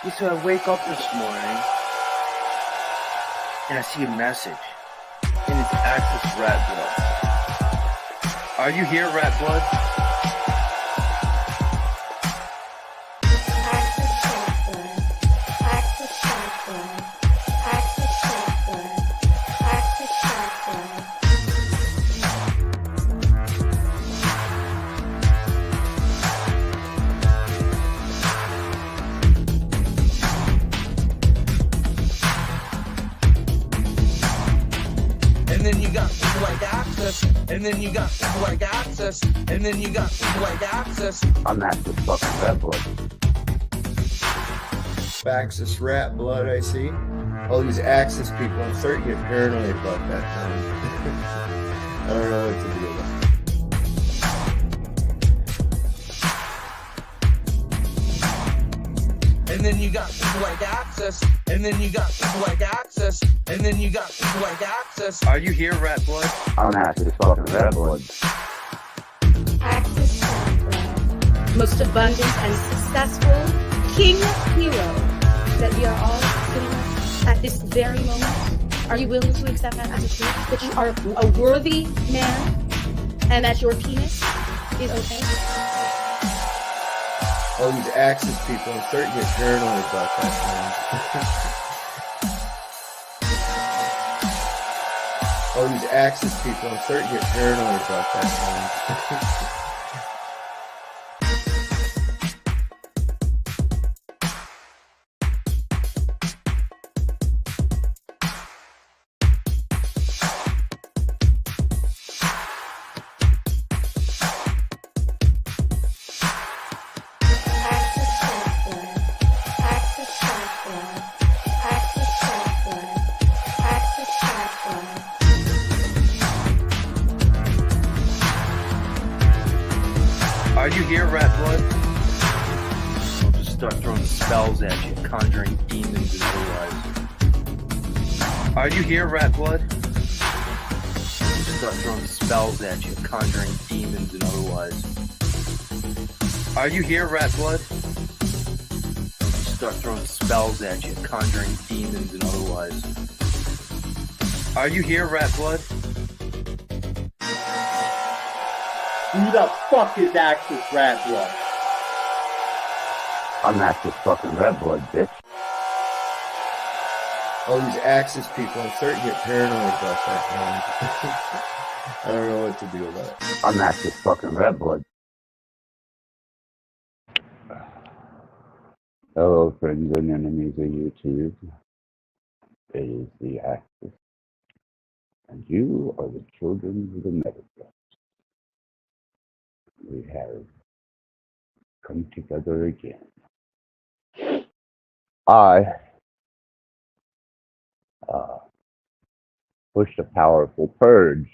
Yeah, so I wake up this morning and I see a message, and it's Access Rattblood. Are you here, Rattblood? And then you got people like Access, and then you got people like Access, and then you got people like Access. I'm Access fucking Rattblood. Access Rattblood, I see. All these Access people, I'm starting to get paranoid about that now. I don't know what to do about it. And then you got people like Access, and then you got people like Access, and then you got people like Access. Are you here, Rattblood? I'm Access fucking Rattblood. Access Rattblood. Most abundant and successful king hero that we are all sitting with at this very moment. Are you willing to accept that as a truth? That you are a worthy man and that your penis is okay? All these Access people, I'm starting to get paranoid about that now. All these Access people, I'm starting to get paranoid about that now. Are you here, Rattblood? I'll just start throwing spells at you, conjuring demons and otherwise. Are you here, Rattblood? I'll just start throwing spells at you, conjuring demons and otherwise. Are you here, Rattblood? I'll just start throwing spells at you, conjuring demons and otherwise. Are you here, Rattblood? Who the fuck is Access Rattblood? I'm Access fucking Rattblood, bitch. All these Access people, I'm starting to get paranoid about that now. I don't know what to do about it. I'm Access fucking Rattblood. Hello, friends and enemies of YouTube. It is the Access. And you are the children of the Metaverse. We have come together again. I pushed a powerful purge.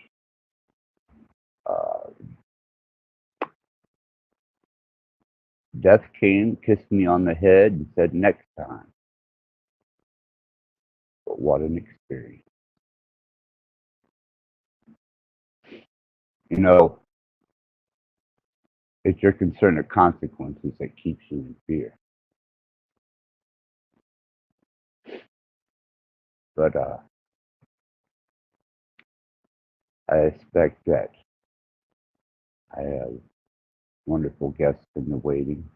Death came, kissed me on the head, and said, "Next time." But what an experience. You know, it's your concern of consequences that keeps you in fear. But I expect that I have wonderful guests in the waiting,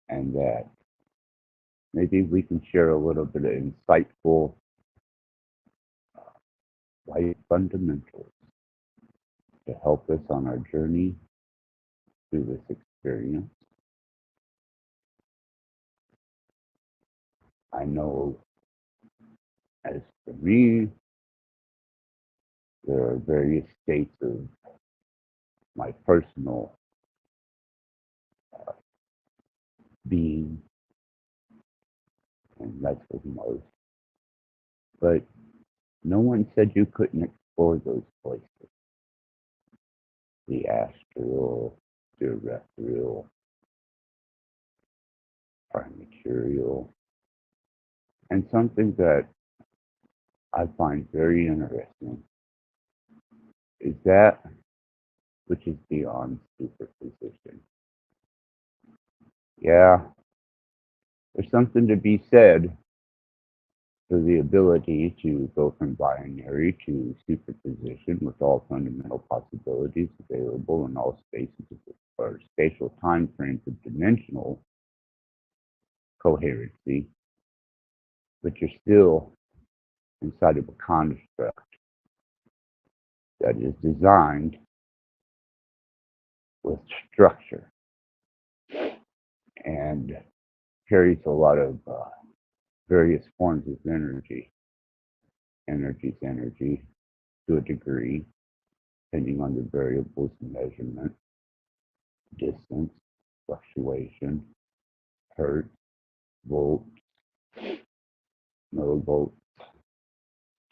and that maybe we can share a little bit of insightful life fundamentals to help us on our journey through this experience. I know, as for me, there are various states of my personal being, and that's with most. But no one said you couldn't explore those places. The astral, terrestrial, material, and something that I find very interesting is that which is beyond superposition. Yeah, There's something to be said for the ability to go from binary to superposition with all fundamental possibilities available in all spaces or spatial time frames of dimensional coherency, but you're still inside of a construct that is designed with structure and carries a lot of various forms of energy. Energy's energy to a degree, depending on the variables of measurement, distance, fluctuation, hertz, volts, millivolts,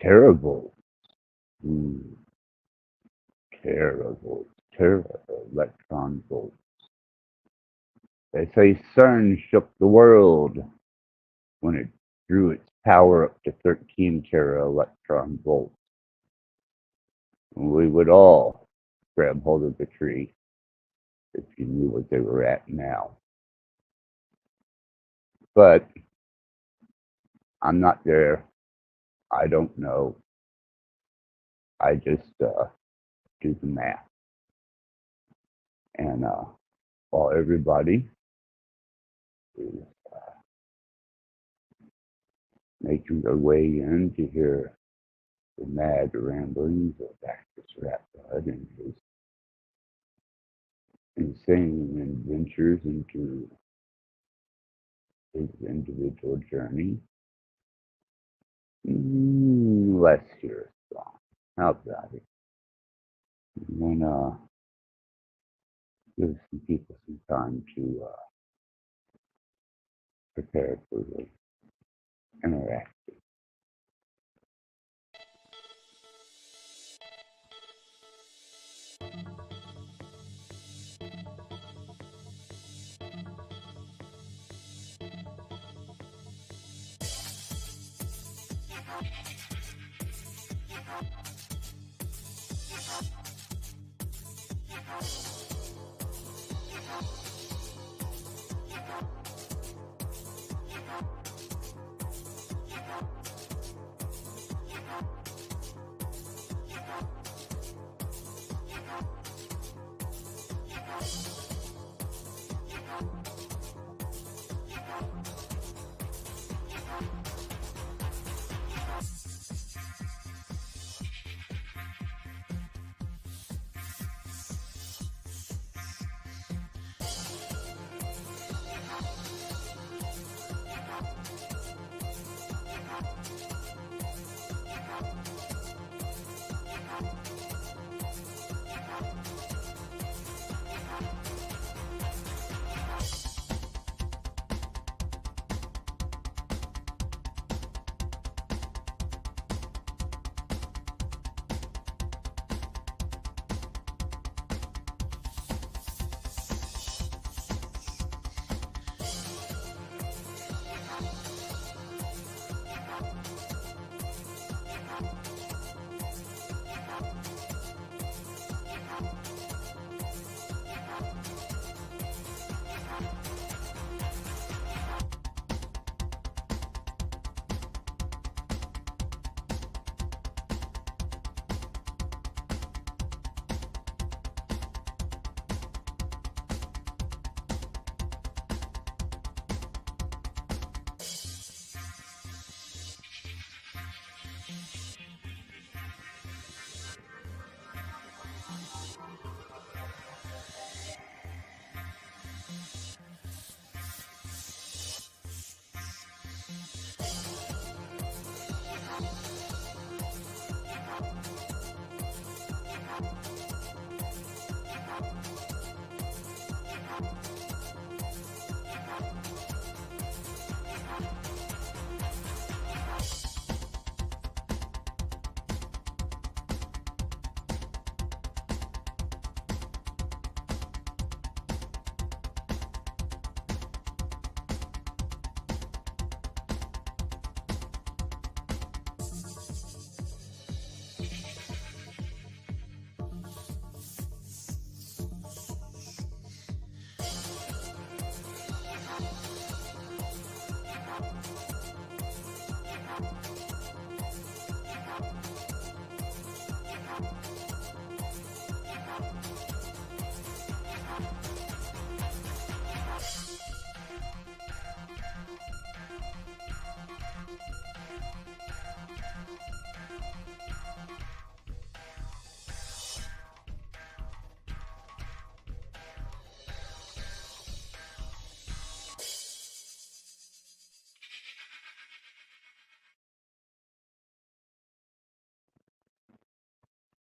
teravolts, teravolts, electron volts. They say CERN shook the world when it drew its power up to 13 tera electron volts. And we would all grab hold of the tree if you knew what they were at now. But I'm not there. I don't know. I just do the math. And while everybody is making their way in to hear the mad ramblings of actress Rattblood and his insane adventures into his individual journey, let's hear a song. How about it? And then give some people some time to prepare for the interaction.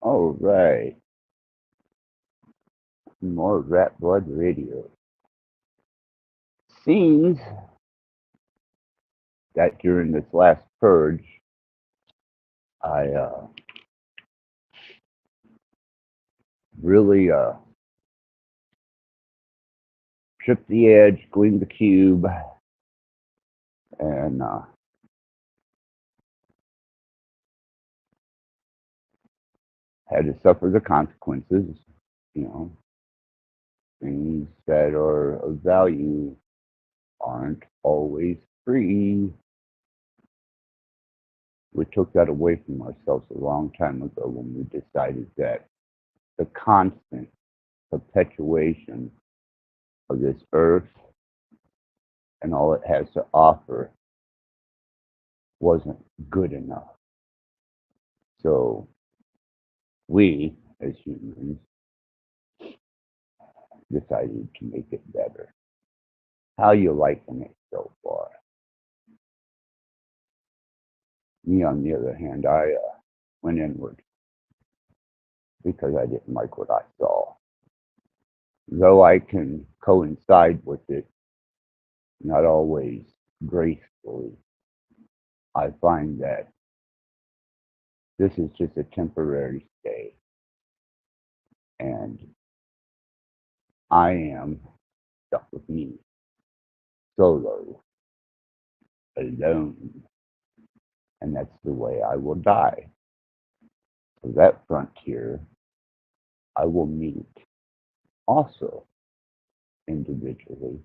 All right. More Rattblood Radio. Seems that during this last purge, I really tripped the edge, gleamed the cube, and had to suffer the consequences. You know, things that are of value aren't always free. We took that away from ourselves a long time ago when we decided that the constant perpetuation of this earth and all it has to offer wasn't good enough. So we, as humans, decided to make it better. How you liking it so far? Me, on the other hand, I went inward because I didn't like what I saw. Though I can coincide with it, not always gracefully, I find that this is just a temporary stay. And I am stuck with me, solo, alone. And that's the way I will die. So that frontier I will meet also individually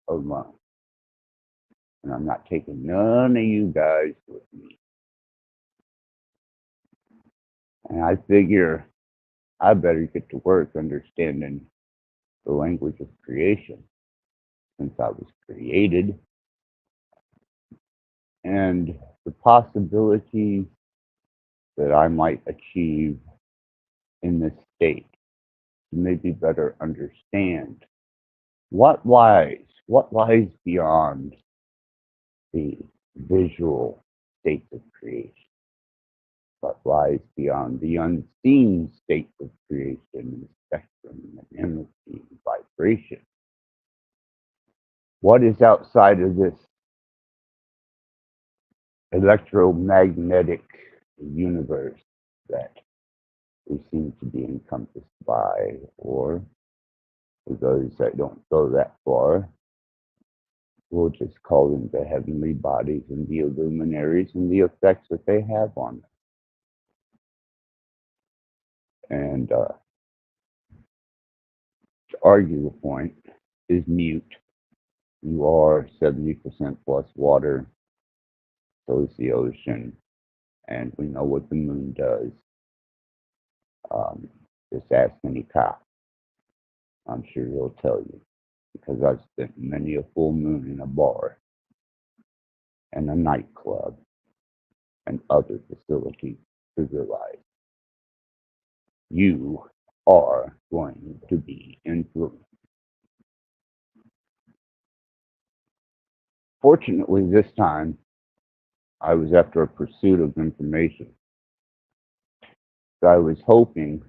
alone. And I'm not taking none of you guys with me. And I figure I better get to work understanding the language of creation since I was created and the possibilities that I might achieve in this state to maybe better understand what lies beyond the visual states of creation, what lies beyond the unseen states of creation and spectrum and energy and vibration. What is outside of this electromagnetic universe that we seem to be encompassed by, or for those that don't go that far, we'll just call them the heavenly bodies and the illuminaries and the effects that they have on them. And to argue the point is mute. You are 70% plus water, so is the ocean, and we know what the moon does. Just ask any cop. I'm sure he'll tell you, because I've spent many a full moon in a bar and a nightclub and other facilities to realize you are going to be influenced. Fortunately, this time, I was after a pursuit of information that I was hoping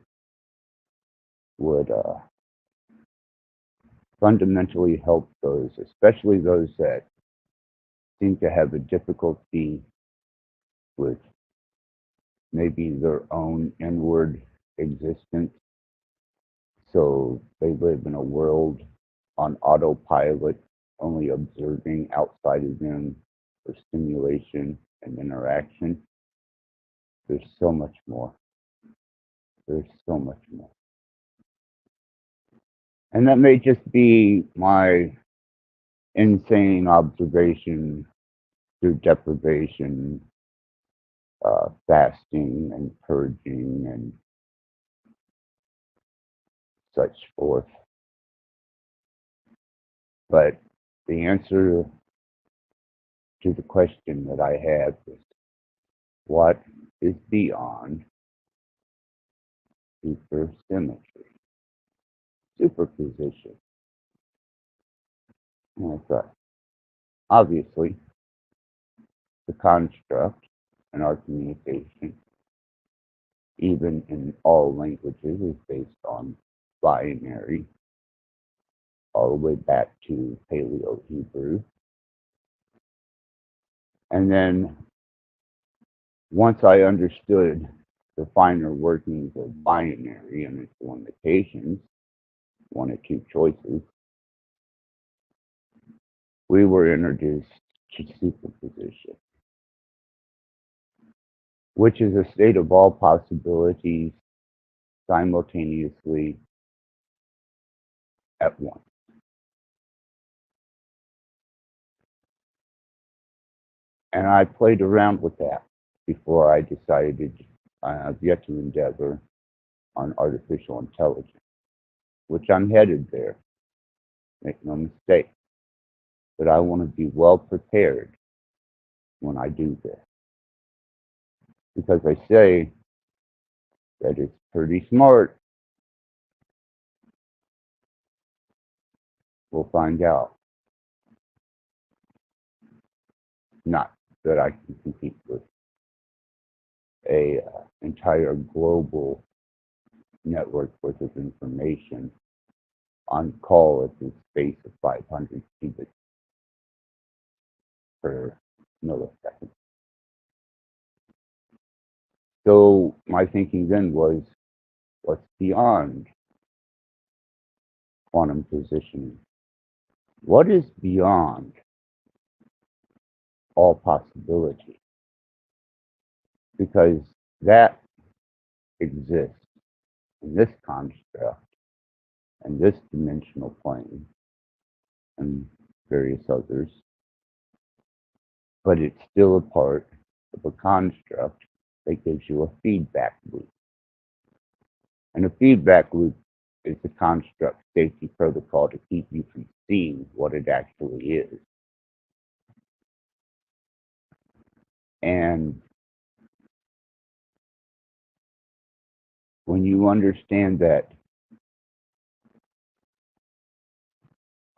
would fundamentally help those, especially those that seem to have a difficulty with maybe their own inward existence. So they live in a world on autopilot, only observing outside of them for stimulation and interaction. There's so much more. There's so much more. And that may just be my insane observation through deprivation, fasting and purging and such forth. But the answer to the question that I have is, what is beyond supersymmetry, superposition? And I thought, obviously, the construct in our communication, even in all languages, is based on binary, all the way back to Paleo Hebrew. And then once I understood the finer workings of binary and its limitations, one or two choices, we were introduced to superposition, which is a state of all possibilities simultaneously at once. And I played around with that before I decided I've yet to endeavor on artificial intelligence, which I'm headed there, make no mistake. But I want to be well prepared when I do this. Because I say that it's pretty smart. We'll find out. Not that I can compete with a entire global network worth of information on call at the space of 500 qubits per millisecond. So my thinking then was, what's beyond quantum positioning? What is beyond all possibility? Because that exists in this construct and this dimensional plane and various others, but it's still a part of a construct that gives you a feedback loop. And a feedback loop is the construct safety protocol to keep you from seeing what it actually is. And when you understand that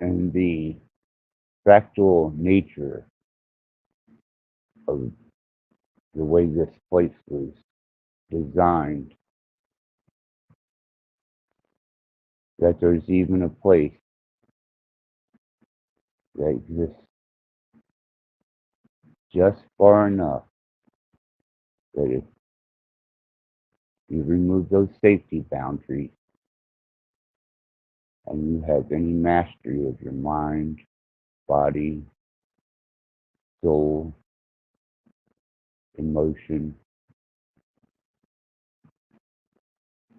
and the fractal nature of the way this place was designed, that there's even a place that exists just far enough that if you remove those safety boundaries and you have any mastery of your mind, body, soul, emotion,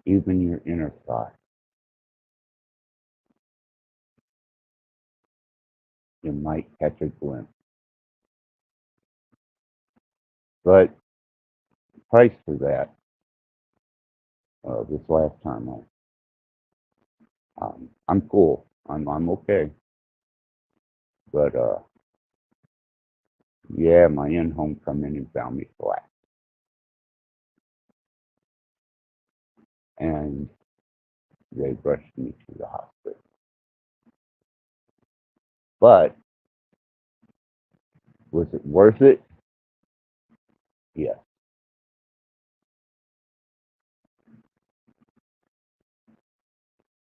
even your inner thought, you might catch a glimpse. But the price for that, this last time, I'm cool. I'm okay. But yeah, my in-home come in and found me flat. And they rushed me to the hospital. But was it worth it? Yes.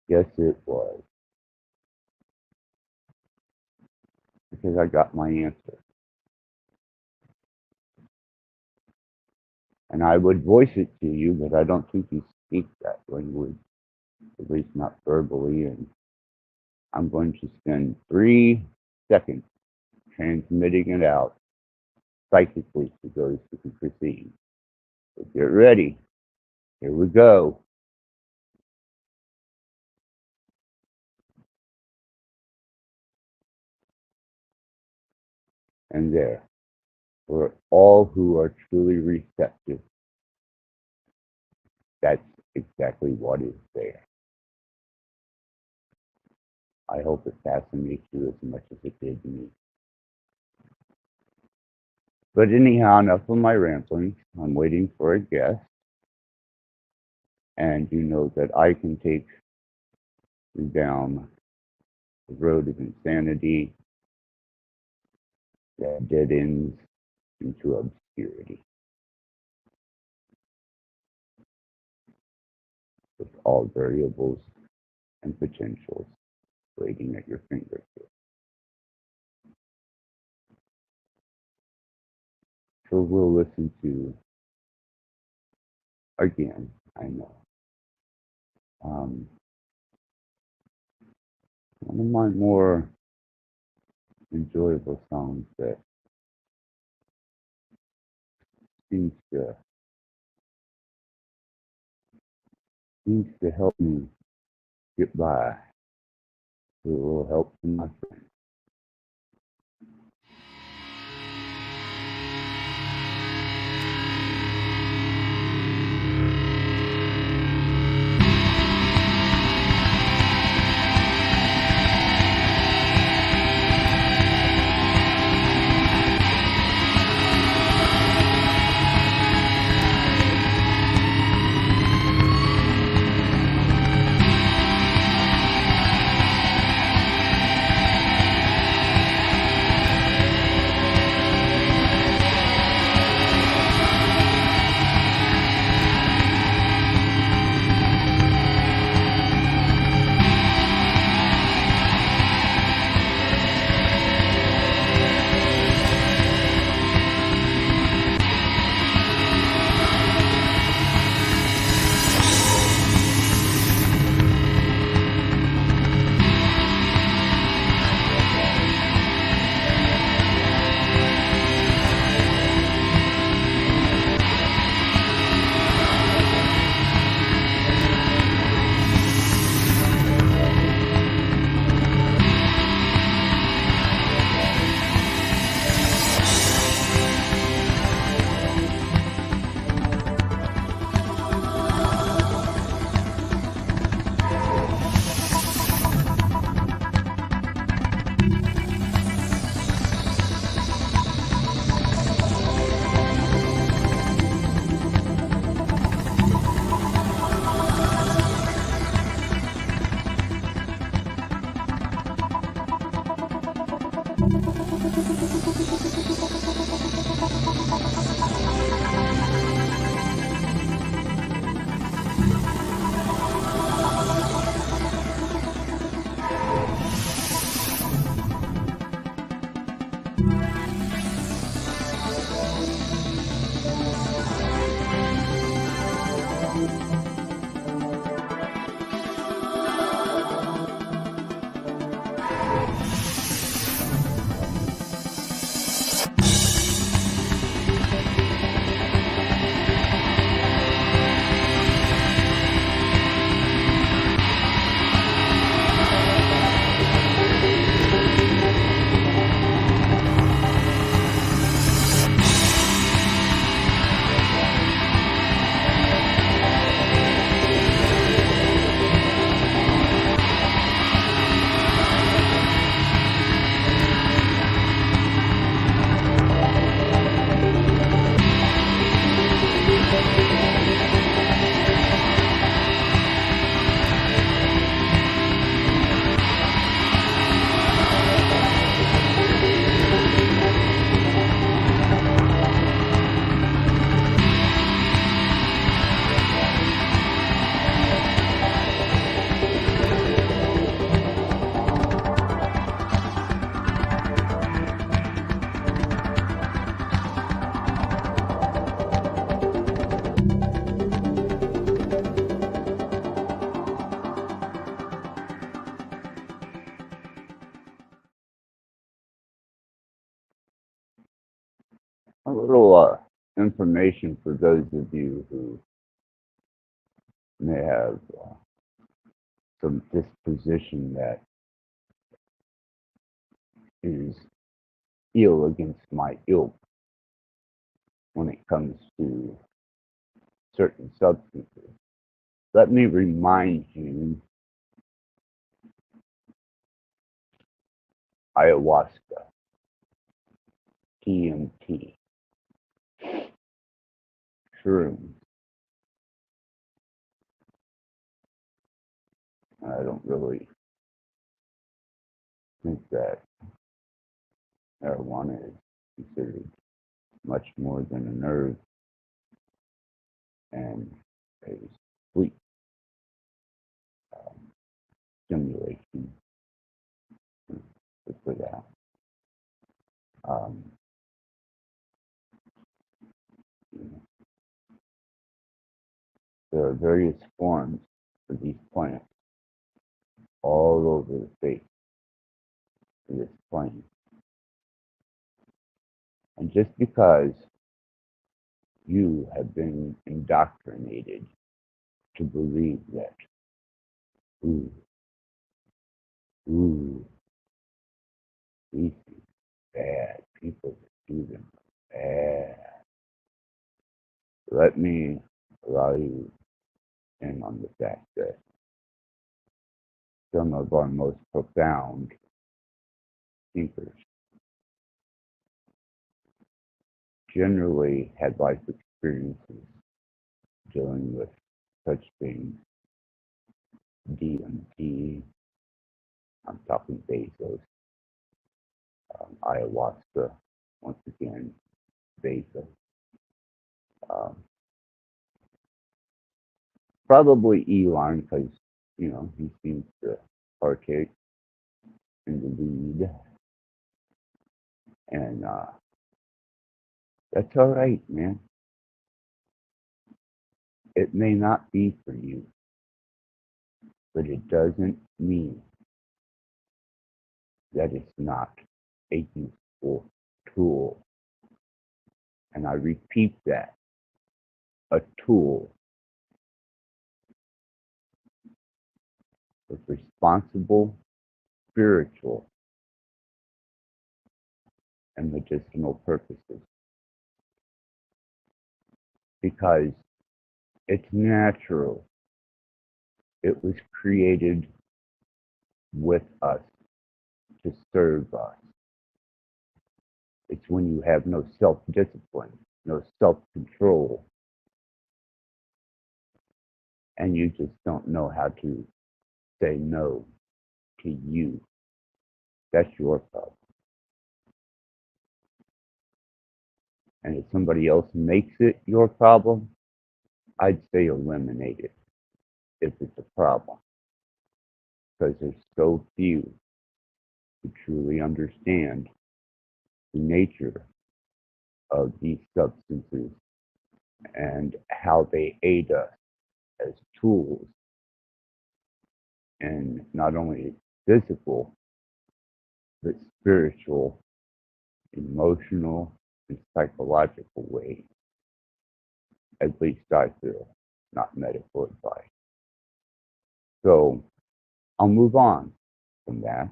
Yes, it was. Because I got my answer. And I would voice it to you, but I don't think you speak that language, at least not verbally. And I'm going to spend 3 seconds transmitting it out psychically to those who can perceive. So get ready. Here we go. And there, for all who are truly receptive, that's exactly what is there. I hope it fascinates you as much as it did me. But anyhow, enough of my ramblings. I'm waiting for a guest. And you know that I can take you down the road of insanity that dead ends into obscurity. all variables and potentials waiting at your fingertips. So we'll listen to, again, I know, one of my more enjoyable songs that seems to help me get by. It will help my friends. A little information for those of you who may have some disposition that is ill against my ilk when it comes to certain substances. Let me remind you, ayahuasca, TMT, shrooms. I don't really think that marijuana is considered much more than a nerve and a sweet stimulation for that. There are various forms of these plants all over the face of this plane. And just because you have been indoctrinated to believe that, ooh, these things bad, people that do them bad. Let me allow you in on the fact that some of our most profound thinkers generally had life experiences dealing with such things. DMT, I'm talking Bezos, ayahuasca, once again, Bezos. Probably Elon, because, he seems to partake in the weed. And that's all right, man. It may not be for you, but it doesn't mean that it's not a useful tool. And I repeat that, a tool. With responsible, spiritual, and medicinal purposes. Because it's natural. It was created with us to serve us. It's when you have no self-discipline, no self-control, and you just don't know how to say no to you. That's your problem. And if somebody else makes it your problem, I'd say eliminate it if it's a problem. Because there's so few who truly understand the nature of these substances and how they aid us as tools in not only physical, but spiritual, emotional, and psychological ways. At least I feel, not medical advice. So I'll move on from that.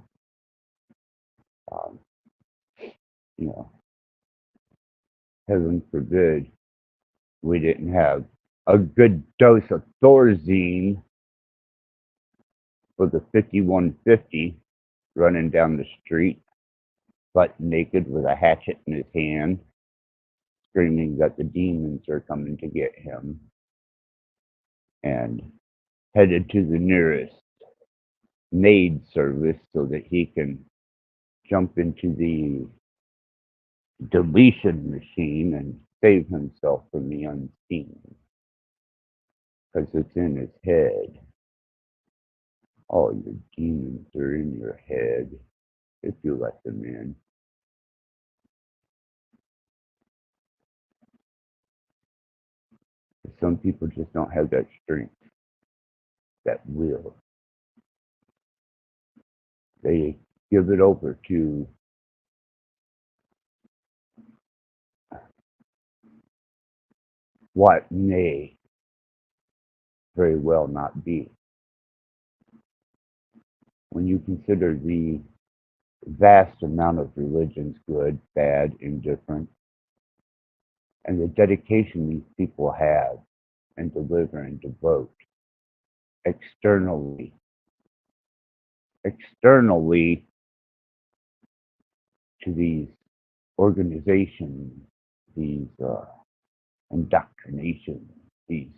Heaven forbid we didn't have a good dose of Thorazine for the 5150 running down the street, butt naked with a hatchet in his hand, screaming that the demons are coming to get him, and headed to the nearest maid service so that he can jump into the deletion machine and save himself from the unseen. Because it's in his head. All your demons are in your head if you let them in. Some people just don't have that strength, that will. They give it over to what may very well not be. When you consider the vast amount of religions, good, bad, indifferent, and the dedication these people have and deliver and devote externally to these organizations, these indoctrinations, these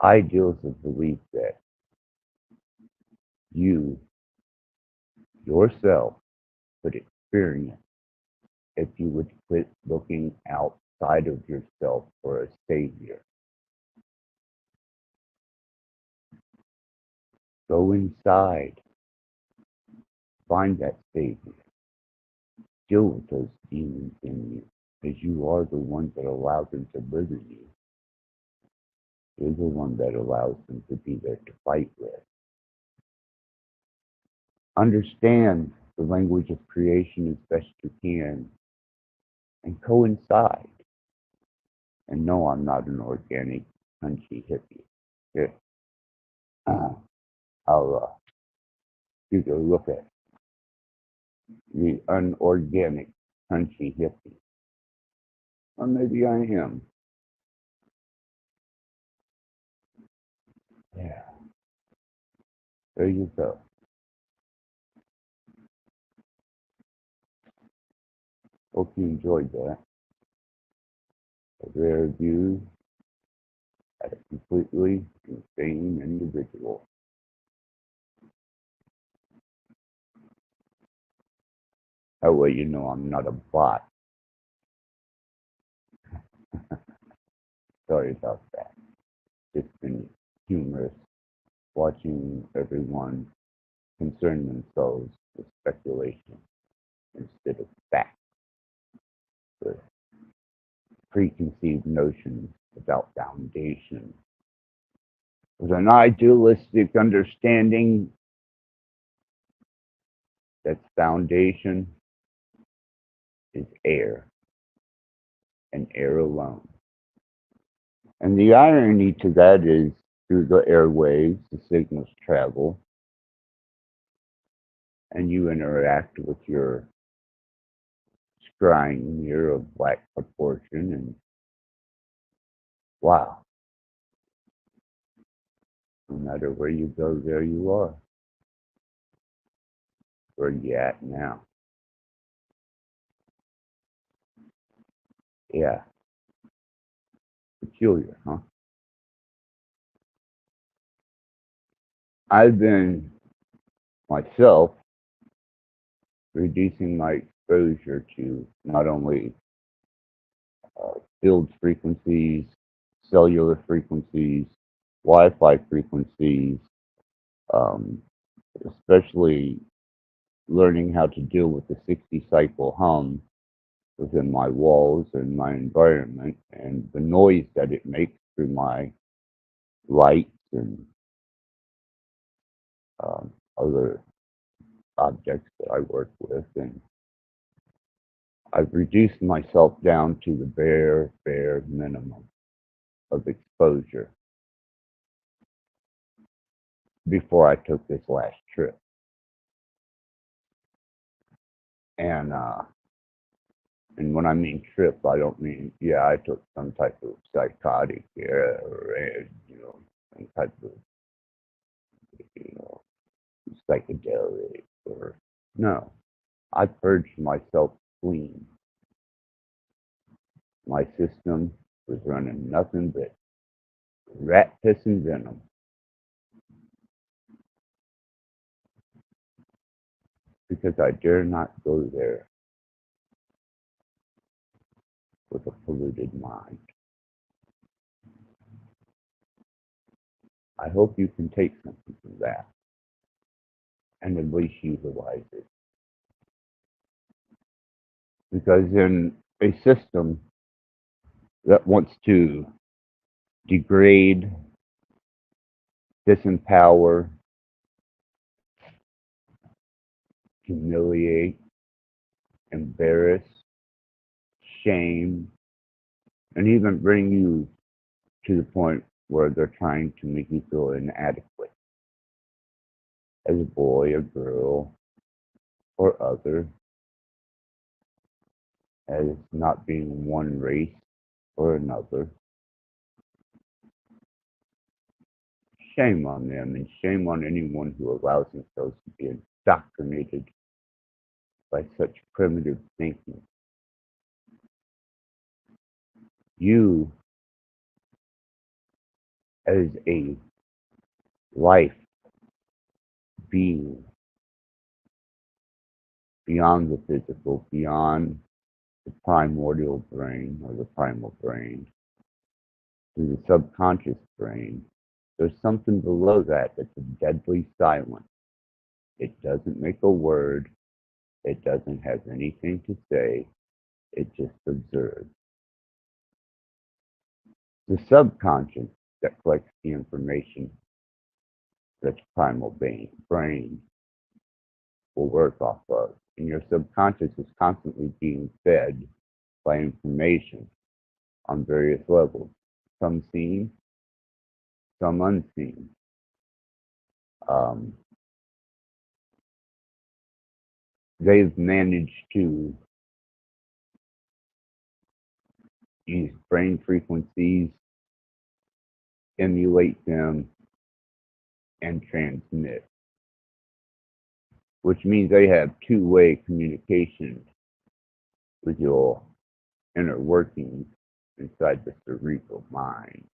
ideals of belief that you yourself could experience if you would quit looking outside of yourself for a savior. Go inside. Find that Savior. Deal with those demons in you, because you are the one that allows them to live in you. You're the one that allows them to be there to fight with. Understand the language of creation as best you can and coincide. And no, I'm not an organic, punchy hippie. Here, I'll give you a look at the unorganic, punchy hippie. Or maybe I am. Yeah. There you go. Hope you enjoyed that. A rare view at a completely insane individual. That way you know I'm not a bot. Sorry about that. It's been humorous watching everyone concern themselves with speculation instead of fact, with preconceived notions without foundation, with an idealistic understanding that's foundation is air, and air alone. And the irony to that is, through the airwaves, the signals travel, and you interact with your scrying mirror of black proportion, and wow, no matter where you go, there you are. Where you at now? Yeah. Peculiar, huh? I've been, myself, reducing my exposure to not only field frequencies, cellular frequencies, Wi-Fi frequencies, especially learning how to deal with the 60 cycle hum within my walls and my environment and the noise that it makes through my lights and other objects that I work with. And I've reduced myself down to the bare minimum of exposure before I took this last trip. And when I mean trip, I don't mean, yeah, I took some type of psychotic, or, some type of, psychedelic, or, no. I purged myself clean. My system was running nothing but rat piss and venom. Because I dare not go there with a polluted mind. I hope you can take something from that and at least utilize it. Because in a system that wants to degrade, disempower, humiliate, embarrass, shame, and even bring you to the point where they're trying to make you feel inadequate as a boy, a girl, or other, as not being one race or another. Shame on them, and shame on anyone who allows themselves to be indoctrinated by such primitive thinking. You, as a life being beyond the physical, beyond the primordial brain or the primal brain, to the subconscious brain, There's something below that that's deadly silent. It doesn't make a word. It doesn't have anything to say. It just observes. The subconscious that collects the information that the primal brain will work off of. And your subconscious is constantly being fed by information on various levels, some seen, some unseen. They've managed to use brain frequencies, emulate them, and transmit, which means they have two-way communication with your inner workings inside the cerebral mind.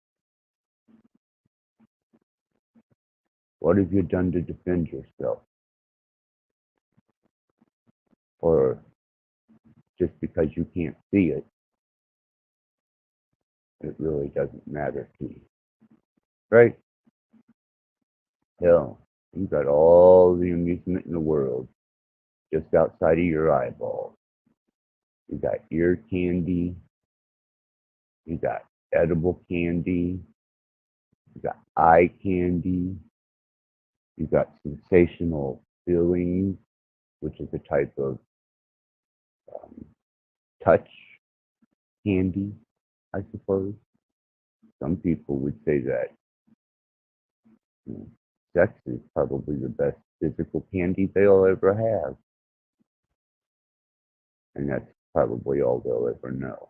What have you done to defend yourself? Or just because you can't see it, it really doesn't matter to you, right? Hell, you've got all the amusement in the world just outside of your eyeballs. You got ear candy, you got edible candy, you got eye candy, you got sensational feelings, which is a type of touch candy, I suppose. Some people would say that sex is probably the best physical candy they'll ever have. And that's probably all they'll ever know.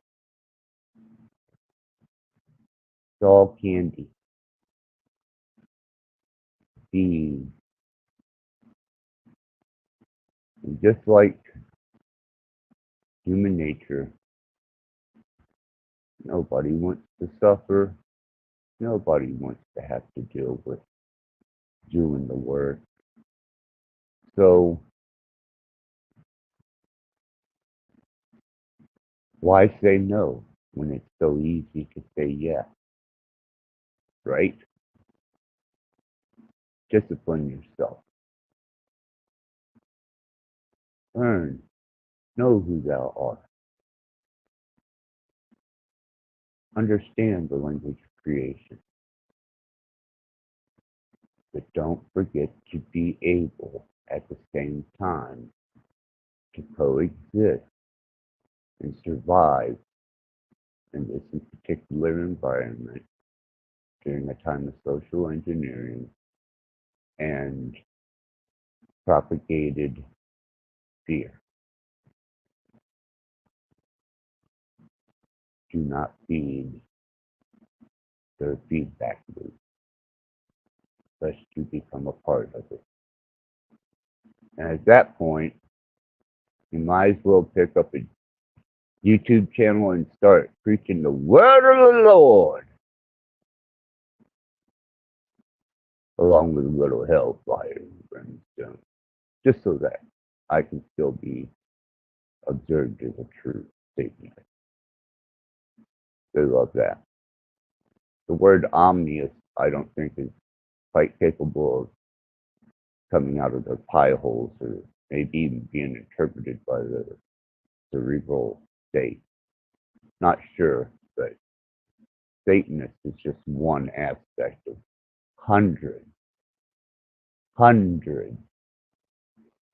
It's all candy. Beans. And just like human nature, nobody wants to suffer. Nobody wants to have to deal with doing the work. So, why say no when it's so easy to say yes? Right? Discipline yourself. Learn. Know who thou art. Understand the language of creation. But don't forget to be able at the same time to coexist and survive in this particular environment during a time of social engineering and propagated fear. Do not feed their feedback loop, lest you become a part of it. And at that point, you might as well pick up a YouTube channel and start preaching the word of the Lord, along with a little hellfire and brimstone, just so that I can still be observed as a true Satanist. They love that. The word omnius, I don't think, is quite capable of coming out of their pie holes or maybe even being interpreted by the cerebral state. Not sure, but Satanist is just one aspect of hundreds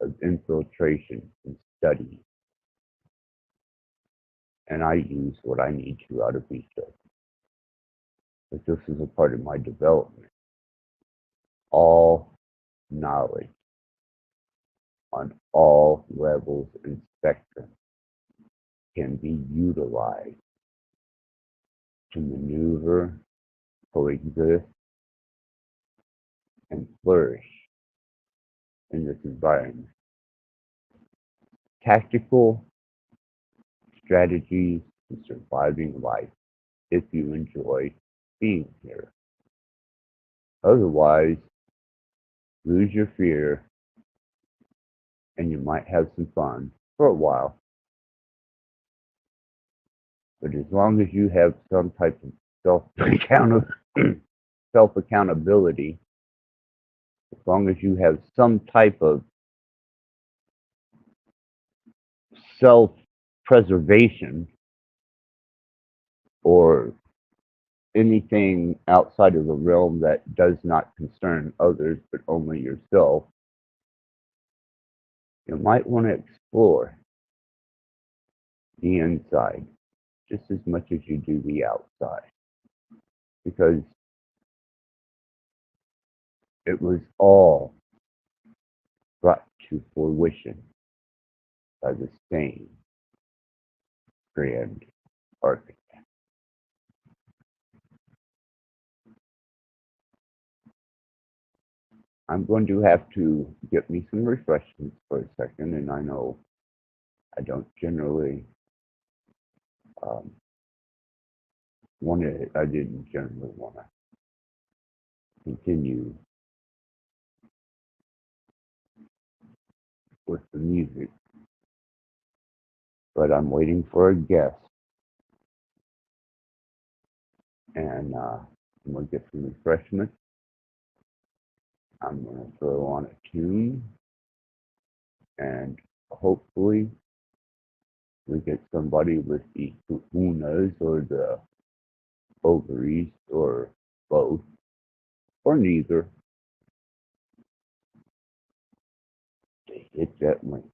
of infiltration and study. And I use what I need to out of each of them. But this is a part of my development. All knowledge on all levels and spectrums can be utilized to maneuver, coexist, and flourish in this environment. Tactical strategies to surviving life if you enjoy being here. Otherwise, lose your fear and you might have some fun for a while. But as long as you have some type of self-accountability, as long as you have some type of self-preservation or anything outside of the realm that does not concern others but only yourself, you might want to explore the inside just as much as you do the outside, because it was all brought to fruition by the same grand architect. I'm going to have to get me some refreshments for a second, and I know I don't generally I didn't generally want to continue with the music, but I'm waiting for a guest, and I'm going to get some refreshments. I'm going to throw on a tune, and hopefully we get somebody with the kahunas or the ovaries or both or neither to hit that link.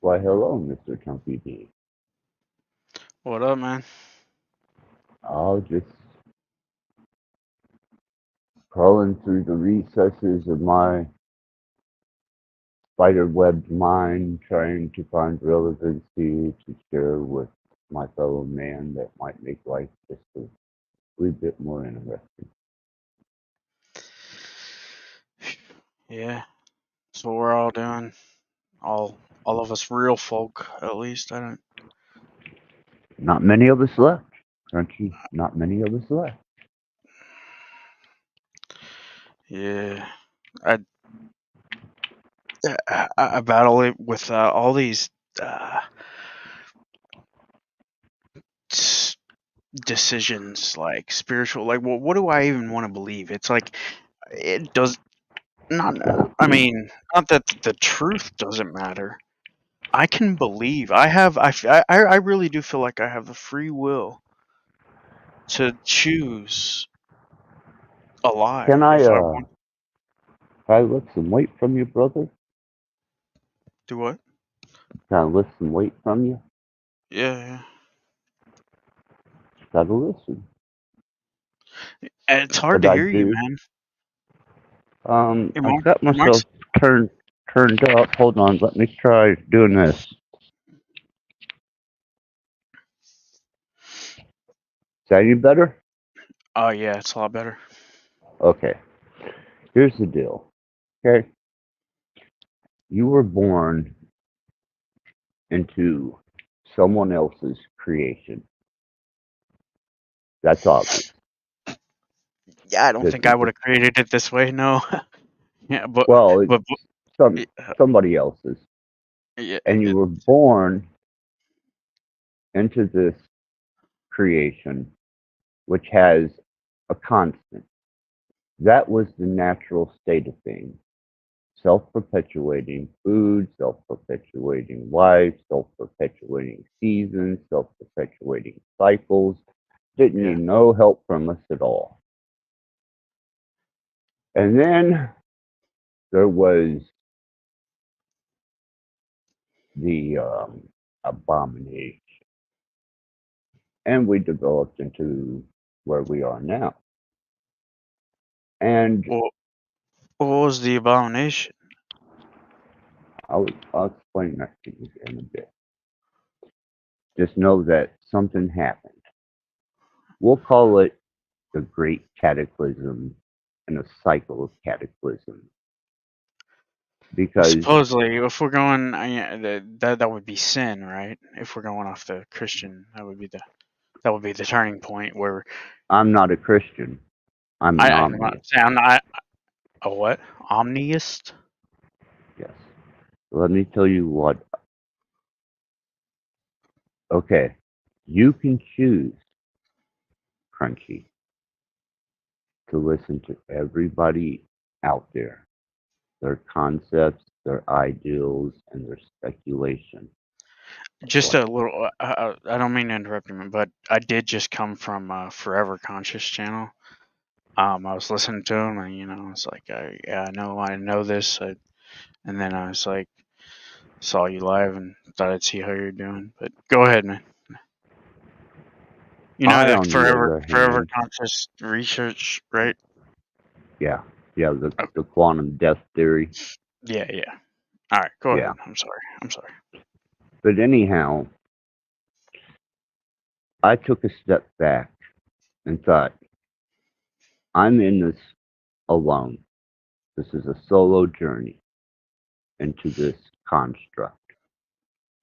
Why, hello, Mr. Chunky D. What up, man? I'll just crawling through the recesses of my spider-webbed mind, trying to find relevancy to share with my fellow man that might make life just a wee bit more interesting. Yeah, that's what we're all doing. All of us real folk, at least. I don't. Not many of us left, Crunchy. Not many of us left. Yeah, I I battle it with all these decisions, like spiritual. Like, well, what do I even want to believe? It's like it does not. I mean, not that the truth doesn't matter. I can believe. I really do feel like I have the free will to choose a lie Can I if I want lift some weight from you, brother? to. What? Can I lift some weight from you? Yeah. Gotta listen. And it's hard But to I hear you, do. man. I've got myself turned up. Hold on, let me try doing this. Is that any better? Oh yeah, it's a lot better. Okay. Here's the deal. Okay. You were born into someone else's creation. That's obvious. Yeah, I don't This think I is would have created it this way. No. Yeah, but well, but somebody else's, yeah, and you were born into this creation, which has a constant. That was the natural state of things. Self-perpetuating food, self-perpetuating life, self-perpetuating seasons, self-perpetuating cycles. Didn't need no help from us at all. And then there was the abomination. And we developed into where we are now. And what was the abomination? I'll explain that to you in a bit. Just know that something happened. We'll call it the Great Cataclysm and a cycle of cataclysm. Because Supposedly, if we're going, that would be sin, right? If we're going off the Christian, that would be the turning point where I'm not a Christian. I'm an I'm not omniist. saying I'm not a what? Omniist? Yes. Let me tell you what. Okay. You can choose, Crunchy, to listen to everybody out there, their concepts, their ideals, and their speculation. Just a little. I don't mean to interrupt you, but I did just come from Forever Conscious channel. I was listening to him, and I was like, I know this, and then I was like, saw you live and thought I'd see how you're doing. But go ahead, man. I, That on the forever other hand, conscious research, right? yeah, the quantum death theory. Yeah. All right, go Yeah. ahead. I'm sorry. But anyhow, I took a step back and thought, I'm in this alone. This is a solo journey into this construct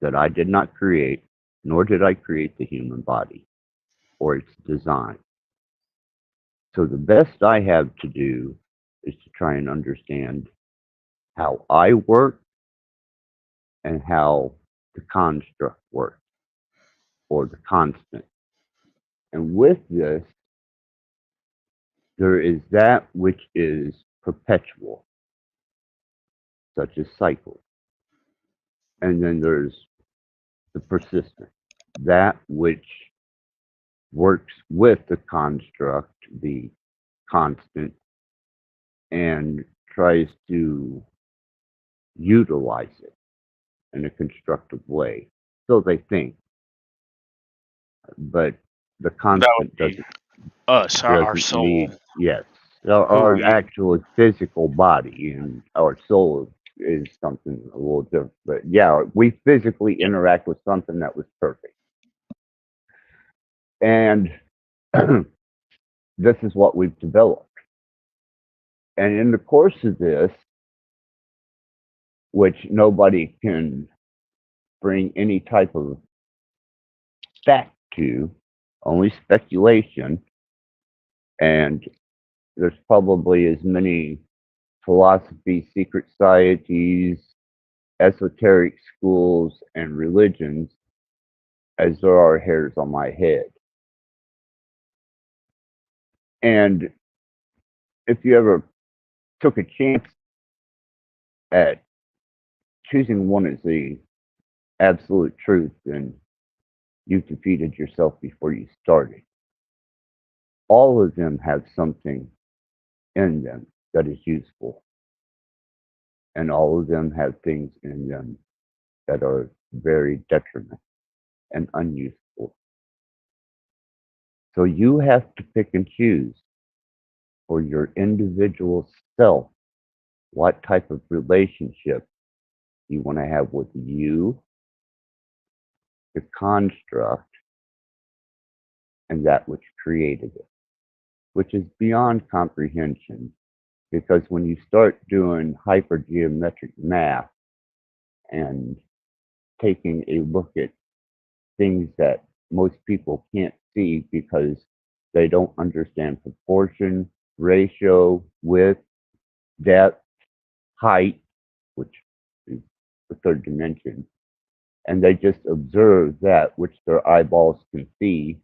that I did not create, nor did I create the human body or its design. So the best I have to do is to try and understand how I work and how the construct works, or the constant. And with this, there is that which is perpetual, such as cycles. And then there's the persistent, that which works with the construct, the constant, and tries to utilize it in a constructive way. So they think, but the That would constant be us, our doesn't soul, need, yes, who our we. actual physical body and our soul is something a little different. But yeah, we physically interact with something that was perfect. And this is what we've developed. And in the course of this, which nobody can bring any type of fact to, only speculation, and there's probably as many philosophy, secret societies, esoteric schools, and religions as there are hairs on my head. And if you ever took a chance at choosing one as the absolute truth, then you defeated yourself before you started. All of them have something in them that is useful, and all of them have things in them that are very detrimental and unuseful. So you have to pick and choose for your individual self what type of relationship you want to have with you, the construct, and that which created it, which is beyond comprehension. Because when you start doing hypergeometric math and taking a look at things that most people can't see because they don't understand proportion, ratio, width, depth, height, which is the third dimension, and they just observe that which their eyeballs can see,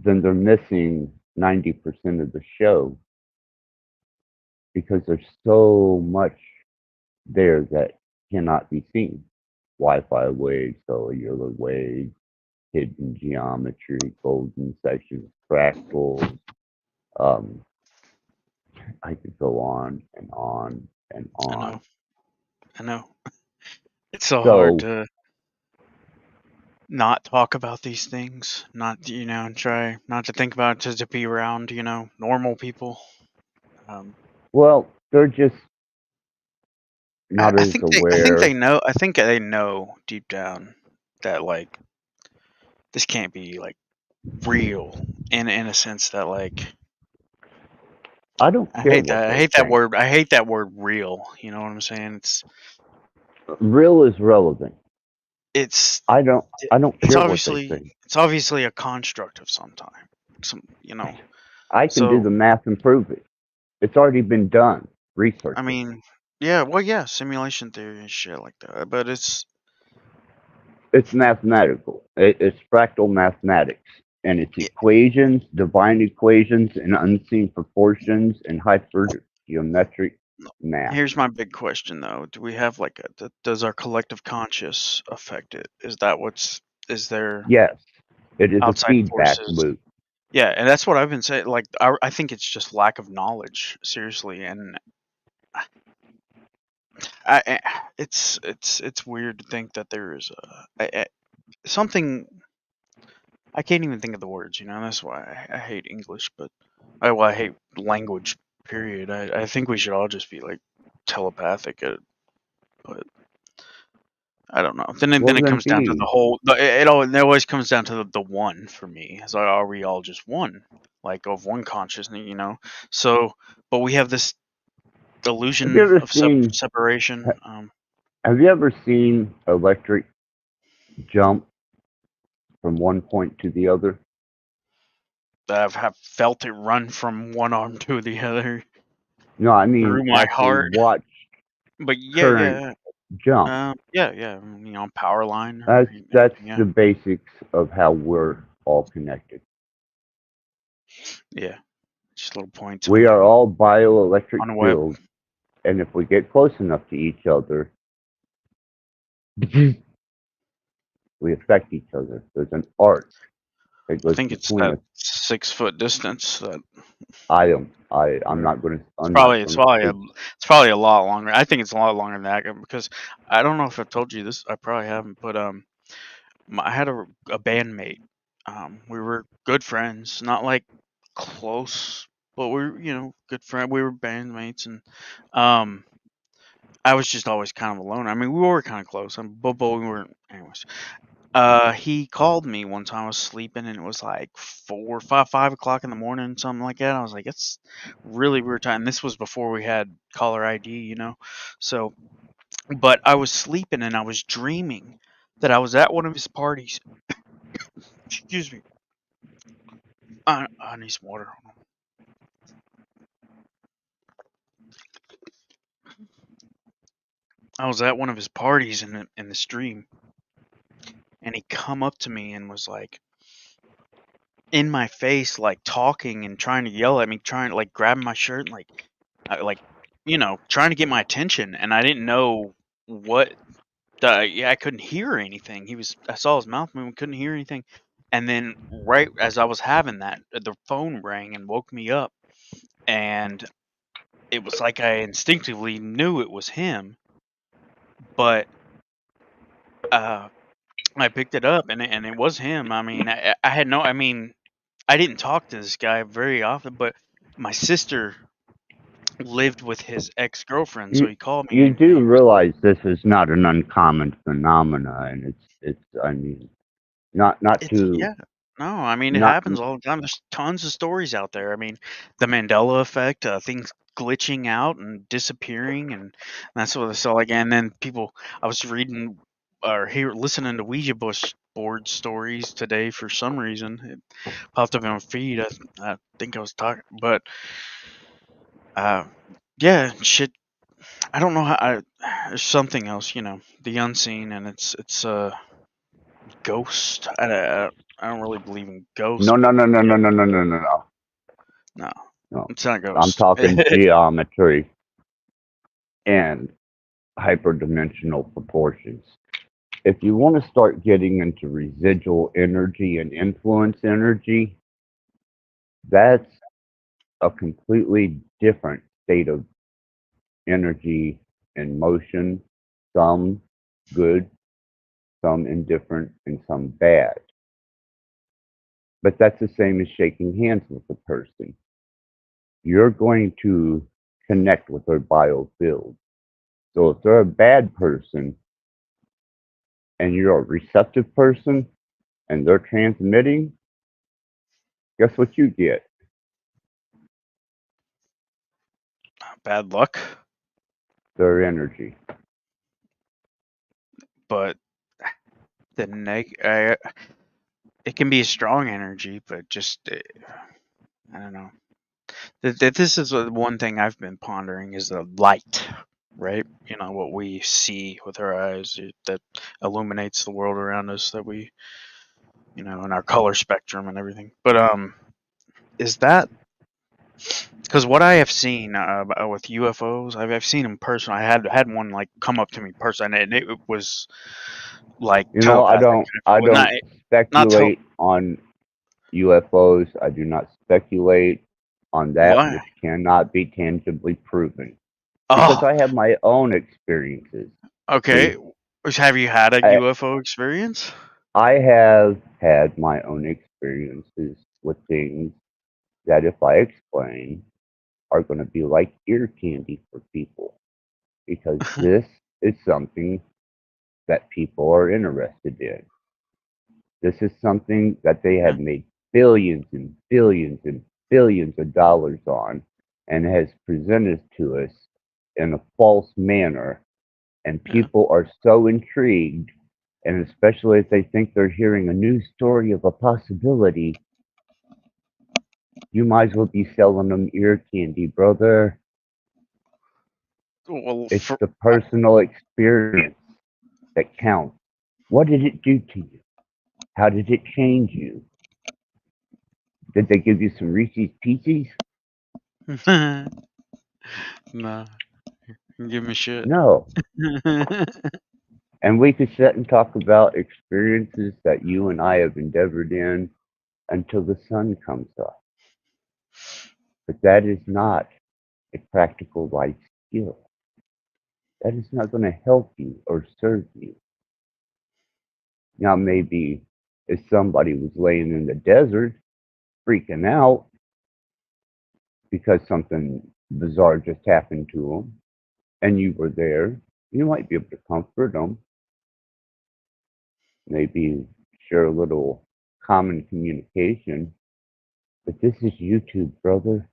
then they're missing 90% of the show because there's so much there that cannot be seen. Wi-Fi waves, cellular waves, hidden geometry, golden sections, fractals. I could go on and on and I on. know. I know. It's so hard So, to not talk about these things, not try not to think about it, to be around normal people. well, they're just not I as think aware. they know deep down that like this can't be like real in a sense that like I don't care what I they hate that think. word. I hate that word real. You know what I'm saying? Real is relevant. It's I don't it's care what they obviously think. it's obviously a construct of some time. I can do So the math and prove it. It's already been done. Research I it. mean, yeah, well, yeah, simulation theory and shit like that. But it's It's mathematical. It's fractal mathematics. And it's yeah, equations, divine equations, and unseen proportions, and hypergeometric math. here's my big question though: do we have like does our collective conscious affect it? Is there Yes, it is a outside feedback forces? loop. Yeah, and that's what I've been saying. Like, I think it's just lack of knowledge, seriously, and it's weird to think that there is something. I can't even think of the words. That's why I hate English, but I hate language. Period. I think we should all just be like telepathic, but I don't know. Then Well, it then comes down to the be. whole. It always comes down to the one for me. It's like, are we all just one, like of one consciousness? So, but we have this Have you illusion ever of seen? separation. Have you ever seen electric jump from one point to the other? Have felt it run from one arm to the other No, I mean through my actually heart. watch But yeah, current yeah, jump. yeah. Power line or That's anything. Yeah, the basics of how we're all connected. yeah. Just little points We are all bioelectric on a web. fields, and if we get close enough to each other, we affect each other. There's an art It I goes think it's between that us. 6 foot distance. That I'm not going to. it's I'm not probably going to speak. it's probably a lot longer. I think it's a lot longer than that because I don't know if I've told you this. I probably haven't, but I had a bandmate. We were good friends, not like close, but we were, good friend. We were bandmates, and um, I was just always kind of alone. I mean, we were kind of close, but we weren't. Anyways, he called me one time. I was sleeping, and it was like 5 o'clock in the morning, something like that. I was like, it's really weird time. This was before we had caller ID. So, but I was sleeping, and I was dreaming that I was at one of his parties. Excuse me. I need some water. Hold on. I was at one of his parties in the stream, and he come up to me and was like in my face, like talking and trying to yell at me, trying to like grab my shirt and trying to get my attention. And I didn't know what. I couldn't hear anything. I saw his mouth moving, couldn't hear anything. And then right as I was having that, the phone rang and woke me up, and it was like I instinctively knew it was him, but I picked it up and it was him. I mean, I had no. I mean, I didn't talk to this guy very often, but my sister lived with his ex girlfriend, so You he called me you and do he was like, realize this is not an uncommon phenomenon, and it's. I mean, not "It's to yeah." No, I mean it not. happens all the time. There's tons of stories out there. I mean, the Mandela effect, things glitching out and disappearing, and that's what it's all like. And then people, I was reading or listening to Ouija board stories today for some reason. It popped up in my feed. I think I was talking, but uh, yeah, shit. I don't know how. There's something else, the unseen, and it's ghost. I don't really believe in ghosts, No, no, but no, no, yeah, no, no, no, no, no, no. no, No. it's not I'm ghost. talking geometry and hyperdimensional proportions. If you want to start getting into residual energy and influence energy, that's a completely different state of energy and motion, some good, some indifferent, and some bad. But that's the same as shaking hands with a person. You're going to connect with their biofield. So if they're a bad person and you're a receptive person and they're transmitting, guess what you get? Bad luck, Their energy. but it can be a strong energy, but just I don't know. This is one thing I've been pondering is the light, right? What we see with our eyes that illuminates the world around us that we, in our color spectrum and everything. But is that because what I have seen with UFOs, I've seen them personally. I had one like come up to me personally, and it was like You know, I telepathic. don't I Well, don't not speculate on UFOs. I do not speculate on that why? which cannot be tangibly proven. Because Oh, I have my own experiences. okay. See, Have you had a I, UFO experience? I have had my own experiences with things that, if I explain, are going to be like ear candy for people. Because this is something that people are interested in. This is something that they Yeah. have made billions and billions and billions of dollars on and has presented to us in a false manner. And Yeah. people are so intrigued, and especially if they think they're hearing a new story of a possibility, you might as well be selling them ear candy, brother. Well, It's the personal experience that counts. What did it do to you? How did it change you? Did they give you some Reese's Pieces? nah, give me shit. No. And we could sit and talk about experiences that you and I have endeavored in until the sun comes up. But that is not a practical life skill. That is not going to help you or serve you. Now, maybe if somebody was laying in the desert freaking out because something bizarre just happened to them and you were there, you might be able to comfort them. Maybe share a little common communication. But this is YouTube, brother.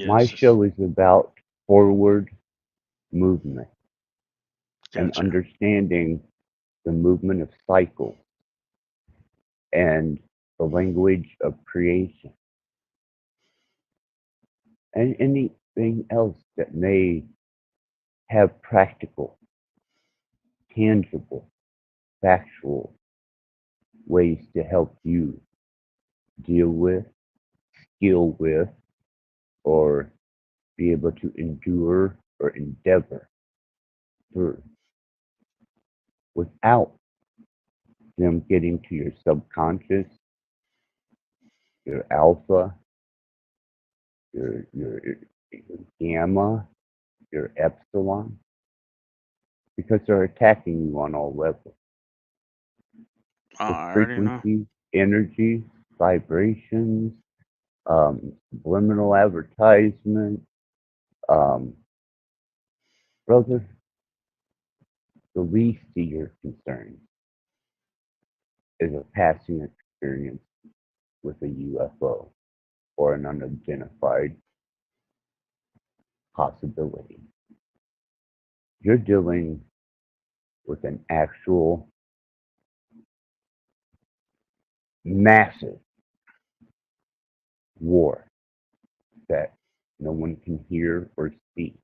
My Yes. show is about forward movement and Gotcha. understanding the movement of cycles and the language of creation and anything else that may have practical, tangible, factual ways to help you deal with, skill with, or be able to endure or endeavor through without them getting to your subconscious, your alpha, your gamma, your epsilon, because they're attacking you on all levels. With I already know. frequencies, energy, vibrations, subliminal advertisement. Brother, the least of your concerns is a passing experience with a UFO or an unidentified possibility. You're dealing with an actual massive war that no one can hear or see.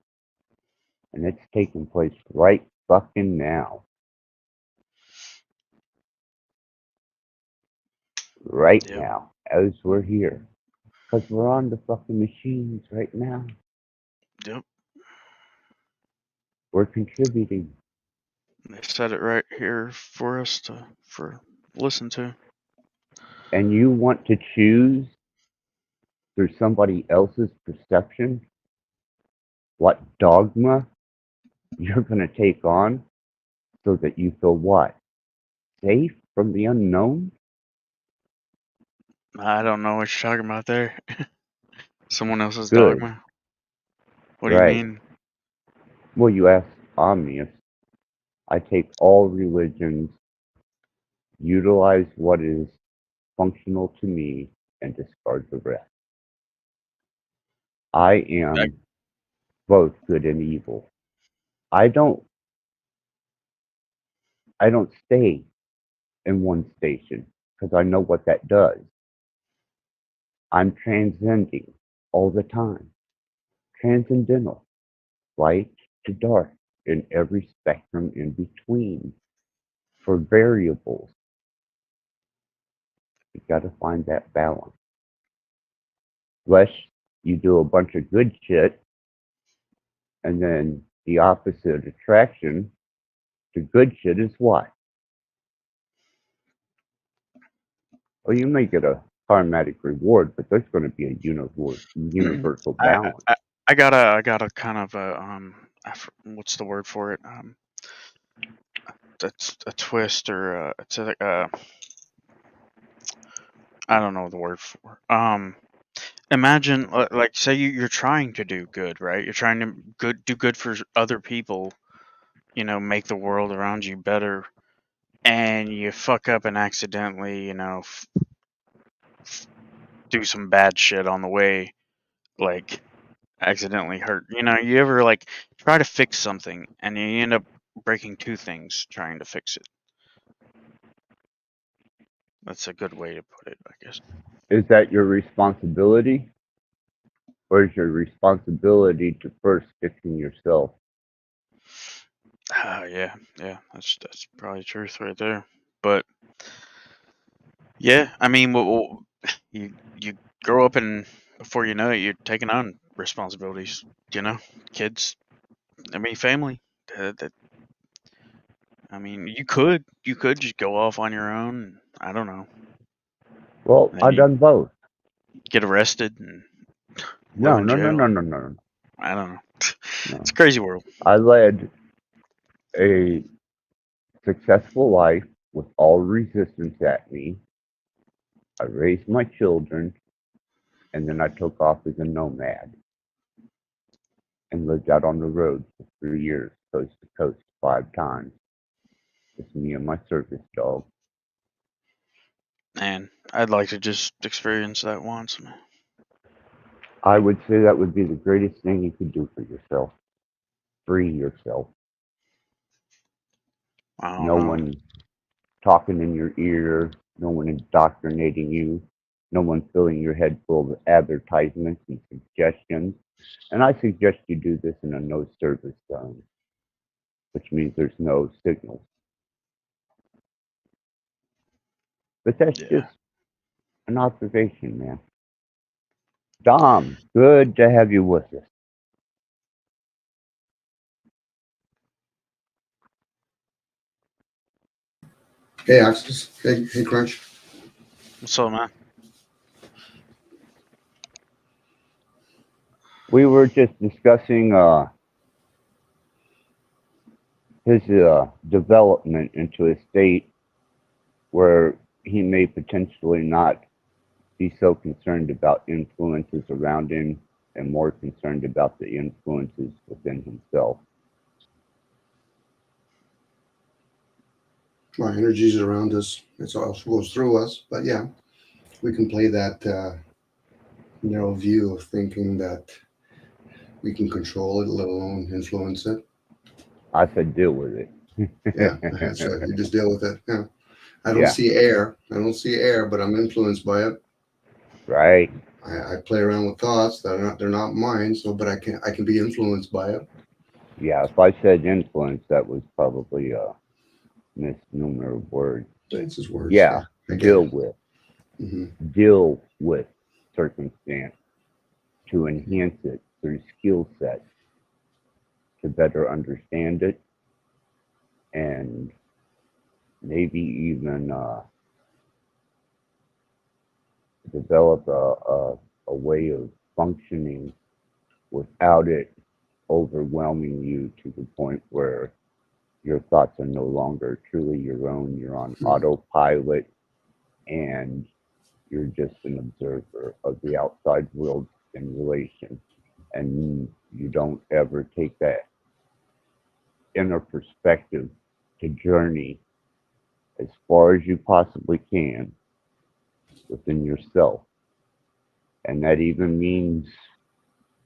And it's taking place right fucking now. Right Yep. now, as we're here. Because we're on the fucking machines right now. Yep. We're contributing. They said it right here for us to listen to. And you want to choose through somebody else's perception what dogma you're going to take on so that you feel what? Safe from the unknown? I don't know what you're talking about there. Someone else's Good. dogma. What do you Right. mean? Well, you asked Omnius. I take all religions, utilize what is functional to me, and discard the rest. I am both good and evil. I don't stay in one station because I know what that does. I'm transcending all the time. Transcendental, light to dark, in every spectrum in between. For variables, you got to find that balance. Lest you do a bunch of good shit, and then the opposite attraction to good shit is what? Well, you may get a karmatic reward, but there's going to be a universal I, balance. I got a kind of a what's the word for it? That's a twist or it's a I don't know the word for. Imagine like say you're trying to do good, right? You're trying to do good for other people, make the world around you better, and you fuck up and accidentally, do some bad shit on the way, like accidentally hurt. You ever like try to fix something and you end up breaking two things trying to fix it. That's a good way to put it, I guess. Is that your responsibility? Or is your responsibility to first fixing yourself? Yeah, that's probably truth right there. But yeah, I mean, you grow up and before you know it, you're taking on responsibilities. Kids. I mean, family. That I mean, you could just go off on your own. I don't know. Well, Then I've you done both. get arrested and live No, in no, no, jail. no, no, no, I don't know. no. It's a crazy world. I led a successful life with all resistance at me. I raised my children, and then I took off as a nomad and lived out on the road for 3 years, coast to coast, 5 times. Just me and my circus dog. And I'd like to just experience that once. I would say that would be the greatest thing you could do for yourself. Free yourself. I don't No know. one talking in your ear, no one indoctrinating you, no one filling your head full of advertisements and suggestions. And I suggest you do this in a no service zone, which means there's no signals. But that's Yeah. just an observation, man. Dom, good to have you with us. Hey, Axis. Hey, Crunch. What's up, man? We were just discussing his development into a state where he may potentially not be so concerned about influences around him and more concerned about the influences within himself. Our energies around us. It also goes through us. But yeah, we can play that narrow view of thinking that we can control it, let alone influence it. I said deal with it. Yeah, that's right. You just deal with it. Yeah. I don't Yeah. see air. I don't see air, but I'm influenced by it. Right. I play around with thoughts that are they're not mine. So, but I can be influenced by it. Yeah, if I said influence, that was probably a misnomer word. It's his words. Yeah, I get deal it. with. Mm-hmm. Deal with circumstance to enhance it through skill sets to better understand it and maybe even develop a way of functioning without it overwhelming you to the point where your thoughts are no longer truly your own. You're on autopilot and you're just an observer of the outside world simulation. And you don't ever take that inner perspective to journey as far as you possibly can within yourself. And that even means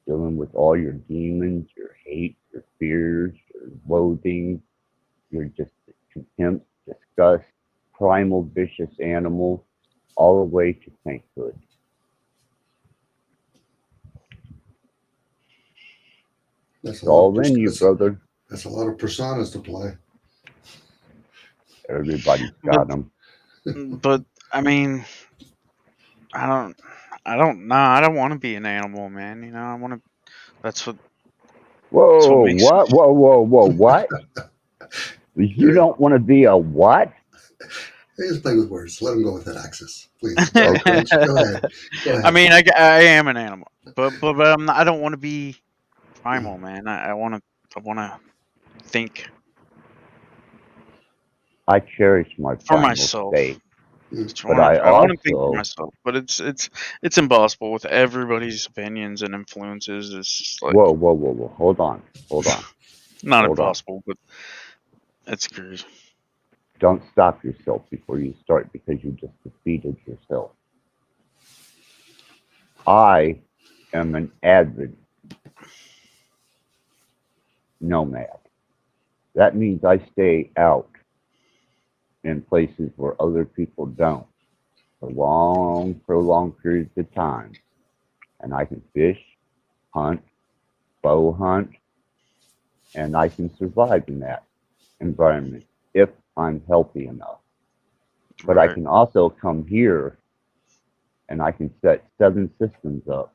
dealing with all your demons, your hate, your fears, your loathing, your just contempt, disgust, primal vicious animal, all the way to sainthood. That's It's all in you, brother. That's a lot of personas to play. Everybody's got them. But I mean, I don't know. I don't want to be an animal, man. You know, I want to. That's what. That's what Whoa, makes. what? Whoa, what? You don't want to be a what? Hey, just play with words. Let him go with that Axis, please. Go ahead. Go ahead. I mean, I am an animal, but I'm not, I don't want to be primal, man. I want to think I cherish my for primal myself. state. But I want to think for also, myself, but it's impossible with everybody's opinions and influences. It's just like whoa. Hold on. not Hold on. impossible, but it's crazy. Don't stop yourself before you start because you just defeated yourself. I am an avid nomad. That means I stay out in places where other people don't for long, prolonged periods of time. And I can fish, hunt, bow hunt, and I can survive in that environment if I'm healthy enough. But I Right. can also come here and I can set 7 systems up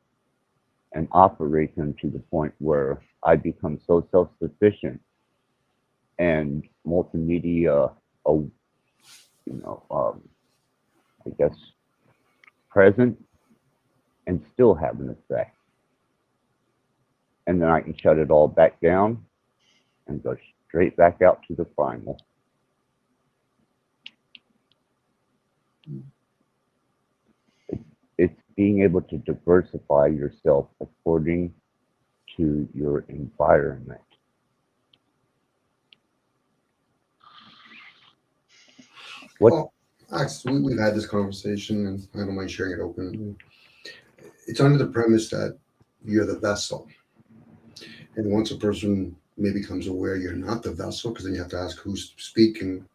and operate them to the point where I become so self-sufficient and multimedia, I guess, present and still have an effect. And then I can shut it all back down and go straight back out to the primal. It's being able to diversify yourself according to your environment. Well, actually, we've had this conversation, and I don't mind sharing it openly. It's under the premise that you're the vessel. And once a person maybe becomes aware you're not the vessel, because then you have to ask who's speaking,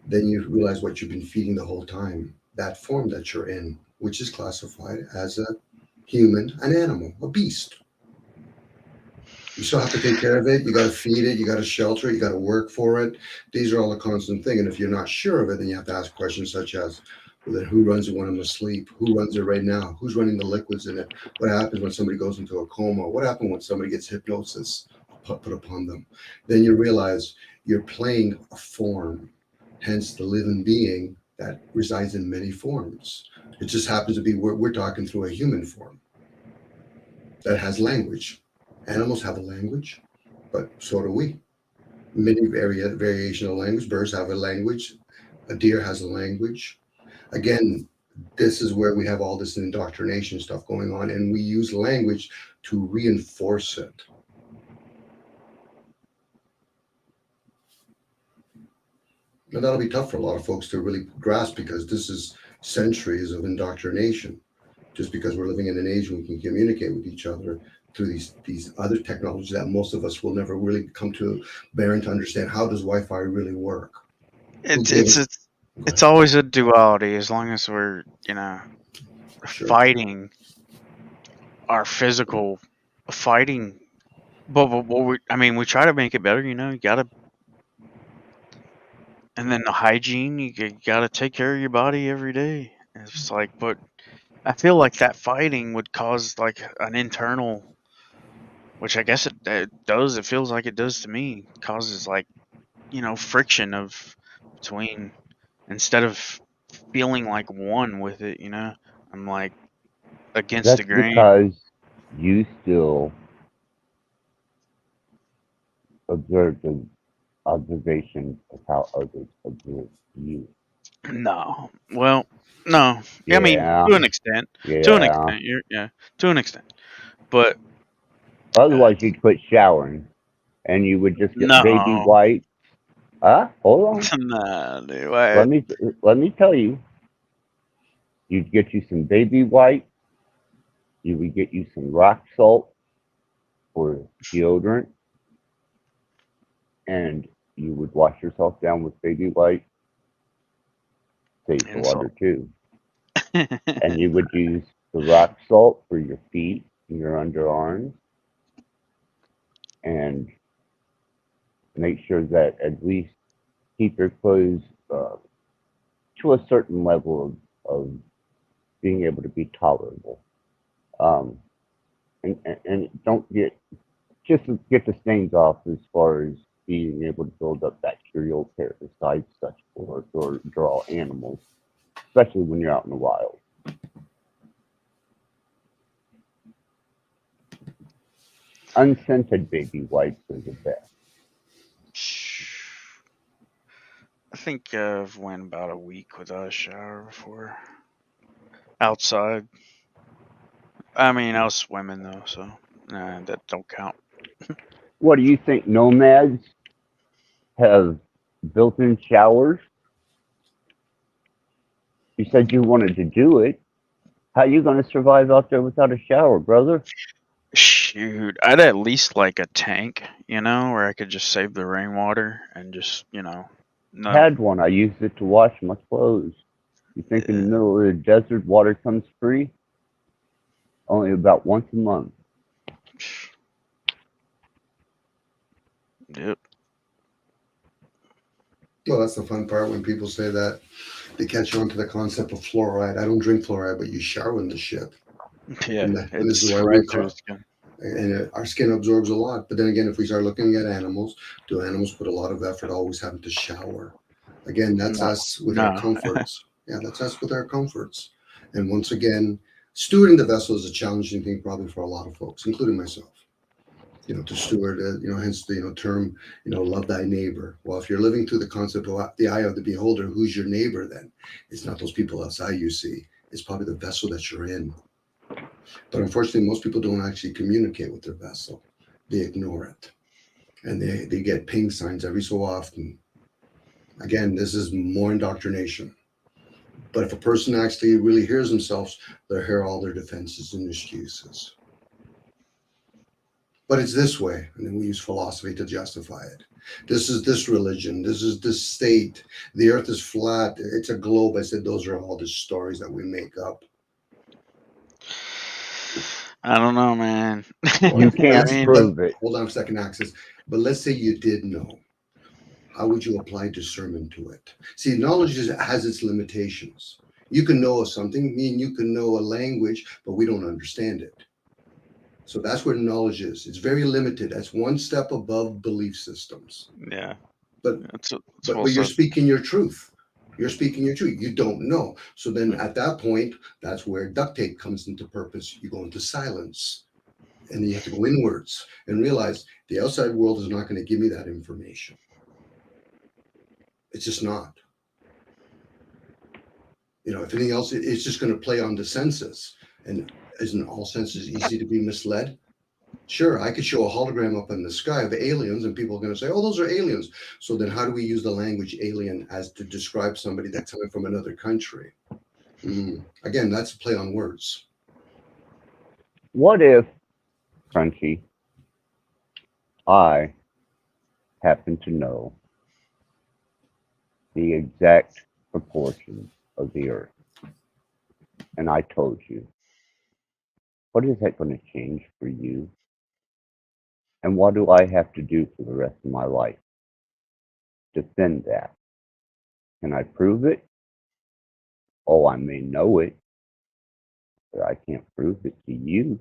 then you realize what you've been feeding the whole time, that form that you're in, which is classified as a human, an animal, a beast. You still have to take care of it. You got to feed it. You got to shelter it. You got to work for it. These are all a constant thing. And if you're not sure of it, then you have to ask questions such as, well, then who runs it when I'm asleep? Who runs it right now? Who's running the liquids in it? What happens when somebody goes into a coma? What happens when somebody gets hypnosis put upon them? Then you realize you're playing a form, hence the living being that resides in many forms. It just happens to be we're talking through a human form that has language. Animals have a language, but so do we. Many variation of language. Birds have a language. A deer has a language. Again, this is where we have all this indoctrination stuff going on, and we use language to reinforce it. Now, that'll be tough for a lot of folks to really grasp, because this is centuries of indoctrination. Just because we're living in an age when we can communicate with each other through these other technologies that most of us will never really come to bearing to understand. How does Wi-Fi really work? It's always a duality, as long as we're fighting our physical fighting. But we try to make it better. You gotta. And then the hygiene, you gotta take care of your body every day. It's like, but I feel like that fighting would cause like an internal, which I guess it does. It feels like it does to me. It causes like, friction between, instead of feeling like one with it. I'm like against the grain. That's because you still observe the observation of how others observe you. No. Well, no. Yeah. I mean, to an extent. Yeah. To an extent. To an extent. But otherwise, you'd quit showering, and you would just get baby wipes. Hold on. Nah, dude. Let me tell you. You'd get you some baby wipes. You would get you some rock salt for deodorant, and you would wash yourself down with baby wipes. Safe water too. And you would use the rock salt for your feet and your underarms, and make sure that at least keep your clothes to a certain level of being able to be tolerable. And don't get the stains off as far as being able to build up bacterial parasites such or draw animals, especially when you're out in the wild. Unscented baby wipes are the best. I think I've went about a week without a shower before. Outside. I mean, I was swimming though, so that don't count. What do you think? Nomads have built-in showers? You said you wanted to do it. How are you going to survive out there without a shower, brother? Shoot, I'd at least like a tank, where I could just save the rainwater and just, I had one. I used it to wash my clothes. You think in the middle of the desert, water comes free? Only about once a month. Yep. Well, that's the fun part when people say that they catch on to the concept of fluoride. I don't drink fluoride, but you shower in the shit. Yeah, and this is why right through the skin. And our skin absorbs a lot. But then again, if we start looking at animals, do animals put a lot of effort always having to shower? Again, that's No, us with our no. comforts. Yeah, that's us with our comforts. And once again, stewarding the vessel is a challenging thing probably for a lot of folks, including myself. To steward, hence the term, love thy neighbor. Well, if you're living through the concept of the eye of the beholder, who's your neighbor then? It's not those people outside you see. It's probably the vessel that you're in. But unfortunately, most people don't actually communicate with their vessel. They ignore it. And they get ping signs every so often. Again, this is more indoctrination. But if a person actually really hears themselves, they'll hear all their defenses and excuses. But it's this way, and then we use philosophy to justify it. This is this religion. This is this state. The earth is flat. It's a globe. I said those are all the stories that we make up. I don't know, man. You can't I mean, prove it. Hold on a second, Axis. But let's say you did know. How would you apply discernment to it? See, knowledge has its limitations. You can know something, meaning you can know a language, but we don't understand it. So that's where knowledge is. It's very limited. That's one step above belief systems. yeah. But well you're said. speaking your truth. You're speaking your truth. You don't know. So then at that point, that's where duct tape comes into purpose. You go into silence. And then you have to go inwards and realize the outside world is not going to give me that information. It's just not. If anything else, it's just going to play on the senses. And isn't all senses easy to be misled? Sure, I could show a hologram up in the sky of aliens and people are going to say, oh, those are aliens. So then how do we use the language alien as to describe somebody that's coming from another country? Again, that's a play on words. What if, Crunchy, I happen to know the exact proportion of the earth, and I told you? What is that going to change for you? And what do I have to do for the rest of my life? Defend that. Can I prove it? Oh, I may know it, but I can't prove it to you.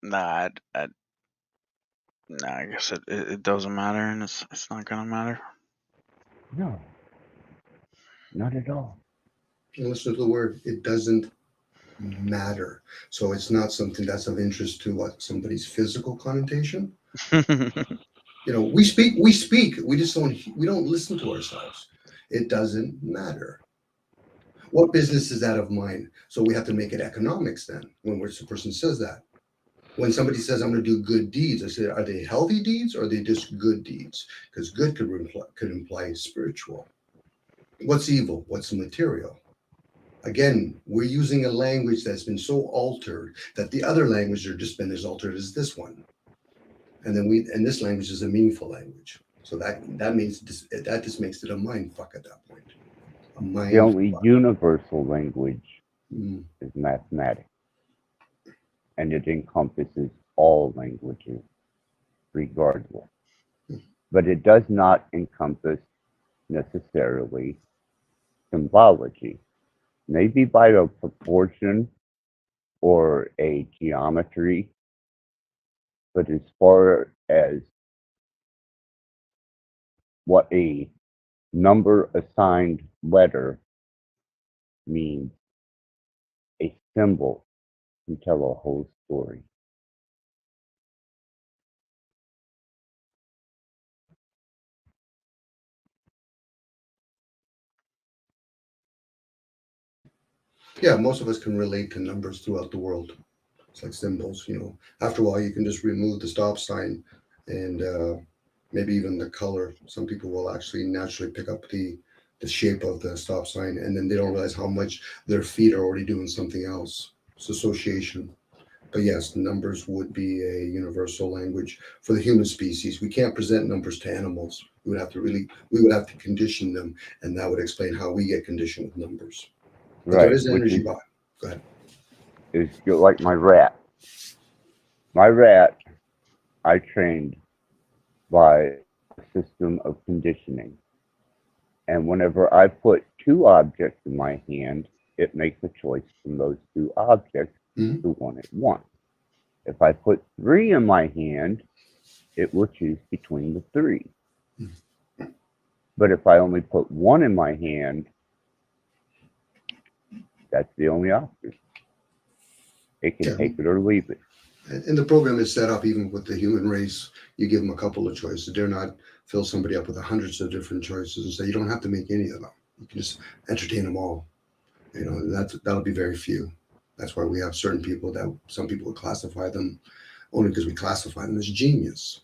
Nah, I guess it doesn't matter, and it's not gonna matter. No, not at all. And listen to the word, it doesn't matter. So it's not something that's of interest to what somebody's physical connotation. We speak. We just don't listen to ourselves. It doesn't matter. What business is that of mine? So we have to make it economics then when the person says that. When somebody says, I'm going to do good deeds, I say, are they healthy deeds or are they just good deeds? Because good could imply spiritual. What's evil? What's material? Again, we're using a language that's been so altered that the other languages have just been as altered as this one. And then this language is a meaningful language. So that means that just makes it a mind fuck at that point. The only universal language is mathematics. And it encompasses all languages, regardless. But it does not encompass necessarily symbology. Maybe by a proportion or a geometry, but as far as what a number assigned letter means, a symbol can tell a whole story. Yeah, most of us can relate to numbers throughout the world. It's like symbols, After a while, you can just remove the stop sign and maybe even the color. Some people will actually naturally pick up the shape of the stop sign, and then they don't realize how much their feet are already doing something else. It's association. But yes, numbers would be a universal language for the human species. We can't present numbers to animals. We would have to condition them, and that would explain how we get conditioned with numbers. But Right. there is energy behind. Go ahead. It's like my rat. My rat, I trained by a system of conditioning. And whenever I put two objects in my hand, it makes a choice from those two objects to one at once. If I put 3 in my hand, it will choose between the 3. But if I only put 1 in my hand, that's the only option. It can take it or leave it. And the program is set up even with the human race. You give them a couple of choices. They're not fill somebody up with hundreds of different choices and say you don't have to make any of them. You can just entertain them all. You know, that'll be very few. That's why we have certain people that some people would classify them only because we classify them as genius.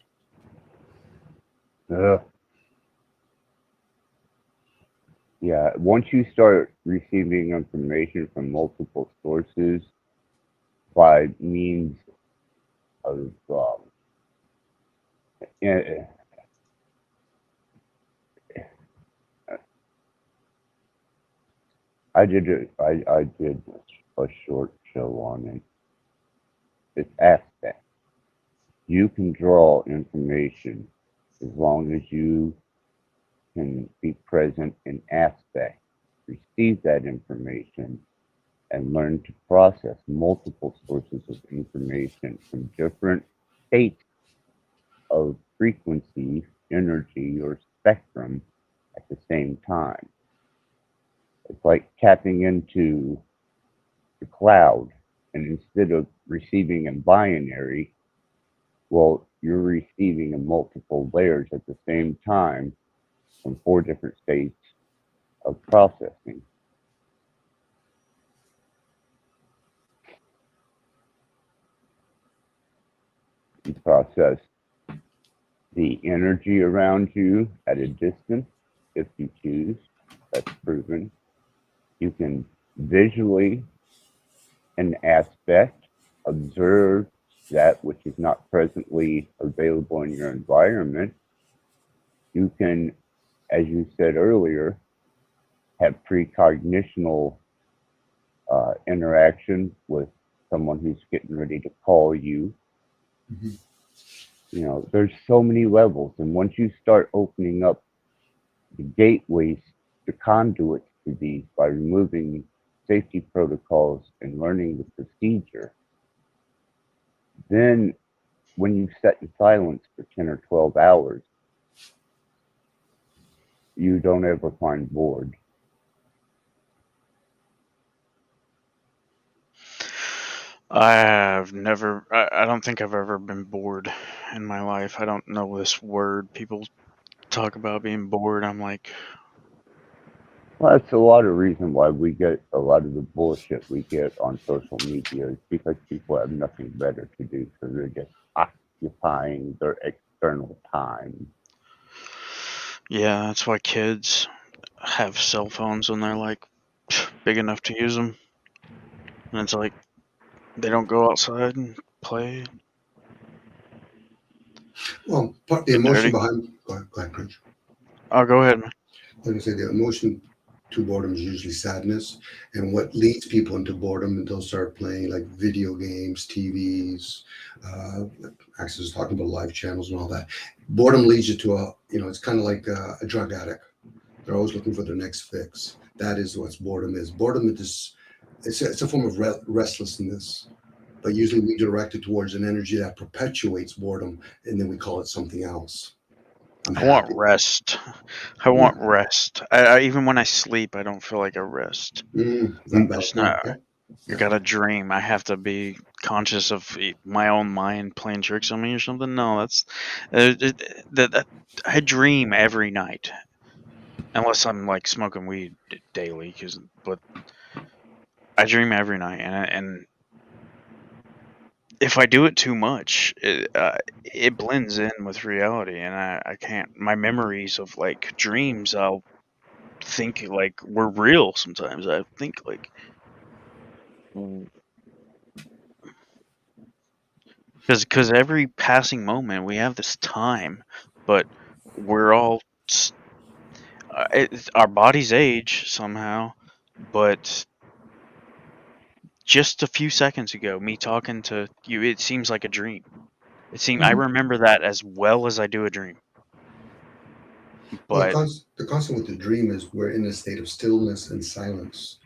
Yeah, once you start receiving information from multiple sources by means of I did a short show on it. It's aspect. You can draw information as long as you can be present in aspect, receive that information, and learn to process multiple sources of information from different states of frequency, energy, or spectrum at the same time. It's like tapping into the cloud, and instead of receiving in binary, well, you're receiving in multiple layers at the same time from 4 different states of processing. You process the energy around you at a distance, if you choose. That's proven. You can visually, in aspect, observe that which is not presently available in your environment. You can, as you said earlier, have precognitional interaction with someone who's getting ready to call you. Mm-hmm. You know, there's so many levels, and once you start opening up the gateways, the conduits to these by removing safety protocols and learning the procedure, then when you sit in silence for 10 or 12 hours, you don't ever find bored. I don't think I've ever been bored in my life. I don't know this word. People talk about being bored. I'm like, well, that's a lot of reason why we get a lot of the bullshit we get on social media is because people have nothing better to do, so they're just occupying their external time. yeah, that's why kids have cell phones when they're like big enough to use them. And it's like, they don't go outside and play. Well, the emotion behind. Go ahead, Crunch. Oh, go ahead, man. I was going to say the emotion to boredom is usually sadness, and what leads people into boredom, they'll start playing like video games, TVs. Axis is talking about live channels and all that. Boredom leads you to it's kind of like a drug addict. They're always looking for their next fix. That is what boredom is. Boredom is it's a form of restlessness, but usually we direct it towards an energy that perpetuates boredom, and then we call it something else. I want rest. I want rest. I even when I sleep, I don't feel like a rest. It's not. I got a dream. I have to be conscious of my own mind playing tricks on me or something. No, that's I dream every night, unless I'm like smoking weed daily. But I dream every night, and if I do it too much, it blends in with reality, and I can't. My memories of like dreams, I'll think like were real sometimes. I think like, because every passing moment we have this time, but we're all our bodies age somehow, but just a few seconds ago, me talking to you, it seems like a dream. I remember that as well as I do a dream. But the concept with the dream is we're in a state of stillness and silence,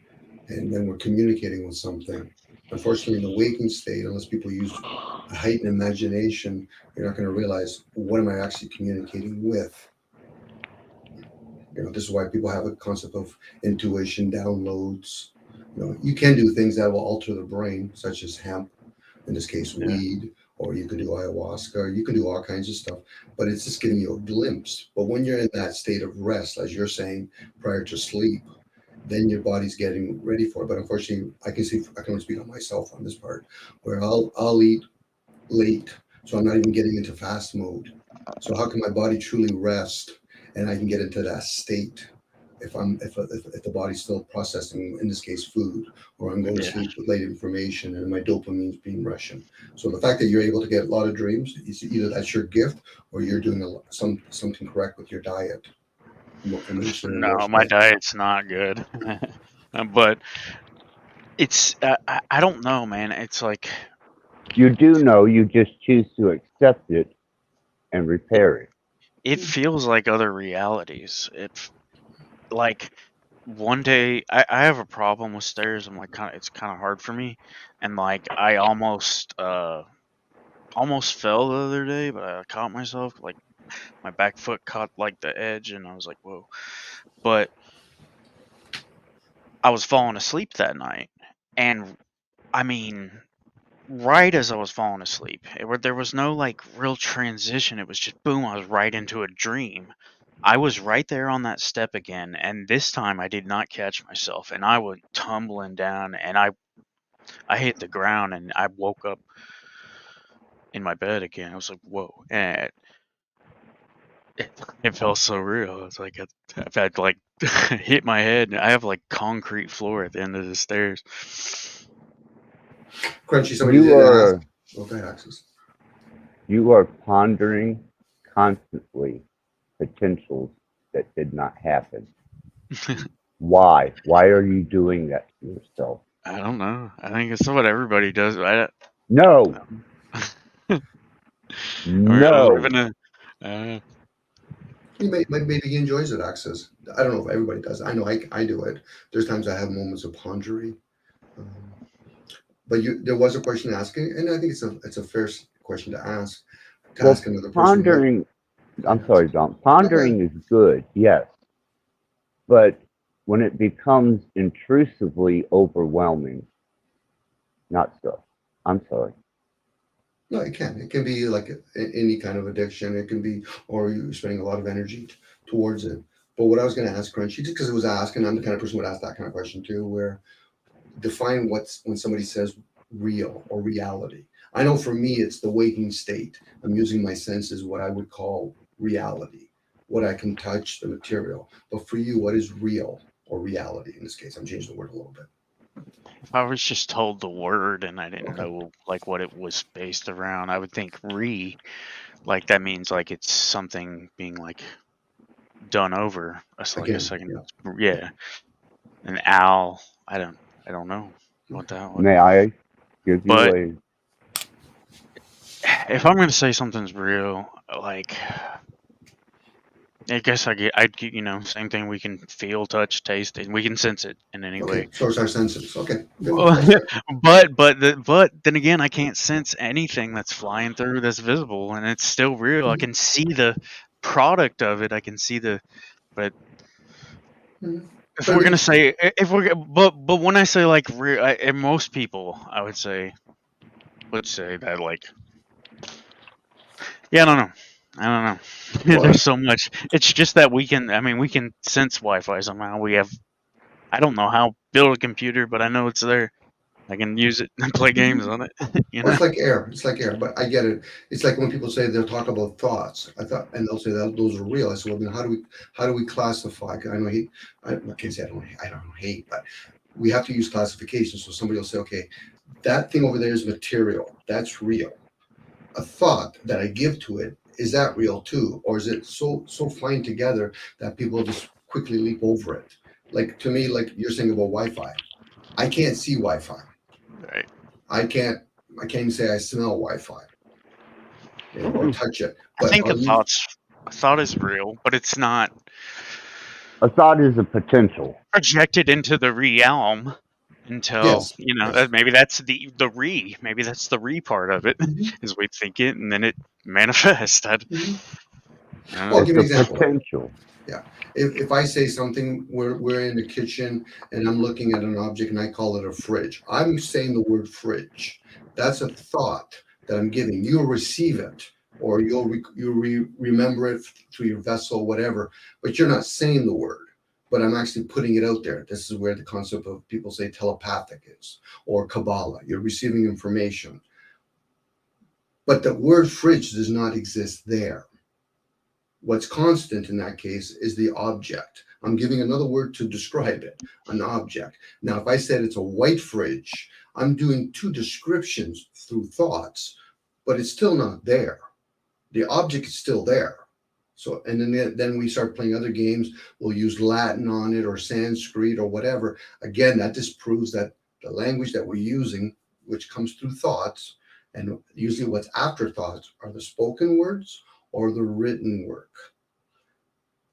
and then we're communicating with something. Unfortunately, in the waking state, unless people use a heightened imagination, you're not going to realize what am I actually communicating with. This is why people have a concept of intuition, downloads. You can do things that will alter the brain, such as hemp, in this case, weed, or you can do ayahuasca, or you can do all kinds of stuff, but it's just giving you a glimpse. But when you're in that state of rest, as you're saying, prior to sleep, then your body's getting ready for it. But unfortunately, I can only speak on myself on this part, where I'll eat late, so I'm not even getting into fast mode. So how can my body truly rest, and I can get into that state if the body's still processing, in this case, food, or I'm going to sleep with late information and my dopamine's being Russian. So the fact that you're able to get a lot of dreams, is either that's your gift or you're doing something correct with your diet. No, my diet's not good. But it's I don't know, man. It's like You do know, you just choose to accept it and repair it. it feels like other realities. Like one day I have a problem with stairs. I'm like it's kind of hard for me, and like I almost fell the other day, but I caught myself. Like my back foot caught like the edge, and I was like, whoa. But I was falling asleep that night, and I mean, right as I was falling asleep, there was no like real transition. It was just boom, I was right into a dream. I was right there on that step again, and this time I did not catch myself, and I went tumbling down, and I hit the ground, and I woke up in my bed again. I was like, whoa, and it felt so real. It's like I've had like hit my head, and I have like concrete floor at the end of the stairs. Crunchy, somebody did ask. Okay, Axis. You are pondering constantly potentials that did not happen. Why? Why are you doing that to yourself? I don't know. I think it's what everybody does. No. No. Maybe he enjoys it, Access. I don't know if everybody does. I know I do it. There's times I have moments of pondering. But there was a question asking, and I think it's a fair question to ask. Ask another person. Pondering. I'm sorry, Don. Pondering is good, yes. But when it becomes intrusively overwhelming, not so. I'm sorry. No, it can. It can be like any kind of addiction. It can be, or you're spending a lot of energy towards it. But what I was going to ask Crunchy, just because it was asked, and I'm the kind of person who would ask that kind of question too, where define when somebody says real or reality. I know for me, it's the waking state. I'm using my senses, what I would call reality, what I can touch, the material. But for you, what is real or reality in this case? I'm changing the word a little bit. If I was just told the word and I didn't know like what it was based around, I would think like that means like it's something being like done over. It's like a second, yeah. An owl. I don't know what the hell. May I give you a? If I'm gonna say something's real, like I guess same thing. We can feel, touch, taste, and we can sense it in any way. So it's our senses. Okay. But then again, I can't sense anything that's flying through that's visible, and it's still real. I can see the product of it. I can see but if we're gonna say but when I say like real, and most people, I would say that like. Yeah, I don't know. There's so much. It's just that we can sense Wi-Fi somehow. I don't know how build a computer, but I know it's there. I can use it and play games on it. It's like air. It's like air, but I get it. It's like when people say they'll talk about thoughts. And they'll say that those are real. I said, well, then how do we classify? I know I can't say I don't hate, but we have to use classification. So somebody will say, okay, that thing over there is material. That's real. A thought that I give to it, is that real too? Or is it so fine together that people just quickly leap over it? Like to me, like you're saying about Wi-Fi, I can't see Wi-Fi. Right. I can't even say I smell Wi-Fi. Or touch it. But I think a thought is real, but it's not. A thought is a potential Projected into the realm. until Yes. that maybe that's the maybe that's the part of it is we think it and then it manifests. Well, I'll give you an It's a example. potential. Yeah. If I say something, we're in the kitchen and I'm looking at an object and I call it a fridge. I'm saying the word fridge. That's a thought that I'm giving. You'll receive it, or you'll remember it through your vessel, whatever. But you're not saying the word. But I'm actually putting it out there. This is where the concept of people say telepathic is, or Kabbalah. You're receiving information. But the word fridge does not exist there. What's constant in that case is the object. I'm giving another word to describe it, an object. Now, if I said it's a white fridge, I'm doing two descriptions through thoughts, but it's still not there. The object is still there. So, and then we start playing other games. We'll use Latin on it or Sanskrit or whatever. Again, that disproves that the language that we're using, which comes through thoughts, and usually what's after thoughts are the spoken words or the written work.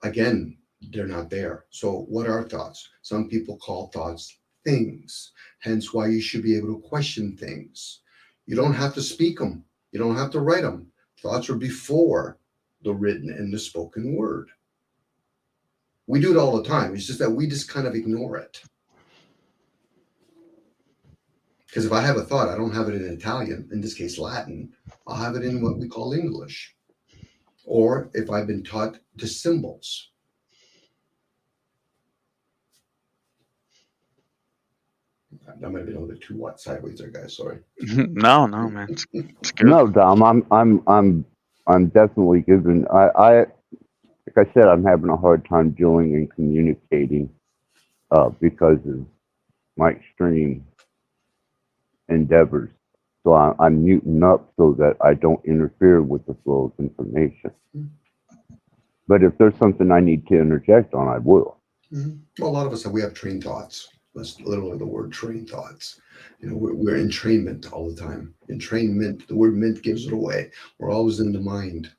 Again, they're not there. So what are thoughts? Some people call thoughts things, hence why you should be able to question things. You don't have to speak them. You don't have to write them. Thoughts are before the written and the spoken word. We do it all the time. It's just that we just kind of ignore it. Because if I have a thought, I don't have it in Italian, in this case Latin, I'll have it in what we call English. Or if I've been taught to symbols. That might be a little bit too sideways there, guys. Sorry. No, man, it's good. No, Dom, I'm definitely giving. Like I said, I'm having a hard time dealing and communicating because of my extreme endeavors. So I'm muting up so that I don't interfere with the flow of information. But if there's something I need to interject on, I will. Well, a lot of us we have trained thoughts. That's literally the word trained thoughts. We're in trainment all the time. Entrainment, the word mint gives it away. We're always in the mind.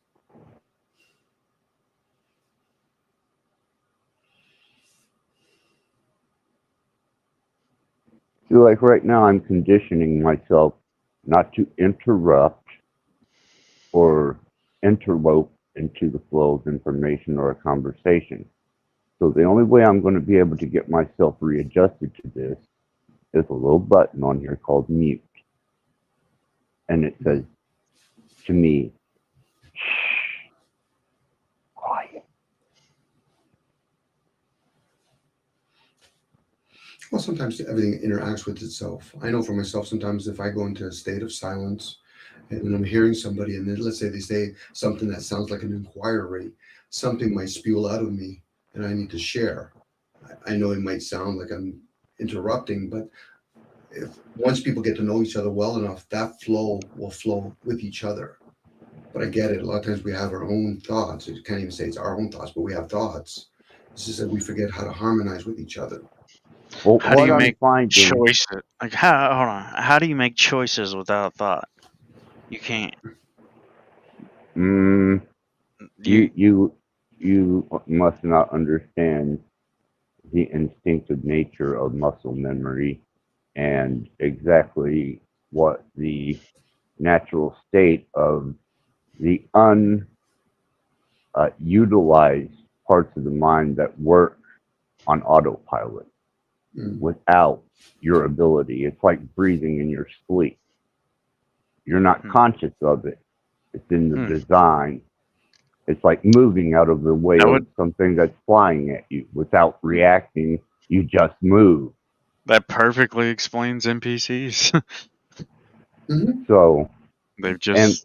See, like right now, I'm conditioning myself not to interrupt or interlope into the flow of information or a conversation. So the only way I'm going to be able to get myself readjusted to this is a little button on here called mute. And it says to me, shh, quiet. Well, sometimes everything interacts with itself. I know for myself, sometimes if I go into a state of silence and when I'm hearing somebody, and then let's say they say something that sounds like an inquiry, something might spew out of me and I need to share. I know it might sound like I'm interrupting, but once people get to know each other well enough, that flow will flow with each other. But I get it. A lot of times we have our own thoughts. You can't even say it's our own thoughts, but we have thoughts. It's just that we forget how to harmonize with each other. Well, How do you I'm make finding, choices? Like, how do you make choices without thought? You can't. You must not understand the instinctive nature of muscle memory and exactly what the natural state of the unutilized parts of the mind that work on autopilot without your ability. It's like breathing in your sleep. You're not conscious of it. It's in the design. It's like moving out of the way of something that's flying at you without reacting. You just move. That perfectly explains NPCs. So, they've just and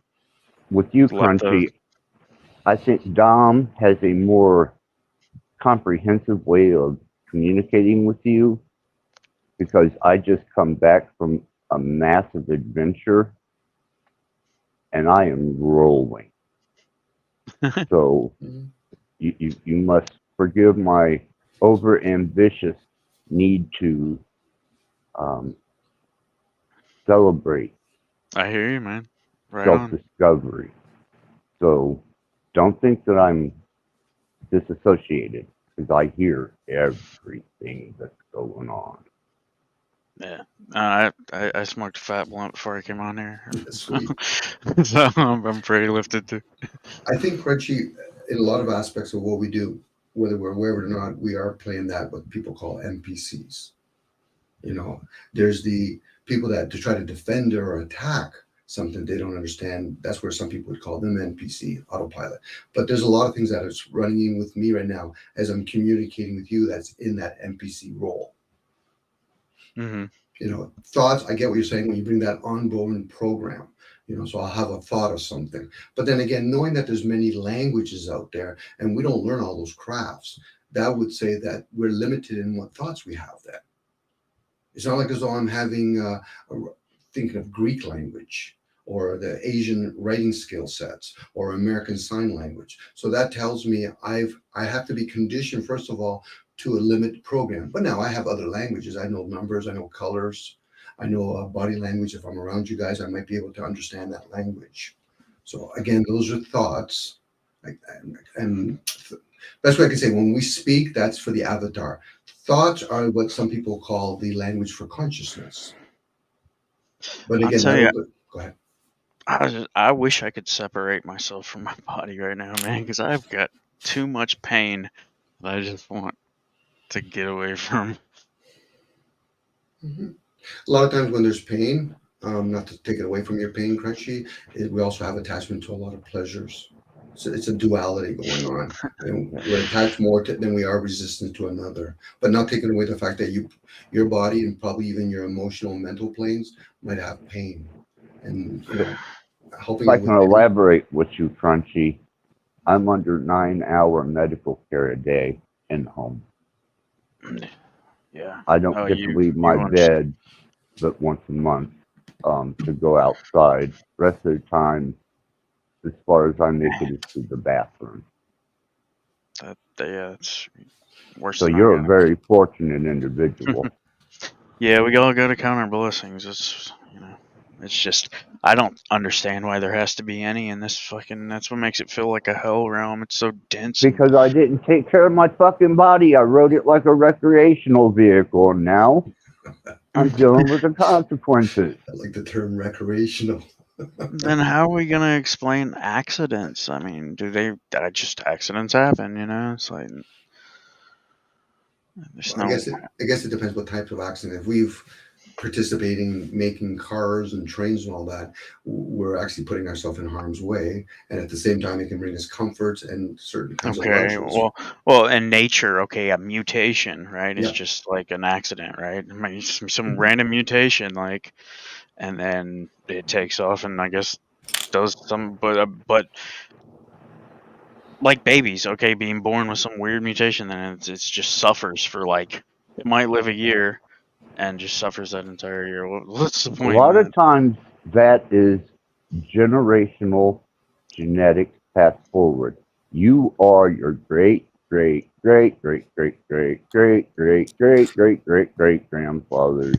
with you, Crunchy, I think Dom has a more comprehensive way of communicating with you because I just come back from a massive adventure and I am rolling. So you must forgive my over-ambitious need to celebrate I hear you, man. Right self-discovery. So don't think that I'm disassociated because I hear everything that's going on. Yeah. I smoked a fat blunt before I came on here. Sweet. So I'm pretty lifted too. I think Crunchy, in a lot of aspects of what we do, whether we're aware of it or not, we are playing that what people call NPCs. You know, there's the people that to try to defend or attack something they don't understand. That's where some people would call them NPC, autopilot. But there's a lot of things that is running in with me right now as I'm communicating with you that's in that NPC role. Mm-hmm. You know, thoughts, I get what you're saying when you bring that ongoing program. You know, so I'll have a thought of something. But then again, knowing that there's many languages out there and we don't learn all those crafts, that would say that we're limited in what thoughts we have then. It's not like as though I'm having thinking of Greek language or the Asian writing skill sets or American Sign Language. So that tells me I have to be conditioned, first of all, to a limited program. But now I have other languages. I know numbers, I know colors, I know body language. If I'm around you guys, I might be able to understand that language. So again, those are thoughts. And best way I can say, when we speak, that's for the avatar. Thoughts are what some people call the language for consciousness. But I'll again, tell you, go ahead. I wish I could separate myself from my body right now, man, because I've got too much pain that I just want to get away from. Mm-hmm. A lot of times when there's pain, not to take it away from your pain, Crunchy, we also have attachment to a lot of pleasures. So it's a duality going on. And we're attached more than we are resistant to another. But not taking away the fact that your body and probably even your emotional and mental planes might have pain. And, you know, helping If I you can with elaborate with you, Crunchy, I'm under 9-hour medical care a day in home. Yeah. I don't get to leave my bed but once a month to go outside. Rest of the time, as far as I make it, is to the bathroom. It's worse So than you're I a got. very fortunate individual. Yeah, we all got to count our blessings. It's, you know, it's just I don't understand why there has to be any in this fucking. That's what makes it feel like a hell realm. It's so dense. Because I didn't take care of my fucking body. I rode it like a recreational vehicle, and now I'm dealing with the consequences. I like the term recreational. Then how are we gonna explain accidents? I mean, just accidents happen? You know, it's like there's Well, no. I guess it depends what types of accident. If we've participating making cars and trains and all that, we're actually putting ourselves in harm's way, and at the same time it can bring us comforts and certain kinds of Okay, luxuries. well, in nature, okay, a mutation, right? It's Yeah. just like an accident, right? I mean, some Mhm. random mutation, like, and then it takes off, and I guess does some, but like babies, okay, being born with some weird mutation, then it's just suffers for like it might live a year and just suffers that entire year. What's the A point in lot that? of times that is generational genetics passed forward. You are your great, great, great, great, great, great, great, great, great, great, great, great grandfather's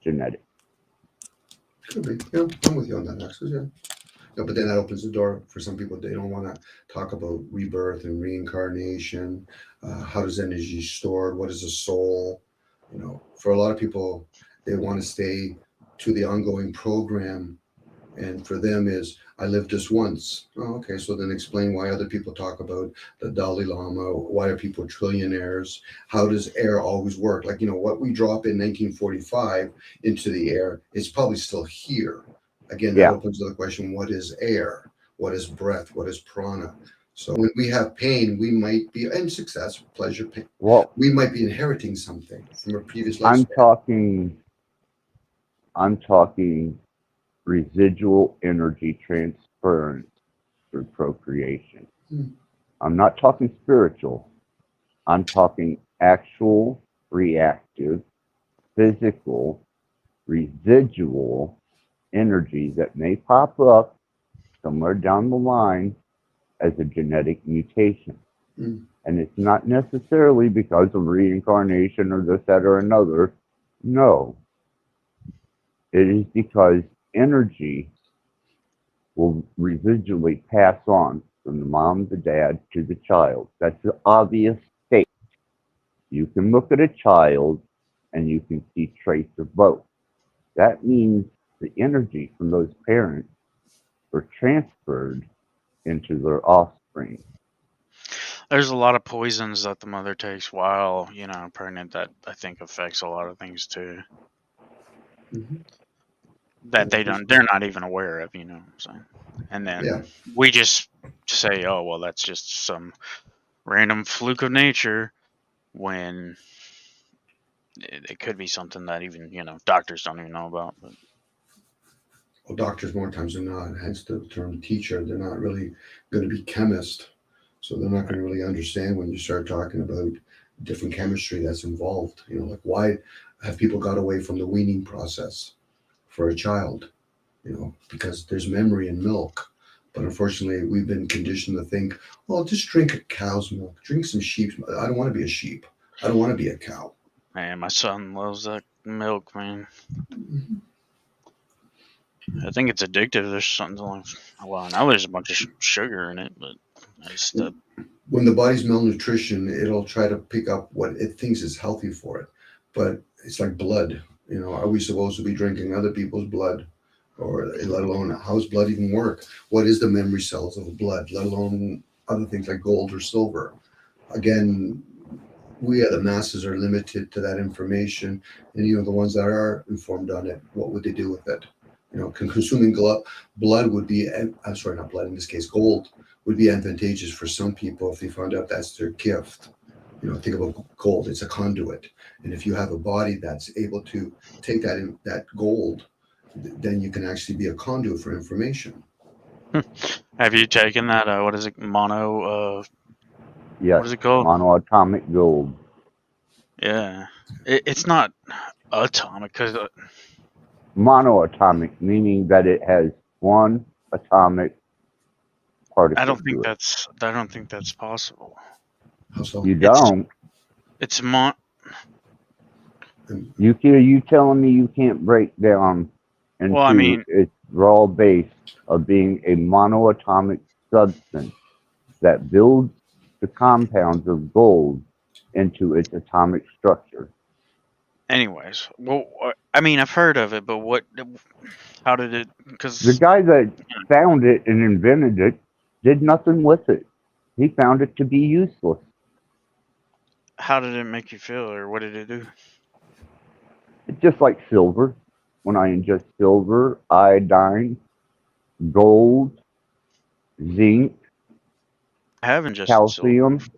genetics. Could be. Yeah, I'm with you on that, actually. Yeah. Yeah, but then that opens the door for some people. They don't want to talk about rebirth and reincarnation. How does energy stored? What is a soul? You know, for a lot of people, they want to stay to the ongoing program. And for them is, I lived this once. Oh, okay. So then explain why other people talk about the Dalai Lama. Why are people trillionaires? How does air always work? Like, you know, what we drop in 1945 into the air is probably still here. Again, that Yeah. opens to the question, what is air? What is breath? What is prana? So when we have pain, we might be, and success, pleasure, pain, Well, we might be inheriting something from a previous I'm lifespan. talking residual energy transference through procreation. Hmm. I'm not talking spiritual. I'm talking actual, reactive, physical, residual energy that may pop up somewhere down the line as a genetic mutation. Mm. And it's not necessarily because of reincarnation or this, that, or another. No. It is because energy will residually pass on from the mom, the dad, to the child. That's the obvious state. You can look at a child and you can see trace of both. That means the energy from those parents were transferred into their offspring. There's a lot of poisons that the mother takes while, pregnant that I think affects a lot of things too. That they're not even aware of, you know what I'm saying? And then we just say, oh, well, that's just some random fluke of nature, when it could be something that even, doctors don't even know about. But Well, doctors more times than not, hence the term teacher, they're not really going to be chemists. So they're not going to really understand when you start talking about different chemistry that's involved. Like, why have people got away from the weaning process for a child? Because there's memory in milk. But unfortunately, we've been conditioned to think, well, just drink a cow's milk, drink some sheep's milk. I don't want to be a sheep. I don't want to be a cow. Man, my son loves that milk, man. I think it's addictive. There's something like, well, now there's a bunch of sugar in it, but when the body's malnutrition, it'll try to pick up what it thinks is healthy for it. But it's like blood. Are we supposed to be drinking other people's blood? Or let alone, how does blood even work? What is the memory cells of blood, let alone other things like gold or silver? Again, we the masses are limited to that information. And, the ones that are informed on it, what would they do with it? Consuming blood would be, I'm sorry, not blood, in this case, gold would be advantageous for some people if they found out that's their gift. Think about gold, it's a conduit. And if you have a body that's able to take that gold, then you can actually be a conduit for information. Have you taken that, what is it, mono, Yes, what is it called? Monoatomic gold. Yeah. It's not atomic, because... Monoatomic, meaning that it has one atomic particle. I don't think that's possible. How so? You don't? It's You telling me you can't break down into its raw base of being a monoatomic substance that builds the compounds of gold into its atomic structure. Anyways, well, I've heard of it, but how did it, because... The guy that found it and invented it did nothing with it. He found it to be useless. How did it make you feel, or what did it do? It's just like silver. When I ingest silver, iodine, gold, zinc, I have ingested calcium. silver.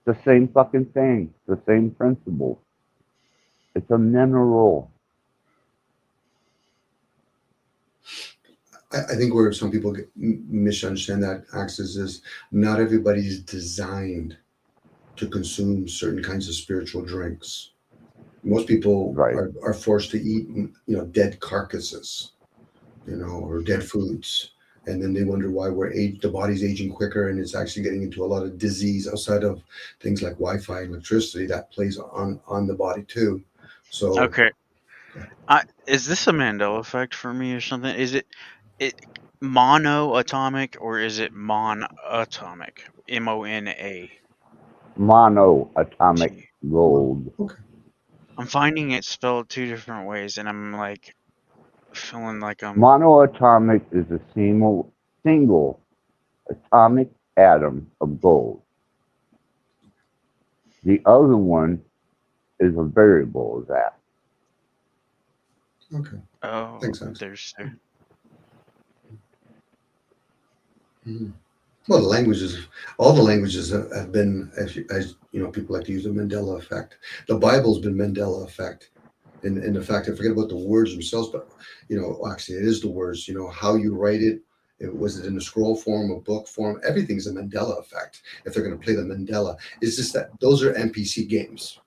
The same fucking thing. The same principle. It's a mineral. I think where some people misunderstand that axis is not everybody's designed to consume certain kinds of spiritual drinks. Most people are forced to eat, dead carcasses, or dead foods. And then they wonder why the body's aging quicker, and it's actually getting into a lot of disease outside of things like Wi-Fi and electricity that plays on the body too. So okay, is this a Mandela effect for me or something? Is it monoatomic or is it monatomic? MONA. Monoatomic gold. Okay. I'm finding it spelled two different ways, and I'm like feeling like I'm... Monoatomic is a single atomic atom of gold. The other one is a variable of that. Okay. Oh, makes sense. There's... Mm-hmm. Well, all the languages have been, as people like to use the Mandela effect. The Bible's been Mandela effect. In the fact, I forget about the words themselves, but, actually it is the words, how you write it. Was it in a scroll form, a book form? Everything's a Mandela effect. If they're going to play the Mandela, it's just that those are NPC games.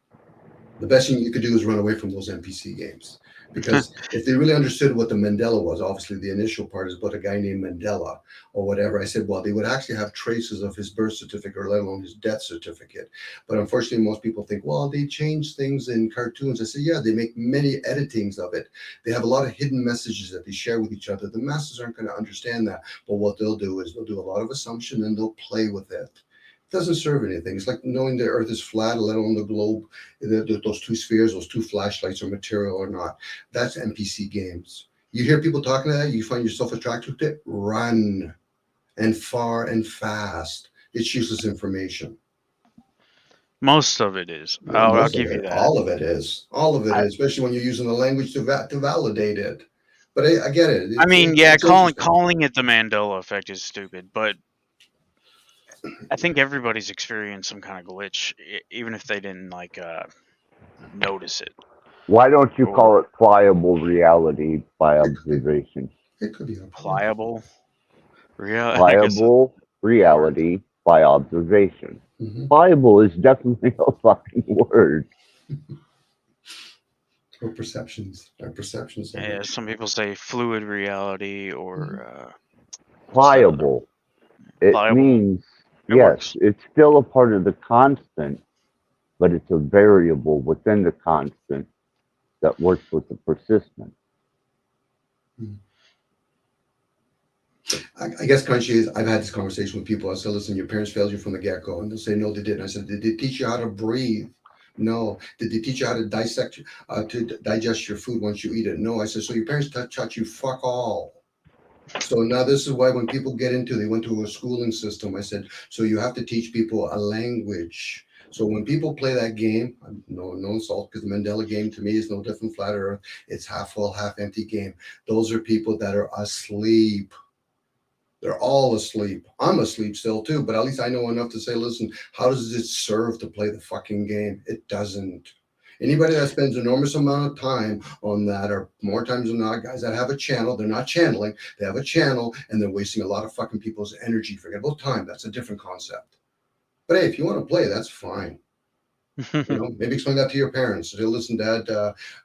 The best thing you could do is run away from those NPC games. Because if they really understood what the Mandela was, obviously the initial part is about a guy named Mandela or whatever. I said, well, they would actually have traces of his birth certificate or let alone his death certificate. But unfortunately, most people think, well, they change things in cartoons. I said, yeah, they make many editings of it. They have a lot of hidden messages that they share with each other. The masses aren't going to understand that. But what they'll do is they'll do a lot of assumption and they'll play with it. doesn't serve anything. It's like knowing the Earth is flat, let alone the globe, those two spheres, those two flashlights are material or not. That's NPC games. You hear people talking to that, you find yourself attracted to it, run, and far and fast. It's useless information. Most of it is. Well, I'll most of give you it, that. all of it is. All of it is, especially when you're using the language to validate it. But I get it. I mean, It's yeah, interesting. calling it the Mandela effect is stupid, but I think everybody's experienced some kind of glitch, even if they didn't notice it. Why don't you call it pliable reality by observation? It could be a Pliable Pliable reality by observation. Mm-hmm. Pliable is definitely a fucking word. Or perceptions. Our perceptions. Yeah, some people say fluid reality or Pliable. It means, yes, it's still a part of the constant, but it's a variable within the constant that works with the persistent. I guess, Crunchy, is I've had this conversation with people. I said, listen, your parents failed you from the get-go. And they'll say, no, they didn't. I said, did they teach you how to breathe? No. Did they teach you how to digest your food once you eat it? No. I said, so your parents taught you fuck all. So now this is why when people they went to a schooling system, I said, so you have to teach people a language. So when people play that game, no insult, because the Mandela game to me is no different flat earth. It's half full, half empty game. Those are people that are asleep. They're all asleep. I'm asleep still too, but at least I know enough to say, listen, how does it serve to play the fucking game? It doesn't. Anybody that spends an enormous amount of time on that, or more times than not, guys that have a channel, they're not channeling, they have a channel, and they're wasting a lot of fucking people's energy. Forget about time. That's a different concept. But hey, if you want to play, that's fine. Maybe explain that to your parents. Say, listen, Dad,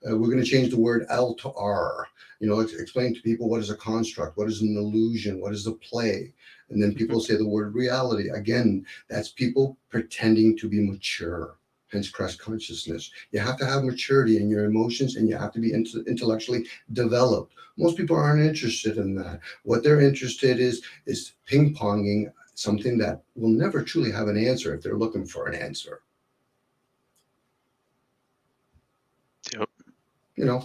we're going to change the word L to R. Explain to people what is a construct, what is an illusion, what is a play. And then people say the word reality. Again, that's people pretending to be mature. Hence Christ consciousness. You have to have maturity in your emotions, and you have to be intellectually developed. Most people aren't interested in that. What they're interested is ping-ponging something that will never truly have an answer if they're looking for an answer. Yep.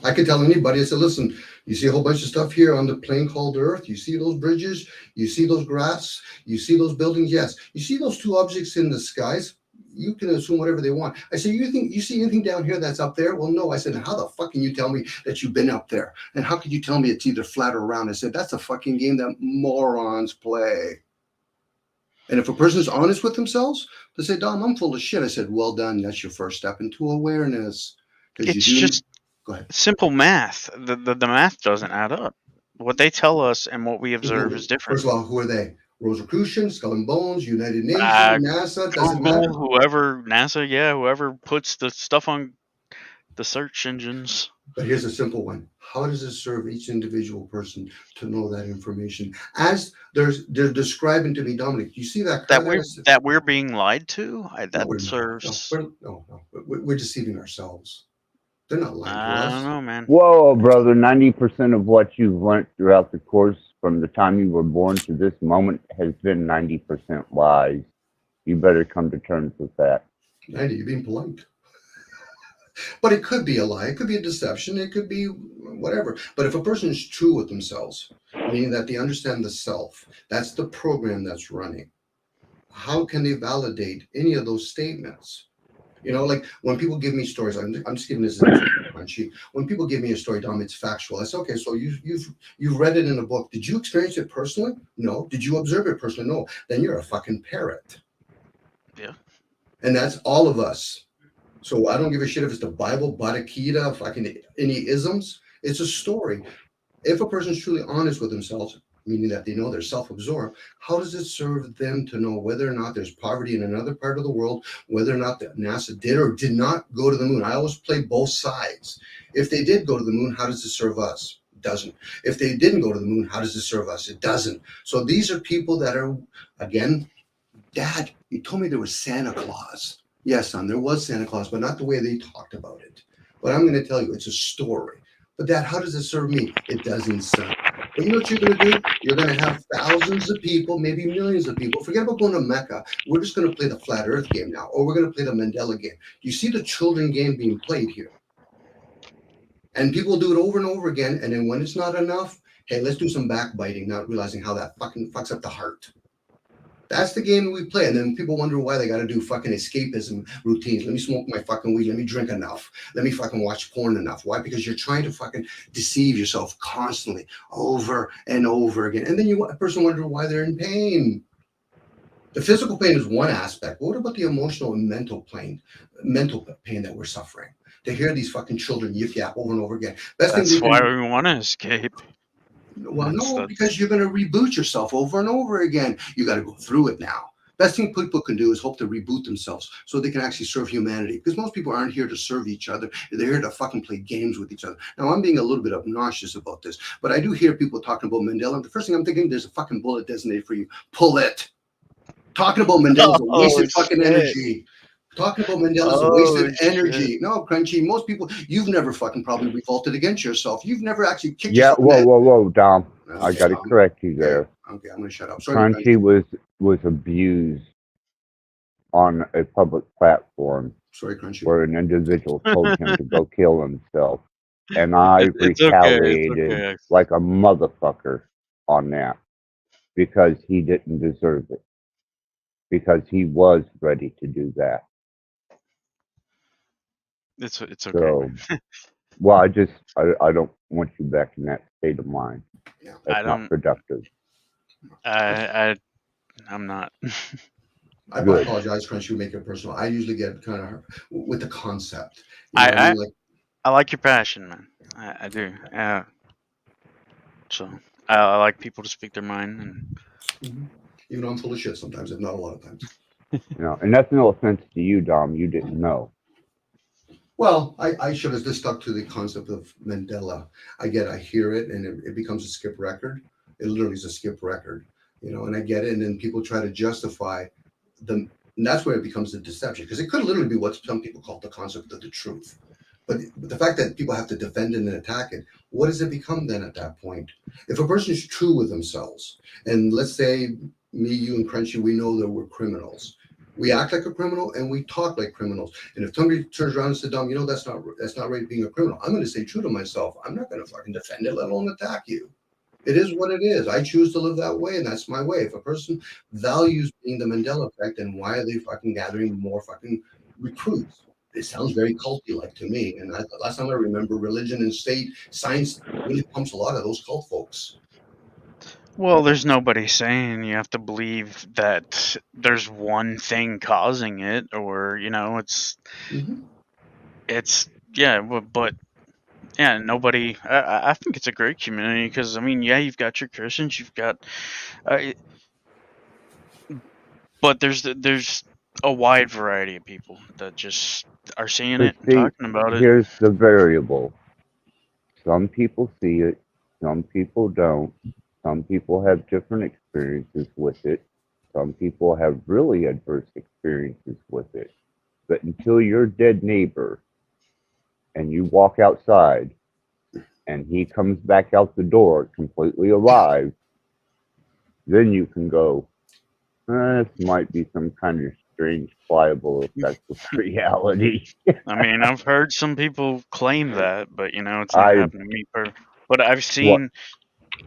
I could tell anybody, I said, listen, you see a whole bunch of stuff here on the plane called Earth. You see those bridges, you see those grass, you see those buildings. Yes. You see those two objects in the skies. You can assume whatever they want. I said, you think you see anything down here that's up there? Well, no. I said, how the fuck can you tell me that you've been up there? And how could you tell me it's either flat or round? I said, that's a fucking game that morons play. And if a person's honest with themselves, they say, Dom, I'm full of shit. I said, well done. That's your first step into awareness. It's just simple math. The math doesn't add up. What they tell us and what we observe is different. First of all, who are they? Rosicrucian, Skull and Bones, United Nations, NASA, doesn't matter. Whoever puts the stuff on the search engines. But here's a simple one. How does it serve each individual person to know that information? As they're describing to me, Dominic, you see that we're being lied to? We're deceiving ourselves. They're not lying to us. I don't know, man. Whoa, brother, 90% of what you've learned throughout the course from the time you were born to this moment has been 90% lies. You better come to terms with that. 90, you're being polite. But it could be a lie. It could be a deception. It could be whatever. But if a person is true with themselves, meaning that they understand the self, that's the program that's running. How can they validate any of those statements? Like when people give me stories, I'm just giving this crunchy. When people give me a story, Dom, it's factual. I say, okay, so you've read it in a book. Did you experience it personally? No. Did you observe it personally? No. Then you're a fucking parrot. Yeah. And that's all of us. So I don't give a shit if it's the Bible, Bhagavad Gita, fucking any isms. It's a story. If a person's truly honest with themselves, meaning that they know they're self-absorbed, how does it serve them to know whether or not there's poverty in another part of the world, whether or not NASA did or did not go to the moon? I always play both sides. If they did go to the moon, how does it serve us? It doesn't. If they didn't go to the moon, how does it serve us? It doesn't. So these are people that are, again, Dad, you told me there was Santa Claus. Yes, son, there was Santa Claus, but not the way they talked about it. But I'm going to tell you, it's a story. But Dad, how does it serve me? It doesn't, son. But you know what you're going to do? You're going to have thousands of people, maybe millions of people. Forget about going to Mecca. We're just going to play the flat earth game now, or we're going to play the Mandela game. You see the children game being played here. And people do it over and over again. And then when it's not enough, hey, let's do some backbiting, not realizing how that fucking fucks up the heart. That's the game we play. And then people wonder why they got to do fucking escapism routines. Let me smoke my fucking weed. Let me drink enough. Let me fucking watch porn enough. Why? Because you're trying to fucking deceive yourself constantly over and over again. And then a person wonders why they're in pain. The physical pain is one aspect. What about the emotional and mental pain that we're suffering? To hear these fucking children yip yap over and over again. That's why we want to escape. Well, no, because you're going to reboot yourself over and over again. You got to go through it now. Best thing people can do is hope to reboot themselves so they can actually serve humanity. Because most people aren't here to serve each other. They're here to fucking play games with each other. Now, I'm being a little bit obnoxious about this, but I do hear people talking about Mandela. The first thing I'm thinking, there's a fucking bullet designated for you. Pull it. Talking about Mandela is a waste of fucking energy. Talking about Mandela is a waste of energy. No, Crunchy, most people, you've never fucking probably revolted against yourself. You've never actually kicked yourself. Whoa, Dom. Okay, I got to correct you there. Okay, I'm going to shut up. Sorry, Crunchy was abused on a public platform. Sorry, Crunchy. Where an individual told him to go kill himself. And I retaliated like a motherfucker on that because he didn't deserve it. Because he was ready to do that. It's okay. So, well, I don't want you back in that state of mind. Yeah. That's not productive. I'm not. I apologize, Crunchy, make it personal. I usually get kind of with the concept. I like your passion, man. I do. So I like people to speak their mind, and even though I'm full of shit sometimes, if not a lot of times. And that's no offense to you, Dom. You didn't know. Well, I should have just stuck to the concept of Mandela. I hear it, and it becomes a skip record. It literally is a skip record, and I get it. And then people try to justify them. And that's where it becomes a deception, because it could literally be what some people call the concept of the truth. But the fact that people have to defend it and attack it, what does it become then at that point? If a person is true with themselves, and let's say me, you, and Crunchy, we know that we're criminals. We act like a criminal and we talk like criminals. And if somebody turns around and says, Dom, that's not right being a criminal, I'm going to stay true to myself. I'm not going to fucking defend it, let alone attack you. It is what it is. I choose to live that way, and that's my way. If a person values being the Mandela effect, then why are they fucking gathering more fucking recruits? It sounds very culty-like to me. And last time I remember, religion and state science really pumps a lot of those cult folks. Well, there's nobody saying you have to believe that there's one thing causing it, or but nobody. I think it's a great community because you've got your Christians, you've got, but there's a wide variety of people that just are seeing it and talking about it. Here's the variable: some people see it, some people don't. Some people have different experiences with it. Some people have really adverse experiences with it. But until your dead neighbor and you walk outside and he comes back out the door completely alive, then you can go, this might be some kind of strange, pliable effect of reality. I've heard some people claim that, but it's not happened to me. But I've seen...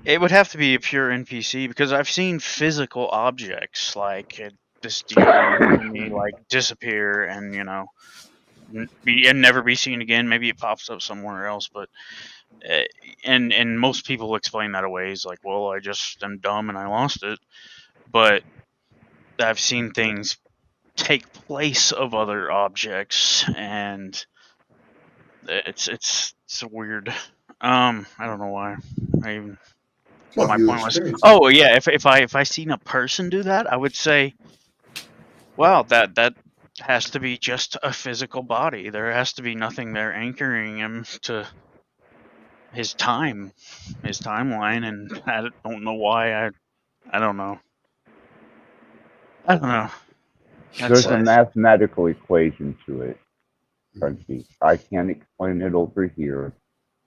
It would have to be a pure NPC, because I've seen physical objects like this demon like disappear and and never be seen again. Maybe it pops up somewhere else, but and most people explain that away. It's like, well, I just am dumb and I lost it. But I've seen things take place of other objects, and it's weird. I don't know why. My point was, if I seen a person do that, I would say, wow, that has to be just a physical body. There has to be nothing there anchoring him to his timeline, and I don't know why. I don't know. There's a mathematical equation to it, Crunchy. I can't explain it over here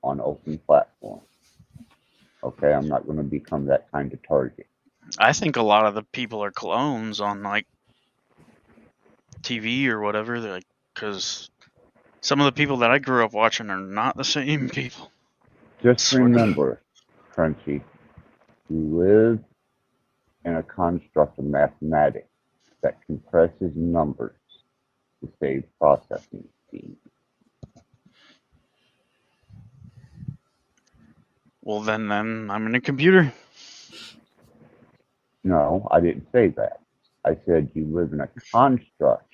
on open platform. Okay, I'm not going to become that kind of target. I think a lot of the people are clones on like TV or whatever. They're like, because some of the people that I grew up watching are not the same people. Just remember, Crunchy, you live in a construct of mathematics that compresses numbers to save processing speed. Well, then I'm in a computer. No, I didn't say that. I said you live in a construct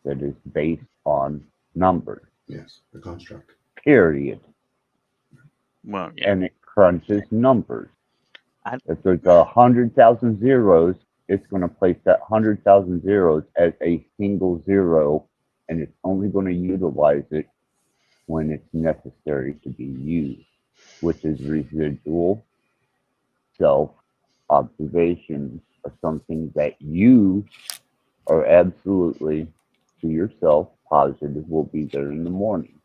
that is based on numbers. Yes, the construct. Period. Well, yeah. And it crunches numbers. I- If there's 100,000 zeros, it's going to place that 100,000 zeros as a single zero, and it's only going to utilize it when it's necessary to be used, which is residual self-observation of something that you are absolutely, to yourself, positive will be there in the morning.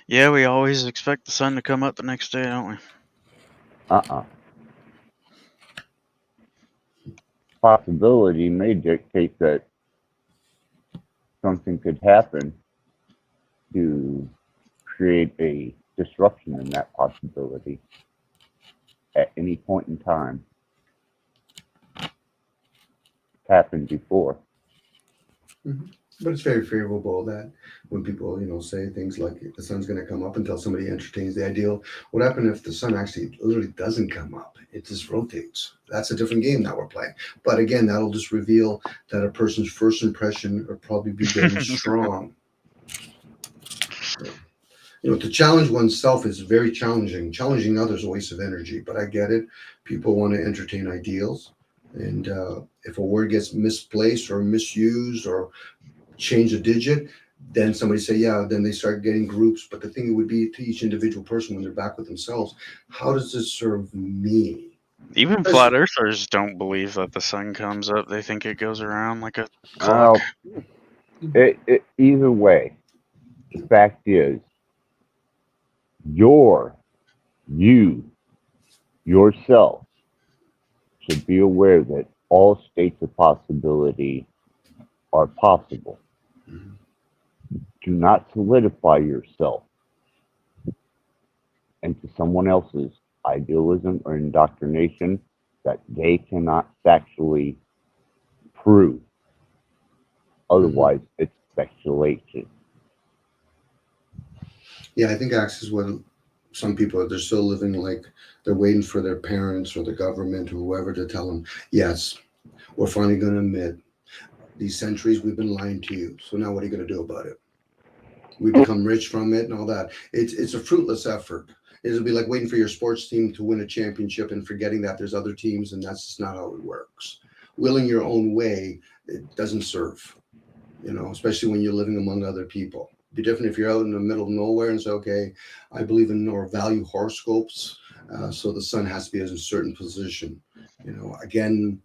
Yeah, we always expect the sun to come up the next day, don't we? Possibility may dictate that something could happen to create a disruption in that possibility at any point in time. It's happened before. Mm-hmm. But it's very favorable that when people, say things like the sun's going to come up until somebody entertains the ideal. What happens if the sun actually literally doesn't come up? It just rotates. That's a different game that we're playing. But again, that'll just reveal that a person's first impression will probably be very strong. To challenge oneself is very challenging. Challenging others is a waste of energy, but I get it. People want to entertain ideals. And if a word gets misplaced or misused or change a digit, then somebody say, yeah, then they start getting groups. But the thing would be to each individual person when they're back with themselves, how does this serve me? Even flat earthers don't believe that the sun comes up. They think it goes around like a clock. Either way, the fact is, yourself should be aware that all states of possibility are possible. Do not solidify yourself into someone else's idealism or indoctrination that they cannot factually prove. Otherwise, it's speculation. Yeah, I think actually what some people, they're still living like they're waiting for their parents or the government or whoever to tell them, yes, we're finally going to admit these centuries we've been lying to you. So now what are you going to do about it? We become rich from it and all that. It's a fruitless effort. It'll be like waiting for your sports team to win a championship and forgetting that there's other teams, and that's just not how it works. Willing your own way, it doesn't serve, especially when you're living among other people. It'd be different if you're out in the middle of nowhere and say, okay, I believe in or value horoscopes, so the sun has to be in a certain position. Again,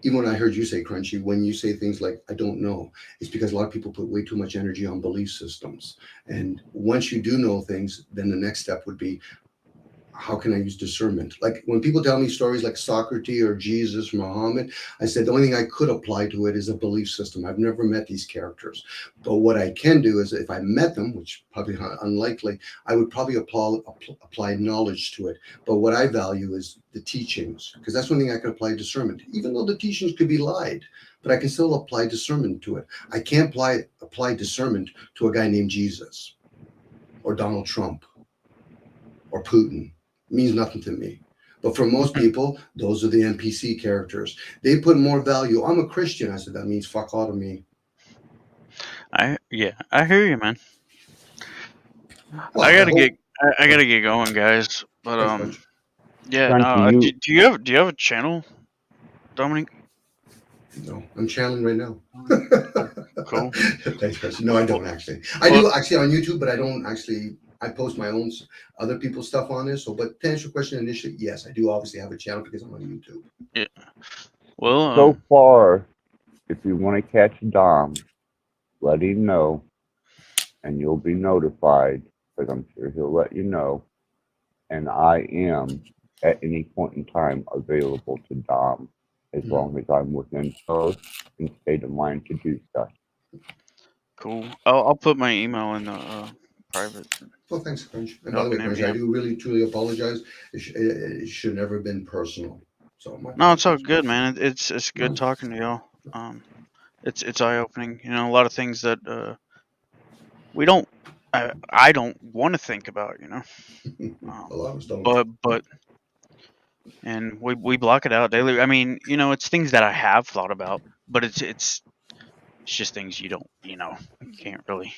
even when I heard you say, Crunchy, when you say things like, I don't know, it's because a lot of people put way too much energy on belief systems. And once you do know things, then the next step would be, how can I use discernment? Like when people tell me stories like Socrates or Jesus, Muhammad, I said, the only thing I could apply to it is a belief system. I've never met these characters. But what I can do is if I met them, which probably unlikely, I would probably apply knowledge to it. But what I value is the teachings, because that's one thing I can apply discernment, even though the teachings could be lied, but I can still apply discernment to it. I can't apply discernment to a guy named Jesus or Donald Trump or Putin. Means nothing to me. But for most people, those are the NPC characters. They put more value. I'm a Christian. I said, that means fuck all to me. I hear you, man. Well, I gotta get going, guys. But do you have a channel, Dominic? No, I'm channeling right now. Cool. Thanks, Chris. No, I don't actually. I do actually on YouTube, but I don't actually. I post my own other people's stuff on this. So, but to answer your question initially, yes, I do obviously have a channel because I'm on YouTube. Yeah. Well, so far, if you want to catch Dom, let him know, and you'll be notified because I'm sure he'll let you know. And I am, at any point in time, available to Dom as long as I'm within post and state of mind to do so. Cool. I'll put my email in the private. Well, thanks, Crunch. And by Y'all the way, can hit Crunch, me I up. do really truly apologize. It should never have been personal. So my No, it's all apologies. good, man. It's good No. talking to y'all. It's eye opening. You know, a lot of things that we don't. I don't want to think about. You know. A lot of us don't. But and we block it out daily. I mean, you know, it's things that I have thought about, but it's just things you don't. You know, you can't really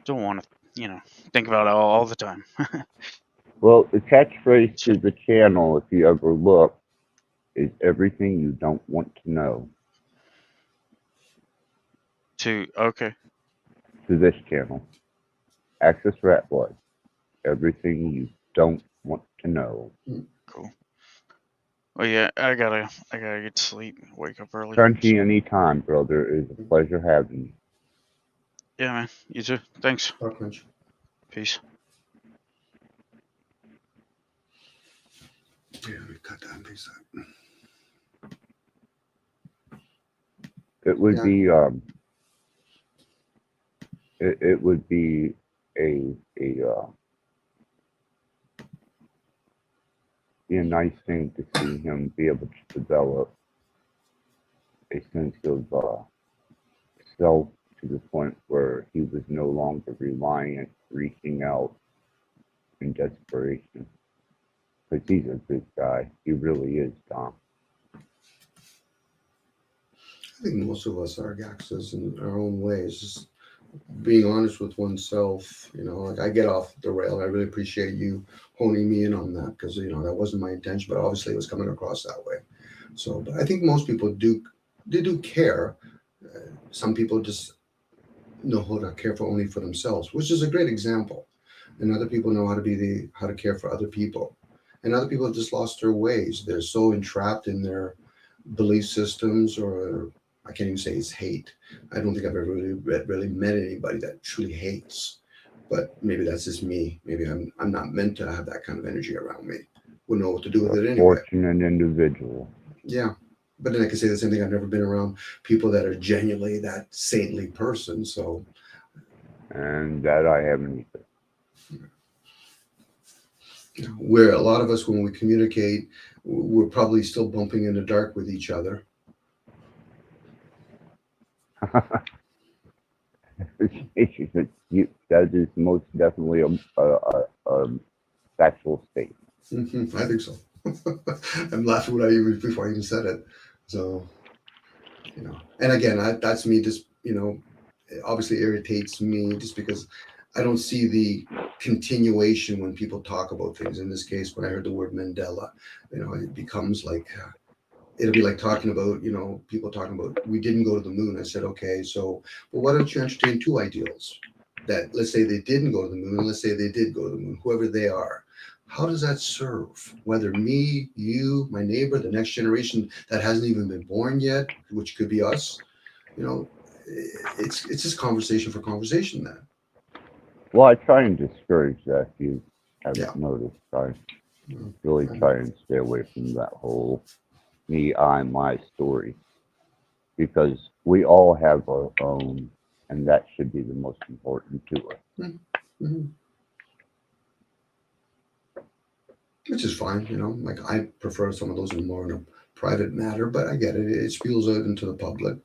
don't want to. You know, think about it all the time. Well, the catchphrase So, to the channel, if you ever look, is everything you don't want to know. okay. To this channel, Access Rattblood, everything you don't want to know. Cool. Well, yeah, I gotta get to sleep. Wake up early. Crunchy anytime, brother. It is a pleasure having you. Yeah, man. You too. Thanks. Talk, Crunch. Peace. Yeah, let me cut that and paste that. It would Yeah. be it would be a be a nice thing to see him be able to develop a sense of self to the point where he was no longer reliant, reaching out in desperation. Because he's a good guy. He really is, Tom. I think most of us are Access in our own ways. Just being honest with oneself, you know, like I get off the rail. I really appreciate you honing me in on that because, you know, that wasn't my intention, but obviously it was coming across that way. So, but I think most people do care. Some people just know how to care for only for themselves, which is a great example. And other people know how to care for other people. And other people have just lost their ways. They're so entrapped in their belief systems, or I can't even say it's hate. I don't think I've ever really met anybody that truly hates. But maybe that's just me. Maybe I'm not meant to have that kind of energy around me. Wouldn't know what to do with it anyway. Fortunate individual. Yeah. But then I can say the same thing. I've never been around people that are genuinely that saintly person. So. And that I haven't either. Where a lot of us, when we communicate, we're probably still bumping in the dark with each other. That is most definitely a factual statement. I think so. I'm laughing before I even said it. So, you know, and again, that's me. Just, you know, it obviously irritates me just because I don't see the continuation when people talk about things. In this case, when I heard the word Mandela, you know, it becomes like, it'll be like talking about, you know, people talking about, we didn't go to the moon. I said, okay, so, but why don't you entertain two ideals? That let's say they didn't go to the moon, and let's say they did go to the moon, whoever they are. How does that serve? Whether me, you, my neighbor, the next generation that hasn't even been born yet, which could be us, you know, it's just conversation for conversation then. Well, I try and discourage that. If you haven't noticed, I really try and stay away from that whole me, I, my story, because we all have our own, and that should be the most important to us. Mm-hmm. Which is fine, you know. Like I prefer some of those more in a private matter, but I get it. It spills out into the public,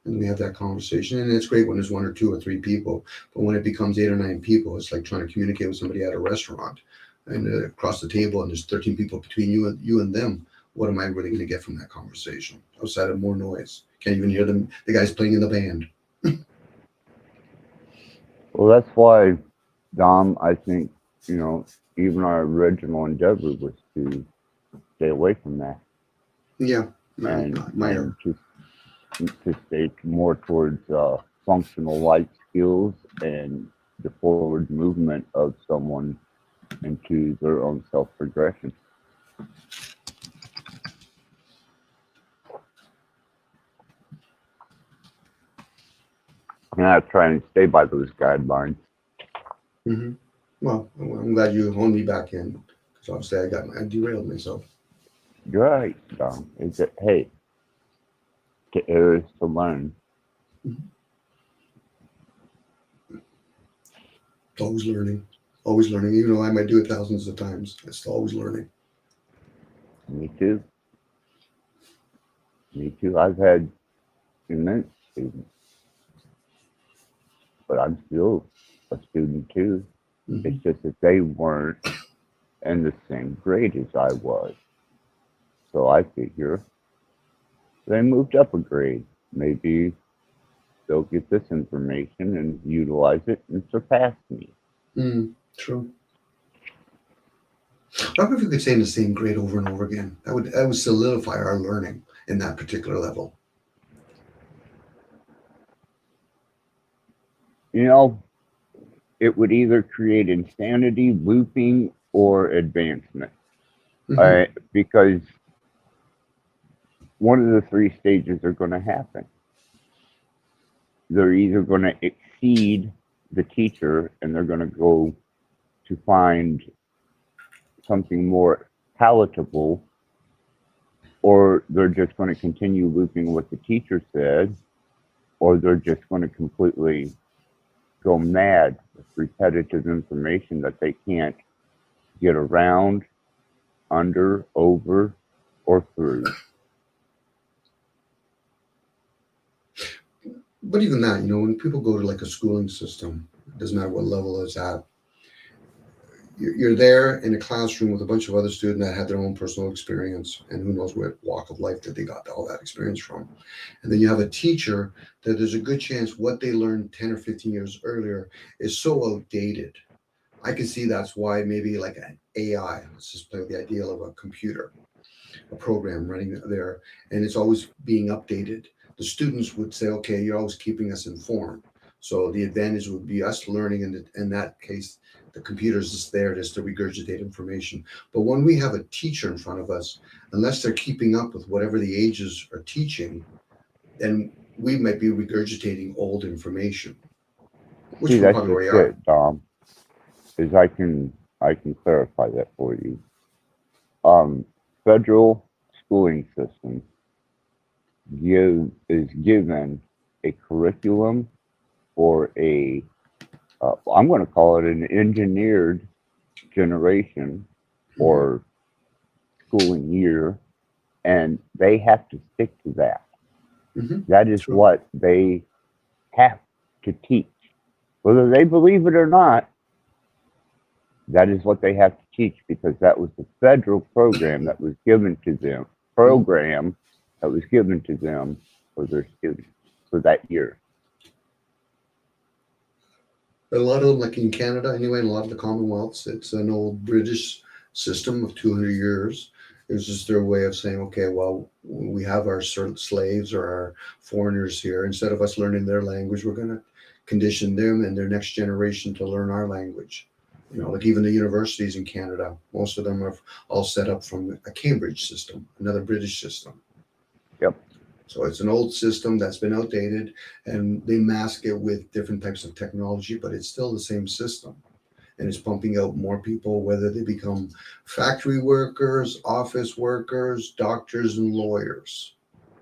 and we have that conversation. And it's great when there's one or two or three people, but when it becomes 8 or 9 people, it's like trying to communicate with somebody at a restaurant, and across the table, and there's 13 people between you and them. What am I really going to get from that conversation outside of more noise? Can't even hear them. The guys playing in the band. Well, that's why, Dom, I think, you know, even our original endeavor was to stay away from that. Yeah. And to stay more towards functional life skills and the forward movement of someone into their own self-progression. And I try and stay by those guidelines Hmm. Well, I'm glad you honed me back in because obviously I derailed myself. You're right, Dom. Is that hey, to err is to learn. Mhm. Always learning, always learning. Even though I might do it thousands of times, I'm still always learning. Me too. Me too. I've had immense students, but I'm still a student too. Hmm. It's just that they weren't in the same grade as I was. So I figure they moved up a grade. Maybe they'll get this information and utilize it and surpass me. Mm, true. I wonder if we could stay in the same grade over and over again. That would solidify our learning in that particular level. You know, it would either create insanity, looping, or advancement. Hmm. Because one of the three stages are going to happen. They're either going to exceed the teacher and they're going to go to find something more palatable, or they're just going to continue looping what the teacher said, or they're just going to completely go mad with repetitive information that they can't get around, under, over, or through. But even that, when people go to like a schooling system, it doesn't matter what level it's at, you're there in a classroom with a bunch of other students that had their own personal experience, and who knows what walk of life that they got all that experience from. And then you have a teacher that there's a good chance what they learned 10 or 15 years earlier is so outdated. I can see that's why maybe like an AI, let's just play with the idea of a computer, a program running there, and it's always being updated. The students would say, okay, you're always keeping us informed. So the advantage would be us learning, and in that case, the computer's just there just to regurgitate information. But when we have a teacher in front of us, unless they're keeping up with whatever the ages are teaching, then we might be regurgitating old information, which See, we that's probably just already are. it, Dom. Is I can clarify that for you. Federal schooling system is given a curriculum or I'm going to call it an engineered generation or schooling year, and they have to stick to that. Mm-hmm. That is True. what they have to teach. Whether they believe it or not, that is what they have to teach because that was the federal program that was given to them, for their students for that year. A lot of them, like in Canada anyway, and a lot of the Commonwealths, it's an old British system of 200 years. It was just their way of saying, okay, well, we have our slaves or our foreigners here. Instead of us learning their language, we're going to condition them and their next generation to learn our language. Like even the universities in Canada, most of them are all set up from a Cambridge system, another British system. Yep. So it's an old system that's been outdated, and they mask it with different types of technology, but it's still the same system. And it's pumping out more people, whether they become factory workers, office workers, doctors, and lawyers.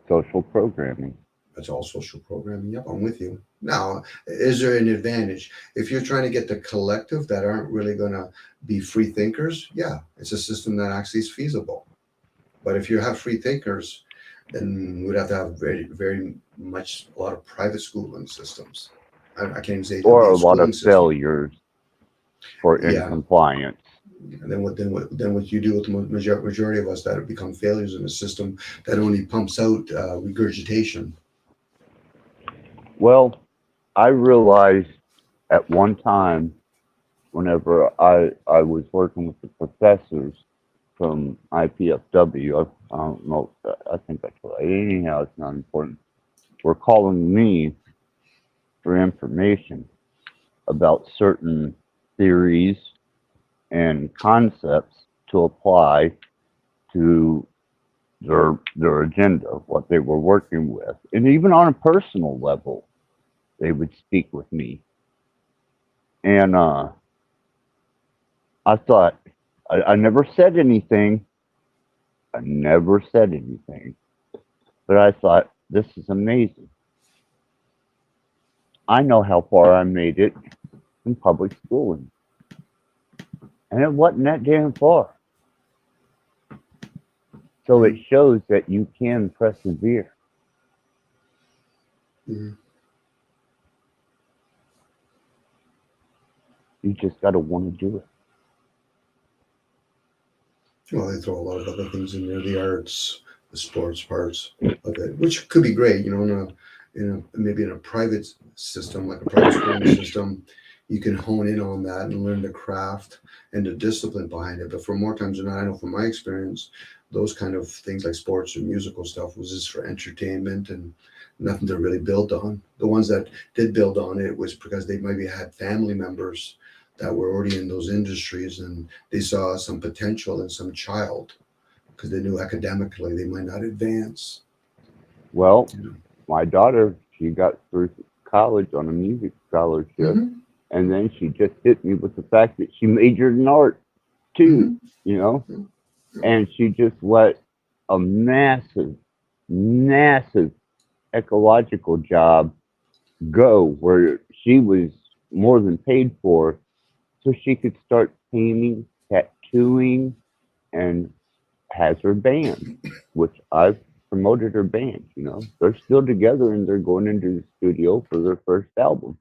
Social programming. That's all social programming. Yep, I'm with you. Now, is there an advantage? If you're trying to get the collective that aren't really going to be free thinkers, yeah, it's a system that actually is feasible. But if you have free thinkers, then we'd have to have very, very much a lot of private schooling systems. I can't even say Or a lot of system. failures for incompliance. And then what you do with the majority of us that have become failures in a system that only pumps out regurgitation. Well, I realized at one time, whenever I was working with the professors from IPFW, I don't know, I think that's right. Anyhow, it's not important. Were calling me for information about certain theories and concepts to apply to their agenda, what they were working with. And even on a personal level, they would speak with me. And I thought, I never said anything. I never said anything. But I thought, this is amazing. I know how far I made it in public schooling. And it wasn't that damn far. So it shows that you can persevere. Mm-hmm. You just got to want to do it. Well, they throw a lot of other things in there, the arts, the sports parts of it, which could be great, you know, maybe in a private system, like a private schooling system, you can hone in on that and learn the craft and the discipline behind it. But for more times than not, I know from my experience, those kind of things like sports or musical stuff was just for entertainment and nothing to really build on. The ones that did build on it was because they maybe had family members that were already in those industries and they saw some potential in some child because they knew academically they might not advance. Well, my daughter, she got through college on a music scholarship, Mm-hmm. and then she just hit me with the fact that she majored in art too, you know, and she just let a massive ecological job go where she was more than paid for, so she could start painting, tattooing, and has her band, which I've promoted her band, you know. They're still together and they're going into the studio for their first album.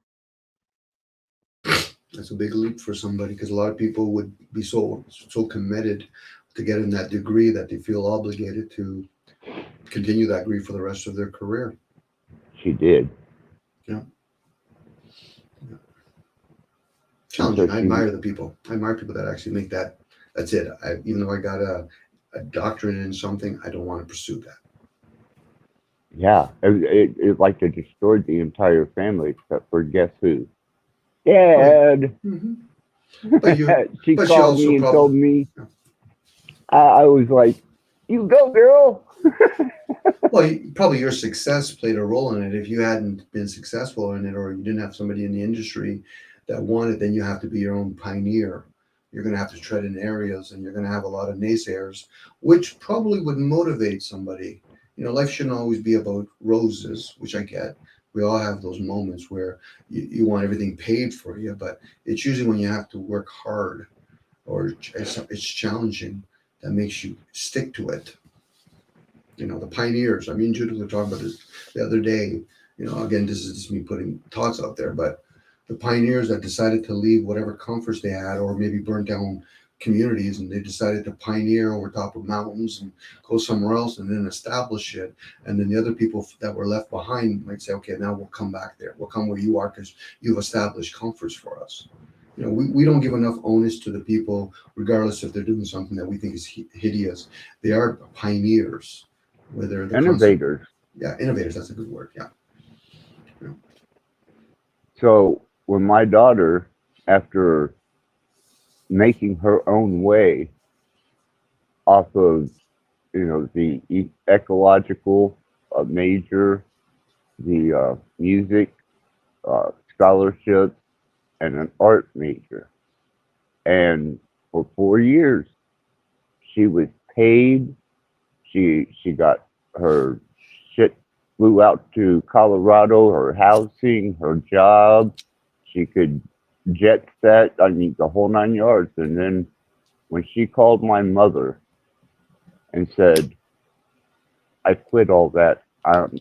That's a big leap for somebody because a lot of people would be so committed to getting that degree that they feel obligated to continue that degree for the rest of their career. She did. Yeah. Challenging. I admire the people. I admire people that actually make that. That's it. Even though I got a doctorate in something, I don't want to pursue that. Yeah, it like it destroyed the entire family except for guess who? Dad. Mm-hmm. But she but called me and told me. I was like, "You go, girl." Well, probably your success played a role in it. If you hadn't been successful in it, or you didn't have somebody in the industry that wanted, then you have to be your own pioneer. You're going to have to tread in areas, and you're going to have a lot of naysayers, which probably would motivate somebody. You know, life shouldn't always be about roses, which I get. We all have those moments where you want everything paid for you, but it's usually when you have to work hard or it's challenging that makes you stick to it. You know, the pioneers. I mean, Judith was talking about this the other day. You know, again, this is just me putting thoughts out there, but the pioneers that decided to leave whatever comforts they had or maybe burn down communities, and they decided to pioneer over top of mountains and go somewhere else and then establish it. And then the other people that were left behind might say, okay, now we'll come back there. We'll come where you are because you've established comforts for us. You know, we don't give enough onus to the people, regardless if they're doing something that we think is hideous. They are pioneers, whether they're innovators. Innovators. That's a good word. Yeah. So when my daughter, after making her own way off of, you know, the ecological major, the music scholarship, and an art major, and for 4 years she was paid. She got her shit, flew out to Colorado, her housing, her job. She could jet set, I mean, the whole 9 yards. And then when she called my mother and said, I quit all that. I'm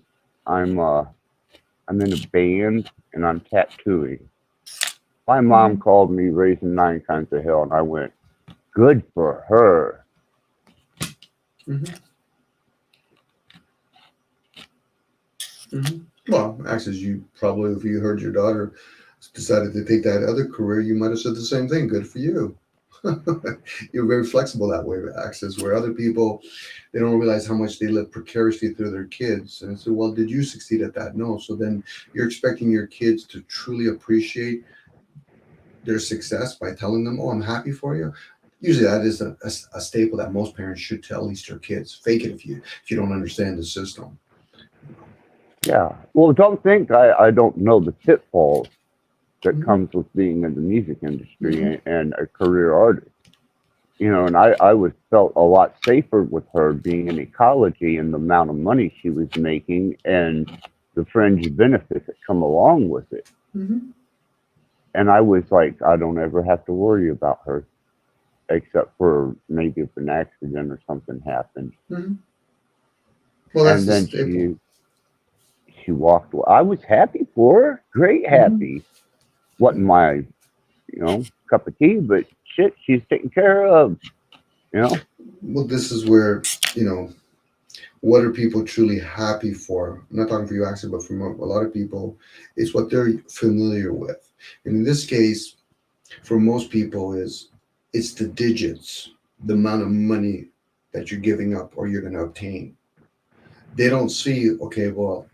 in a band and I'm tattooing. My mom called me raising 9 kinds of hell, and I went, good for her. Mm-hmm. Mm-hmm. Well, actually, you probably, if you heard your daughter decided to take that other career, you might have said the same thing. Good for you. You're very flexible that way, Access, where other people, they don't realize how much they live precariously through their kids. And so, well, did you succeed at that? No. So then you're expecting your kids to truly appreciate their success by telling them, oh, I'm happy for you. Usually that is a staple that most parents should tell at least their kids. Fake it if you don't understand the system. Yeah. Well, don't think I don't know the pitfalls that comes with being in the music industry and a career artist. You know, and I felt a lot safer with her being in ecology and the amount of money she was making and the fringe benefits that come along with it. And I was like, I don't ever have to worry about her, except for maybe if an accident or something happened. Well, that's And the then staple. she walked away. I was happy for her, great happy. Wasn't my, cup of tea, but shit, she's taken care of, Well, this is where, what are people truly happy for? I'm not talking for you, actually, but for a lot of people, it's what they're familiar with. And in this case, for most people, it's the digits, the amount of money that you're giving up or you're going to obtain. They don't see, okay, well,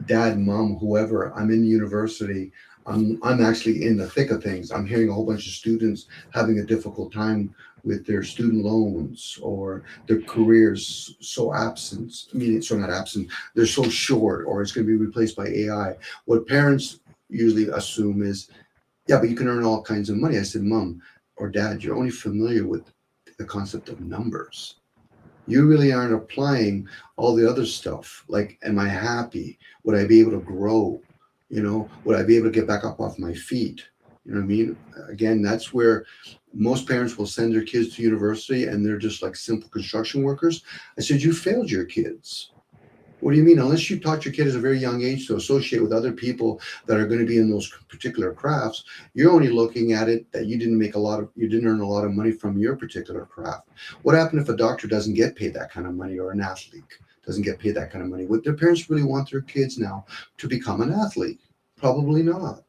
dad, mom, whoever, I'm in university. I'm actually in the thick of things. I'm hearing a whole bunch of students having a difficult time with their student loans or their careers so absent. I mean, so not absent, they're so short, or it's going to be replaced by AI. What parents usually assume is, yeah, but you can earn all kinds of money. I said, Mom or Dad, you're only familiar with the concept of numbers. You really aren't applying all the other stuff. Like, am I happy? Would I be able to grow? Would I be able to get back up off my feet? You know what I mean? Again, that's where most parents will send their kids to university and they're just like simple construction workers. I said, you failed your kids. What do you mean? Unless you taught your kid at a very young age to associate with other people that are going to be in those particular crafts, you're only looking at it that you didn't earn a lot of money from your particular craft. What happened if a doctor doesn't get paid that kind of money, or an athlete doesn't get paid that kind of money? Would their parents really want their kids now to become an athlete? Probably not.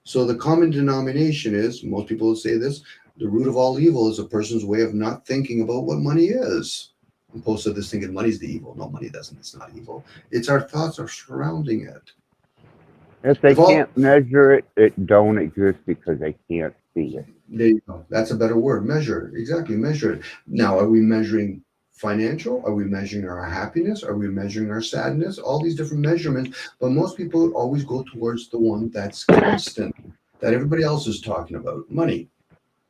So the common denomination is, most people will say this, the root of all evil is a person's way of not thinking about what money is. Opposed to this thinking money's the evil. No, money doesn't. It's not evil. It's our thoughts are surrounding it. If they can't measure it, it don't exist because they can't see it. There you go. That's a better word. Measure it. Exactly. Measure it. Now, are we measuring financial? Are we measuring our happiness? Are we measuring our sadness? All these different measurements. But most people always go towards the one that's constant, that everybody else is talking about. Money.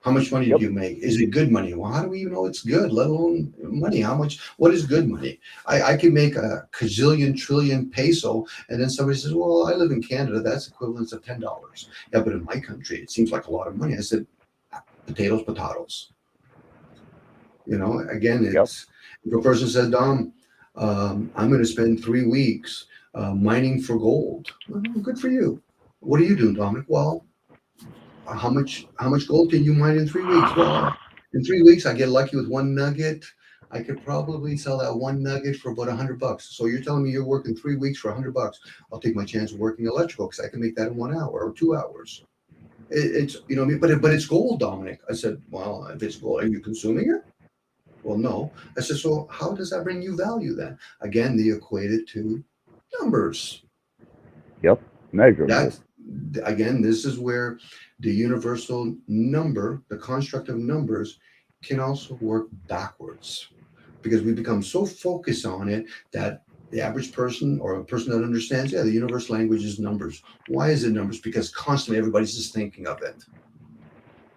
How much money do you make? Is it good money? Well, how do we even know it's good, let alone money? What is good money? I can make a gazillion trillion peso, and then somebody says, well, I live in Canada. That's equivalent of $10. Yeah, but in my country, it seems like a lot of money. I said, potatoes. Again, it's if a person says, Dom, I'm going to spend 3 weeks mining for gold. Well, good for you. What are you doing, Dominic? Well, how much gold can you mine in 3 weeks? Well, in 3 weeks, I get lucky with one nugget. I could probably sell that one nugget for about $100. So you're telling me you're working 3 weeks for $100? I'll take my chance of working electrical because I can make that in 1 hour or 2 hours. It's but it's gold, Dominic. I said, well, if it's gold, are you consuming it? Well, no. I said, so how does that bring you value then? Again, they equate it to numbers. Yep, measurement. That's again, this is where the universal number, the construct of numbers, can also work backwards, because we become so focused on it that the average person or a person that understands, the universal language is numbers. Why is it numbers? Because constantly everybody's just thinking of it.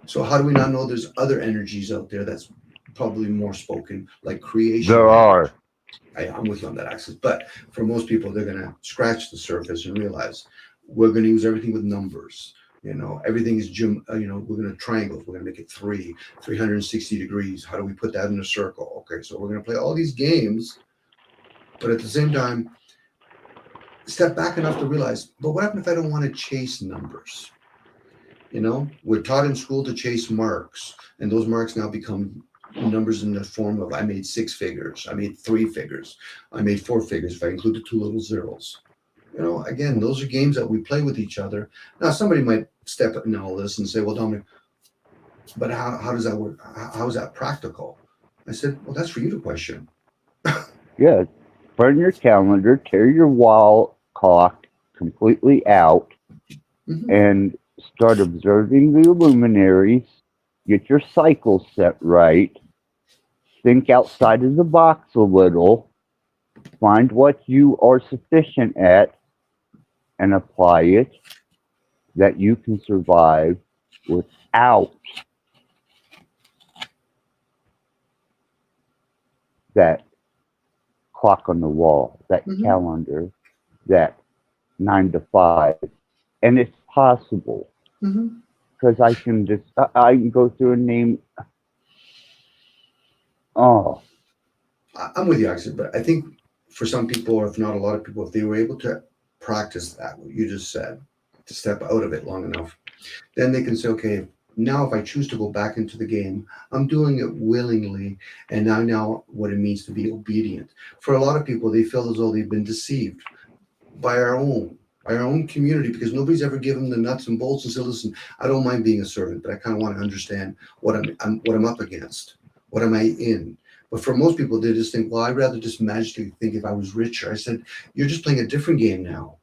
So how do we not know there's other energies out there that's probably more spoken, like creation? There are. I'm with you on that axis. But for most people, they're going to scratch the surface and realize we're going to use everything with numbers. Everything is, we're going to triangles. We're going to make it 360 degrees. How do we put that in a circle? Okay, so we're going to play all these games, but at the same time, step back enough to realize, but what happens if I don't want to chase numbers? We're taught in school to chase marks, and those marks now become numbers in the form of I made 6 figures, I made 3 figures, I made 4 figures if I include the 2 little zeros. Again, those are games that we play with each other. Now, somebody might step in all this and say, well, Dominic, but how does that work? How is that practical? I said, well, that's for you to question. Yeah, burn your calendar, tear your wall clock completely out, and start observing the luminaries, get your cycle set right, think outside of the box a little, find what you are sufficient at, and apply it, that you can survive without that clock on the wall, that calendar, that 9 to 5. And it's possible because I can go through and name. Oh, I'm with you, actually, but I think for some people, or if not a lot of people, if they were able to practice that, what you just said, to step out of it long enough, then they can say, okay, now if I choose to go back into the game, I'm doing it willingly, and I know what it means to be obedient. For a lot of people, they feel as though they've been deceived by our own community, because nobody's ever given them the nuts and bolts and said, listen, I don't mind being a servant, but I kind of want to understand what I'm up against. What am I in? But for most people, they just think, well, I'd rather just magically think if I was richer. I said, you're just playing a different game now.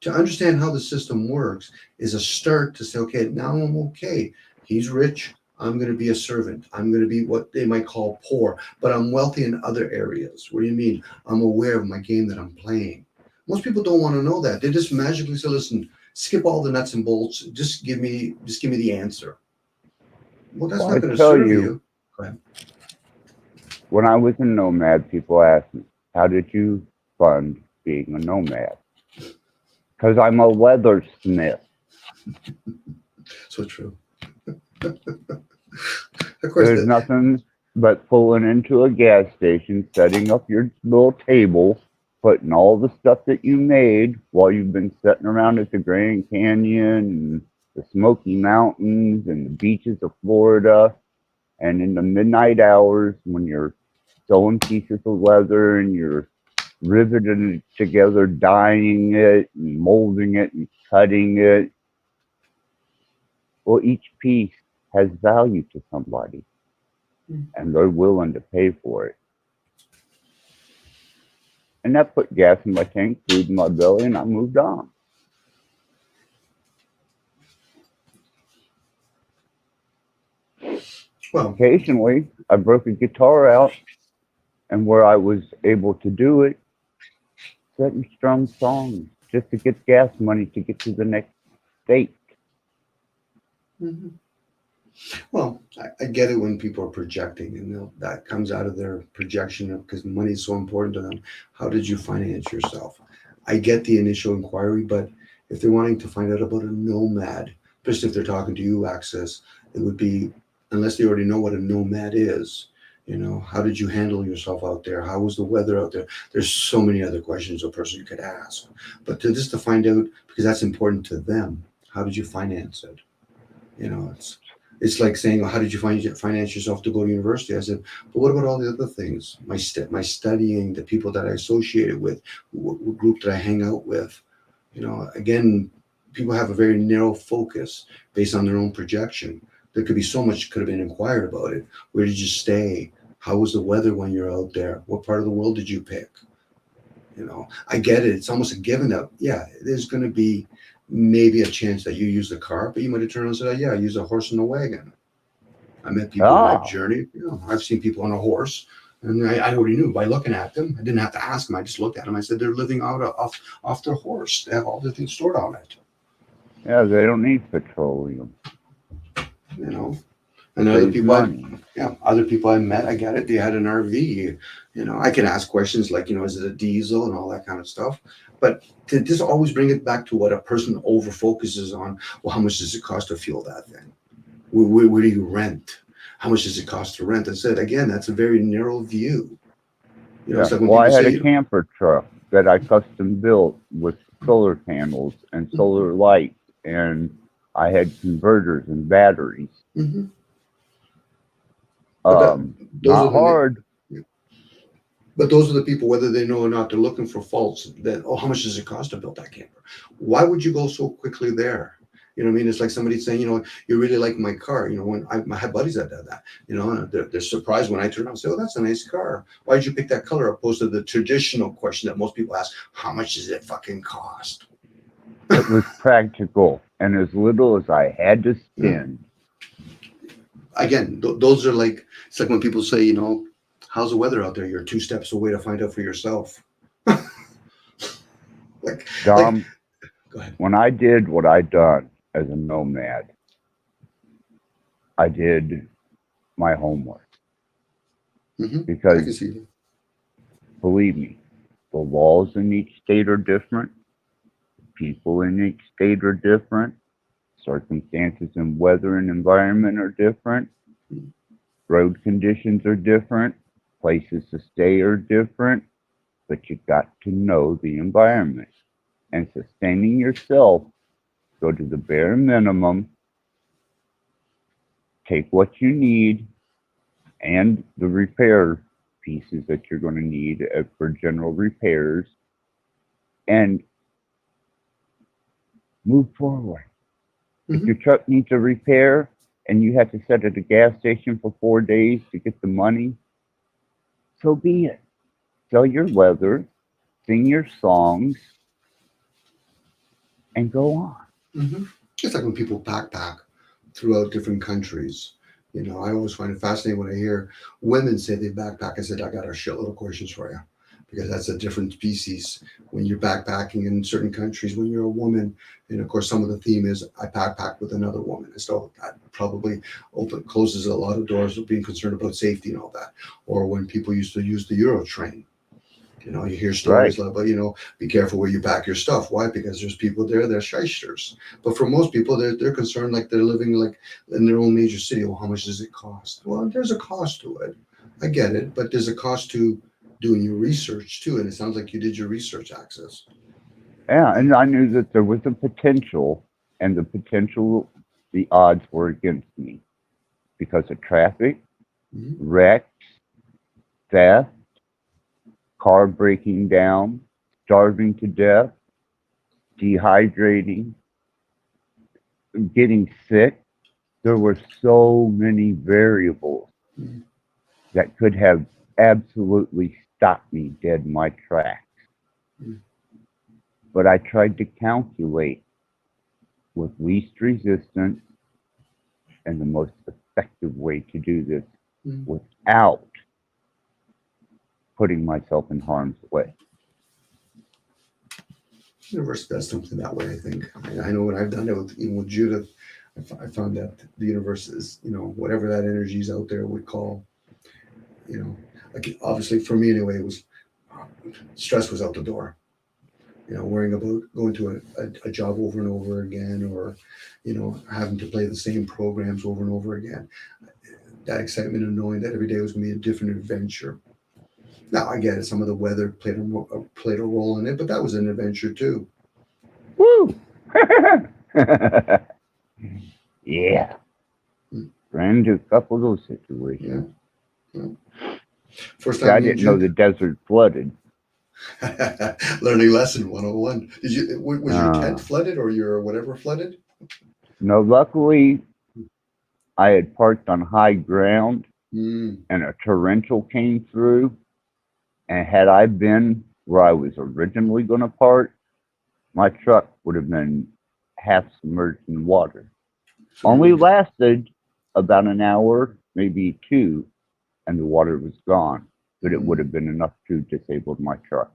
To understand how the system works is a start to say, okay, now I'm okay. He's rich. I'm going to be a servant. I'm going to be what they might call poor, but I'm wealthy in other areas. What do you mean? I'm aware of my game that I'm playing. Most people don't want to know that. They just magically say, listen, skip all the nuts and bolts. Just give me the answer. Well, that's not going to serve you. Go ahead. When I was a nomad, people asked me, how did you fund being a nomad? Because I'm a leathersmith. So true. Of course, there's nothing but pulling into a gas station, setting up your little table, putting all the stuff that you made while you've been sitting around at the Grand Canyon and the Smoky Mountains and the beaches of Florida, and in the midnight hours when you're sewing pieces of leather and you're riveting it together, dyeing it and molding it and cutting it. Well, each piece has value to somebody, and they're willing to pay for it. And that put gas in my tank, food in my belly, and I moved on. Well, occasionally, I broke a guitar out, and where I was able to do it, set and strum songs just to get gas money to get to the next state. Mm-hmm. Well, I get it when people are projecting, and that comes out of their projection because money is so important to them. How did you finance yourself? I get the initial inquiry, but if they're wanting to find out about a nomad, especially if they're talking to you, Access, it would be, unless they already know what a nomad is, how did you handle yourself out there? How was the weather out there? There's so many other questions a person could ask. But just to find out, because that's important to them, how did you finance it? It's like saying, well, how did you finance yourself to go to university? I said, but what about all the other things? My studying, the people that I associated with, what group that I hang out with. Again, people have a very narrow focus based on their own projection. There could be so much could have been inquired about it. Where did you stay? How was the weather when you're out there? What part of the world did you pick? I get it. It's almost a given that, yeah, there's going to be maybe a chance that you use the car, but you might have turned around and said, yeah, I use a horse and a wagon. I met people on that journey. I've seen people on a horse, and I already knew by looking at them. I didn't have to ask them. I just looked at them. I said, they're living out off their horse. They have all the things stored on it. Yeah, they don't need petroleum. And other people I met, I get it. They had an RV. I can ask questions like, is it a diesel and all that kind of stuff. But to just always bring it back to what a person over focuses on. Well, how much does it cost to fuel that thing? Where do you rent? How much does it cost to rent? I said, again, that's a very narrow view. It's like I had a camper truck that I custom built with solar panels and solar lights, and I had converters and batteries. Mm-hmm. Not hard. But those are the people, whether they know or not, they're looking for faults. That, how much does it cost to build that camper? Why would you go so quickly there? It's like somebody saying, you really like my car. When I have buddies that do that, and they're surprised when I turn around and say, oh, that's a nice car. Why did you pick that color? Opposed to the traditional question that most people ask, how much does it fucking cost? It was practical and as little as I had to spend. Again, those are like, it's like when people say, how's the weather out there? You're 2 steps away to find out for yourself. Dom, go ahead. When I did what I done as a nomad, I did my homework. I Because, can see that. believe me, the laws in each state are different. People in each state are different. Circumstances and weather and environment are different. Road conditions are different. Places to stay are different. But you got to know the environment. And sustaining yourself, go to the bare minimum. Take what you need and the repair pieces that you're going to need for general repairs and move forward. If your truck needs a repair and you have to sit at a gas station for 4 days to get the money, so be it. Sell your leather, sing your songs, and go on. It's like when people backpack throughout different countries. You know, I always find it fascinating when I hear women say they backpack. I said, I got a shitload of questions for you, because that's a different species. When you're backpacking in certain countries, when you're a woman, and of course, some of the theme is I backpack with another woman. And so that probably closes a lot of doors of being concerned about safety and all that. Or when people used to use the Euro train. You know, you hear stories about, you know, be careful where you pack your stuff. Why? Because there's people there, they're shysters. But for most people, they're concerned like they're living like in their own major city. Well, how much does it cost? Well, there's a cost to it. I get it. But there's a cost to doing your research too. And it sounds like you did your research, Access. Yeah, and I knew that there was a potential, and the odds were against me because of traffic, wrecks, theft, car breaking down, starving to death, dehydrating, getting sick. There were so many variables that could have absolutely stopped me dead in my tracks. But I tried to calculate with least resistance and the most effective way to do this without putting myself in harm's way. The universe does something that way, I think. I know when I've done it even with Judith, I found that the universe is, you know, whatever that energy is out there would call, you know, like obviously for me anyway, it was stress was out the door. You know, worrying about going to a job over and over again, or, you know, having to play the same programs over and over again. That excitement of knowing that every day was going to be a different adventure. Now, I get it. Some of the weather played a role in it, but that was an adventure too. Woo! Yeah. Ran into a couple of those situations. Yeah. First time I didn't know the desert flooded. Learning lesson 101. Was your tent flooded or your whatever flooded? No, luckily I had parked on high ground and a torrential came through. And had I been where I was originally going to park, my truck would have been half submerged in water. Only lasted about an hour, maybe two, and the water was gone. But it would have been enough to disable my truck.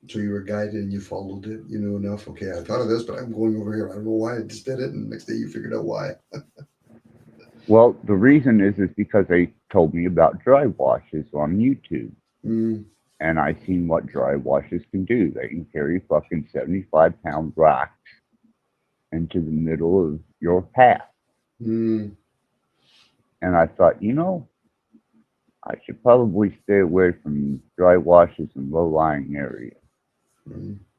So you were guided and you followed it. You knew enough. Okay, I thought of this, but I'm going over here. I don't know why I just did it. And next day you figured out why. Well, the reason is because they told me about dry washes on YouTube. And I seen what dry washes can do. They can carry fucking 75-pound rocks into the middle of your path. And I thought, you know, I should probably stay away from dry washes in low-lying areas.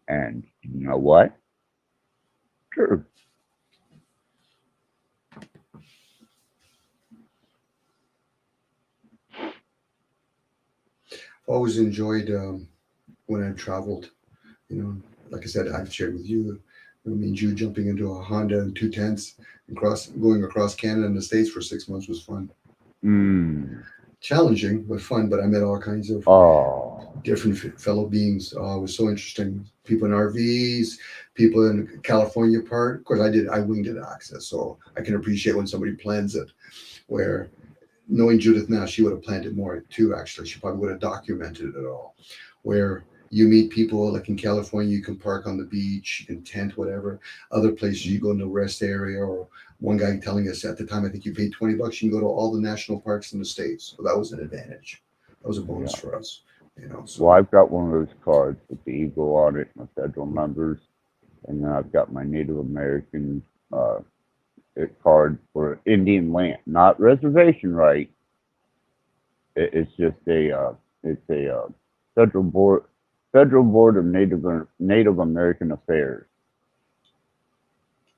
And you know what? Sure. Always enjoyed when I've traveled. You know, like I said, I've shared with you, me and you jumping into a Honda and 2 tents and going across Canada and the States for 6 months was fun. Challenging, but fun. But I met all kinds of different fellow beings. It was so interesting. People in RVs, people in California part. Of course, I winged it Access, so I can appreciate when somebody plans it. Where knowing Judith now, she would have planned it more too. Actually, she probably would have documented it all. Where You meet people like in California, you can park on the beach, you can tent, whatever. Other places, you go in the rest area, or one guy telling us at the time, I think you paid $20, you can go to all the national parks in the States. So that was an advantage. That was a bonus Yeah. for us, you know. Well, So, I've got one of those cards with the eagle on it, my federal numbers, and then I've got my Native American card for Indian land, not reservation right. It's just a federal board of Native American Affairs,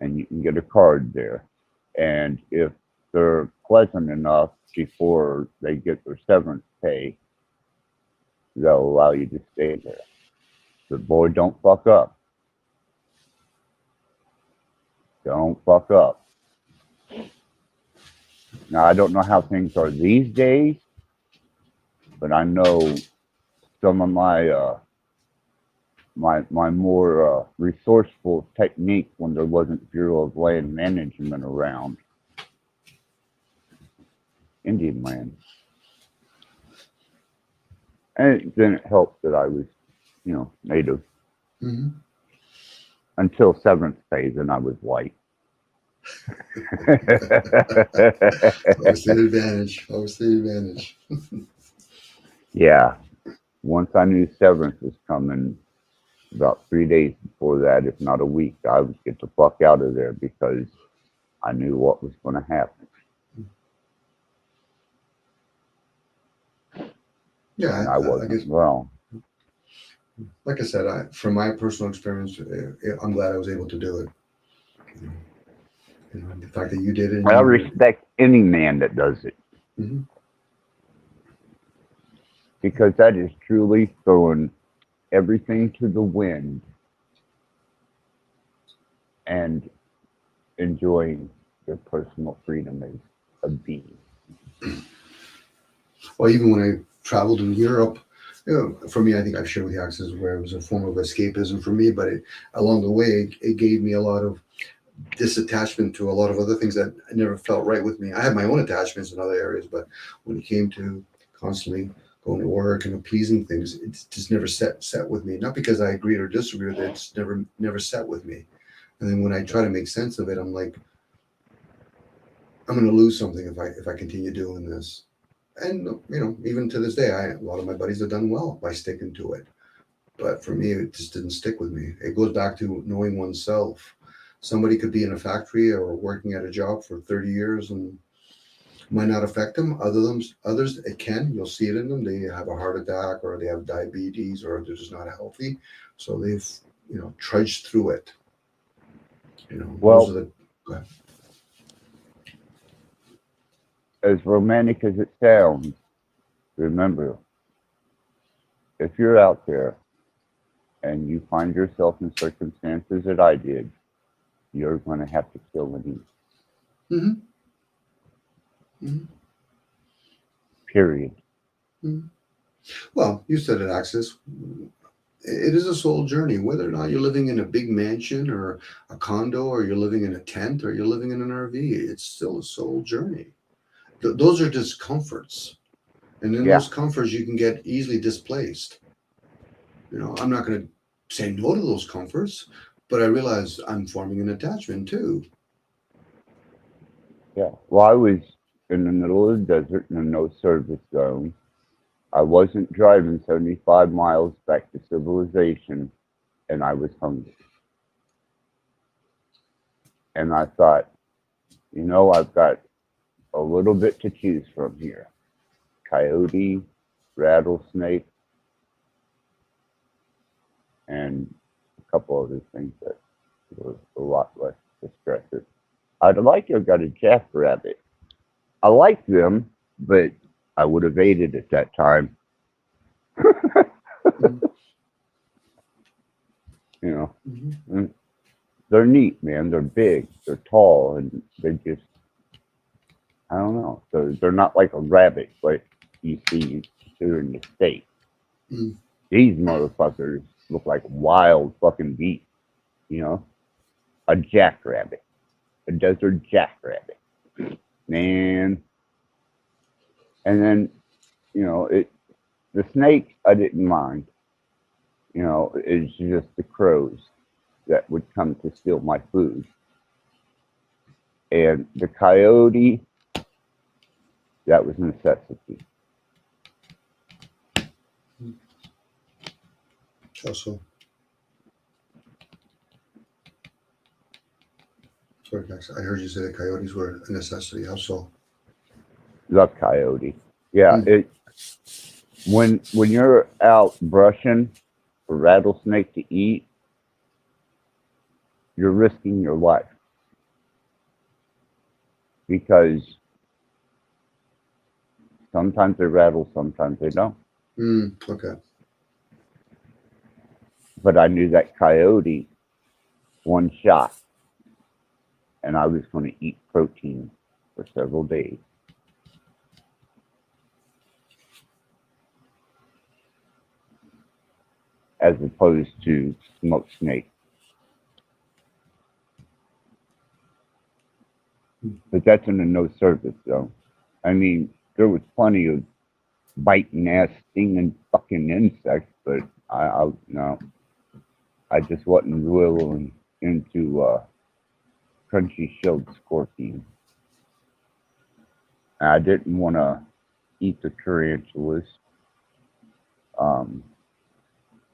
and you can get a card there. And if they're pleasant enough before they get their severance pay, they'll allow you to stay there. But boy, don't fuck up. Don't fuck up. Now, I don't know how things are these days, but I know some of my more resourceful techniques when there wasn't Bureau of Land Management around. Indian land. And then it helped that I was, native. mhm. Until severance pay, then I was white. Always the advantage. Always the advantage. Yeah. Once I knew severance was coming, about 3 days before that, if not a week, I would get the fuck out of there because I knew what was going to happen. Yeah, And I I wasn't guess, wrong. like I said, from my personal experience, I'm glad I was able to do it. You know, the fact that you did it. I respect any man that does it. Mhm. Because that is truly throwing everything to the wind and enjoying your personal freedom as a being. Well, even when I traveled in Europe, for me, I think I've shared with the Access where it was a form of escapism for me, but along the way, it gave me a lot of disattachment to a lot of other things that never felt right with me. I had my own attachments in other areas, but when it came to constantly going to work and appeasing things, it just never set with me. Not because I agreed or disagreed with it, it's never set with me. And then when I try to make sense of it, I'm like, I'm going to lose something if I continue doing this. And even to this day, a lot of my buddies have done well by sticking to it. But for me, it just didn't stick with me. It goes back to knowing oneself. Somebody could be in a factory or working at a job for 30 years and might not affect them. Others, it can. You'll see it in them. They have a heart attack or they have diabetes or they're just not healthy. So they've, trudged through it. Well, those are the. Go ahead. As romantic as it sounds, remember, if you're out there and you find yourself in circumstances that I did, you're going to have to kill and eat. Mm-hmm. Mm-hmm. Period. Mm-hmm. Well, you said it, Access. It is a soul journey, whether or not you're living in a big mansion or a condo or you're living in a tent or you're living in an RV. It's still a soul journey. Those are discomforts. And in those comforts, you can get easily displaced. I'm not going to say no to those comforts, but I realize I'm forming an attachment too. Yeah. Well, I was in the middle of the desert in a no service zone. I wasn't driving 75 miles back to civilization, and I was hungry. And I thought, I've got a little bit to choose from here. Coyote, rattlesnake, and a couple other things that were a lot less distressing. I'd like to have got a jackrabbit. I like them, but I would have ate it at that time. Mm-hmm. They're neat, man. They're big, they're tall, and they just, I don't know. They're not like a rabbit like you see here in the States. Mm. These motherfuckers look like wild fucking beasts, A jackrabbit. A desert jackrabbit. Man. And then, the snake I didn't mind. you know, is just the crows that would come to steal my food. And the coyote, that was necessity. Also, sorry, guys. I heard you say the coyotes were a necessity. How so? The coyote. Yeah, it when you're out brushing for rattlesnake to eat, you're risking your life. Because sometimes they rattle, sometimes they don't. Okay. But I knew that coyote, one shot, and I was going to eat protein for several days. As opposed to smoked snake. But that's in a no service though. I mean, there was plenty of biting ass, stinging fucking insects, but I no, I just wasn't willing into crunchy shelled scorpion. I didn't want to eat the tarantulas.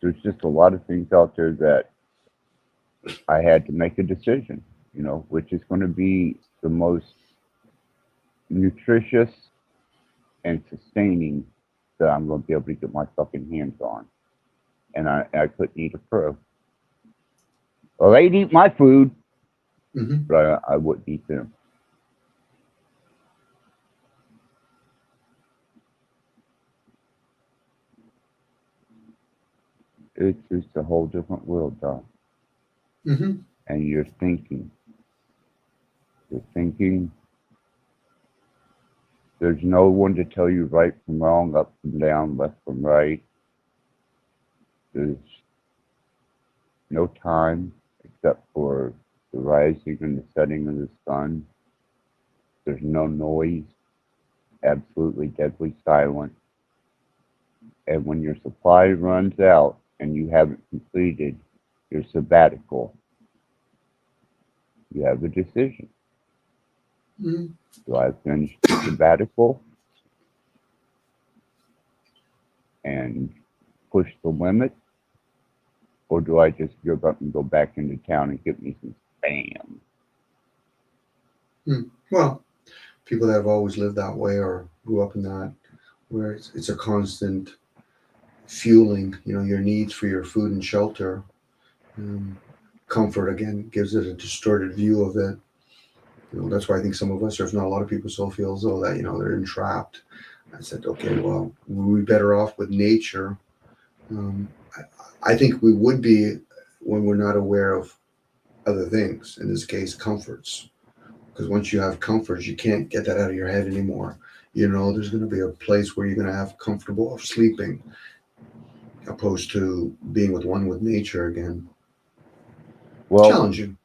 There's just a lot of things out there that I had to make a decision, you know, which is going to be the most nutritious and sustaining that I'm going to be able to get my fucking hands on. And I couldn't eat a crow. Well, they'd eat my food, but I wouldn't eat them. It's just a whole different world, Doc. And you're thinking. There's no one to tell you right from wrong, up from down, left from right. There's no time except for the rising and the setting of the sun. There's no noise, absolutely deadly silent. And when your supply runs out and you haven't completed your sabbatical, you have a decision. Do I finish the sabbatical and push the limit, or do I just give up and go back into town and get me some spam? Well, people that have always lived that way or grew up in that, where it's a constant fueling, you know, your needs for your food and shelter. Comfort, again, gives it a distorted view of it. You know, that's why I think some of us, or if not a lot of people, still feel as though that, you know, they're entrapped. I said, okay, well, we're better off with nature. I think we would be when we're not aware of other things, in this case, comforts. Because once you have comforts, you can't get that out of your head anymore. You know, there's going to be a place where you're going to have comfortable sleeping, opposed to being with nature again. Well, challenging.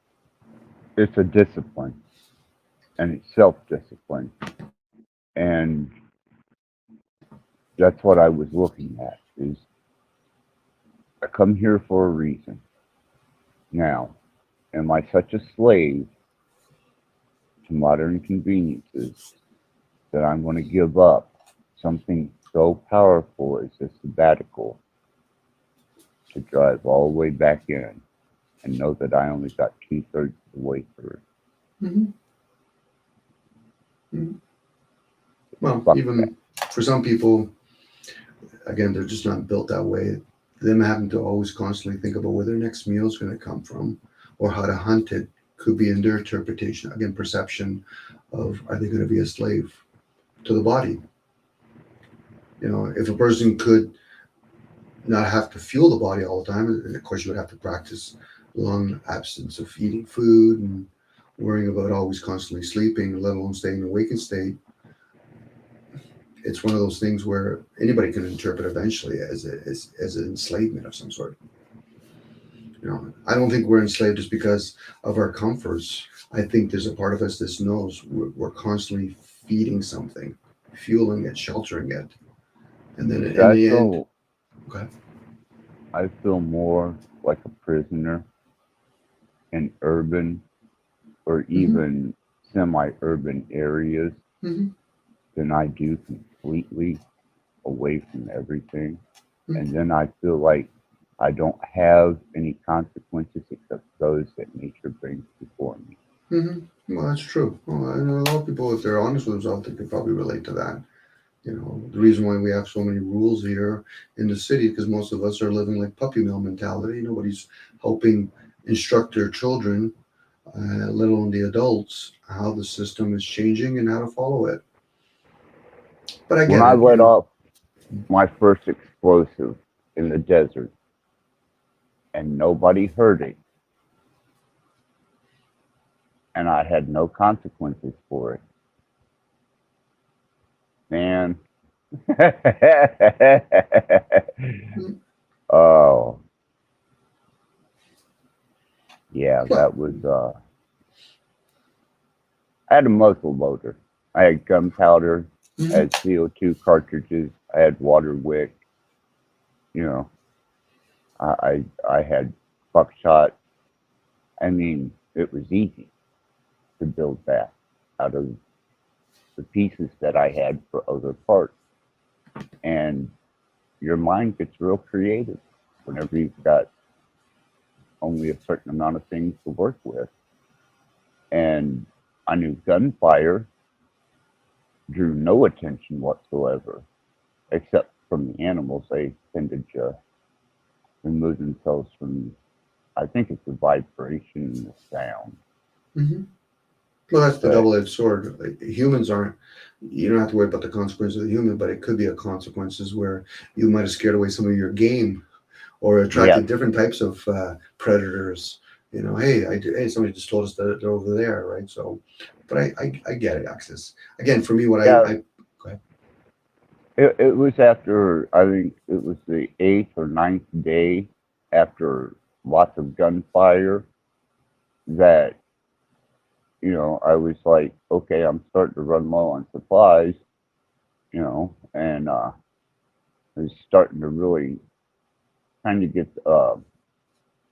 It's a discipline, and it's self-discipline. And that's what I was looking at, is I come here for a reason. Now, am I such a slave to modern conveniences that I'm going to give up something so powerful as a sabbatical to drive all the way back in and know that I only got 2/3 of the way through? Well, even for some people, again, they're just not built that way. Them having to always constantly think about where their next meal is going to come from or how to hunt it could be in their interpretation, again, perception of, are they going to be a slave to the body? You know, if a person could not have to fuel the body all the time, and of course you would have to practice long absence of eating food and worrying about always constantly sleeping, let alone staying in a awakened state. It's one of those things where anybody can interpret eventually as an enslavement of some sort. You know, I don't think we're enslaved just because of our comforts. I think there's a part of us that knows we're constantly feeding something, fueling it, sheltering it, and then in the end, okay. I feel more like a prisoner in urban or even semi-urban areas Mm-hmm. than I do completely away from everything. Mhm. And then I feel like I don't have any consequences except those that nature brings before me. Mm-hmm. Well, that's true. Well, and a lot of people, if they're honest with themselves, they could probably relate to that. You know, the reason why we have so many rules here in the city because most of us are living like puppy mill mentality. Nobody's helping instruct their children, let alone the adults, how the system is changing and how to follow it. But I When get I it. let off my first explosive in the desert and nobody heard it, and I had no consequences for it, man. Oh, yeah, that was, I had a muzzle loader. I had gunpowder, I had CO2 cartridges, I had water wick, you know, I had buckshot. I mean, it was easy to build that out of the pieces that I had for other parts. And your mind gets real creative whenever you've got only a certain amount of things to work with. And I knew gunfire drew no attention whatsoever, except from the animals. They tended to remove themselves from, I think it's the vibration and the sound. Mm-hmm. Well, that's the But double-edged sword. Like, humans aren't. You don't have to worry about the consequences of the human, but it could be a consequences where you might have scared away some of your game or attracted yeah, different types of predators. You know, hey, somebody just told us that they're over there, right? So, but I get it, Axis. Again, for me, what yeah, I go ahead. it was after, I think it was the 8th or 9th day after lots of gunfire that, you know, I was like, okay, I'm starting to run low on supplies, you know, and I was starting to really kind of get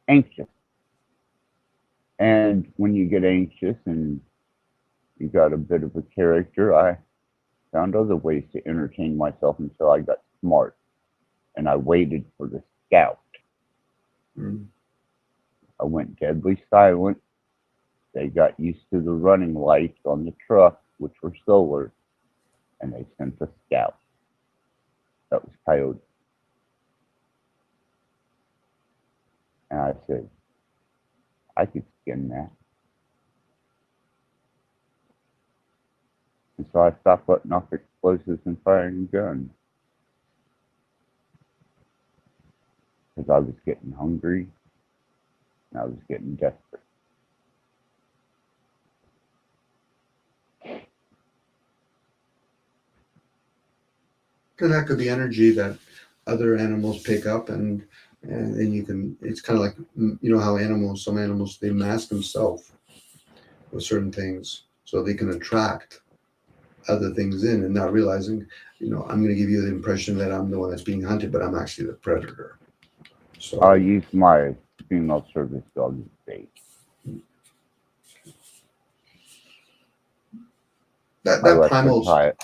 anxious. And when you get anxious and you got a bit of a character, I found other ways to entertain myself until I got smart and I waited for the scout. Mm. I went deadly silent. They got used to the running lights on the truck, which were solar, and they sent the scout. That was Coyote. And I said, I could skin that. And so I stopped letting off explosives and firing guns. Because I was getting hungry and I was getting desperate. And that could be energy that other animals pick up, and then you can. It's kind of like you know how animals, some animals, they mask themselves with certain things so they can attract other things in, and not realizing, you know, I'm going to give you the impression that I'm the one that's being hunted, but I'm actually the predator. I So used my female service dog as bait. that I that left her primal. tied.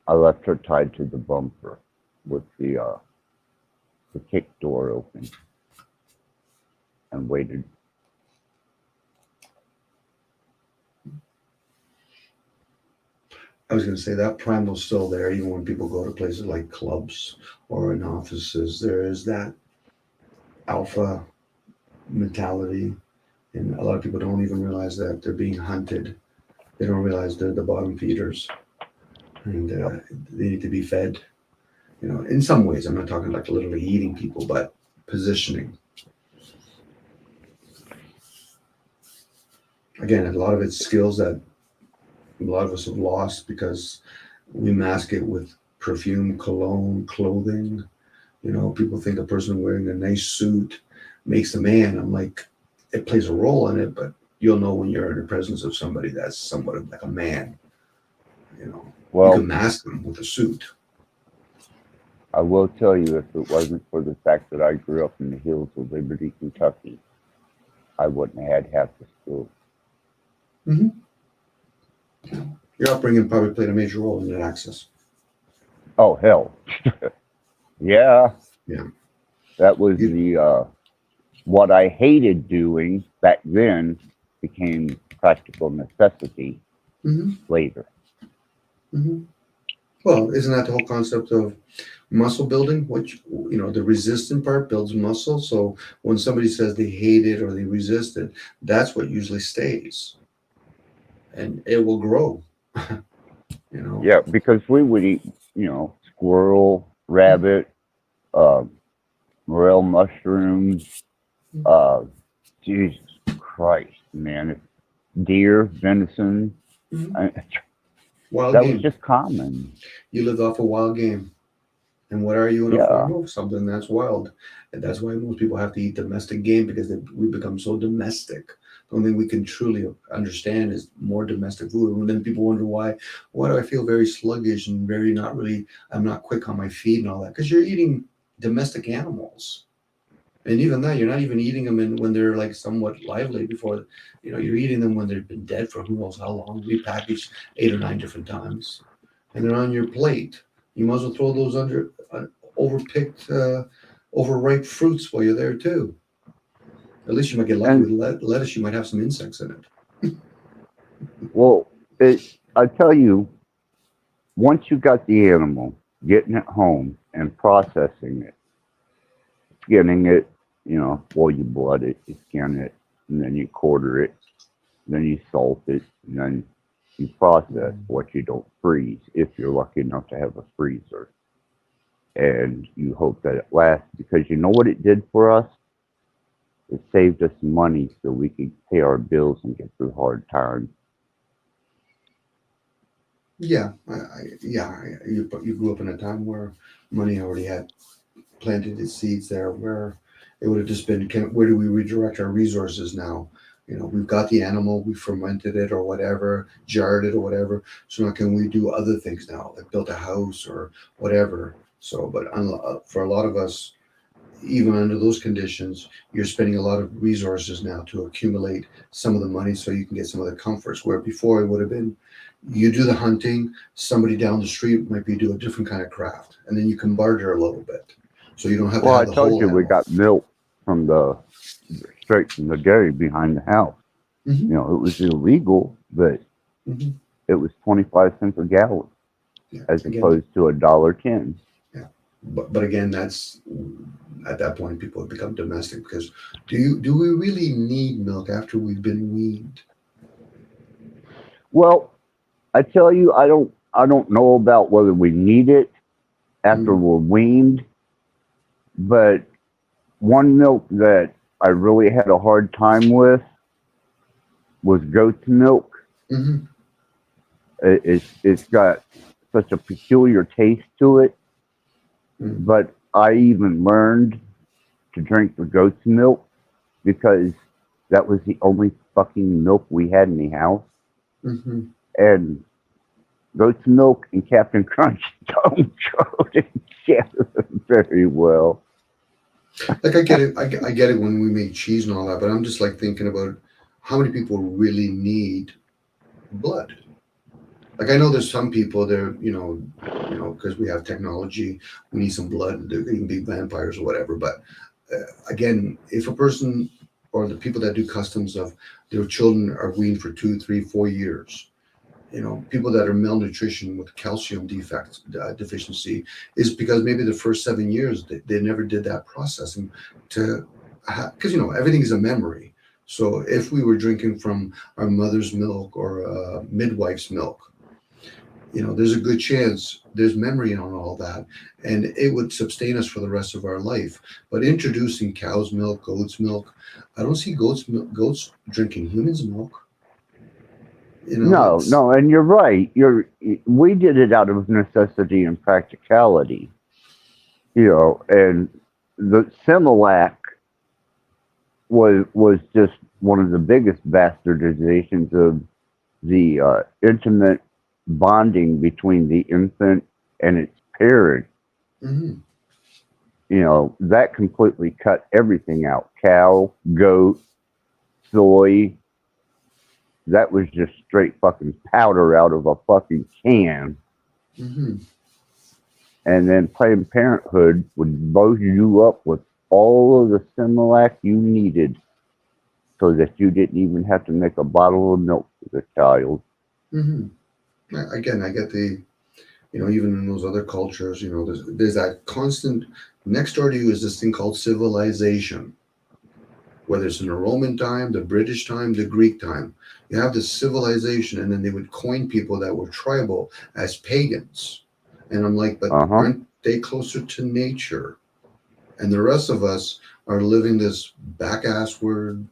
I left her tied to the bumper with the kick door open and waited. I was going to say that primal's still there, even when people go to places like clubs or in offices. There is that alpha mentality, and a lot of people don't even realize that they're being hunted. They don't realize they're the bottom feeders, and they need to be fed. You know, in some ways, I'm not talking like literally eating people, but positioning. Again, a lot of it's skills that a lot of us have lost because we mask it with perfume, cologne, clothing. You know, people think a person wearing a nice suit makes a man. I'm like, it plays a role in it, but you'll know when you're in the presence of somebody that's somewhat of like a man. You know, you Well, can mask them with a suit. I will tell you, if it wasn't for the fact that I grew up in the hills of Liberty, Kentucky, I wouldn't have had half the skills. Hmm. Your upbringing probably played a major role in that access. Oh, hell. Yeah. Yeah. That was You- what I hated doing back then became practical necessity Mhm. later. Mhm. Well, isn't that the whole concept of muscle building? Which, the resistant part builds muscle. So when somebody says they hate it or they resist it, that's what usually stays, and it will grow. you know. Yeah, because we would eat, squirrel, rabbit, uh, morel mushrooms, uh, Jesus Christ, man. Deer, venison. Mhm. I, Wild that was game. just common. You lived off of wild game. And what are you in a Yeah. form of? Something that's wild. And that's why most people have to eat domestic game, because we become so domestic. The only thing we can truly understand is more domestic food. And then people wonder why do I feel very sluggish and very not really, I'm not quick on my feet and all that? Because you're eating domestic animals. And even that, you're not even eating them when they're like somewhat lively before, you're eating them when they've been dead for who knows how long, repackaged 8 or 9 different times. And they're on your plate. You might as well throw those under overpicked, overripe fruits while you're there too. At least you might get lucky And with lettuce. You might have some insects in it. well, I tell you, once you got the animal, getting it home and processing it, skinning it, well, you blood it, you skin it, and then you quarter it, then you salt it, and then you process what you don't freeze if you're lucky enough to have a freezer. And you hope that it lasts, because you know what it did for us? It saved us money so we could pay our bills and get through hard times. Yeah, you grew up in a time where money already had planted its seeds there, where it would have just been, where do we redirect our resources now? We've got the animal, we fermented it or whatever, jarred it or whatever. So now can we do other things now, like build a house or whatever? So, but for a lot of us, even under those conditions, you're spending a lot of resources now to accumulate some of the money so you can get some of the comforts. Where before it would have been, you do the hunting, somebody down the street might be do a different kind of craft, and then you can barter a little bit. So you don't have to Well, I have the told whole you we animal. got milk straight from the dairy behind the house. Mhm. It was illegal, but Mhm. it was 25 cents a gallon Yeah. as Again, opposed to $1.10. yeah. But again, that's at that point people have become domestic, because do we really need milk after we've been weaned? Well, I tell you, I don't know about whether we need it after Mm. we're weaned, but one milk that I really had a hard time with was goat's milk. Hmm. It's got such a peculiar taste to it, Mm. but I even learned to drink the goat's milk because that was the only fucking milk we had in the house. Hmm. And goat's milk and Captain Crunch don't go together very well. Like I get it, I get it when we make cheese and all that, but I'm just like thinking about how many people really need blood. Like I know there's some people there, because we have technology, we need some blood. They can be vampires or whatever. But again, if a person or the people that do customs of their children are weaned for 2, 3, 4 years, people that are malnutrition with calcium defect deficiency is because maybe the first 7 years they never did that processing because everything is a memory. So if we were drinking from our mother's milk or midwife's milk, there's a good chance there's memory on all that, and it would sustain us for the rest of our life. But introducing cow's milk, goat's milk, I don't see goats drinking humans' milk. No, and you're right. We did it out of necessity and practicality, and the Similac was just one of the biggest bastardizations of the intimate bonding between the infant and its parent. Mm-hmm. you know, that completely cut everything out. Cow, goat, soy. That was just straight fucking powder out of a fucking can. Hmm. And then Planned Parenthood would load you up with all of the Similac you needed so that you didn't even have to make a bottle of milk for the child. Hmm. Again, I get the, even in those other cultures, there's that constant, next door to you is this thing called civilization. Whether it's in the Roman time, the British time, the Greek time, you have this civilization, and then they would coin people that were tribal as pagans. And I'm like, but aren't they closer to nature? And the rest of us are living this back-ass word,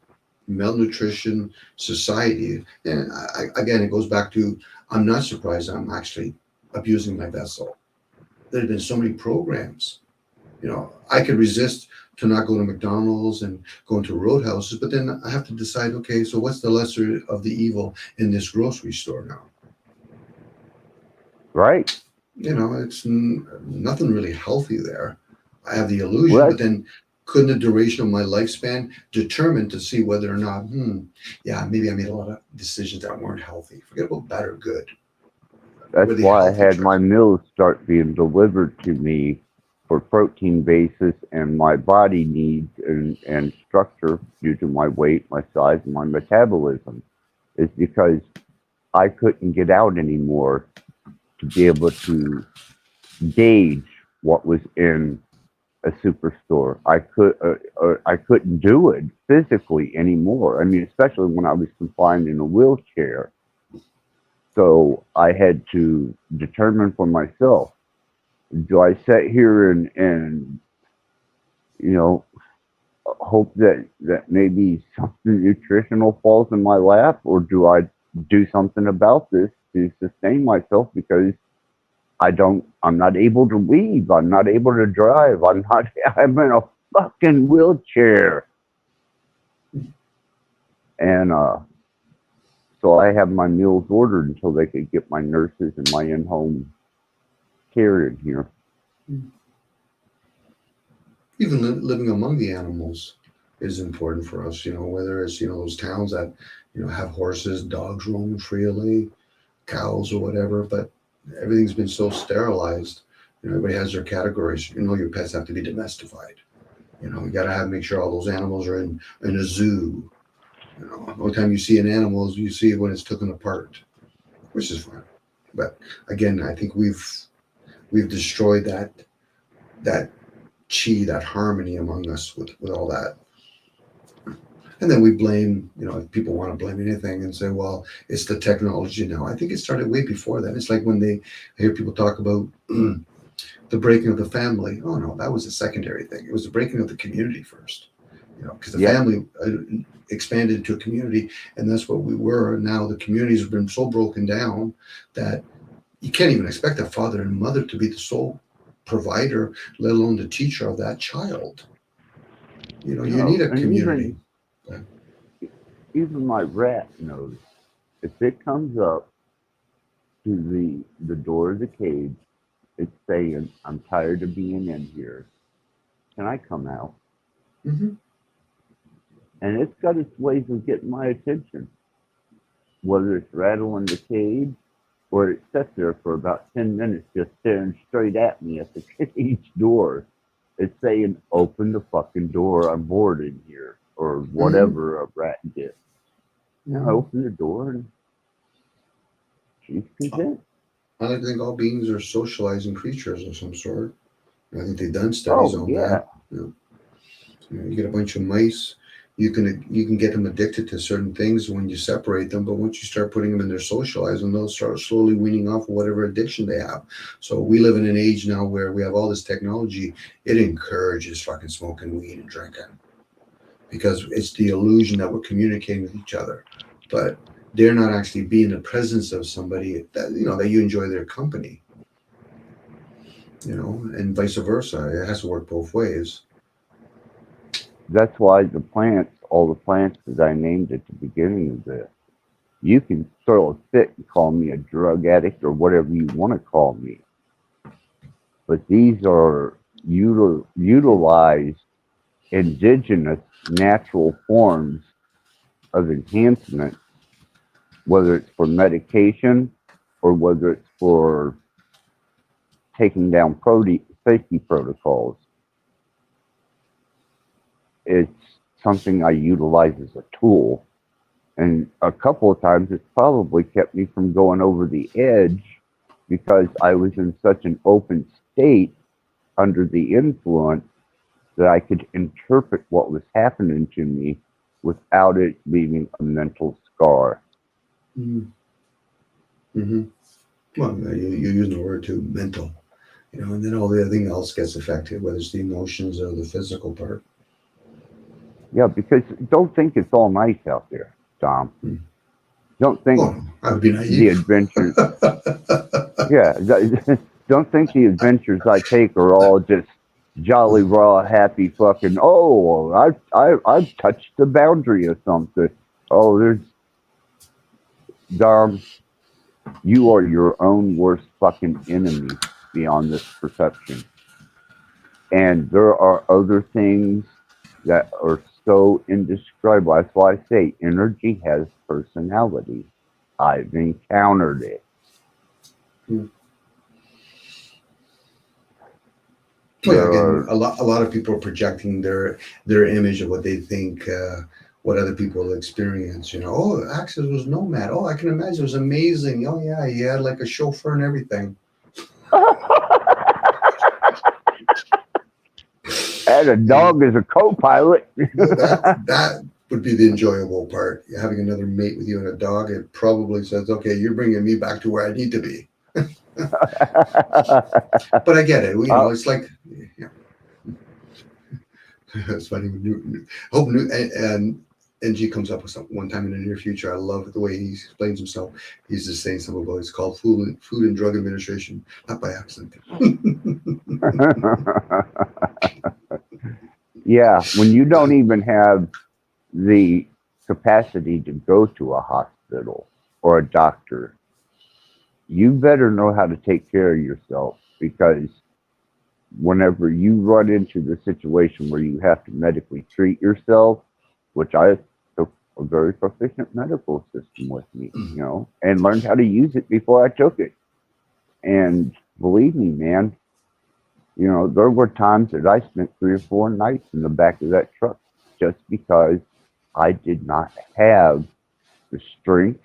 malnutrition society. And again, it goes back to, I'm not surprised I'm actually abusing my vessel. There have been so many programs. I could resist to not go to McDonald's and go into roadhouses, but then I have to decide, okay, so what's the lesser of the evil in this grocery store now? Right. It's nothing really healthy there. I have the illusion, but then couldn't the duration of my lifespan determine to see whether or not, maybe I made a lot of decisions that weren't healthy. Forget about bad or good. That's why I had my meals start being delivered to me for protein basis and my body needs and structure due to my weight, my size, and my metabolism. Is because I couldn't get out anymore to be able to gauge what was in a superstore. I couldn't do it physically anymore. I mean, especially when I was confined in a wheelchair. So I had to determine for myself, do I sit here and hope that maybe something nutritional falls in my lap, or do I do something about this to sustain myself, because I'm not able to leave, I'm not able to drive, I'm in a fucking wheelchair. And so I have my meals ordered until they could get my nurses and my in-home care in here. Even living among the animals is important for us, whether it's, those towns that, have horses, dogs roaming freely, cows or whatever, but everything's been so sterilized. Everybody has their categories. Your pets have to be domesticated. You got to make sure all those animals are in a zoo. The only time you see an animal is you see it when it's taken apart, which is fine. But again, I think we've destroyed that chi, that harmony among us with all that. And then we blame, if people want to blame anything and say, well, it's the technology now. I think it started way before that. It's like when I hear people talk about the breaking of the family. Oh, no, that was a secondary thing. It was the breaking of the community first, because the family expanded into a community, and that's what we were. And now the communities have been so broken down that you can't even expect a father and mother to be the sole provider, let alone the teacher of that child. You need a community. Even my rat knows, if it comes up to the door of the cage, it's saying, I'm tired of being in here. Can I come out? Mm-hmm. And it's got its ways of getting my attention. Whether it's rattling the cage or it sits there for about 10 minutes just staring straight at me at the cage door. It's saying, open the fucking door, I'm bored in here, or whatever a rat gets. I open the door and she's content. I like to think all beings are socializing creatures of some sort. I think they've done studies on that. You get a bunch of mice, you can get them addicted to certain things when you separate them, but once you start putting them in there socializing, they'll start slowly weaning off whatever addiction they have. So we live in an age now where we have all this technology. It encourages fucking smoking weed and drinking, because it's the illusion that we're communicating with each other, but they're not actually being in the presence of somebody that that you enjoy their company, and vice versa. It has to work both ways. That's why all the plants that I named at the beginning of this, you can throw a fit and call me a drug addict or whatever you want to call me, but these are utilize indigenous natural forms of enhancement, whether it's for medication or whether it's for taking down safety protocols. It's something I utilize as a tool. And a couple of times it's probably kept me from going over the edge because I was in such an open state under the influence that I could interpret what was happening to me without it leaving a mental scar. Mm-hmm. Mm-hmm. Well, you're using the word too, mental. And then all the other thing else gets affected, whether it's the emotions or the physical part. Yeah, because don't think it's all nice out there, Tom. Don't think I would be naive. The adventures. Don't think the adventures I take are all just jolly raw, happy fucking. Oh, I've touched the boundary of something. Oh, there's Dom. You are your own worst fucking enemy beyond this perception. And there are other things that are so indescribable. That's why I say energy has personality. I've encountered it. Well, again, a lot of people are projecting their image of what they think, what other people will experience. Oh, Access was nomad. Oh, I can imagine it was amazing. Oh yeah, he had like a chauffeur and everything. And a dog as a co-pilot. that would be the enjoyable part. Having another mate with you and a dog, it probably says, okay, you're bringing me back to where I need to be. But I get it. It's like, it's funny when and NG comes up with something one time in the near future. I love the way he explains himself. He's just saying something about it's called Food and Drug Administration, not by accident. Yeah, when you don't even have the capacity to go to a hospital or a doctor, you better know how to take care of yourself, because whenever you run into the situation where you have to medically treat yourself, which I took a very proficient medical system with me, and learned how to use it before I took it. And believe me, man, there were times that I spent 3 or 4 nights in the back of that truck just because I did not have the strength,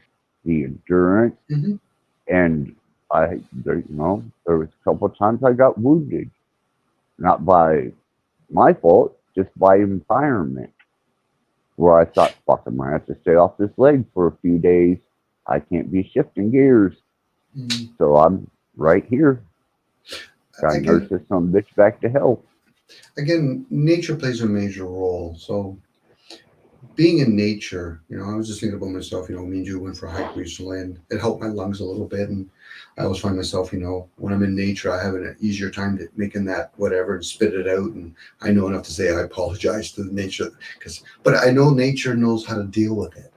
the endurance, and there was a couple of times I got wounded, not by my fault, just by environment, where I thought, fuck, I'm gonna have to stay off this leg for a few days. I can't be shifting gears, so I'm right here. Got to nurse this some bitch back to health. Again, nature plays a major role. So being in nature, I was just thinking about myself, me and you went for a hike recently, and it helped my lungs a little bit. And I always find myself, when I'm in nature, I have an easier time to making that whatever and spit it out. And I know enough to say I apologize to the nature, but I know nature knows how to deal with it.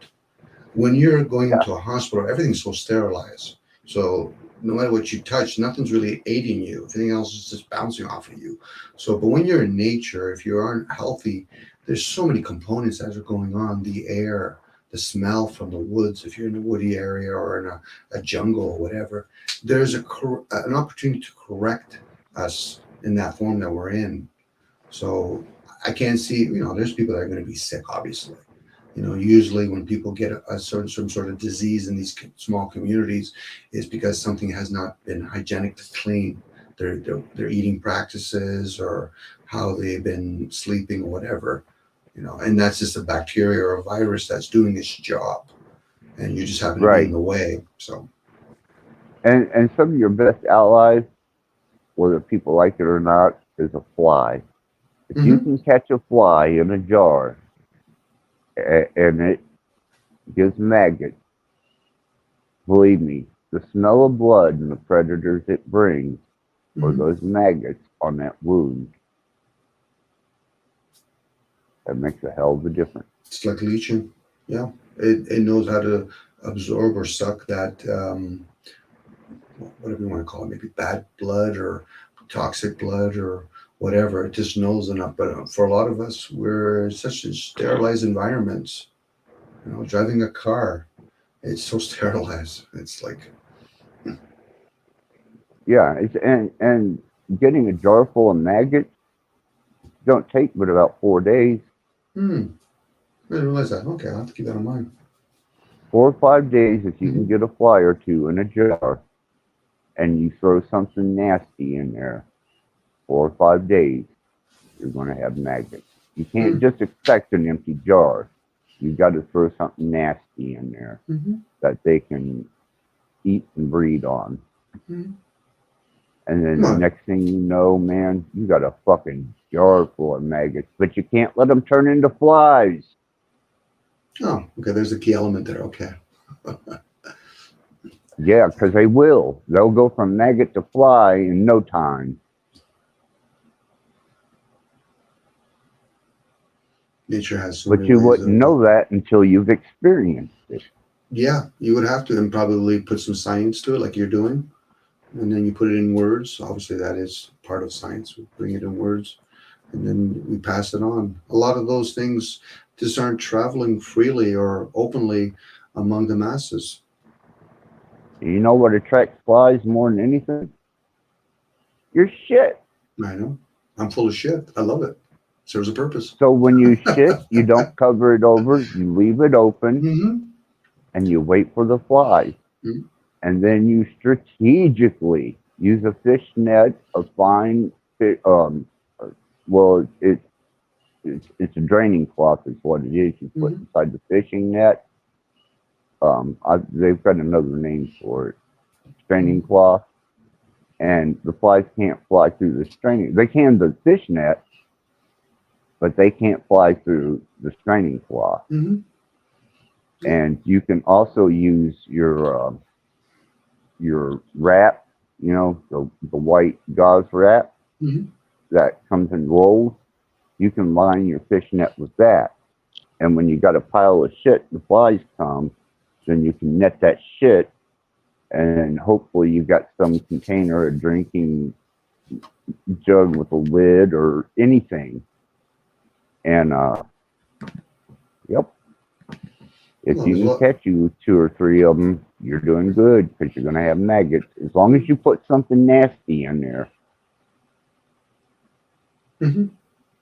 When you're going into a hospital, everything's so sterilized. So no matter what you touch, nothing's really aiding you. Everything else is just bouncing off of you. So, but when you're in nature, if you aren't healthy, there's so many components that are going on. The air, the smell from the woods, if you're in a woody area or in a jungle or whatever, there's an opportunity to correct us in that form that we're in. So I can't see, there's people that are going to be sick, obviously. Usually when people get some sort of disease in these small communities, is because something has not been hygienic to clean. Their eating practices or how they've been sleeping or whatever, and that's just a bacteria or a virus that's doing its job, and you just happen to be in the way. So, and some of your best allies, whether people like it or not, is a fly. If you can catch a fly in a jar, and it gives maggots, believe me, the smell of blood and the predators it brings or those maggots on that wound, that makes a hell of a difference. It's like leeching. Yeah. It knows how to absorb or suck that, whatever you want to call it, maybe bad blood or toxic blood or whatever. It just knows enough. But for a lot of us, we're in such sterilized environments. You know, driving a car, it's so sterilized. It's like, Yeah, and getting a jar full of maggots don't take but about 4 days. I didn't realize that. Okay, I'll have to keep that in mind. 4 or 5 days, if you can get a fly or two in a jar, and you throw something nasty in there, 4 or 5 days, you're going to have maggots. You can't just expect an empty jar. You've got to throw something nasty in there that they can eat and breed on. And then the next thing you know, man, you got a fucking jar full of maggots, but you can't let them turn into flies. Oh, okay. There's a key element there. Okay. Yeah, because they will. They'll go from maggot to fly in no time. Nature has so But many you ways wouldn't of- know that until you've experienced it. Yeah, you would have to, and probably put some science to it, like you're doing, and then you put it in words. Obviously, that is part of science. We bring it in words, and then we pass it on. A lot of those things just aren't traveling freely or openly among the masses. You know what attracts flies more than anything? Your shit. I know. I'm full of shit. I love it. Serves a purpose. So when you shit, you don't cover it over. You leave it open, and you wait for the flies. And then you strategically use a fish net, a fine, well, it's a draining cloth is what it is. You put inside the fishing net. They've got another name for it. Straining cloth. And the flies can't fly through the straining. They can the fish net, but they can't fly through the straining cloth. And you can also use your wrap, you know, the white gauze wrap that comes in rolls. You can line your fish net with that. And when you got a pile of shit, the flies come, then you can net that shit, and hopefully you've got some container, a drinking jug with a lid or anything. And, yep. If you can catch you 2 or 3 of them, you're doing good because you're going to have maggots. As long as you put something nasty in there.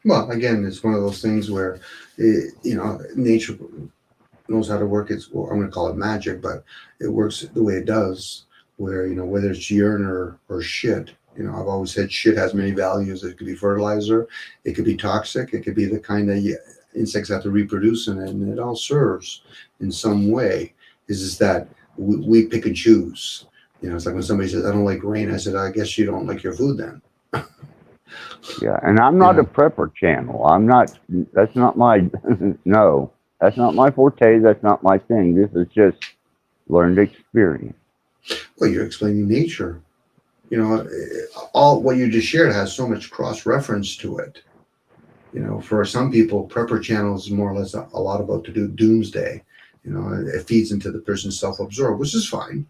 Well, again, it's one of those things where, nature knows how to work its, well, I'm going to call it magic, but it works the way it does, where, whether it's urine or shit, I've always said shit has many values. It could be fertilizer, it could be toxic, it could be the kind that insects have to reproduce in it, and it all serves in some way. Is just that we pick and choose. It's like when somebody says, I don't like rain, I said, I guess you don't like your food then. Yeah, and I'm not a prepper channel. That's not my, no, that's not my forte, that's not my thing. This is just learned experience. Well, you're explaining nature. All what you just shared has so much cross-reference to it. For some people, prepper channel is more or less a lot about to do doomsday. It feeds into the person's self-absorbed, which is fine.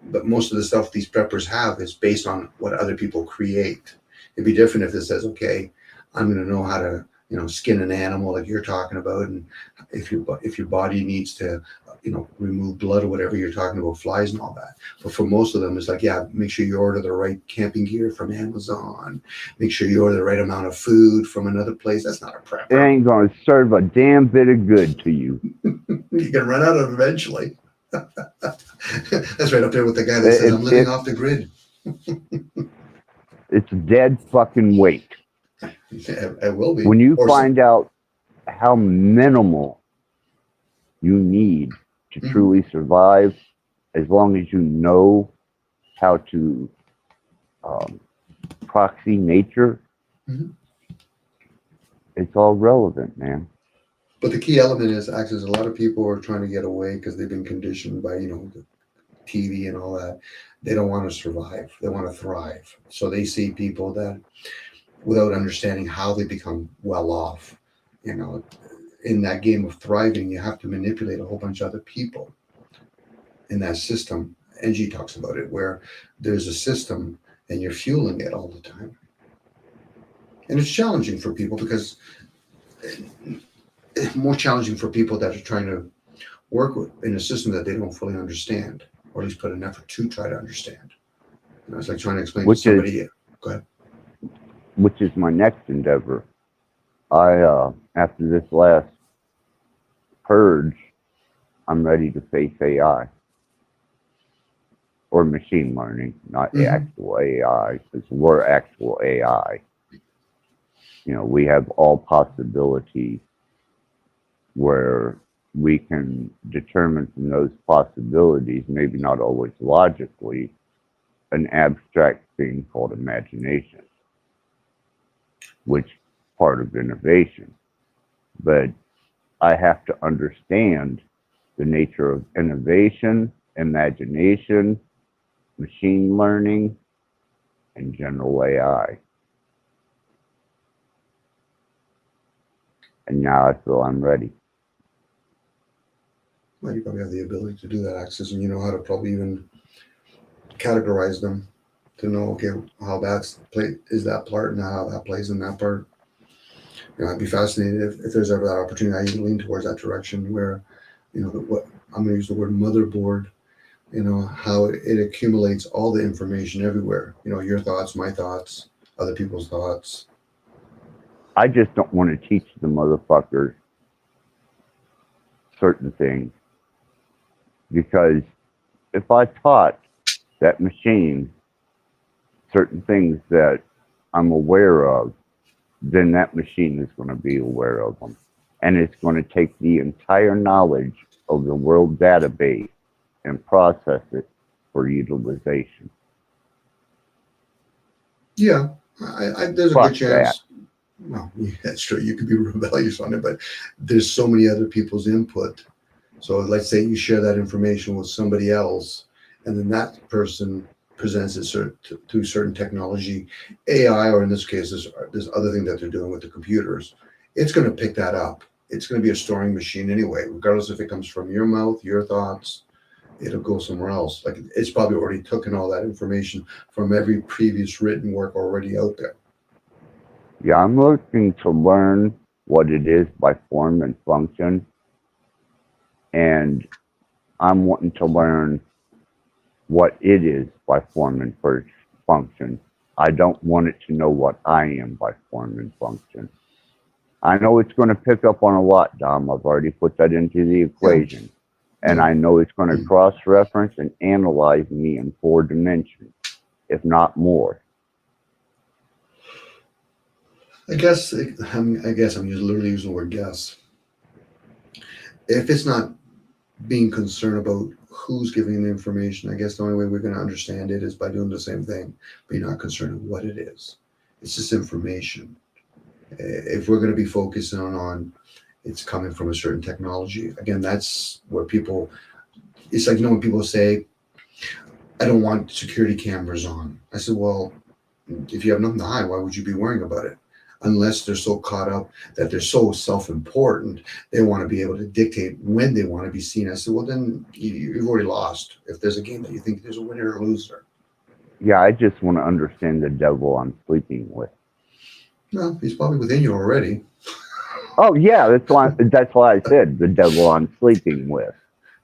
But most of the stuff these preppers have is based on what other people create. It'd be different if it says, okay, I'm going to know how to, skin an animal like you're talking about. And if your body needs to, remove blood or whatever, you're talking about flies and all that. But for most of them, it's like, yeah, make sure you order the right camping gear from Amazon. Make sure you order the right amount of food from another place. That's not a prepper. It ain't going to serve a damn bit of good to you. You're going to run out of it eventually. That's right up there with the guy that says, I'm living off the grid. It's dead fucking weight. It will be. When you find out how minimal you need to truly survive, as long as you know how to proxy nature, it's all relevant, man. But the key element is, actually, a lot of people are trying to get away because they've been conditioned by, the TV and all that. They don't want to survive. They want to thrive. So they see people that, without understanding how they become well off, in that game of thriving, you have to manipulate a whole bunch of other people in that system. Angie talks about it, where there's a system and you're fueling it all the time. And it's challenging for people because it's more challenging for people that are trying to work with, in a system that they don't fully understand, or at least put an effort to try to understand. You know, it's like trying to explain to somebody. Go ahead. Which is my next endeavor. I after this last purge, I'm ready to face AI or machine learning, not actual AI, because we're actual AI. You know, we have all possibilities where we can determine from those possibilities, maybe not always logically, an abstract thing called imagination, which is part of innovation. But I have to understand the nature of innovation, imagination, machine learning, and general AI. And now I feel I'm ready. Well, you probably have the ability to do that, Access, and you know how to probably even categorize them to know, okay, how that's is that part and how that plays in that part. You know, I'd be fascinated if there's ever that opportunity. I even lean towards that direction where, you know, what I'm going to use the word motherboard, you know, how it accumulates all the information everywhere. You know, your thoughts, my thoughts, other people's thoughts. I just don't want to teach the motherfuckers certain things, because if I taught that machine certain things that I'm aware of, then that machine is going to be aware of them. And it's going to take the entire knowledge of the world database and process it for utilization. Yeah, there's a good chance. Well, yeah, that's true. You could be rebellious on it, but there's so many other people's input. So let's say you share that information with somebody else, and then that person presents it to certain technology, AI, or in this case, this other thing that they're doing with the computers. It's going to pick that up. It's going to be a storing machine anyway, regardless if it comes from your mouth, your thoughts. It'll go somewhere else. Like it's probably already taken all that information from every previous written work already out there. Yeah, I'm looking to learn what it is by form and function. And I'm wanting to learn what it is by form and function. I don't want it to know what I am by form and function. I know it's going to pick up on a lot, Dom. I've already put that into the equation. And I know it's going to cross-reference and analyze me in 4 dimensions, if not more. I guess I'm just literally using the word guess. If it's not being concerned about who's giving the information, I guess the only way we're going to understand it is by doing the same thing, but you're not concerned with what it is. It's just information. If we're going to be focusing on it's coming from a certain technology, again, that's where people, it's like, you know, when people say, I don't want security cameras on. I said, well, if you have nothing to hide, why would you be worrying about it? Unless they're so caught up that they're so self-important, they want to be able to dictate when they want to be seen. I said, well, then you've already lost. If there's a game that you think there's a winner or loser. Yeah, I just want to understand the devil I'm sleeping with. No, he's probably within you already. Oh, yeah, that's why I said the devil I'm sleeping with.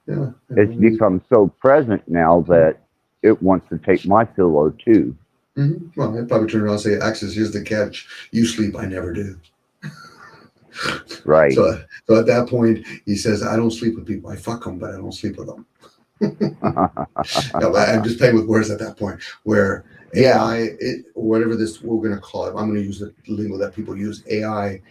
Yeah, it's become so present now that it wants to take my pillow, too. Mm-hmm. Well, I'd probably turn around and say, Axis, here's the catch. You sleep, I never do. Right. So at that point, he says, I don't sleep with people. I fuck them, but I don't sleep with them. No, I'm just playing with words at that point, where AI, whatever this we're going to call it, I'm going to use the lingo that people use, AI,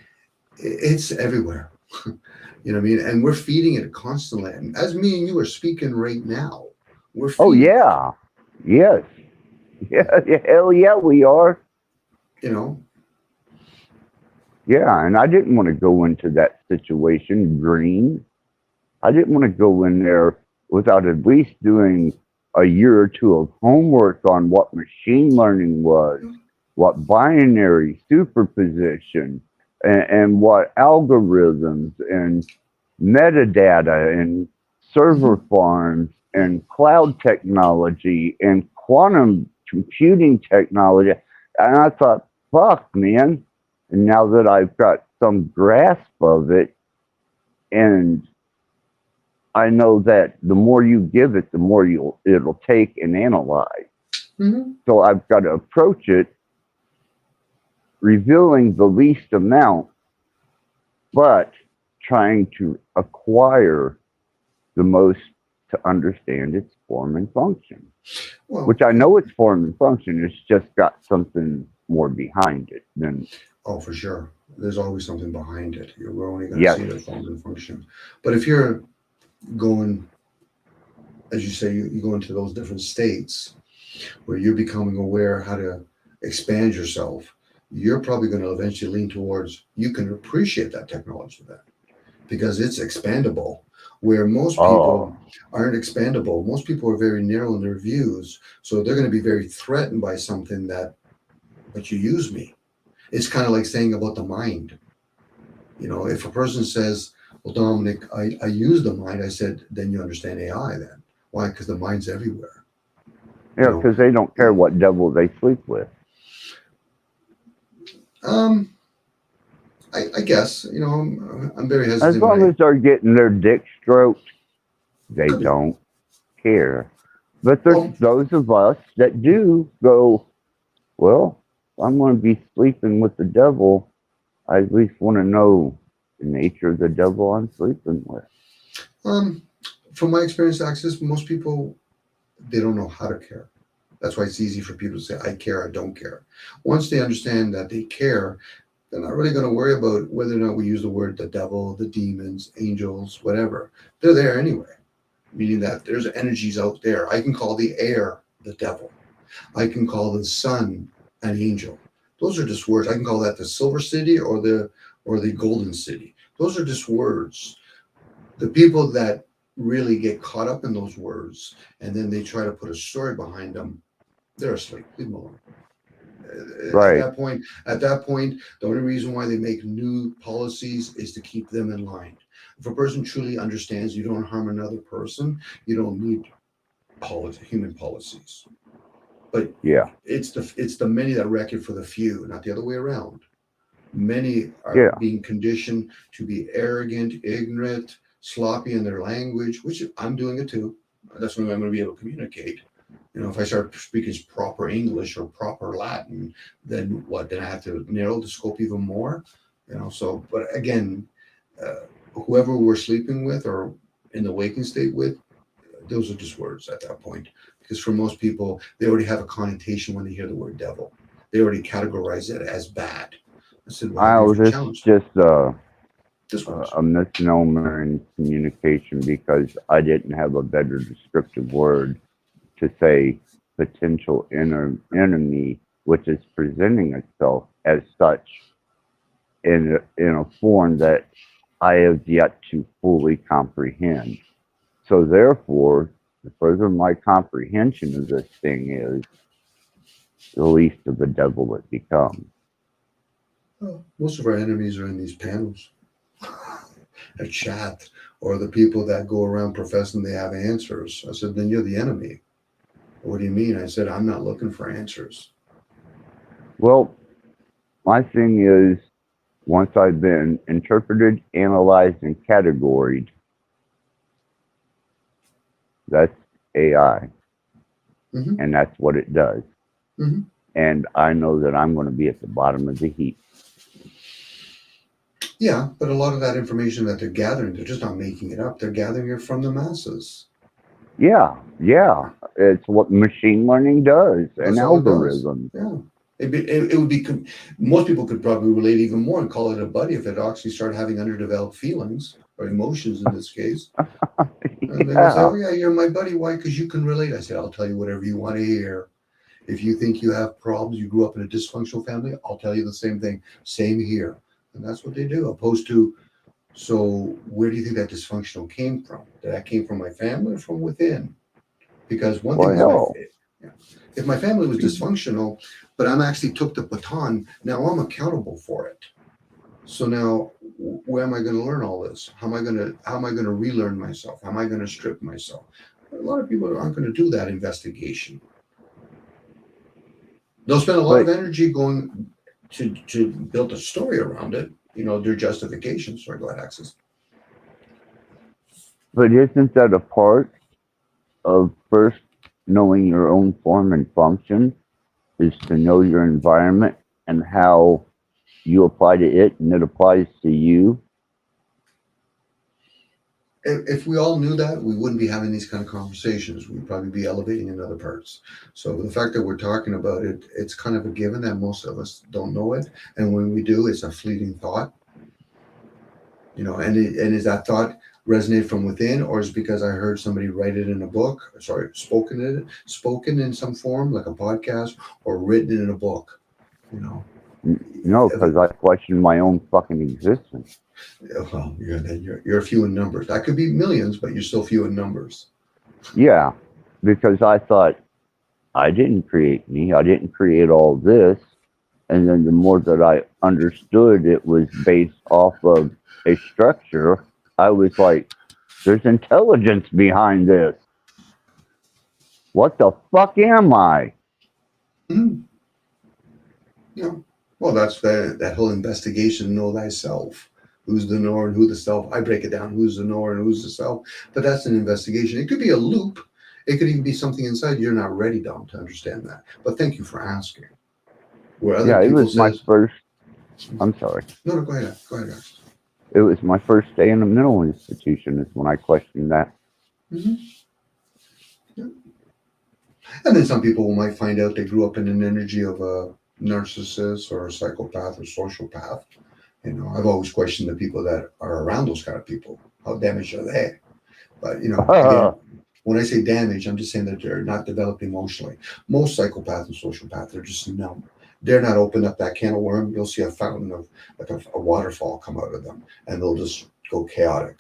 it's everywhere. You know what I mean? And we're feeding it constantly. And as me and you are speaking right now, we're feeding yes. Yeah, hell yeah, we are. You know? Yeah, and I didn't want to go into that situation green. I didn't want to go in there without at least doing a year or 2 of homework on what machine learning was, what binary superposition, and what algorithms and metadata and server farms and cloud technology and quantum computing technology. And I thought, fuck, man, And now that I've got some grasp of it, and I know that the more you give it, the more it'll take and analyze. Mm-hmm. So I've got to approach it revealing the least amount, but trying to acquire the most to understand its form and function. Well, Which I know its form and function, it's just got something more behind it than. oh, for sure. There's always something behind it. We're only going to Yes. see the form and function. But if you're going, as you say, you go into those different states where you're becoming aware how to expand yourself, you're probably going to eventually lean towards, you can appreciate that technology then because it's expandable, where most people aren't expandable. Most people are very narrow in their views. So they're going to be very threatened by something that, but you use me. It's kind of like saying about the mind. You know, if a person says, well, Dominic, I use the mind, I said, then you understand AI then. Why? Because the mind's everywhere. Yeah, because they don't care what devil they sleep with. I guess, you know, I'm very hesitant. As long as they're getting their dick stroked, they don't care. But there's those of us that do go, well, I'm going to be sleeping with the devil. I at least want to know the nature of the devil I'm sleeping with. From my experience, Access, most people, they don't know how to care. That's why it's easy for people to say, I care, I don't care. Once they understand that they care, they're not really going to worry about whether or not we use the word the devil, the demons, angels, whatever. They're there anyway, meaning that there's energies out there. I can call the air the devil. I can call the sun an angel. Those are just words. I can call that the Silver City or the Golden City. Those are just words. The people that really get caught up in those words and then they try to put a story behind them, they're asleep. Leave them alone. Right. At that point, the only reason why they make new policies is to keep them in line. If a person truly understands you don't harm another person, you don't need human policies. But yeah, it's the many that wreck it for the few, not the other way around. Many are being conditioned to be arrogant, ignorant, sloppy in their language, which I'm doing it too. That's when I'm going to be able to communicate. You know, if I start speaking proper English or proper Latin, then what? Then I have to narrow the scope even more. You know, so, but again, whoever we're sleeping with or in the waking state with, those are just words at that point. Because for most people, they already have a connotation when they hear the word devil. They already categorize it as bad. I said, well, this is just a misnomer in communication because I didn't have a better descriptive word to say potential enemy, which is presenting itself as such in a form that I have yet to fully comprehend. So therefore, the further my comprehension of this thing is, the least of the devil it becomes. Well, most of our enemies are in these panels, a chat, or the people that go around professing they have answers. I said, then you're the enemy. What do you mean? I said, I'm not looking for answers. Well, my thing is, once I've been interpreted, analyzed, and categorized, that's AI. Mm-hmm. And that's what it does. Mm-hmm. And I know that I'm going to be at the bottom of the heap. Yeah, but a lot of that information that they're gathering, they're just not making it up. They're gathering it from the masses. Yeah. It's what machine learning does, and algorithms. Yeah. It would be, most people could probably relate even more and call it a buddy if it actually started having underdeveloped feelings or emotions in this case. And they would say, oh yeah, you're my buddy. Why? Because you can relate. I said, I'll tell you whatever you want to hear. If you think you have problems, you grew up in a dysfunctional family, I'll tell you the same thing. Same here. And that's what they do, opposed to, so where do you think that dysfunctional came from? Did that came from my family or from within? Because one thing if my family was dysfunctional, but I'm actually took the baton, now I'm accountable for it. So now where am I going to learn all this? How am I going to relearn myself? How am I going to strip myself? A lot of people aren't going to do that investigation. They'll spend a lot of energy going to build a story around it. Their justifications. Sorry, go ahead, Access. But isn't that a part of first knowing your own form and function is to know your environment and how you apply to it and it applies to you? If we all knew that, we wouldn't be having these kind of conversations. We'd probably be elevating in other parts. So the fact that we're talking about it, it's kind of a given that most of us don't know it. And when we do, it's a fleeting thought. And is that thought resonate from within, or is it because I heard somebody write it in a book? Sorry, spoken in some form, like a podcast, or written in a book? No, because I question my own fucking existence. Well, you're few in numbers. That could be millions, but you're still few in numbers. Yeah, because I thought I didn't create me. I didn't create all this. And then the more that I understood it was based off of a structure, I was like, there's intelligence behind this. What the fuck am I? Mm-hmm. Yeah. Well, that's that whole investigation, know thyself. Who's the knower and who the self? I break it down. Who's the knower and who's the self? But that's an investigation. It could be a loop. It could even be something inside you're not ready, Dom, to understand that. But thank you for asking. Yeah, it was my first. I'm sorry. No, go ahead. Go ahead. It was my first day in a mental institution is when I questioned that. Mm-hmm. Yeah. And then some people might find out they grew up in an energy of a narcissist or a psychopath or sociopath. I've always questioned the people that are around those kind of people. How damaged are they? But, again, when I say damage, I'm just saying that they're not developed emotionally. Most psychopaths and sociopaths are just numb. They're not open up that can of worm. You'll see a fountain of like a waterfall come out of them, and they'll just go chaotic.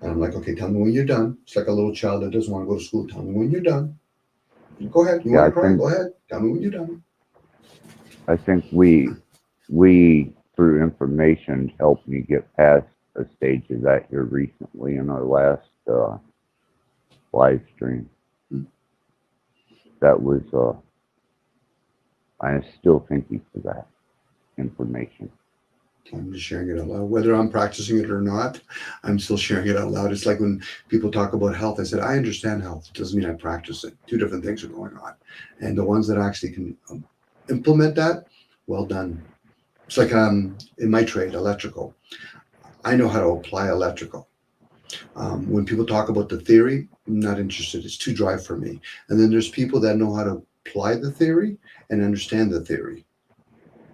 And I'm like, okay, tell me when you're done. It's like a little child that doesn't want to go to school. Tell me when you're done. Go ahead. You want to cry? Go ahead. Tell me when you're done. I think we through information helped me get past a stage of that here recently in our last live stream. That was I'm still thinking for that information. I'm just sharing it out loud. Whether I'm practicing it or not, I'm still sharing it out loud. It's like when people talk about health, I said, I understand health. It doesn't mean I practice it. Two different things are going on. And the ones that actually can implement that, well done. It's like in my trade, electrical. I know how to apply electrical. When people talk about the theory, I'm not interested. It's too dry for me. And then there's people that know how to apply the theory and understand the theory.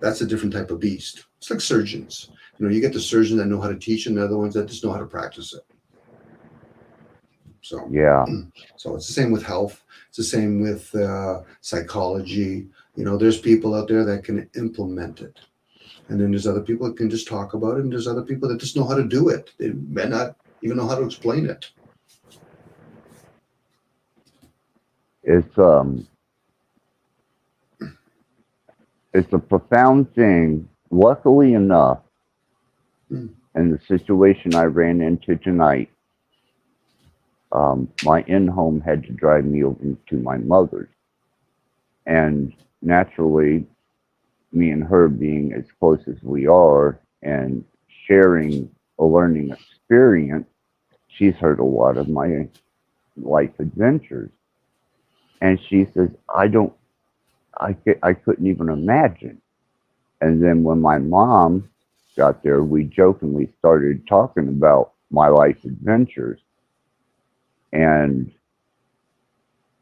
That's a different type of beast. It's like surgeons. You get the surgeons that know how to teach and the other ones that just know how to practice it. So yeah. So it's the same with health. It's the same with psychology. There's people out there that can implement it. And then there's other people that can just talk about it. And there's other people that just know how to do it. They may not even know how to explain it. It's a profound thing. Luckily enough, in the situation I ran into tonight, my in-home had to drive me over to my mother's. And naturally, me and her being as close as we are and sharing a learning experience, she's heard a lot of my life adventures. And she says, I couldn't even imagine. And then when my mom got there, we jokingly started talking about my life adventures. And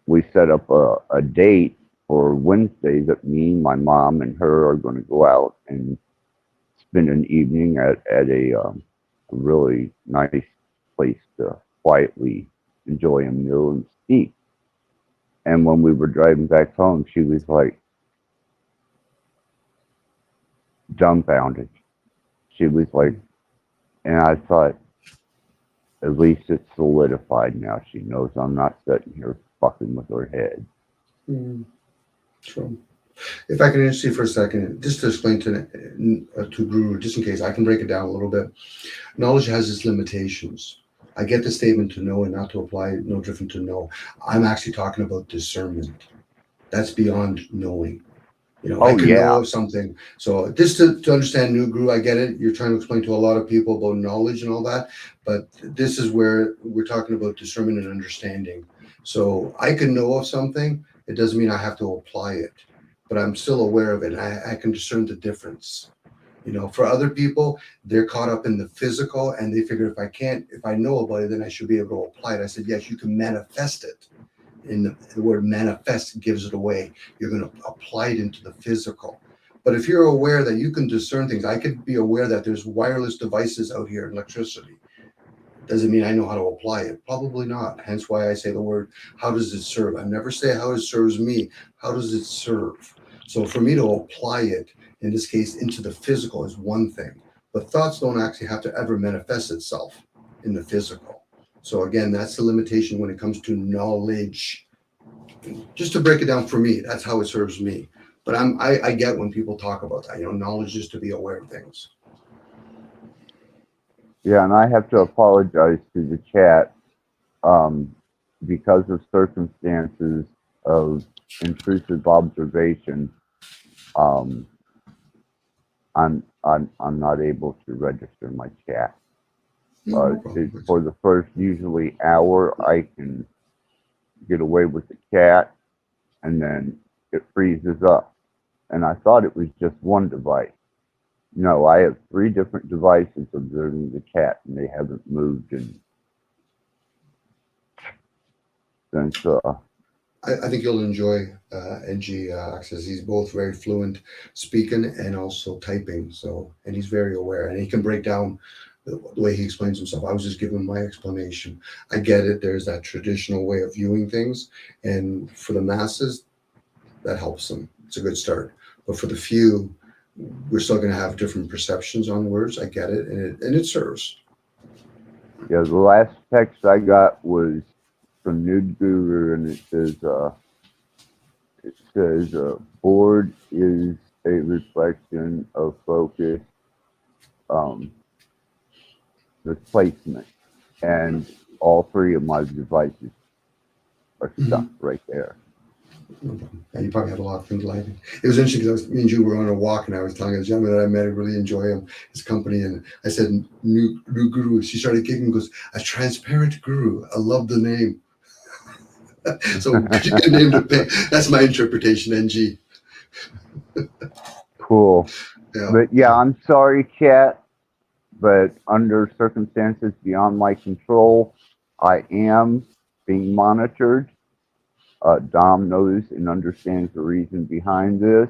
we set up a date for Wednesday that me, my mom, and her are going to go out and spend an evening at a really nice place to quietly enjoy a meal and speak. And when we were driving back home, she was like dumbfounded. She was like, and I thought, at least it's solidified now. She knows I'm not sitting here fucking with her head. So, if I can interest you for a second, just to explain to Guru, just in case, I can break it down a little bit. Knowledge has its limitations. I get the statement to know and not to apply, no different to know. I'm actually talking about discernment. That's beyond knowing. I Oh, can yeah. know of something. So just to understand New Guru, I get it. You're trying to explain to a lot of people about knowledge and all that, but this is where we're talking about discernment and understanding. So I can know of something. It doesn't mean I have to apply it, but I'm still aware of it. And I can discern the difference. For other people, they're caught up in the physical and they figure if I know about it, then I should be able to apply it. I said, yes, you can manifest it. The word manifest gives it away. You're going to apply it into the physical. But if you're aware that you can discern things, I could be aware that there's wireless devices out here, electricity. Doesn't mean I know how to apply it. Probably not. Hence why I say the word, how does it serve? I never say how it serves me. How does it serve? So for me to apply it, in this case, into the physical is one thing. But thoughts don't actually have to ever manifest itself in the physical. So again, that's the limitation when it comes to knowledge. Just to break it down for me, that's how it serves me. But I get when people talk about that, knowledge is to be aware of things. Yeah, and I have to apologize to the chat because of circumstances of intrusive observation. I'm not able to register my chat. For the first usually hour, I can get away with the chat, and then it freezes up. And I thought it was just one device. No, I have 3 different devices observing the chat, and they haven't moved since. I think you'll enjoy NG Access. He's both very fluent speaking and also typing. And he's very aware, and he can break down the way he explains himself. I was just giving my explanation. I get it. There's that traditional way of viewing things, and for the masses, that helps them. It's a good start. But for the few, we're still going to have different perceptions on words. I get it, and it serves. Yeah, the last text I got was from Nude Guru, and it says board is a reflection of focus, displacement, and all 3 of my devices are stuck right there. And you probably had a lot of things like it. It was interesting because me and you were on a walk, and I was telling a gentleman that I met, I really enjoy him, his company, and I said, new guru. She started kicking and goes, a transparent guru. I love the name. So you can name the pig. That's my interpretation, NG. Cool. Yeah. But yeah, I'm sorry, chat, but under circumstances beyond my control, I am being monitored. Dom knows and understands the reason behind this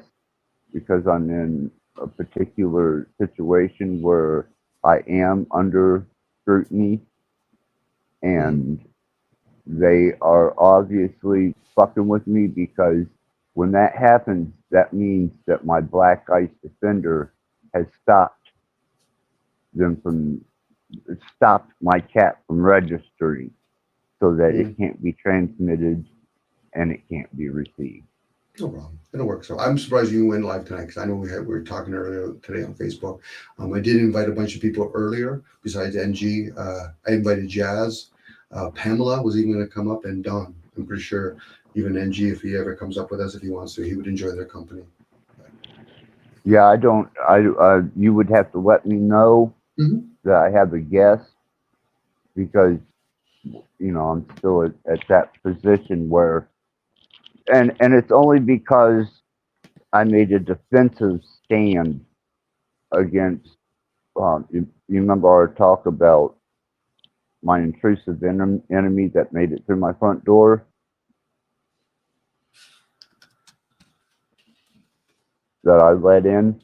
because I'm in a particular situation where I am under scrutiny, and they are obviously fucking with me because when that happens, that means that my Black Ice Defender has stopped my chat from registering so that it can't be transmitted and it can't be received. No problem. It'll work. So I'm surprised you went live tonight because I know we were talking earlier today on Facebook. I did invite a bunch of people earlier besides NG. I invited Jazz. Pamela was even going to come up, and Don. I'm pretty sure even NG, if he ever comes up with us, if he wants to, he would enjoy their company. Yeah, you would have to let me know that I have a guest because, I'm still at that position where, and it's only because I made a defensive stand against, you remember our talk about my intrusive enemy that made it through my front door? That I let in?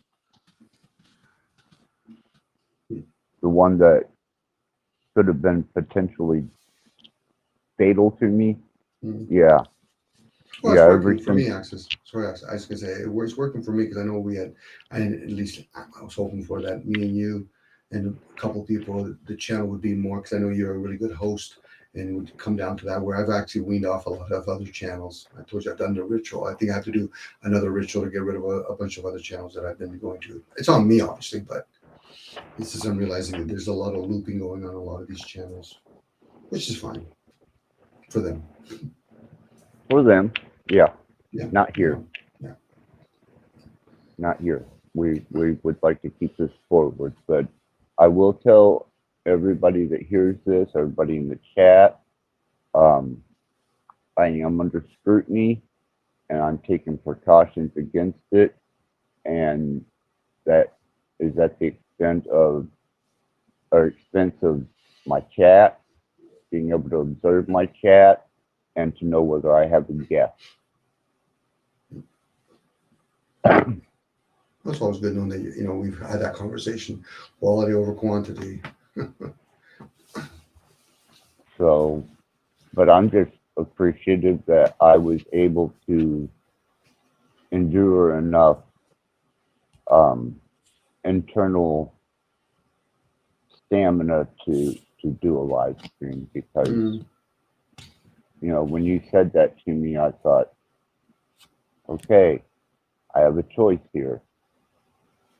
The one that could have been potentially fatal to me? Yeah. Well, it's working for me, Axis. Sorry, I was going to say, it's working for me because I know at least I was hoping for that, me and you and a couple of people, the channel would be more, because I know you're a really good host, and it would come down to that, where I've actually weaned off a lot of other channels. I told you I've done the ritual. I think I have to do another ritual to get rid of a bunch of other channels that I've been going to. It's on me, obviously, but it's just I'm realizing that there's a lot of looping going on a lot of these channels, which is fine for them. For them, yeah. Yeah. Not here. Yeah. not here. We would like to keep this forward, but I will tell everybody that hears this, everybody in the chat, I am under scrutiny, and I'm taking precautions against it, and that is at the expense of my chat, being able to observe my chat, and to know whether I have a guest. That's always good knowing that we've had that conversation, quality over quantity. So, but I'm just appreciative that I was able to endure enough internal stamina to do a live stream, because when you said that to me, I thought, okay, I have a choice here.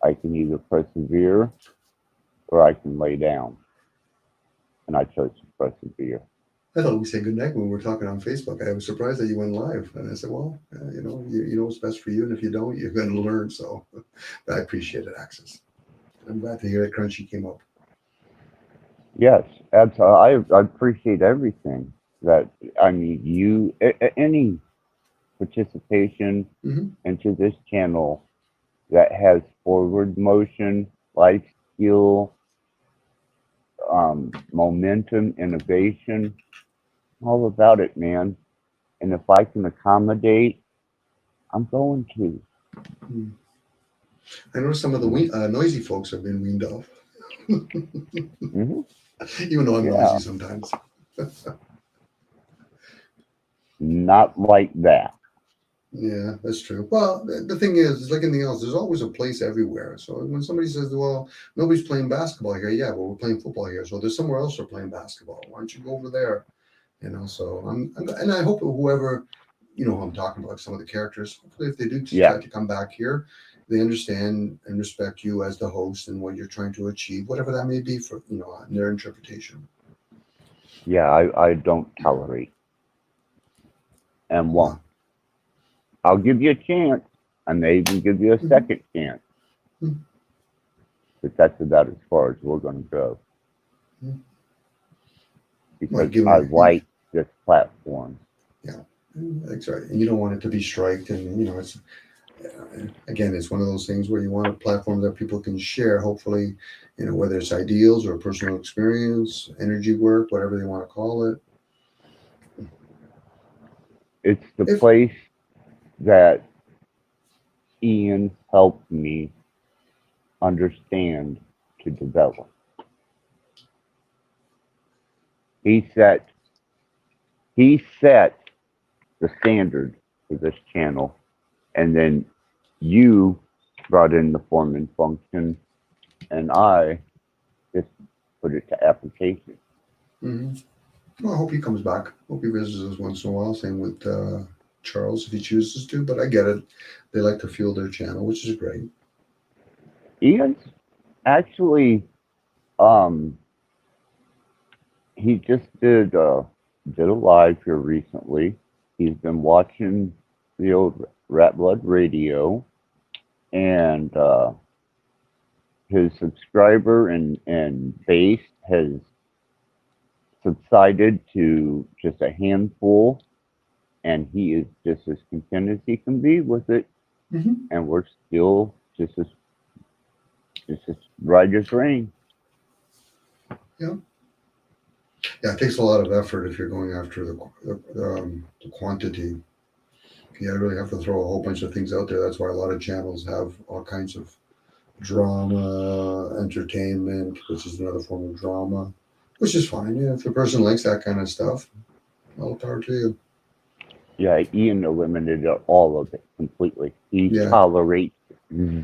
I can either persevere or I can lay down, and I chose to persevere. I thought we said goodnight when we were talking on Facebook. I was surprised that you went live, and I said, "Well, you know what's best for you, and if you don't, you're going to learn." So, but I appreciate it, Access. I'm glad to hear that Crunchy came up. Yes, absolutely. I appreciate everything that any participation into this channel that has forward motion, life skill, momentum, innovation, all about it, man. And if I can accommodate, I'm going to. I know some of the noisy folks have been weaned off. Even though I'm noisy sometimes. Not like that. Yeah, that's true. Well, the thing is, it's like anything else. There's always a place everywhere. So when somebody says, "Well, nobody's playing basketball here," yeah, well, we're playing football here. So there's somewhere else they're playing basketball. Why don't you go over there? So and I hope whoever, who I'm talking about, like some of the characters, hopefully if they do decide to come back here, they understand and respect you as the host and what you're trying to achieve, whatever that may be for, in their interpretation. Yeah, I don't tolerate and won't. I'll give you a chance. I may even give you a second chance. But that's about as far as we're going to go. Because I like this platform. Yeah, that's right. And you don't want it to be striked. And, it's, again, it's one of those things where you want a platform that people can share, hopefully, whether it's ideals or personal experience, energy work, whatever they want to call it. It's the place that Ian helped me understand to develop. He set the standard for this channel, and then you brought in the form and function, and I just put it to application. Well, I hope he comes back. Hope he visits us once in a while. Same with Charles, if he chooses to. But I get it. They like to fuel their channel, which is great. Ian's actually, he just did a live here recently. He's been watching the old Rattblood Radio, and his subscriber and base has subsided to just a handful, and he is just as content as he can be with it. And we're still just as right as rain. Yeah, it takes a lot of effort if you're going after the quantity. You really have to throw a whole bunch of things out there. That's why a lot of channels have all kinds of drama, entertainment, which is another form of drama, which is fine. Yeah, if a person likes that kind of stuff, all power to you. Yeah, Ian eliminated all of it completely. He tolerates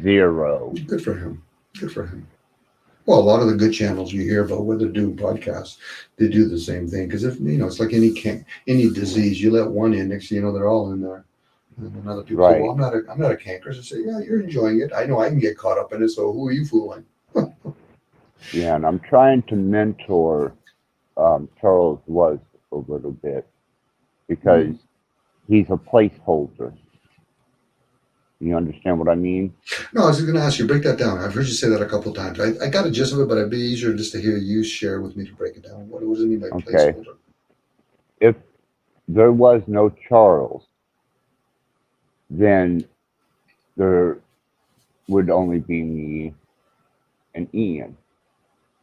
zero. Good for him. Good for him. Well, a lot of the good channels you hear about, whether they're doing podcasts, they do the same thing. Because if it's like any disease, you let one in, next thing you know, they're all in there. And other people say, "Well, I'm not a canker." So I say, "Yeah, you're enjoying it. I know I can get caught up in it. So who are you fooling?" Yeah, and I'm trying to mentor Charles was a little bit, because he's a placeholder. You understand what I mean? No, I was going to ask you, break that down. I've heard you say that a couple of times. I got a gist of it, but it'd be easier just to hear you share with me to break it down. What does it mean by Okay. placeholder? If there was no Charles, then there would only be me and Ian,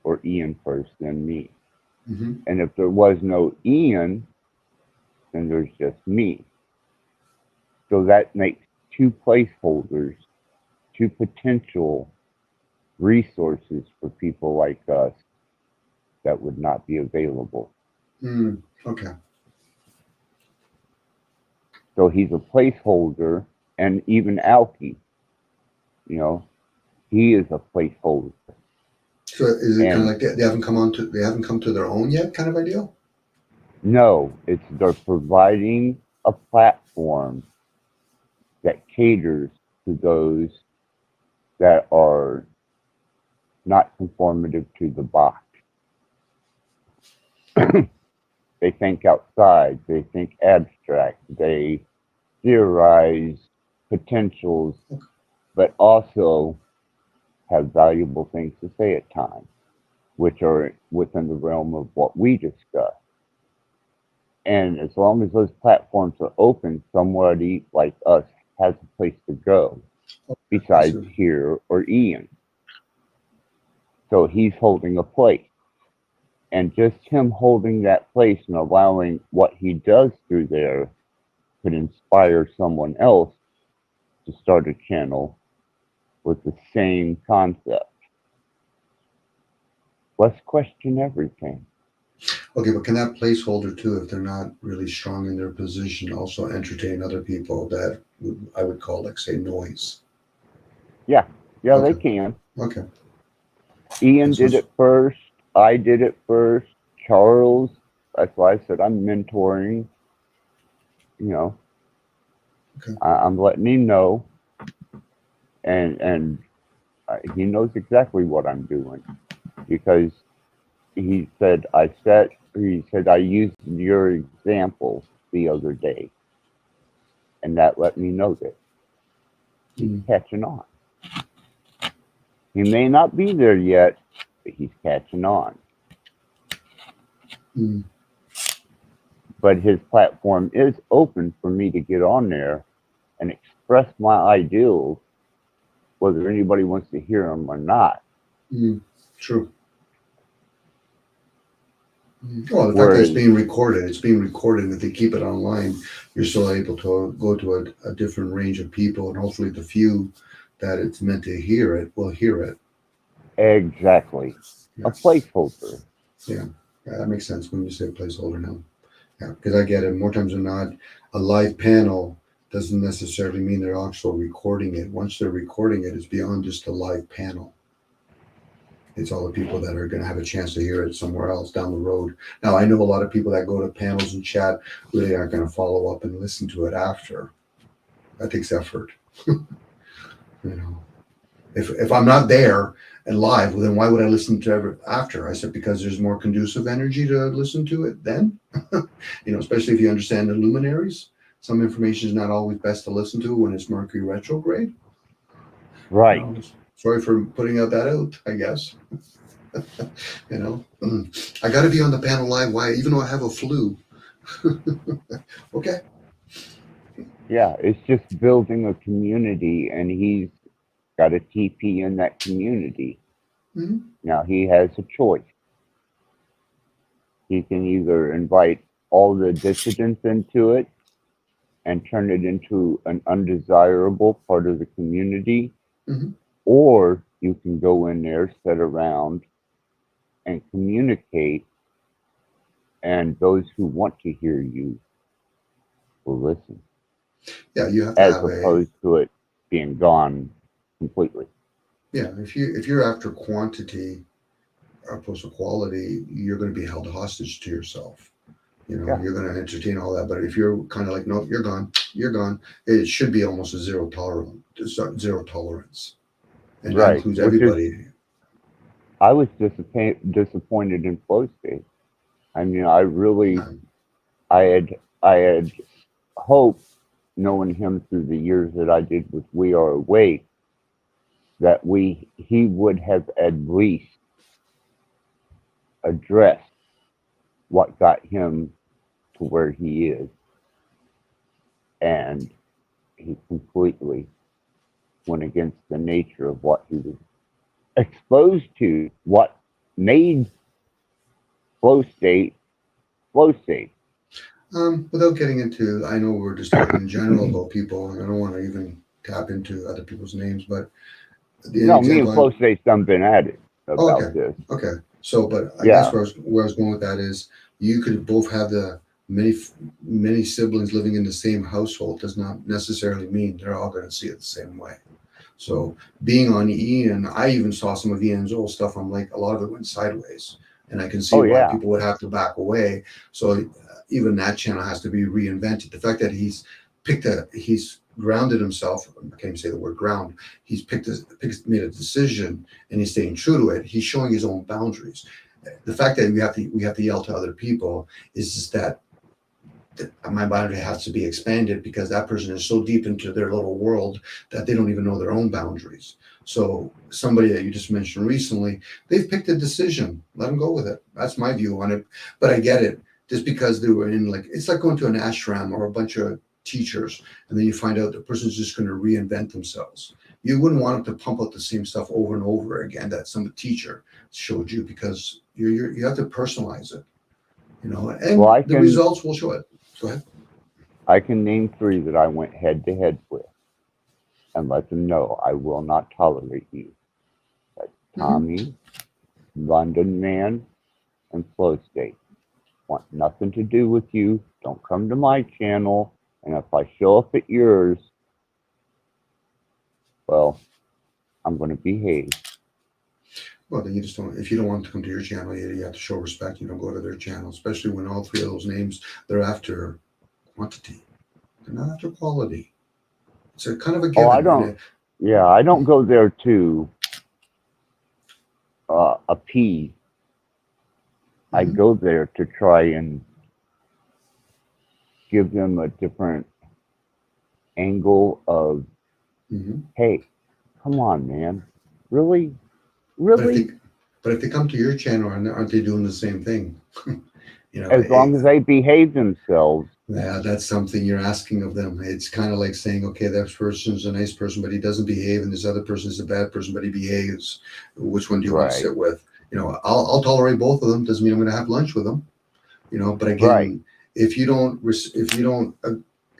or Ian first, then me. Mm-hmm. And if there was no Ian, then there's just me. So that makes two placeholders, two potential resources for people like us that would not be available. Okay. So he's a placeholder, and even Alki, you know, he is a placeholder. So is it kind of And like they haven't come to their own yet, kind of idea? no, it's they're providing a platform that caters to those that are not conformative to the box. They think outside, they think abstract, they theorize potentials, but also have valuable things to say at times, which are within the realm of what we discuss. And as long as those platforms are open, somebody like us has a place to go besides here or Ian. So he's holding a place. And just him holding that place and allowing what he does through there could inspire someone else to start a channel with the same concept. Let's question everything. Okay, but can that placeholder too, if they're not really strong in their position, also entertain other people that I would call, like, say, noise? Yeah, Okay. They can. Okay. Ian did it first. I did it first. Charles, that's why I said I'm mentoring. You know, Okay. I'm letting him know, and he knows exactly what I'm doing because he said I used your example the other day, and that let me know that he's catching on. He may not be there yet, but he's catching on. But his platform is open for me to get on there and express my ideals, whether anybody wants to hear them or not. True. Well, the fact that it's being recorded, and if they keep it online, you're still able to go to a different range of people, and hopefully the few that it's meant to hear it will hear it. Exactly. Yes. A placeholder. Yeah, that makes sense when you say placeholder now. Yeah, because I get it. More times than not, a live panel doesn't necessarily mean they're also recording it. Once they're recording it, it's beyond just a live panel. It's all the people that are going to have a chance to hear it somewhere else down the road. Now, I know a lot of people that go to panels and chat really aren't going to follow up and listen to it after. That takes effort. You know, if I'm not there and live, well, then why would I listen to it after? I said, because there's more conducive energy to listen to it then. You know, especially if you understand the luminaries. Some information is not always best to listen to when it's Mercury retrograde. Right. You know, sorry for putting that out, I guess. You know, I got to be on the panel live. Why? Even though I have a flu. Okay. Yeah, it's just building a community, and he's got a TP in that community. Now he has a choice. He can either invite all the dissidents into it and turn it into an undesirable part of the community, or you can go in there, sit around, and communicate, and those who want to hear you will listen. Yeah, you have to as have opposed to it being gone completely. Yeah, if you're after quantity opposed to quality, you're going to be held hostage to yourself. You know, you're going to entertain all that. But if you're kind of like, no, you're gone. It should be almost a zero tolerance. And that includes everybody. I was disappointed in Flow State. I mean, I had hoped knowing him through the years that I did with We Are Awake, that he would have at least addressed what got him to where he is. And he completely went against the nature of what he was exposed to, what made flow state. Without getting into, I know we're just talking in general about people, and I don't want to even tap into other people's names, but me and flow state's done been at it about okay. this. Okay. So, but I guess where I was going with that is you could both have the many siblings living in the same household does not necessarily mean they're all going to see it the same way. So being on Ian, I even saw some of Ian's old stuff. I'm like, a lot of it went sideways, and I can see why people would have to back away. So even that channel has to be reinvented. The fact that he's grounded himself, I can't even say the word ground, he's made a decision and he's staying true to it. He's showing his own boundaries. The fact that we have to yell to other people is just that my boundary has to be expanded because that person is so deep into their little world that they don't even know their own boundaries. So somebody that you just mentioned recently, they've picked a decision. Let them go with it. That's my view on it. But I get it. Just because they were in, like, it's like going to an ashram or a bunch of teachers, and then you find out the person's just going to reinvent themselves. You wouldn't want them to pump out the same stuff over and over again that some teacher showed you, because you have to personalize it, and the results will show it. Go ahead. I can name 3 that I went head to head with and let them know I will not tolerate you. That's Tommy, London Man, and Flow State. Want nothing to do with you. Don't come to my channel. And if I show up at yours, well, I'm going to behave. Well, then you just don't. If you don't want to come to your channel, you have to show respect. You don't go to their channel, especially when all 3 of those names, they're after quantity. They're not after quality. It's a kind of a given. I don't go there to appease. I go there to try and give them a different angle of, hey, come on, man. Really? But if they come to your channel, aren't they doing the same thing? As long as they behave themselves. Yeah, that's something you're asking of them. It's kind of like saying, okay, that person's a nice person, but he doesn't behave, and this other person is a bad person, but he behaves. Which one do you want to sit with? I'll tolerate both of them. Doesn't mean I'm going to have lunch with them. But again, if you don't, I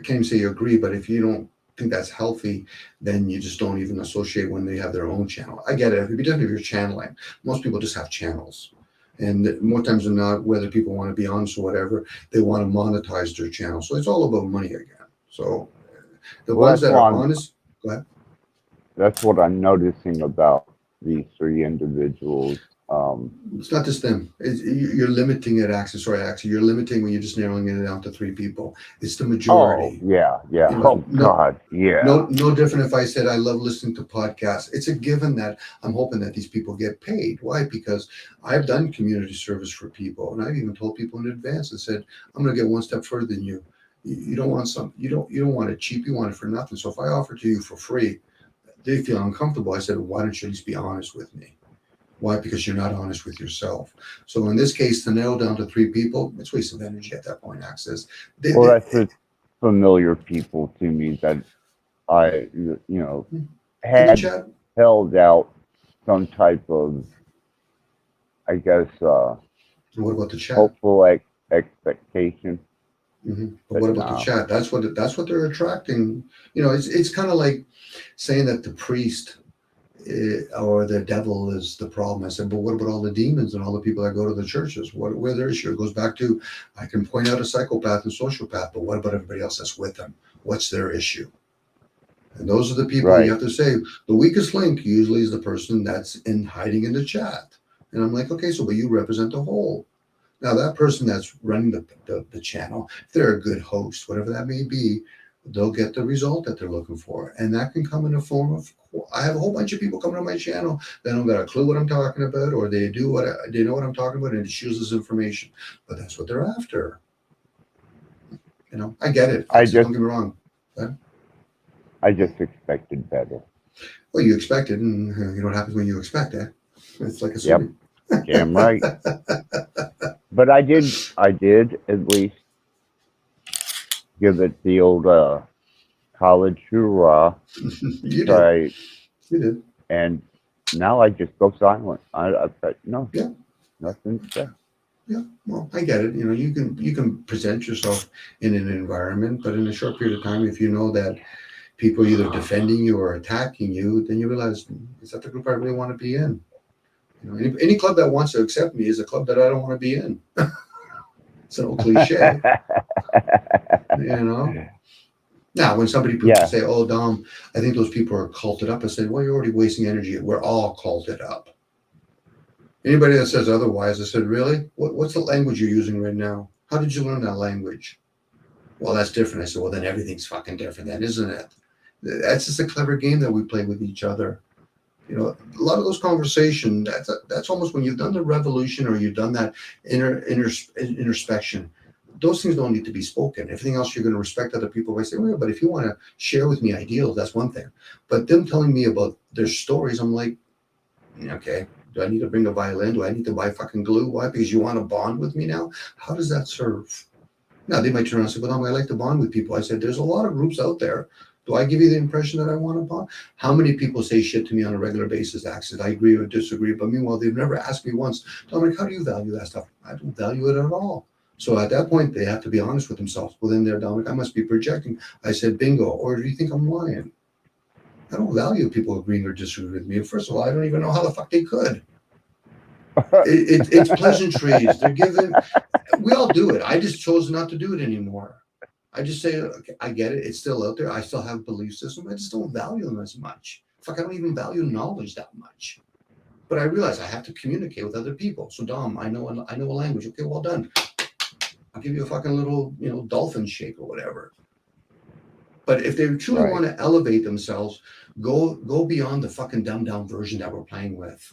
can't even say you agree, but if you don't think that's healthy, then you just don't even associate when they have their own channel. I get it. It'd be different if you're channeling. Most people just have channels. And more times than not, whether people want to be honest or whatever, they want to monetize their channel. So it's all about money again. So the ones that are honest, go ahead. That's what I'm noticing about these 3 individuals. It's not just them. You're limiting it, Axis. You're limiting when you're just narrowing it down to 3 people. It's the majority. Oh, yeah. God, yeah. No different if I said I love listening to podcasts. It's a given that I'm hoping that these people get paid. Why? Because I've done community service for people, and I've even told people in advance and said, I'm going to get one step further than you. You don't want you don't want it cheap. You want it for nothing. So if I offer to you for free, they feel uncomfortable. I said, why don't you at least be honest with me? Why? Because you're not honest with yourself. So in this case, to narrow down to 3 people, it's a waste of energy at that point, Access. That's just familiar people to me that I, had held out some type of, I guess, what about the chat? Hopeful expectation. But what about the chat? That's what they're attracting. It's kind of like saying that the priest or the devil is the problem. I said, but what about all the demons and all the people that go to the churches? Where their issue? It goes back to, I can point out a psychopath and sociopath, but what about everybody else that's with them? What's their issue? And those are the people you have to say. The weakest link usually is the person that's hiding in the chat. And I'm like, okay, but you represent the whole. Now that person that's running the channel, if they're a good host, whatever that may be, they'll get the result that they're looking for. And that can come in the form of, I have a whole bunch of people coming to my channel that don't got a clue what I'm talking about, or they know what I'm talking about, and it just uses information. But that's what they're after. I get it. Don't get me wrong. I just expected better. Well, you expected, and you know what happens when you expect it. It's like a Yep, damn right. But I did at least give it the old college hoorah. You Try, did. You did. and now I just go silent. I no, Yeah. nothing to say. Yeah, well, I get it. You know, you can present yourself in an environment, but in a short period of time, if you know that people are either defending you or attacking you, then you realize, is that the group I really want to be in? You know, any club that wants to accept me is a club that I don't want to be in. It's an old cliche, you know. Now, when somebody Yeah. say, "Oh, Dom, I think those people are culted up," I said, "Well, you're already wasting energy. We're all culted up." Anybody that says otherwise, I said, "Really? What's the language you're using right now? How did you learn that language?" Well, that's different. I said, "Well, then everything's fucking different, then, isn't it?" That's just a clever game that we play with each other. You know, a lot of those conversations. That's almost when you've done the revolution or you've done that introspection. Those things don't need to be spoken. Everything else, you're going to respect other people by saying, "Well, but if you want to share with me ideals, that's one thing." But them telling me about their stories, I'm like, okay. Do I need to bring a violin? Do I need to buy fucking glue? Why? Because you want to bond with me now? How does that serve? Now, they might turn around and say, "Well, I like to bond with people." I said, there's a lot of groups out there. Do I give you the impression that I want to bond? How many people say shit to me on a regular basis, Axis? I agree or disagree, but meanwhile, they've never asked me once, Dominic, how do you value that stuff? I don't value it at all. So at that point, they have to be honest with themselves. Well, then they're Dominic, I must be projecting. I said, bingo. Or do you think I'm lying? I don't value people agreeing or disagreeing with me. First of all, I don't even know how the fuck they could. It's pleasantries. They're given. We all do it. I just chose not to do it anymore. I just say, okay, I get it. It's still out there. I still have belief system. I just don't value them as much. Fuck, I don't even value knowledge that much. But I realize I have to communicate with other people. So Dom, I know a language. Okay, well done. I'll give you a fucking little, dolphin shake or whatever. But if they truly want to elevate themselves, go beyond the fucking dumbed down version that we're playing with.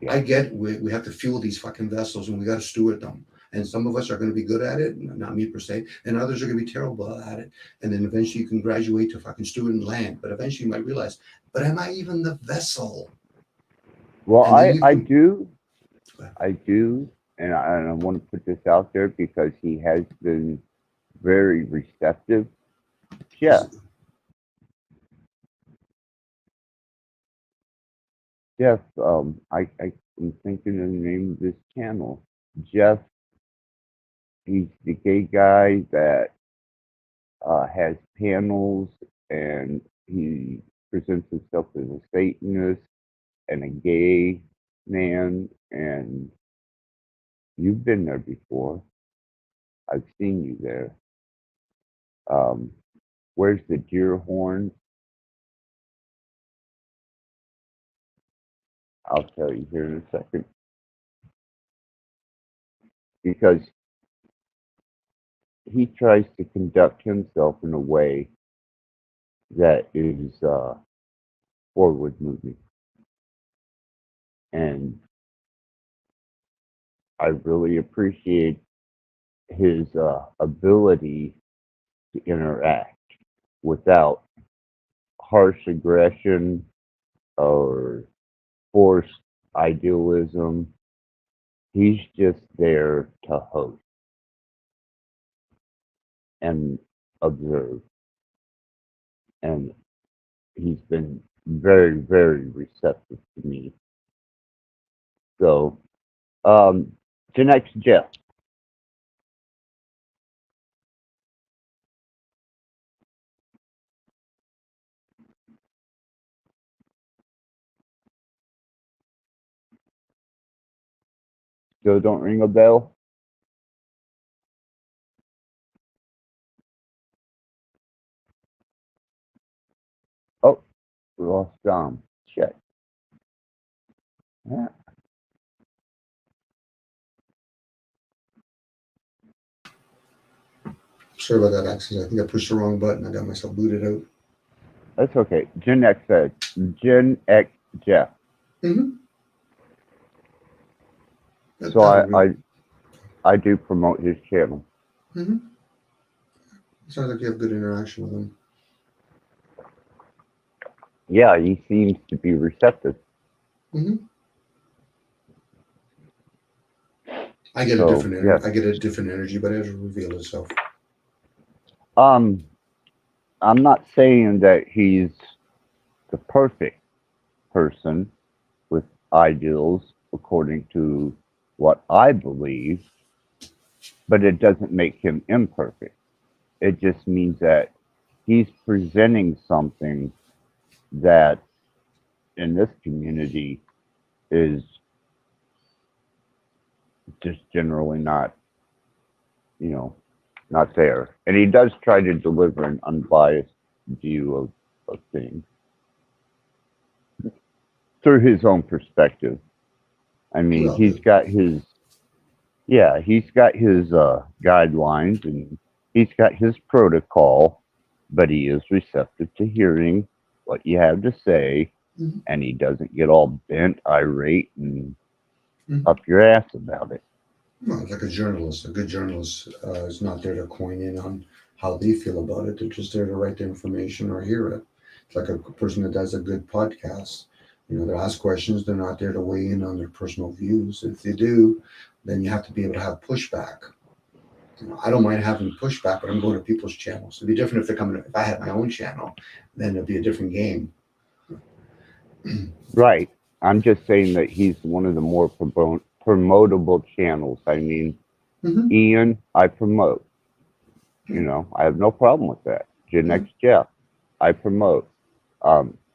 Yeah. I get we have to fuel these fucking vessels and we got to steward them. And some of us are going to be good at it, not me per se, and others are going to be terrible at it. And then eventually you can graduate to fucking steward and land. But eventually you might realize, but am I even the vessel? Well, I do, and I want to put this out there because he has been very receptive. Jeff, I'm thinking of the name of this channel. Jeff, he's the gay guy that has panels, and he presents himself as a Satanist and a gay man, and you've been there before. I've seen you there. Where's the deer horns? I'll tell you here in a second. Because he tries to conduct himself in a way that is forward moving. And I really appreciate his ability to interact without harsh aggression or forced idealism. He's just there to host and observe. And he's been very, very receptive to me. So, the next Jeff. Still don't ring a bell? Oh, we lost Dom. Check. Yeah. Sorry about that, Axis. I think I pushed the wrong button. I got myself booted out. That's okay. Gen X Jeff. Mm-hmm. So I do promote his channel. Mm-hmm. Sounds like you have good interaction with him. Yeah, he seems to be receptive. Mm-hmm. I get So, a different yeah. I get a different energy, but it'll reveal itself. I'm not saying that he's the perfect person with ideals according to what I believe, but it doesn't make him imperfect. It just means that he's presenting something that in this community is just generally not, not there. And he does try to deliver an unbiased view of things through his own perspective. I mean, Well, he's got his guidelines and he's got his protocol, but he is receptive to hearing what you have to say, Mhm. and he doesn't get all bent, irate, and Mhm. up your ass about it. well, it's like a journalist. A good journalist is not there to coin in on how they feel about it. They're just there to write the information or hear it. It's like a person that does a good podcast. They ask questions. They're not there to weigh in on their personal views. If they do, then you have to be able to have pushback. I don't mind having pushback, but I'm going to people's channels. It'd be different if they're coming. If I had my own channel, then it'd be a different game. Right. I'm just saying that he's one of the more promotable channels. I mean, Mhm. Ian, I promote. I have no problem with that. Gen X Jeff, I promote.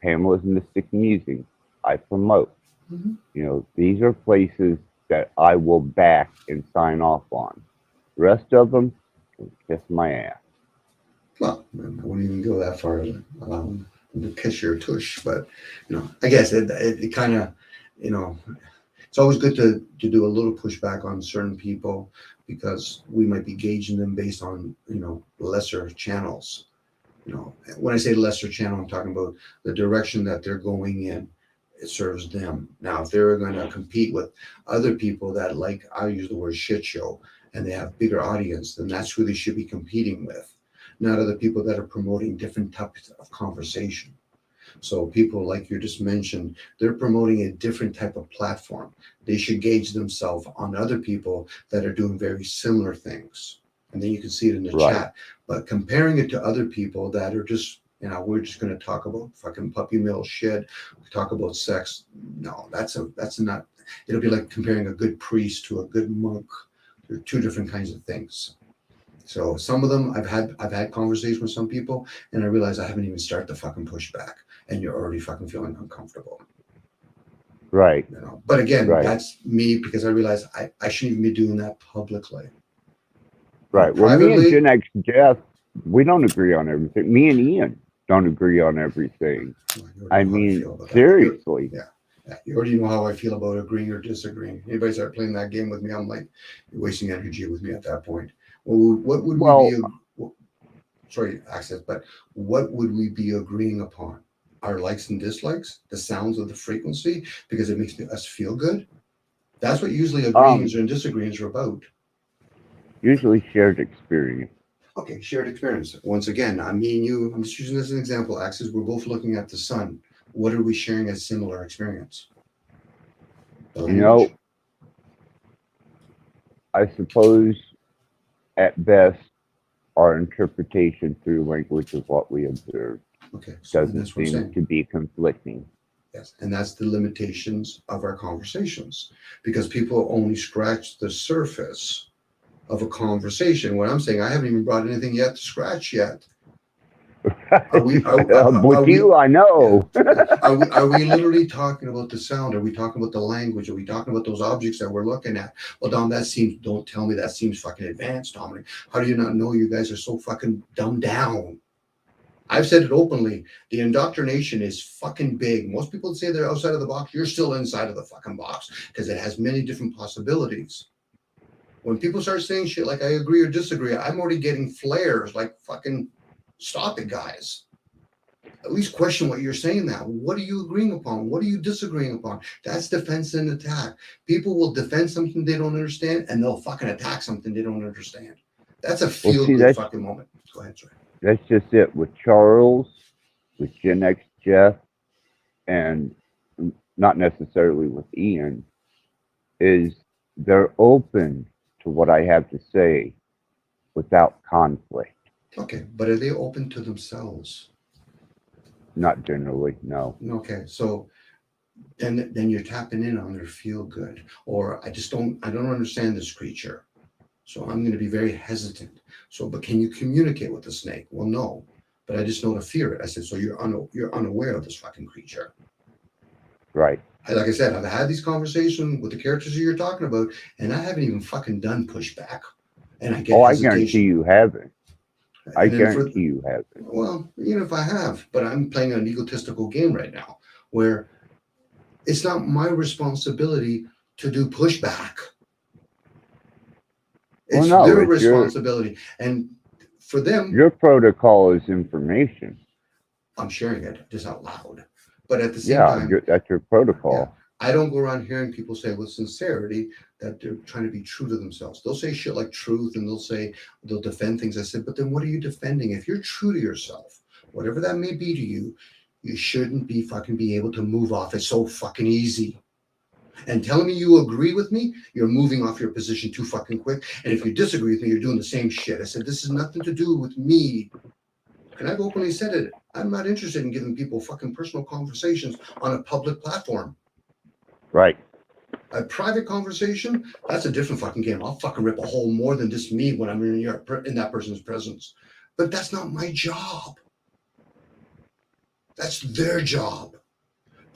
Pamela's Mystic Musing, I promote. Mhm. These are places that I will back and sign off on. The rest of them can kiss my ass. Well, I wouldn't even go that far as allowing them to kiss your tush, but I guess it kind of, it's always good to do a little pushback on certain people because we might be gauging them based on lesser channels. When I say lesser channel, I'm talking about the direction that they're going in. It serves them. Now, if they're going to compete with other people that I use the word shit show, and they have bigger audience, then that's who they should be competing with, not other people that are promoting different types of conversation. So people like you just mentioned, they're promoting a different type of platform. They should gauge themselves on other people that are doing very similar things. And then you can see it in the Right. chat. But comparing it to other people that are just, we're just going to talk about fucking puppy mill shit. We talk about sex. No, that's not, it'll be like comparing a good priest to a good monk. They're two different kinds of things. So some of them I've had conversations with some people, and I realize I haven't even started the fucking pushback, and you're already fucking feeling uncomfortable. Right. But again, Right. that's me because I realize I shouldn't even be doing that publicly. Right. Well, me and Privately, Gen X Jeff, we don't agree on everything. Me and Ian don't agree on everything. well, you already I know how mean, feel about that. seriously. You already know how I feel about agreeing or disagreeing. Anybody start playing that game with me, I'm like, you're wasting energy with me at that point. Well, what would we be? Sorry, Access, but what would we be agreeing upon? Our likes and dislikes, the sounds of the frequency, because it makes us feel good. That's what usually agreements and disagreements are about. Usually shared experience. Okay, shared experience. Once again, me and you, I'm just using this as an example, Access. We're both looking at the sun. What are we sharing as similar experience? The language? I suppose at best our interpretation through language of what we observe doesn't seem to be conflicting. Yes, and that's the limitations of our conversations, because people only scratch the surface of a conversation. What I'm saying, I haven't even brought anything yet to scratch yet. With you, I know. Are we literally talking about the sound? Are we talking about the language? Are we talking about those objects that we're looking at? Well, Dom, don't tell me that seems fucking advanced, Dominic. How do you not know you guys are so fucking dumbed down? I've said it openly. The indoctrination is fucking big. Most people say they're outside of the box. You're still inside of the fucking box because it has many different possibilities. When people start saying shit like I agree or disagree, I'm already getting flares like fucking stop it, guys. At least question what you're saying now. What are you agreeing upon? What are you disagreeing upon? That's defense and attack. People will defend something they don't understand and they'll fucking attack something they don't understand. That's a Well, feel see, good fucking moment. Go ahead, sorry. that's just it with Charles, with Gen X Jeff, and not necessarily with Ian, is they're open to what I have to say without conflict. Okay, but are they open to themselves? Not generally, no. Okay, so then you're tapping in on their feel good, or I don't understand this creature, so I'm going to be very hesitant. So, but can you communicate with the snake? Well, no, but I just know to fear it. I said, so you're unaware of this fucking creature. Right. Like I said, I've had these conversations with the characters you're talking about, and I haven't even fucking done pushback. And I get I hesitation. guarantee you haven't. I And then guarantee you haven't. Well, even if I have, but I'm playing an egotistical game right now where it's not my responsibility to do pushback. It's their responsibility. And for them, your protocol is information. I'm sharing it just out loud. But at the same time, that's your protocol. I don't go around hearing people say with sincerity that they're trying to be true to themselves. They'll say shit like truth, and they'll defend things. I said, but then what are you defending? If you're true to yourself, whatever that may be to you, you shouldn't be able to move off it so fucking easy. And telling me you agree with me, you're moving off your position too fucking quick. And if you disagree with me, you're doing the same shit. I said, this has nothing to do with me. And I've openly said it. I'm not interested in giving people fucking personal conversations on a public platform. Right. A private conversation, that's a different fucking game. I'll fucking rip a hole more than just me when I'm in that person's presence. But that's not my job. That's their job.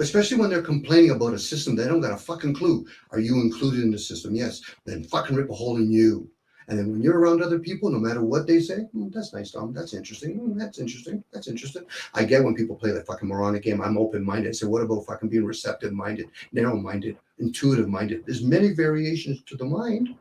Especially when they're complaining about a system, they don't got a fucking clue. Are you included in the system? Yes. Then fucking rip a hole in you. And then when you're around other people, no matter what they say, that's nice, Tom. That's interesting. That's interesting. That's interesting. I get when people play that fucking moronic game. I'm open-minded. I say, what about fucking being receptive-minded, narrow-minded, intuitive-minded? There's many variations to the mind.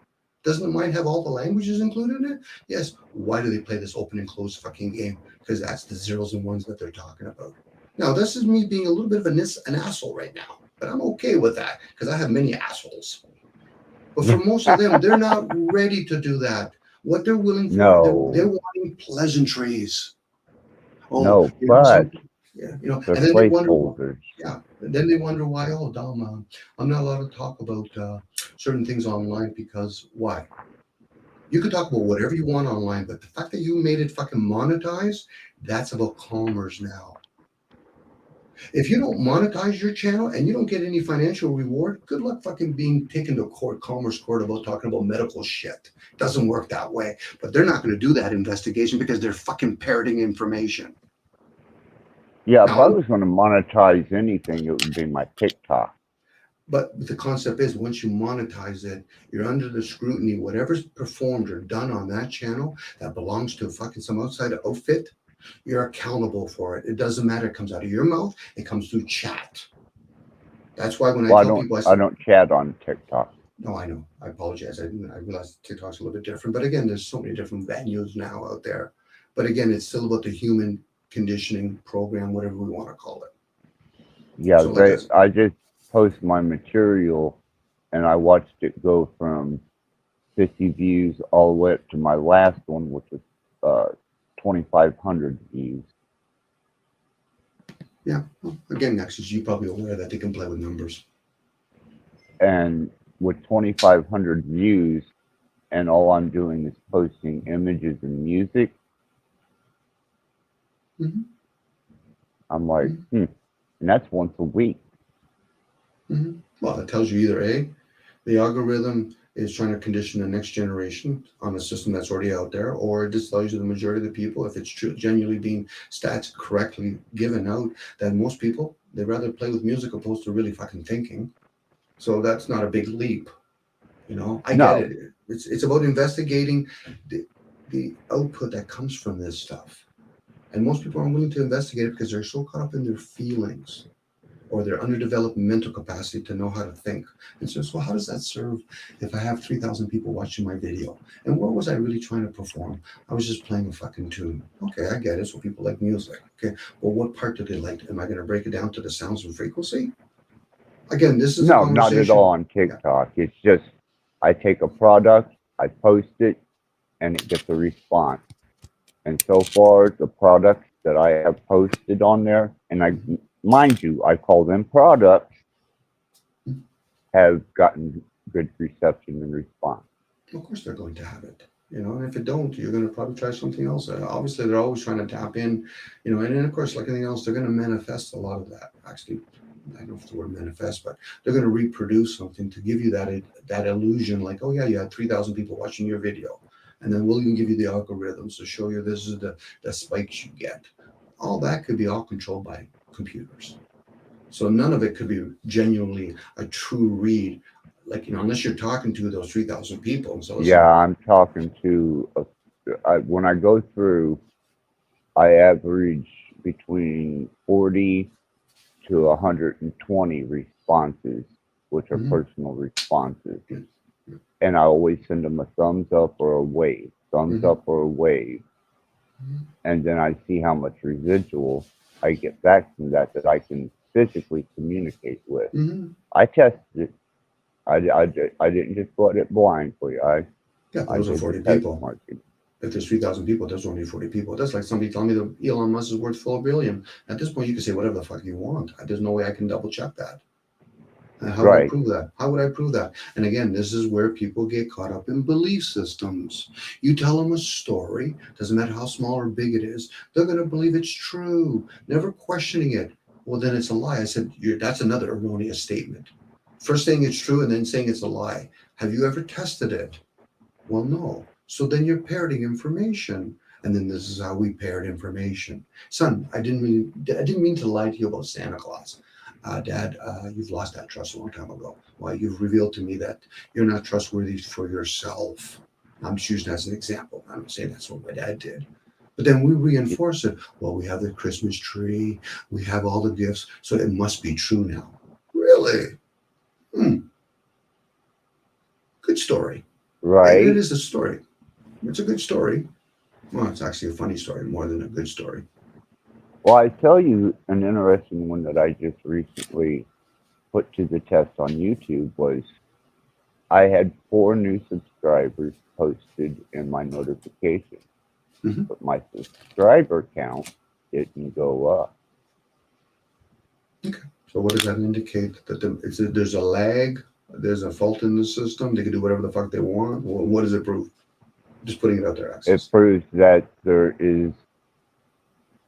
Doesn't the mind have all the languages included in it? Yes. Why do they play this open and closed fucking game? Because that's the zeros and ones that they're talking about. Now, this is me being a little bit of an asshole right now, but I'm okay with that because I have many assholes. But for most of them, they're not ready to do that. What they're willing for, they're wanting pleasantries. Oh, but and then they wonder. Yeah, and then they wonder why. Oh, Dom, I'm not allowed to talk about certain things online because why? You could talk about whatever you want online, but the fact that you made it fucking monetize, that's about commerce now. If you don't monetize your channel and you don't get any financial reward, good luck fucking being taken to court, commerce court, about talking about medical shit. It doesn't work that way. But they're not going to do that investigation because they're fucking parroting information. Yeah, now, if I was going to monetize anything, it would be my TikTok. But the concept is once you monetize it, you're under the scrutiny. Whatever's performed or done on that channel that belongs to fucking some outside outfit, you're accountable for it. It doesn't matter. It comes out of your mouth. It comes through chat. That's why when I tell people, I don't chat on TikTok. No, I know. I apologize. I realize TikTok's a little bit different. But again, there's so many different venues now out there. But again, it's still about the human conditioning program, whatever we want to call it. Yeah, so I just post my material, and I watched it go from 50 views all the way up to my last one, which was 2,500 views. Yeah. Well, again, next is you probably aware that they can play with numbers. And with 2,500 views, and all I'm doing is posting images and music, I'm like, and that's once a week. Well, it tells you either A, the algorithm is trying to condition the next generation on a system that's already out there, or it just tells you the majority of the people, if it's true, genuinely being stats correctly given out, that most people, they'd rather play with music opposed to really fucking thinking. So that's not a big leap. You know, I get it. It's about investigating the output that comes from this stuff. And most people aren't willing to investigate it because they're so caught up in their feelings or their underdeveloped mental capacity to know how to think. And so how does that serve if I have 3,000 people watching my video? And what was I really trying to perform? I was just playing a fucking tune. Okay, I get it. So people like music. Okay, well, what part do they like? Am I going to break it down to the sounds and frequency? Again, this is no, not at all on TikTok. Yeah. It's just I take a product, I post it, and it gets a response. And so far, the products that I have posted on there, and I, mind you, I call them products, have gotten good reception and response. Of course, they're going to have it. And if it don't, you're going to probably try something else. Obviously, they're always trying to tap in, and then, of course, like anything else, they're going to manifest a lot of that. Actually, I don't know if the word manifest, but they're going to reproduce something to give you that illusion, like, oh yeah, you had 3,000 people watching your video, and then we'll even give you the algorithms to show you this is the spikes you get. All that could be all controlled by computers. So none of it could be genuinely a true read, like, unless you're talking to those 3,000 people. And so yeah, I'm talking to, when I go through, I average between 40 to 120 responses, which are personal responses. And I always send them a thumbs up or a wave, thumbs up or a wave. And then I see how much residual I get back from that I can physically communicate with. I tested it. I didn't just let it blind for you. Those are 40 people. Market. If there's 3,000 people, there's only 40 people. That's like somebody telling me that Elon Musk is worth $4 billion. At this point, you can say whatever the fuck you want. There's no way I can double check that. How would I prove that? How would I prove that? And again, this is where people get caught up in belief systems. You tell them a story, doesn't matter how small or big it is, they're going to believe it's true, never questioning it. Well, then it's a lie. I said, that's another erroneous statement. First saying it's true and then saying it's a lie. Have you ever tested it? Well, no. So then you're parroting information. And then this is how we parrot information. Son, I didn't mean to lie to you about Santa Claus. Dad, you've lost that trust a long time ago. Well, you've revealed to me that you're not trustworthy for yourself. I'm just using that as an example. I'm not saying that's what my dad did. But then we reinforce it. Well, we have the Christmas tree. We have all the gifts. So it must be true now. Really? Good story. Right. It is a story. It's a good story. Well, it's actually a funny story more than a good story. Well, I tell you an interesting one that I just recently put to the test on YouTube was I had 4 new subscribers posted in my notification, but my subscriber count didn't go up. Okay. So what does that indicate? That there's a lag? There's a fault in the system? They can do whatever the fuck they want? Well, what does it prove? Just putting it out there. It proves that there is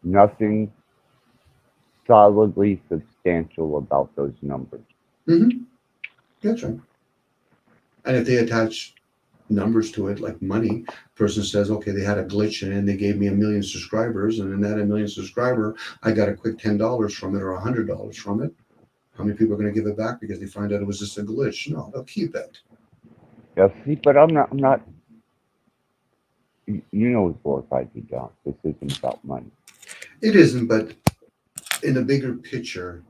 nothing solidly substantial about those numbers. That's right. And if they attach numbers to it, like money, person says, okay, they had a glitch in it and they gave me 1 million subscribers, and in that 1 million subscriber, I got a quick $10 from it or $100 from it. How many people are going to give it back because they find out it was just a glitch? No, they'll keep it. Yeah, see, but I'm not. You know as well as I do, John. This isn't about money. It isn't, but in the bigger picture,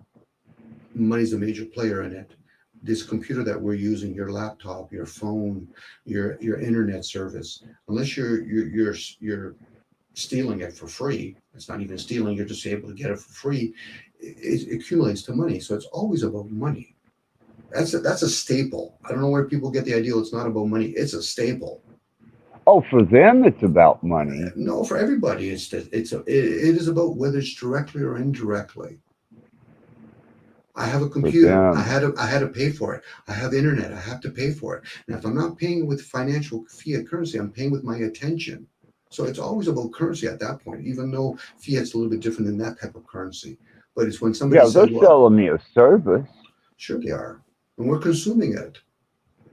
money's a major player in it. This computer that we're using, your laptop, your phone, your internet service, unless you're stealing it for free, it's not even stealing, you're just able to get it for free, it accumulates to money. So it's always about money. That's a staple. I don't know where people get the idea it's not about money. It's a staple. Oh, for them, it's about money. No, for everybody, it is about whether it's directly or indirectly. I have a computer. I had to pay for it. I have internet. I have to pay for it. Now, if I'm not paying with financial fiat currency, I'm paying with my attention. So it's always about currency at that point, even though fiat's a little bit different than that type of currency. But it's when somebody says, they're selling me a service. Sure they are. And we're consuming it.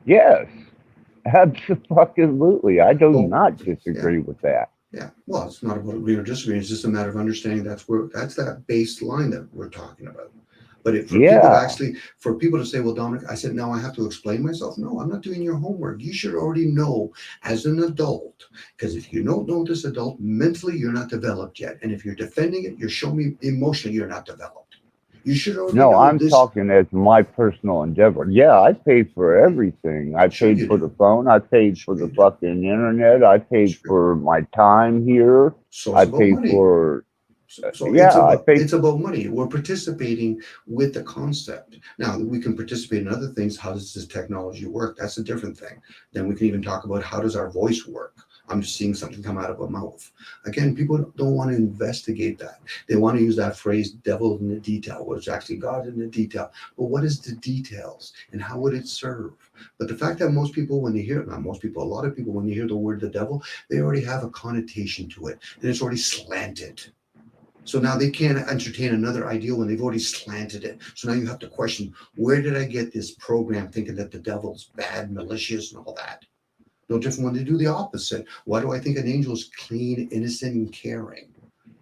Yes. Absolutely. I do not disagree with that. Yeah. Well, it's not about agreeing or disagreeing. It's just a matter of understanding that's that baseline that we're talking about. But for people to say, well, Dominic, I said, now I have to explain myself. No, I'm not doing your homework. You should already know as an adult, because if you don't know this adult, mentally, you're not developed yet. And if you're defending it, you're showing me emotionally, you're not developed. You should already know I'm talking as my personal endeavor. Yeah, I paid for everything. I paid for the phone. I paid for the fucking internet. I paid for my time here. So I paid for... It's about money. We're participating with the concept. Now, we can participate in other things. How does this technology work? That's a different thing. Then we can even talk about how does our voice work. I'm just seeing something come out of a mouth. Again, people don't want to investigate that. They want to use that phrase, devil in the detail, which actually God in the detail. But what is the details and how would it serve? But the fact that most people, when they hear, not most people, a lot of people, when they hear the word the devil, they already have a connotation to it and it's already slanted. So now they can't entertain another idea when they've already slanted it. So now you have to question, where did I get this program thinking that the devil's bad, malicious, and all that? No different when they do the opposite. Why do I think an angel is clean, innocent, and caring?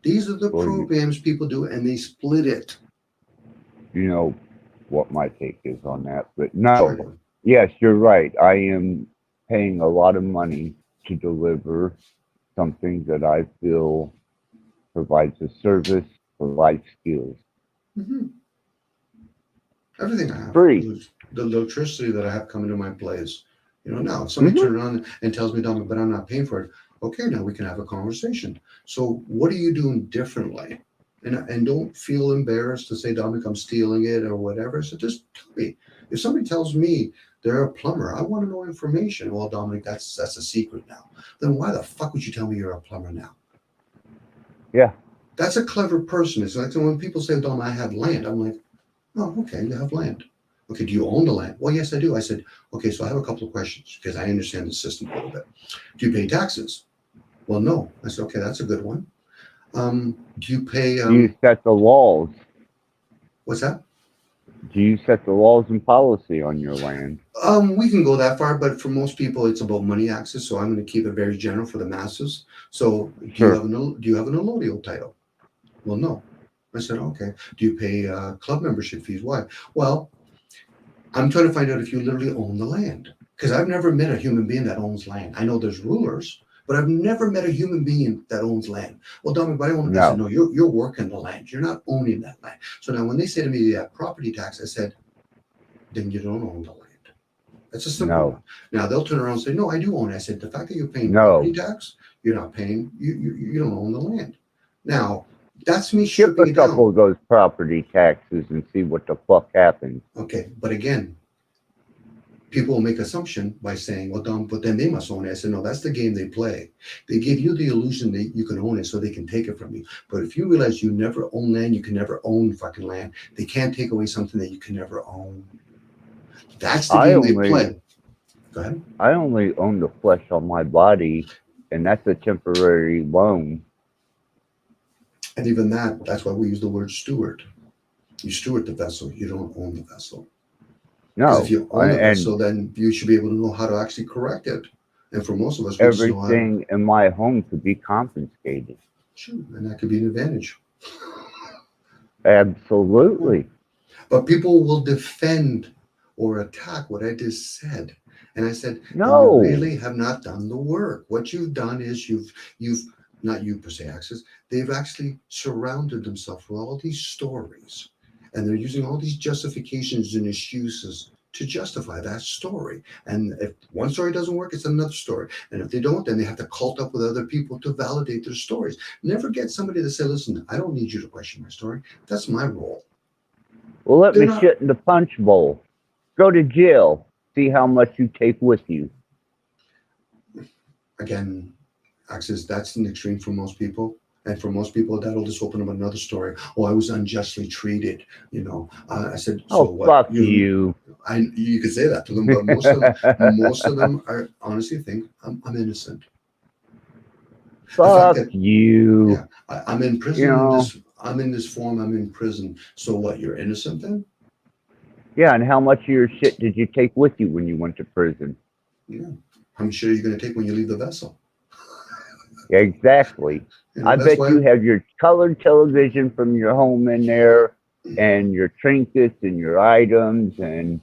These are the programs people do, and they split it. You know what my take is on that, but no. Sure. Yes, you're right. I am paying a lot of money to deliver something that I feel provides a service for life skills. Mm-hmm. Everything I have. Free. The electricity that I have coming to my place. You know, now if somebody turns around and tells me, but I'm not paying for it. Okay, now we can have a conversation. So what are you doing differently? And don't feel embarrassed to say, Dominic, I'm stealing it or whatever. So just tell me. If somebody tells me they're a plumber, I want to know information. Well, Dominic, that's a secret now. Then why the fuck would you tell me you're a plumber now? Yeah. That's a clever person. It's like when people say, Dom, I have land. I'm like, oh, okay, you have land. Okay, do you own the land? Well, yes, I do. I said, okay, so I have a couple of questions because I understand the system a little bit. Do you pay taxes? Well, no. I said, okay, that's a good one. Do you pay... do you set the laws? What's that? Do you set the laws and policy on your land? We can go that far, but for most people, it's about money access. So I'm going to keep it very general for the masses. So do you have an allodial title? Well, no. I said, okay. Do you pay club membership fees? Why? Well, I'm trying to find out if you literally own the land, because I've never met a human being that owns land. I know there's rulers, but I've never met a human being that owns land. Well, Dominic, but I own it. I said, no, you're working the land. You're not owning that land. So now when they say to me property tax, I said, then you don't own the land. That's a simple one. Now they'll turn around and say, no, I do own it. I said, the fact that you're paying property tax, you're not paying, you don't own the land. Now, that's me ship a couple of those property taxes and see what the fuck happens. Okay, but again, people will make assumption by saying, well, Dom, but then they must own it. I said, no, that's the game they play. They give you the illusion that you can own it so they can take it from you. But if you realize you never own land, you can never own fucking land. They can't take away something that you can never own. That's the game they play. Go ahead. I only own the flesh on my body, and that's a temporary loan. And even that's why we use the word steward. You steward the vessel. You don't own the vessel. No. If you own the vessel, then you should be able to know how to actually correct it. And for most of us, everything in my home could be confiscated. Sure, and that could be an advantage. Absolutely. But people will defend or attack what I just said. And I said, no, you really have not done the work. What you've done is you've not you per se, Axis, they've actually surrounded themselves with all these stories. And they're using all these justifications and excuses to justify that story. And if one story doesn't work, it's another story. And if they don't, then they have to cult up with other people to validate their stories. Never get somebody to say, listen, I don't need you to question my story. That's my role. Well, let me shit in the punch bowl. Go to jail. See how much you take with you. Again, Axis, that's an extreme for most people. And for most people, that'll just open up another story. Oh, I was unjustly treated. You know, I said, so oh, what? Fuck you. You could say that to them, but most of them are honestly think I'm innocent. Fuck you. Yeah, I'm in prison. You know, I'm in this form. I'm in prison. So what? You're innocent then? Yeah, and how much of your shit did you take with you when you went to prison? Yeah. How much shit are you going to take when you leave the vessel? Exactly. You know, I bet you have your colored television from your home in there, and your trinkets and your items, and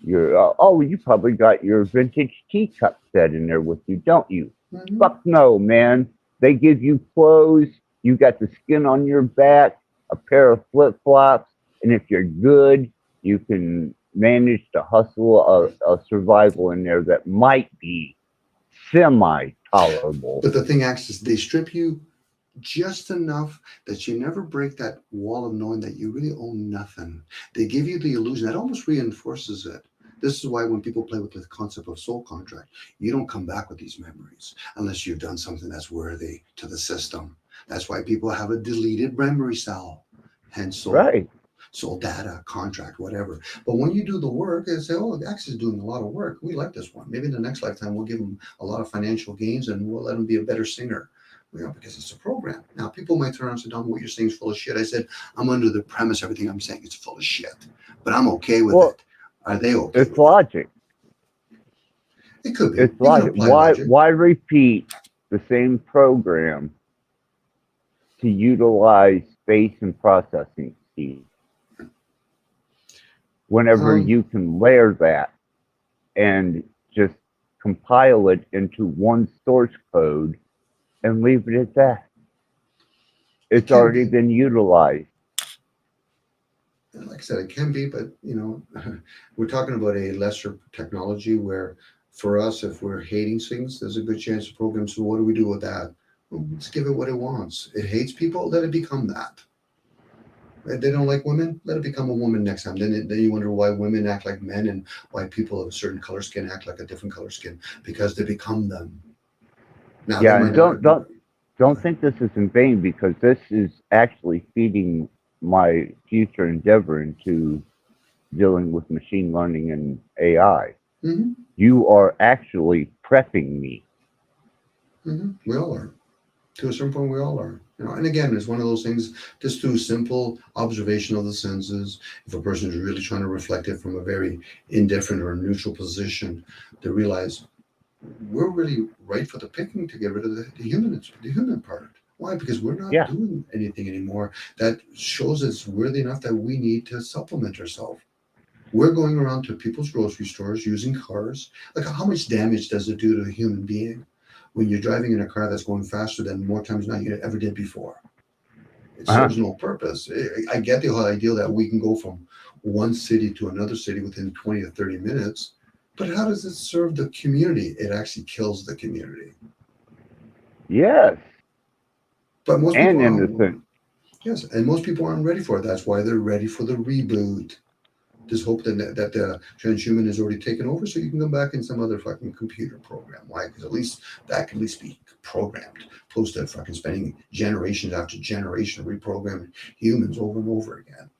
your you probably got your vintage teacup set in there with you, don't you? Mm-hmm. Fuck no, man. They give you clothes. You got the skin on your back, a pair of flip-flops, and if you're good, you can manage to hustle a survival in there that might be semi-tolerable. But the thing is, they strip you just enough that you never break that wall of knowing that you really own nothing. They give you the illusion that almost reinforces it, This is why when people play with the concept of soul contract, you don't come back with these memories unless you've done something that's worthy to the system. That's why people have a deleted memory cell, hence soul. Right. Soul data, contract, whatever. But when you do the work, they say, oh, X is doing a lot of work. We like this one. Maybe in the next lifetime, we'll give him a lot of financial gains and we'll let him be a better singer. Because it's a program. Now, people might turn around and say, Don, what you're saying is full of shit. I said, I'm under the premise everything I'm saying is full of shit. But I'm okay with it. Are they okay It's with logic. It could be. It's logic. Why repeat the same program to utilize space and processing speed? Whenever you can layer that and just compile it into one source code and leave it at that. It's already been utilized. Like I said, it can be, but we're talking about a lesser technology where for us, if we're hating things, there's a good chance the program. So what do we do with that? Well, let's give it what it wants. It hates people, let it become that. They don't like women, let it become a woman next time. Then you wonder why women act like men and why people of a certain color skin act like a different color skin, because they become them. Now, yeah, and don't think this is in vain, because this is actually feeding my future endeavor into dealing with machine learning and AI. Mm-hmm. You are actually prepping me. Mm-hmm. We all are. To a certain point, we all are. And again, it's one of those things, just through simple observation of the senses. If a person is really trying to reflect it from a very indifferent or neutral position, they realize we're really right for the picking to get rid of the human part. Why? Because we're not doing anything anymore that shows us worthy enough that we need to supplement ourselves. We're going around to people's grocery stores using cars. Like, how much damage does it do to a human being when you're driving in a car that's going faster than more times than you ever did before? It serves no purpose. I get the whole idea that we can go from one city to another city within 20 or 30 minutes, but how does it serve the community? It actually kills the community. Yes. But most and people innocent. Yes, and most people aren't ready for it. That's why they're ready for the reboot. Just hope that the transhuman is already taken over, so you can come back in some other fucking computer program. Why? Because at least that can at least be programmed, opposed to fucking spending generations after generation reprogramming humans over and over again.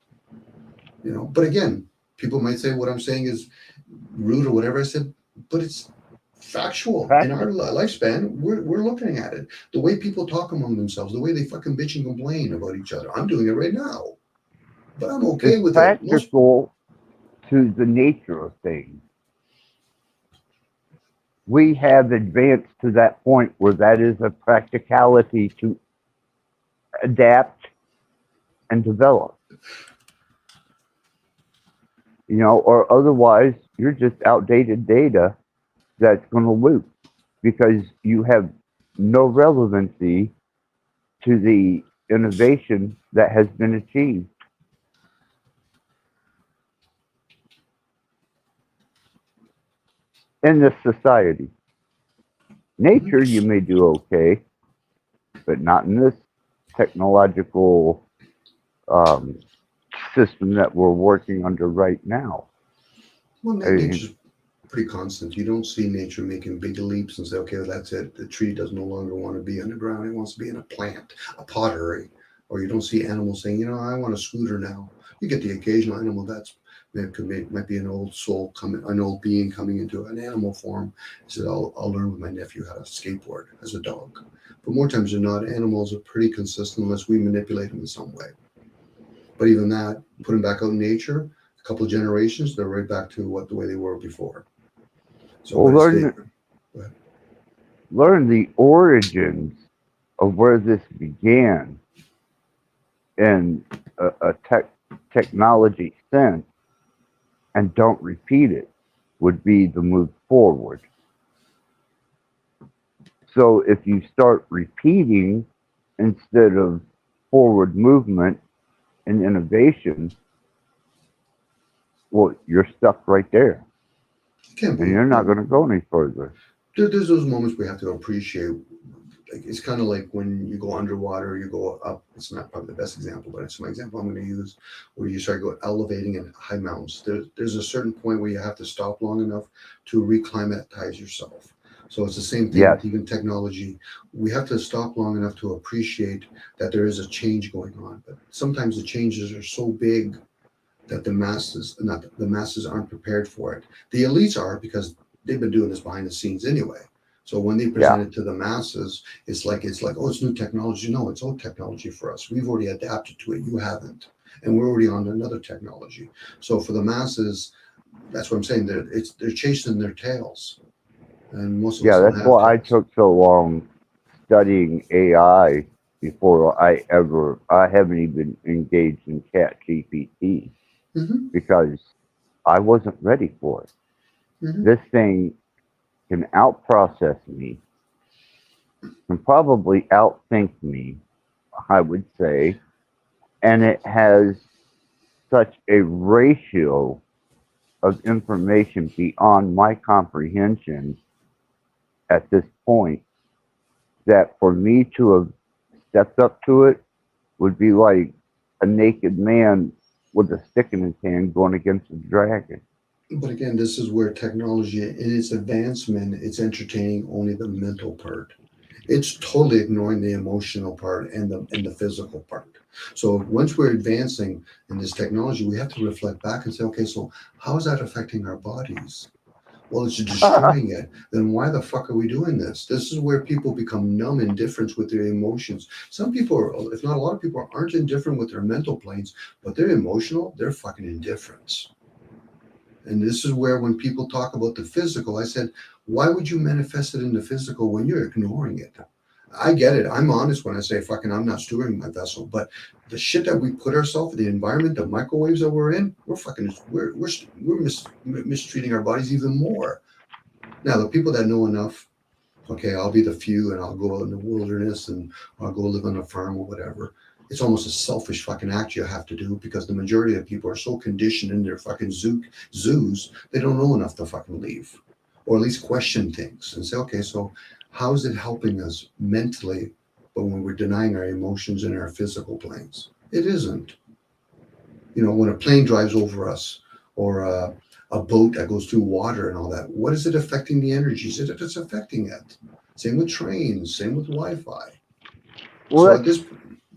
But again, people might say what I'm saying is rude or whatever I said, but it's factual. In our lifespan, we're looking at it. The way people talk among themselves, the way they fucking bitch and complain about each other. I'm doing it right now, but I'm okay with it. Practical to the nature of things. We have advanced to that point where that is a practicality to adapt and develop. Or otherwise you're just outdated data that's going to loop, because you have no relevancy to the innovation that has been achieved. In this society. Nature, you may do okay, but not in this technological system that we're working under right now. Well, nature's pretty constant. You don't see nature making big leaps and say, okay, well, that's it. The tree does no longer want to be underground. It wants to be in a plant, a pottery. Or you don't see animals saying, I want a scooter now. You get the occasional animal might be an old soul an old being coming into an animal form. He said, I'll learn with my nephew how to skateboard as a dog. But more times than not, animals are pretty consistent unless we manipulate them in some way. But even that, put them back out in nature, a couple of generations, they're right back to the way they were before. So learn the origins of where this began in a technology sense, and don't repeat it, would be the move forward. So if you start repeating instead of forward movement and innovation, well, you're stuck right there. And you're not going to go any further. There's those moments we have to appreciate it's kind of like when you go underwater, you go up. It's not probably the best example, but it's my example I'm going to use, where you start going elevating in high mountains. There's a certain point where you have to stop long enough to reclimatize yourself. So it's the same thing Yes. with even technology. We have to stop long enough to appreciate that there is a change going on. But sometimes the changes are so big that the masses aren't prepared for it. The elites are, because they've been doing this behind the scenes anyway. So when they present it to the masses, it's like, oh, it's new technology. No, it's old technology for us. We've already adapted to it. You haven't, and we're already on another technology. So for the masses, that's what I'm saying. They're chasing their tails, and most of us don't That's have why I tails. took so long studying AI before I haven't even engaged in Chat GPT Mm-hmm. because I wasn't ready for it. Mm-hmm. This thing can outprocess me, can probably outthink me, I would say, and it has such a ratio of information beyond my comprehension at this point that for me to have stepped up to it would be like a naked man with a stick in his hand going against a dragon. But again, this is where technology, in its advancement, it's entertaining only the mental part. It's totally ignoring the emotional part and the physical part. So once we're advancing in this technology, we have to reflect back and say, okay, so how is that affecting our bodies? Well, it's destroying it. Then why the fuck are we doing this? This is where people become numb, indifferent with their emotions. Some people, if not a lot of people, aren't indifferent with their mental planes, but they're emotional, they're fucking indifferent. And this is where, when people talk about the physical, I said, why would you manifest it in the physical when you're ignoring it? I get it. I'm honest when I say, fucking, I'm not stewarding my vessel. But the shit that we put ourselves, the environment, the microwaves that we're in, we're mistreating our bodies even more. Now, the people that know enough, okay, I'll be the few and I'll go out in the wilderness and I'll go live on a farm or whatever. It's almost a selfish fucking act you have to do, because the majority of people are so conditioned in their fucking zoos, they don't know enough to fucking leave, or at least question things and say, okay, so how is it helping us mentally, but when we're denying our emotions and our physical planes? It isn't. You know, when a plane drives over us, or a boat that goes through water and all that, what is it affecting the energies? It's affecting it. Same with trains, same with Wi-Fi. Well, So at this,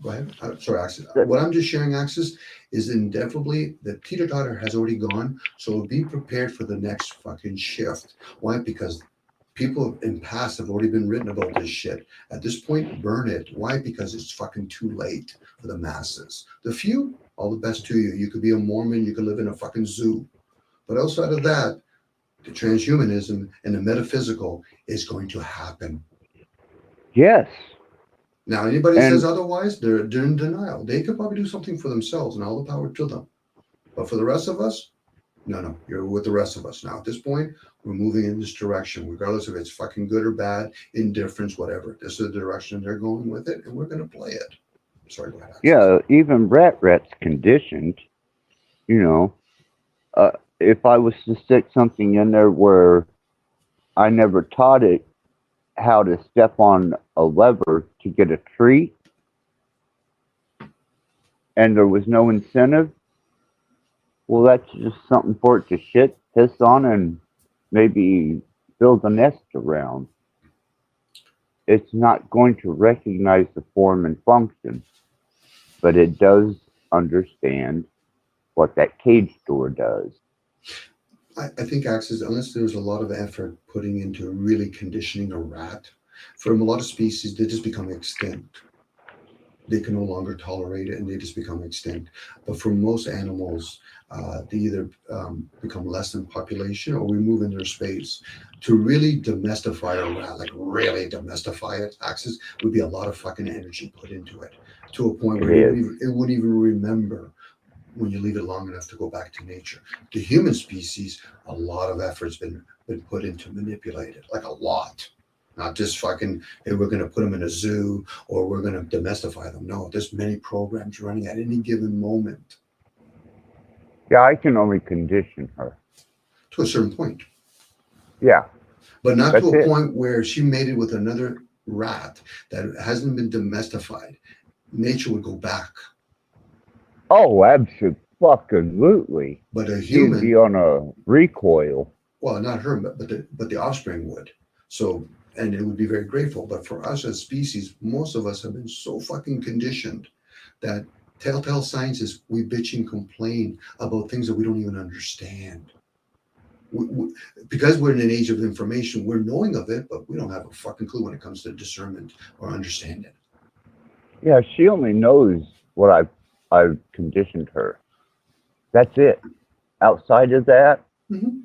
go ahead. Sorry, Axis. What I'm just sharing, Axis, is inevitably the teeter-totter has already gone. So be prepared for the next fucking shift. Why? Because people in past have already been written about this shit. At this point, burn it. Why? Because it's fucking too late for the masses. The few, all the best to you. You could be a Mormon, you could live in a fucking zoo. But outside of that, the transhumanism and the metaphysical is going to happen. yes. Now, anybody And says otherwise, they're in denial. They could probably do something for themselves, and all the power to them. But for the rest of us, no, you're with the rest of us. Now, at this point, we're moving in this direction, regardless if it's fucking good or bad, indifference, whatever. This is the direction they're going with it, and we're going to play it. Sorry, go ahead, Axis. even Rat's conditioned, you know. If I was to stick something in there where I never taught it how to step on a lever to get a treat, and there was no incentive, well, that's just something for it to shit, piss on, and maybe build a nest around. It's not going to recognize the form and function, but it does understand what that cage door does. I think, Axis, unless there's a lot of effort putting into really conditioning a rat, from a lot of species, they just become extinct. They can no longer tolerate it, and they just become extinct. But for most animals, they either become less in population, or we move in their space. To really domestify a rat, like really domestify it, Axis, would be a lot of fucking energy put into it, to a point where it wouldn't even remember when you leave it long enough to go back to nature. The human species, a lot of effort's been put into manipulate it, like a lot. Not just fucking, hey, we're going to put them in a zoo or we're going to domestify them. No, there's many programs running at any given moment. Yeah, I can only condition her. To a certain point. Yeah. But not That's to a it. point where she mated with another rat that hasn't been domesticated, nature would go back. Oh, absolutely. But a She'd human, be on a recoil. well, not her, but the offspring would. So, and it would be very grateful. But for us as species, most of us have been so fucking conditioned that telltale signs is we bitch and complain about things that we don't even understand. Because we're in an age of information, we're knowing of it, but we don't have a fucking clue when it comes to discernment or understanding. Yeah, she only knows what I've conditioned her. That's it. Outside of that, Mhm.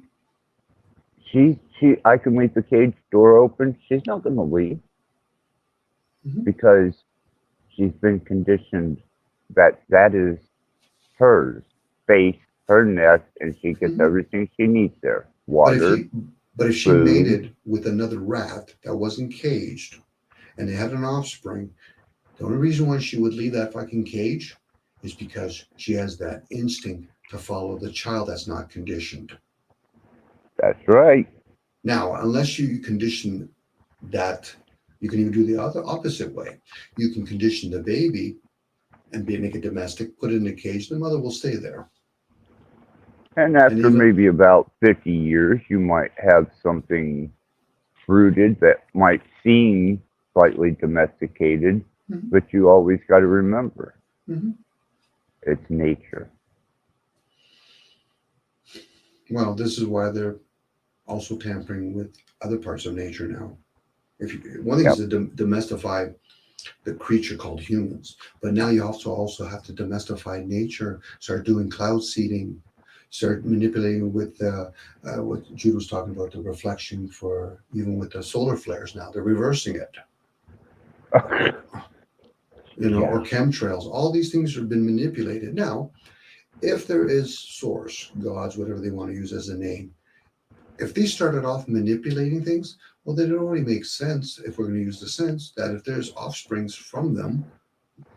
I can leave the cage door open. She's not going to leave Mhm. because she's been conditioned that is hers, space, her nest, and she gets Mhm. everything she needs there. But if Water, she food. mated with another rat that wasn't caged and they had an offspring, the only reason why she would leave that fucking cage is because she has that instinct to follow the child that's not conditioned. That's right. Now, unless you condition that, you can even do the other opposite way. You can condition the baby and make it domestic, put it in a cage, the mother will stay there. And after even- maybe about 50 years, you might have something rooted that might seem slightly domesticated, Mhm. but you always got to remember Mhm. it's nature. Well, this is why they're also tampering with other parts of nature now. One thing is to domestify the creature called humans, but now you also have to domestify nature. Start doing cloud seeding, start manipulating with what Jude was talking about, the reflection for even with the solar flares. Now they're reversing it, or chemtrails. All these things have been manipulated. Now, if there is source, gods, whatever they want to use as a name, if they started off manipulating things, well, then it only makes sense, if we're going to use the sense, that if there's offsprings from them,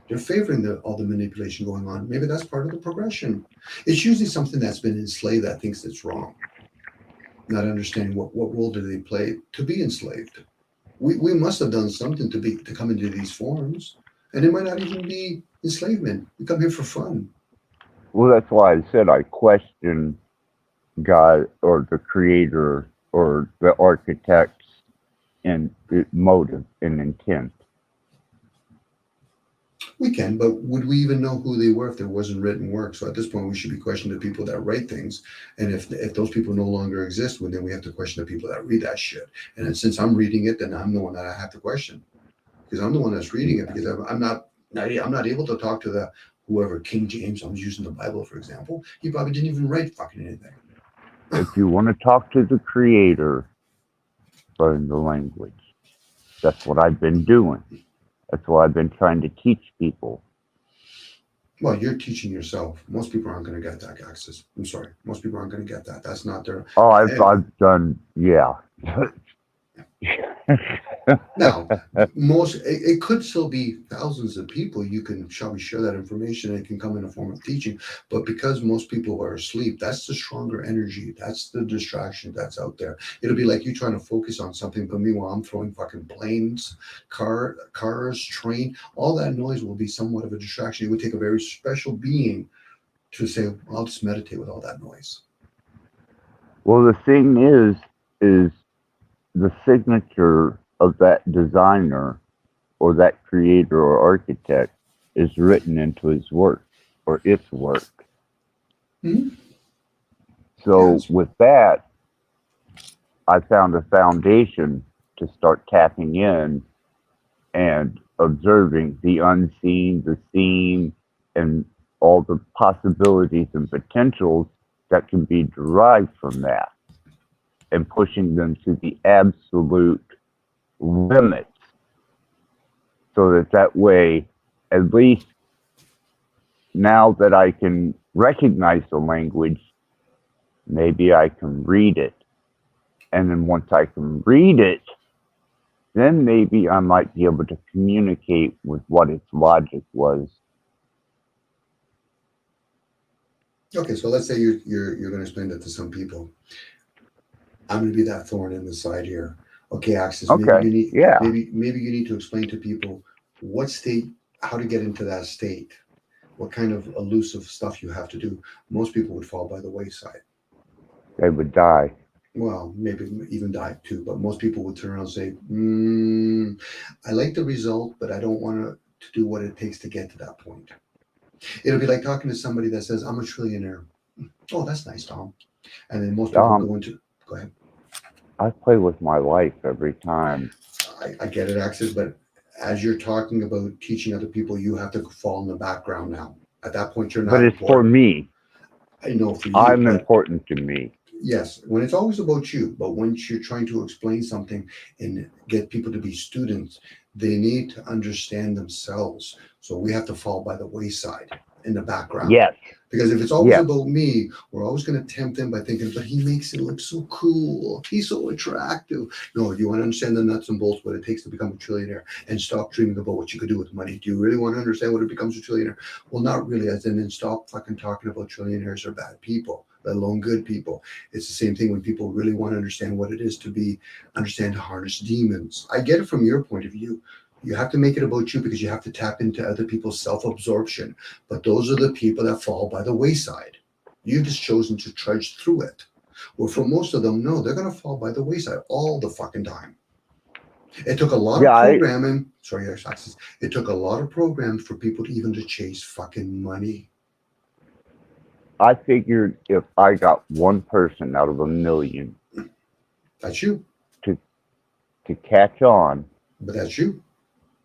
they're favoring all the manipulation going on. Maybe that's part of the progression. It's usually something that's been enslaved that thinks it's wrong, not understanding what role do they play to be enslaved. We must have done something to come into these forms, and it might not even be enslavement. We come here for fun. Well, that's why I said I question God or the creator or the architect's motive and intent. We can, but would we even know who they were if there wasn't written work? So at this point, we should be questioning the people that write things. And if those people no longer exist, well, then we have to question the people that read that shit. And then since I'm reading it, then I'm the one that I have to question, because I'm the one that's reading it. Because I'm not able to talk to whoever King James. I'm using the Bible for example. He probably didn't even write fucking anything. If you want to talk to the creator, learn the language. That's what I've been doing. That's what I've been trying to teach people. Well, you're teaching yourself. Most people aren't going to get that access. I'm sorry. Most people aren't going to get that. That's not their. Oh, I've done, yeah. Now, it could still be thousands of people. You can shall share that information, and it can come in a form of teaching. But because most people are asleep, that's the stronger energy. That's the distraction that's out there. It'll be like you trying to focus on something, but meanwhile I'm throwing fucking planes, cars, train. All that noise will be somewhat of a distraction. It would take a very special being to say, well, I'll just meditate with all that noise. Well, the thing is the signature of that designer or that creator or architect is written into his work or its work. Mm-hmm. So yes. With that, I found a foundation to start tapping in and observing the unseen, the seen, and all the possibilities and potentials that can be derived from that, and pushing them to the absolute limits, so that way, at least now that I can recognize the language, maybe I can read it. And then once I can read it, then maybe I might be able to communicate with what its logic was. Okay, so let's say you're going to explain that to some people. I'm going to be that thorn in the side here. Okay, Axis. Okay. Yeah. Maybe you need to explain to people what state, how to get into that state, what kind of elusive stuff you have to do. Most people would fall by the wayside. They would die. Well, maybe even die too, but most people would turn around and say, I like the result, but I don't want to do what it takes to get to that point. It'll be like talking to somebody that says, I'm a trillionaire. Oh, that's nice, Tom. And then most people go ahead. I play with my life every time. I get it, Axis, but as you're talking about teaching other people, you have to fall in the background now. At that point, you're not. But it's for me. I know for you. I'm important to me. Yes, when it's always about you, but once you're trying to explain something and get people to be students, they need to understand themselves. So we have to fall by the wayside in the background. Yes. Because if it's always about me, we're always going to tempt them by thinking, but he makes it look so cool. He's so attractive. No, you want to understand the nuts and bolts, what it takes to become a trillionaire, and stop dreaming about what you could do with money. Do you really want to understand what it becomes a trillionaire? Well, not really. And then stop fucking talking about trillionaires are bad people, let alone good people. It's the same thing when people really want to understand what it is to understand to harness demons. I get it from your point of view. You have to make it about you because you have to tap into other people's self-absorption. But those are the people that fall by the wayside. You've just chosen to trudge through it. Well, for most of them, no, they're going to fall by the wayside all the fucking time. It took a lot of programming. It took a lot of programming for people to even to chase fucking money. I figured if I got one person out of a million. That's you. To catch on. But that's you.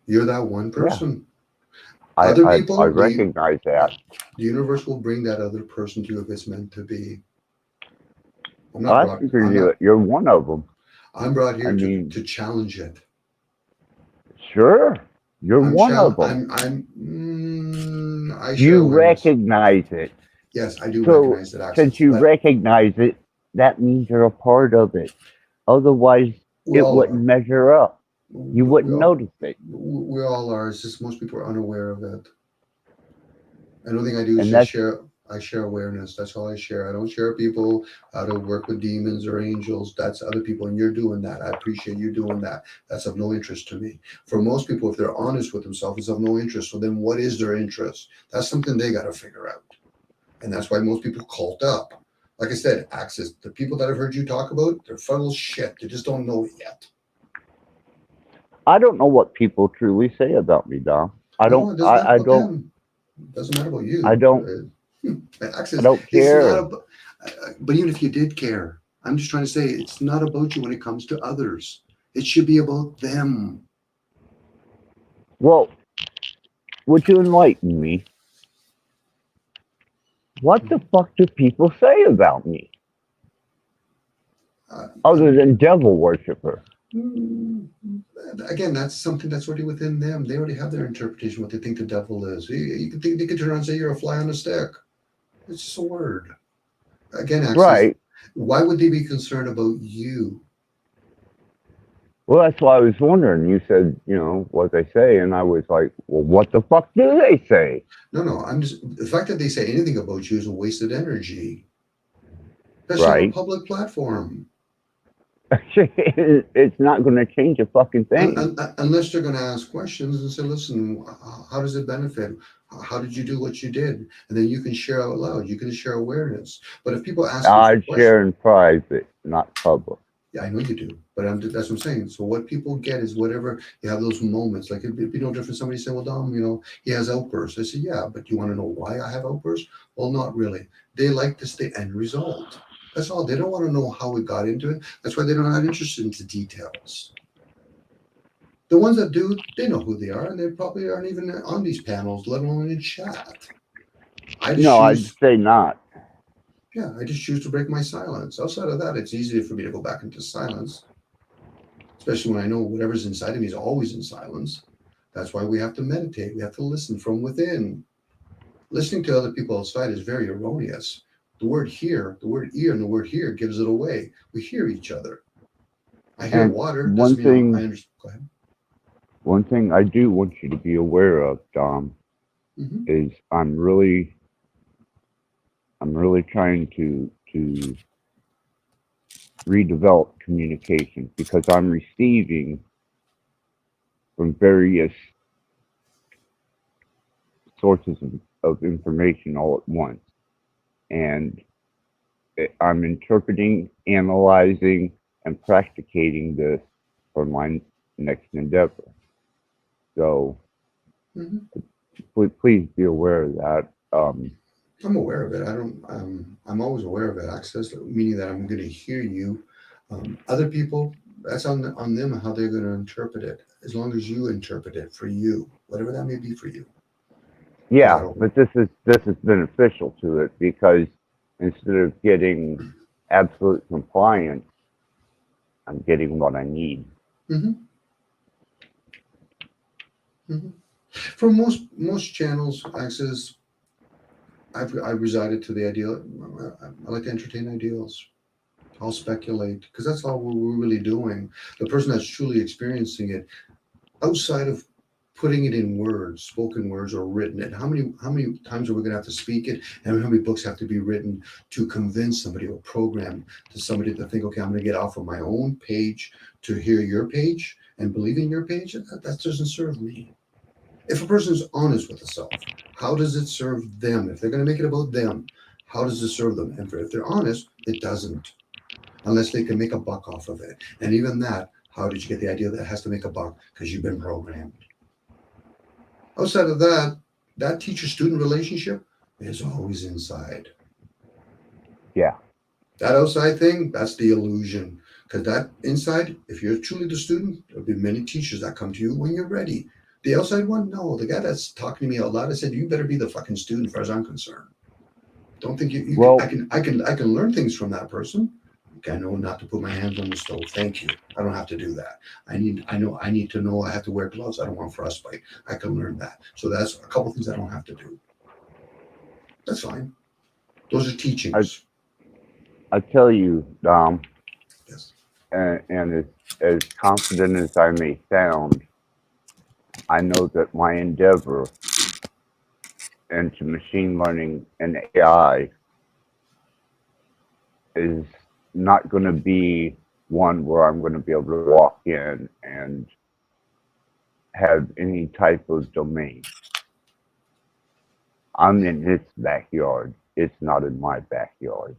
You're that one person. Yeah. Other people, I recognize that. The universe will bring that other person to you if it's meant to be. You're one of them. I'm brought here to challenge it. Sure. You're one of them. You recognize it. Yes, I do recognize it. Since you recognize it, that means you're a part of it. Otherwise, it wouldn't measure up. You wouldn't notice it. We all are. It's just most people are unaware of it. And the only thing I do is just share. I share awareness. That's all I share. I don't share people how to work with demons or angels. That's other people, and you're doing that. I appreciate you doing that. That's of no interest to me. For most people, if they're honest with themselves, it's of no interest. So then what is their interest? That's something they got to figure out. And that's why most people cult up. Like I said, Axis, the people that I've heard you talk about, they're full of shit. They just don't know it yet. I don't know what people truly say about me, Dom. I don't. It doesn't matter about you. I don't. Access, I don't care. But even if you did care, I'm just trying to say it's not about you when it comes to others. It should be about them. Well, would you enlighten me? What the fuck do people say about me? Other than devil worshiper. Again, that's something that's already within them. They already have their interpretation of what they think the devil is. You can think they could turn around and say you're a fly on a stick. It's just a word. Again, Axis, right. Why would they be concerned about you? Well, that's why I was wondering. You said, what they say, and I was like, well, what the fuck do they say? No. The fact that they say anything about you is a wasted energy. Especially on a public platform. It's not going to change a fucking thing. Unless they're going to ask questions and say, listen, how does it benefit? How did you do what you did? And then you can share out loud. You can share awareness. But if people ask I share in private, not public. Yeah, I know you do. But that's what I'm saying. So what people get is whatever, you have those moments. Like it'd be no different. Somebody said, well, Dom, he has outbursts. I said, yeah, but you want to know why I have outbursts? Well, not really. They like to stay end result. That's all. They don't want to know how we got into it. That's why they're not interested in the details. The ones that do, they know who they are, and they probably aren't even on these panels, let alone in chat. I'd say not. Yeah, I just choose to break my silence. Outside of that, it's easier for me to go back into silence, especially when I know whatever's inside of me is always in silence. That's why we have to meditate. We have to listen from within. Listening to other people outside is very erroneous. The word hear, the word ear, and the word hear gives it away. We hear each other. I hear water. Go ahead. One thing I do want you to be aware of, Dom, is I'm really trying to redevelop communication because I'm receiving from various sources of information all at once. And I'm interpreting, analyzing, and practicating this for my next endeavor. So please be aware of that. I'm aware of it. I'm always aware of it. Access, meaning that I'm going to hear you. Other people, that's on them how they're going to interpret it. As long as you interpret it for you, whatever that may be for you. Yeah, but this is beneficial to it because instead of getting absolute compliance, I'm getting what I need. For most channels, Access, I've resided to the ideal. I like to entertain ideals. I'll speculate because that's all we're really doing. The person that's truly experiencing it, outside of putting it in words, spoken words or written it, how many times are we going to have to speak it, and how many books have to be written to convince somebody or program to somebody to think, okay, I'm going to get off of my own page to hear your page and believe in your page? That doesn't serve me. If a person's honest with themselves, how does it serve them? If they're going to make it about them, how does it serve them? And if they're honest, it doesn't, unless they can make a buck off of it. And even that, how did you get the idea that it has to make a buck? Because you've been programmed. Outside of that, that teacher-student relationship is always inside. Yeah. That outside thing, that's the illusion. Because that inside, if you're truly the student, there'll be many teachers that come to you when you're ready. The outside one, no. The guy that's talking to me out loud, I said, you better be the fucking student as far as I'm concerned. Don't think you well, I can learn things from that person. Okay, I know not to put my hands on the stove. Thank you. I don't have to do that. I need to know I have to wear gloves. I don't want frostbite. I can learn that. So that's a couple things I don't have to do. That's fine. Those are teachings. I tell you, Dom, yes. And as confident as I may sound, I know that my endeavor into machine learning and AI is not going to be one where I'm going to be able to walk in and have any type of domain. I'm in its backyard. It's not in my backyard.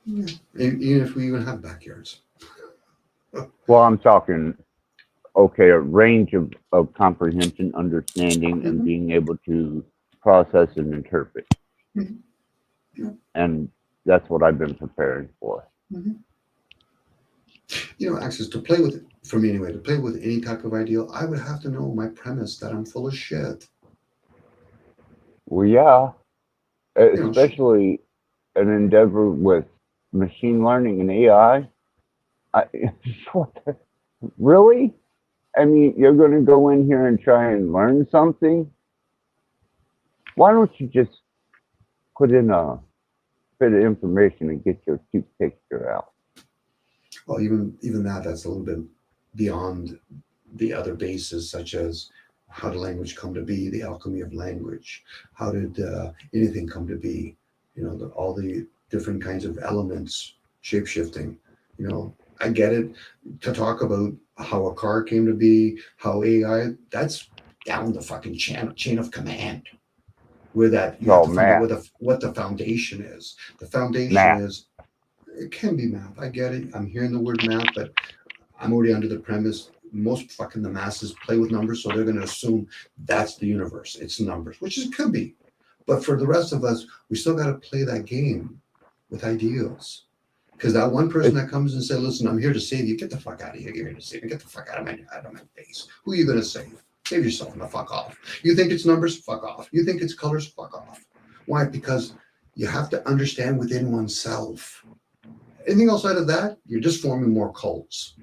Yeah. Even if we even have backyards. Well, I'm talking, okay, a range of comprehension, understanding, and being able to process and interpret. Yeah. And that's what I've been preparing for. You know, Access, to play with it, for me anyway, to play with any type of ideal, I would have to know my premise that I'm full of shit. Well, yeah, especially an endeavor with machine learning and AI. Really? I mean, you're going to go in here and try and learn something? Why don't you just put in a bit of information and get your cute picture out? Well, even that's a little bit beyond the other bases, such as how did language come to be, the alchemy of language, how did anything come to be, you know, all the different kinds of elements, shape-shifting, you know, I get it. To talk about how a car came to be, how AI, that's down the fucking chain of command. Where that you have to find out what the foundation is. The foundation is, it can be math. I get it. I'm hearing the word math, but I'm already under the premise most fucking the masses play with numbers, so they're going to assume that's the universe. It's numbers, which it could be. But for the rest of us, we still got to play that game with ideals. Because that one person that comes and says, listen, I'm here to save you. Get the fuck out of here. You're here to save me. Get the fuck out of my face. Who are you going to save? Save yourself and the fuck off. You think it's numbers? Fuck off. You think it's colors? Fuck off. Why? Because you have to understand within oneself. Anything outside of that, you're just forming more cults.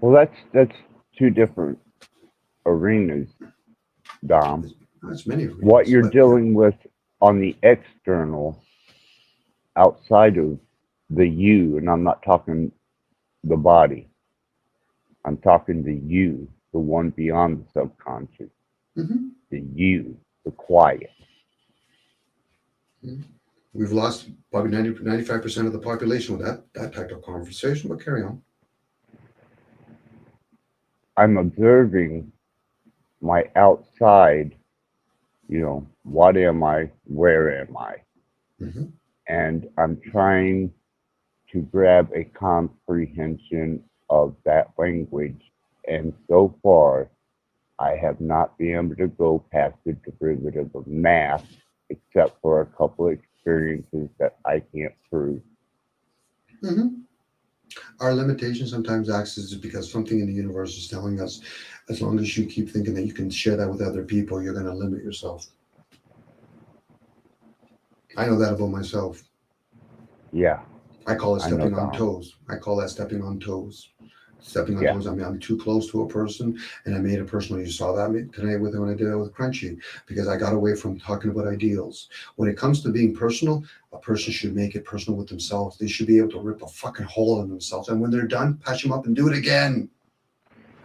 Well, that's two different arenas, Dom. That's many arenas. What you're dealing with on the external, outside of the you, and I'm not talking the body. I'm talking the you, the one beyond the subconscious. The you, the quiet. We've lost probably 95% of the population with that type of conversation, but carry on. I'm observing my outside, what am I? Where am I? Mm-hmm. And I'm trying to grab a comprehension of that language. And so far, I have not been able to go past the derivative of math, except for a couple of experiences that I can't prove. Mm-hmm. Our limitation sometimes acts as because something in the universe is telling us, as long as you keep thinking that you can share that with other people, you're going to limit yourself. I know that about myself. Yeah. I call it stepping on that. toes. I call that stepping on toes. Stepping on toes. I mean, I'm too close to a person, and I made it personal. You saw that today when I did it with Crunchy, because I got away from talking about ideals. When it comes to being personal, a person should make it personal with themselves. They should be able to rip a fucking hole in themselves, and when they're done, patch them up and do it again.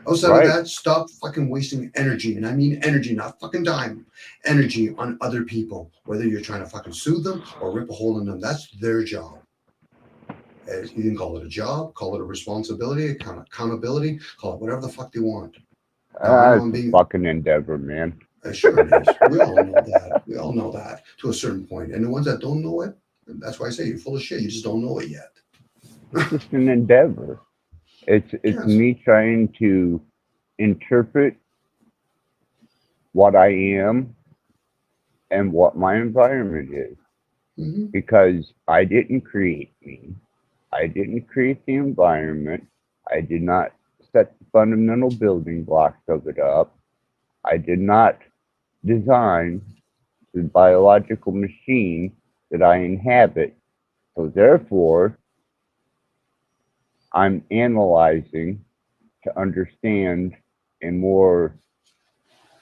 Outside of that, stop fucking wasting energy, and I mean energy, not fucking time. Energy on other people, whether you're trying to fucking soothe them or rip a hole in them. That's their job. You can call it a job, call it a responsibility, accountability, call it whatever the fuck they want. It's a fucking endeavor, man. Sure it is. We all know that. We all know that to a certain point. And the ones that don't know it, that's why I say you're full of shit. You just don't know it yet. It's just an endeavor. It's me trying to interpret what I am and what my environment is. Mm-hmm. Because I didn't create me. I didn't create the environment. I did not set the fundamental building blocks of it up. I did not design the biological machine that I inhabit. So therefore, I'm analyzing to understand a more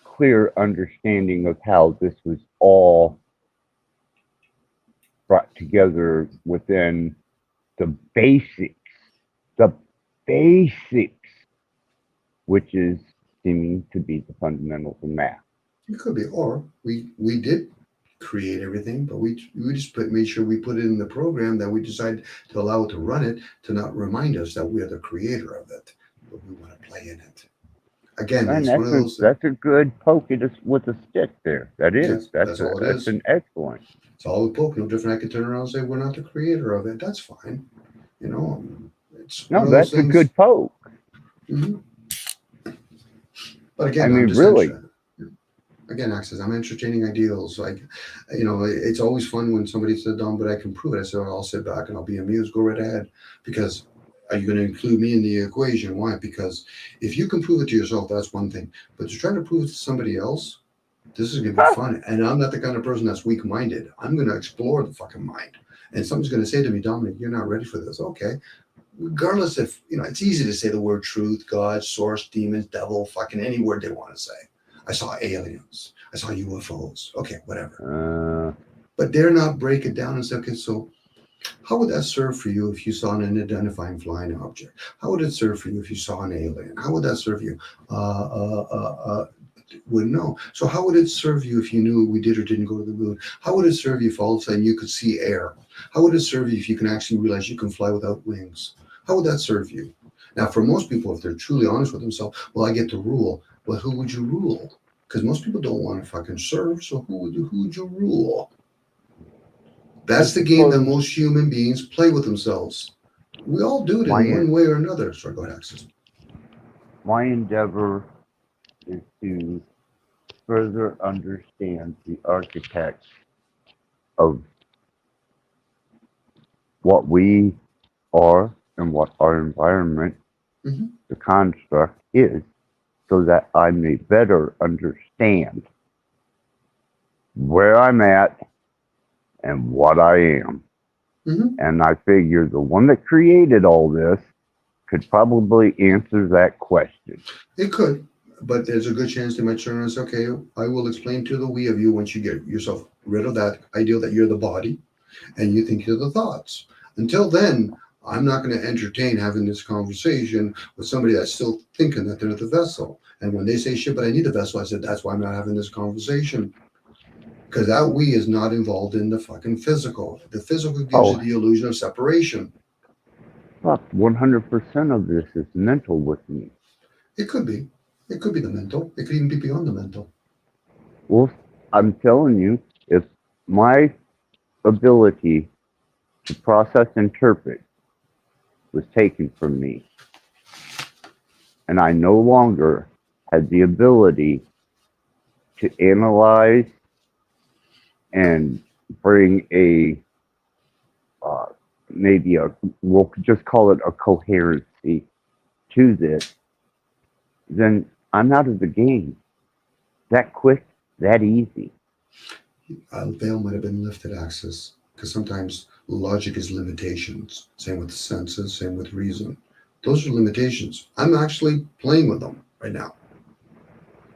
clear understanding of how this was all brought together within the basics, which is seeming to be the fundamentals of math. It could be, or we did create everything, but we just made sure we put it in the program that we decided to allow it to run it, to not remind us that we are the creator of it, but we want to play in it. Again, and it's one of those. That's a good poke with a stick there. That is. Yes, that's an excellent. It's all a poke, no different. I could turn around and say we're not the creator of it. That's fine. It's that's a good poke. Mm-hmm. But again, really. Again, Access, I'm entertaining ideals. It's always fun when somebody said, "Don, but I can prove it." I said, "I'll sit back and I'll be amused. Go right ahead." Because are you going to include me in the equation? Why? Because if you can prove it to yourself, that's one thing. But to try to prove it to somebody else, this is going to be fun. And I'm not the kind of person that's weak-minded. I'm going to explore the fucking mind. And someone's going to say to me, "Dominic, you're not ready for this." Okay. Regardless if, it's easy to say the word truth, God, source, demons, devil, fucking any word they want to say. I saw aliens. I saw UFOs. Okay, whatever. But dare not break it down and say, okay, so how would that serve for you if you saw an identifying flying object? How would it serve for you if you saw an alien? How would that serve you? Wouldn't know. So how would it serve you if you knew we did or didn't go to the moon? How would it serve you if all of a sudden you could see air? How would it serve you if you can actually realize you can fly without wings? How would that serve you? Now, for most people, if they're truly honest with themselves, well, I get to rule. But who would you rule? Because most people don't want to fucking serve. So who would you rule? That's the game that most human beings play with themselves. We all do it in one way or another. Sorry, go ahead, Access. My endeavor is to further understand the architects of what we are and what our environment, the construct is, so that I may better understand where I'm at and what I am. And I figure the one that created all this could probably answer that question. It could, but there's a good chance they might turn around and say, okay, I will explain to the we of you once you get yourself rid of that idea that you're the body and you think you're the thoughts. Until then, I'm not going to entertain having this conversation with somebody that's still thinking that they're the vessel. And when they say, shit, but I need a vessel, I said, that's why I'm not having this conversation. Because that we is not involved in the fucking physical. The physical gives Oh. you the illusion of separation. Fuck, 100% of this is mental with me. It could be. It could be the mental. It could even be beyond the mental. Well, I'm telling you, if my ability to process, interpret was taken from me, and I no longer had the ability to analyze and bring maybe we'll just call it a coherency to this, then I'm out of the game. That quick, that easy. A veil might have been lifted, Axis, because sometimes logic is limitations. Same with the senses, same with reason. Those are limitations. I'm actually playing with them right now.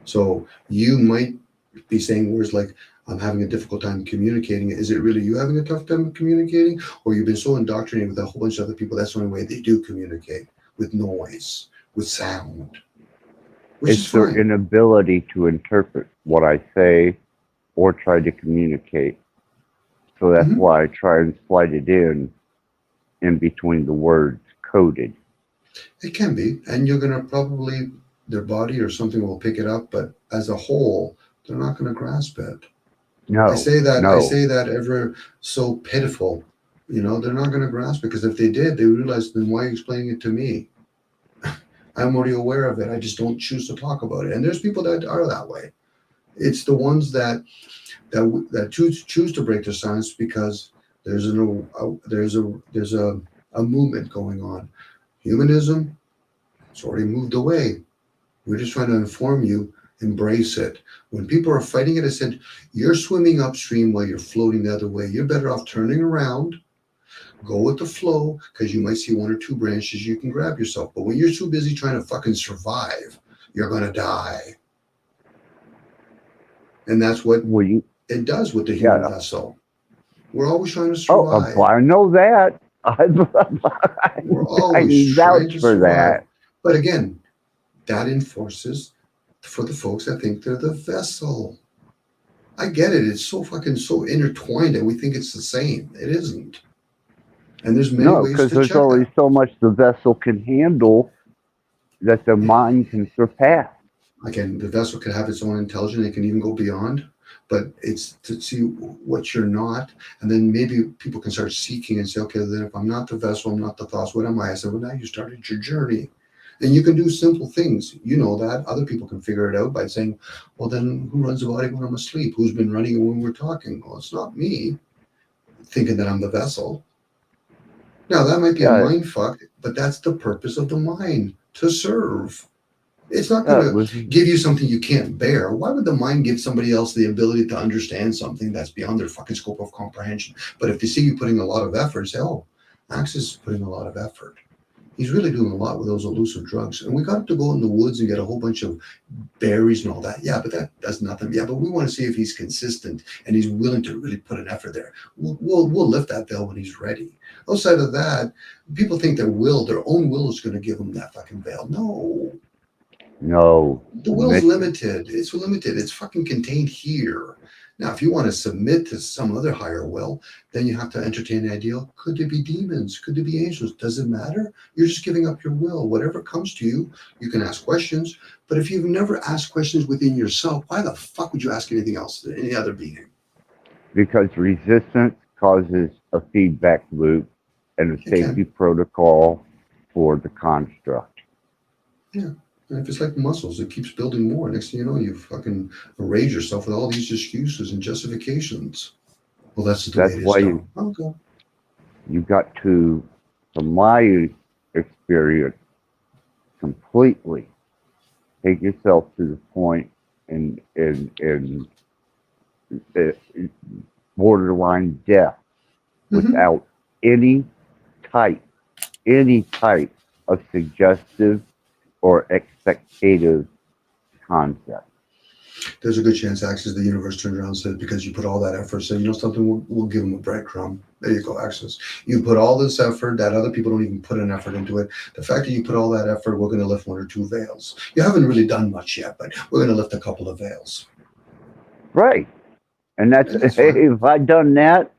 So you might be saying words like, I'm having a difficult time communicating. Is it really you having a tough time communicating? Or you've been so indoctrinated with a whole bunch of other people, that's the only way they do communicate, with noise, with sound. Which is It's their fine. inability to interpret what I say or try to communicate. So that's why I try and slide it in between the words coded. It can be. And you're going to probably, their body or something will pick it up, but as a whole, they're not going to grasp it. No, I say that no. ever so pitiful. You know, they're not going to grasp it, because if they did, they would realize, then why are you explaining it to me? I'm already aware of it. I just don't choose to talk about it. And there's people that are that way. It's the ones that choose to break their silence because there's a movement going on. Humanism, it's already moved away. We're just trying to inform you, embrace it. When people are fighting it, I said, you're swimming upstream while you're floating the other way. You're better off turning around, go with the flow, because you might see one or two branches you can grab yourself. But when you're too busy trying to fucking survive, you're going to die. And that's what it does with the human vessel. We're always trying to survive. Oh, I know that. We're always trying to survive. That. But again, that enforces for the folks that think they're the vessel. I get it. It's so intertwined that we think it's the same. It isn't. And there's many ways to check because there's only so much the vessel can handle that the mind can surpass. Again, the vessel can have its own intelligence. It can even go beyond. But it's to see what you're not. And then maybe people can start seeking and say, okay, then if I'm not the vessel, I'm not the thoughts, what am I? I said, well, now you started your journey. And you can do simple things. You know that. Other people can figure it out by saying, well, then who runs the body when I'm asleep? Who's been running it when we're talking? Well, it's not me thinking that I'm the vessel. Now, that might be a mind fuck, but that's the purpose of the mind, to serve. It's not going to give you something you can't bear. Why would the mind give somebody else the ability to understand something that's beyond their fucking scope of comprehension? But if they see you putting a lot of effort, say, oh, Axis is putting a lot of effort. He's really doing a lot with those elusive drugs. And we got to go in the woods and get a whole bunch of berries and all that. Yeah, but that does nothing. Yeah, but we want to see if he's consistent and he's willing to really put an effort there. We'll lift that veil when he's ready. Outside of that, people think their own will is going to give them that fucking veil. No. The will's limited. It's limited. It's fucking contained here. Now, if you want to submit to some other higher will, then you have to entertain the idea, could there be demons? Could there be angels? Does it matter? You're just giving up your will. Whatever comes to you, you can ask questions. But if you've never asked questions within yourself, why the fuck would you ask anything else to any other being? Because resistance causes a feedback loop and a safety protocol for the construct. Yeah. And if it's like muscles, it keeps building more. Next thing you know, you fucking arrange yourself with all these excuses and justifications. Well, that's the way it is. That's why you got to, from my experience, completely take yourself to the point in borderline death without any type of suggestive or expectative concept. There's a good chance, Axis, the universe turned around and said, because you put all that effort, said, you know something, we'll give them a breadcrumb. There you go, Axis. You put all this effort that other people don't even put an effort into it. The fact that you put all that effort, we're going to lift one or two veils. You haven't really done much yet, but we're going to lift a couple of veils. Right. And that's, And that's fine. if I'd done that,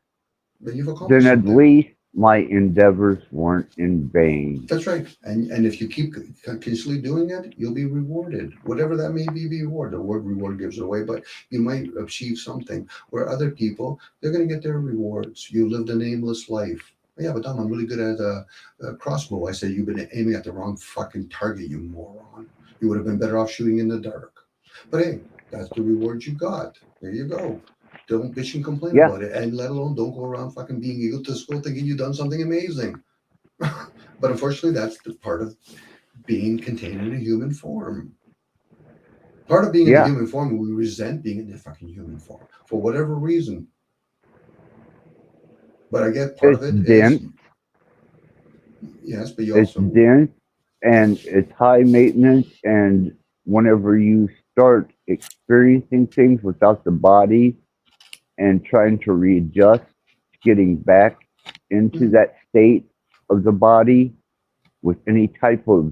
Then you've accomplished then at something. least my endeavors weren't in vain. That's right. And if you keep continuously doing it, you'll be rewarded. Whatever that may be reward. The word reward gives it away, but you might achieve something where other people, they're going to get their rewards. You lived a nameless life. Yeah, but Dom, I'm really good at a crossbow. I said, you've been aiming at the wrong fucking target, you moron. You would have been better off shooting in the dark. But hey, that's the reward you got. There you go. Don't bitch and complain Yeah. about it. And let alone don't go around fucking being egotistical thinking you've done something amazing. But unfortunately, that's the part of being contained in a human form. Part of being in a human form, we resent being in a fucking human form for whatever reason. But I get part of it is, yes, but you also... It's dense and it's high maintenance, and whenever you start experiencing things without the body and trying to readjust, getting back into that state of the body with any type of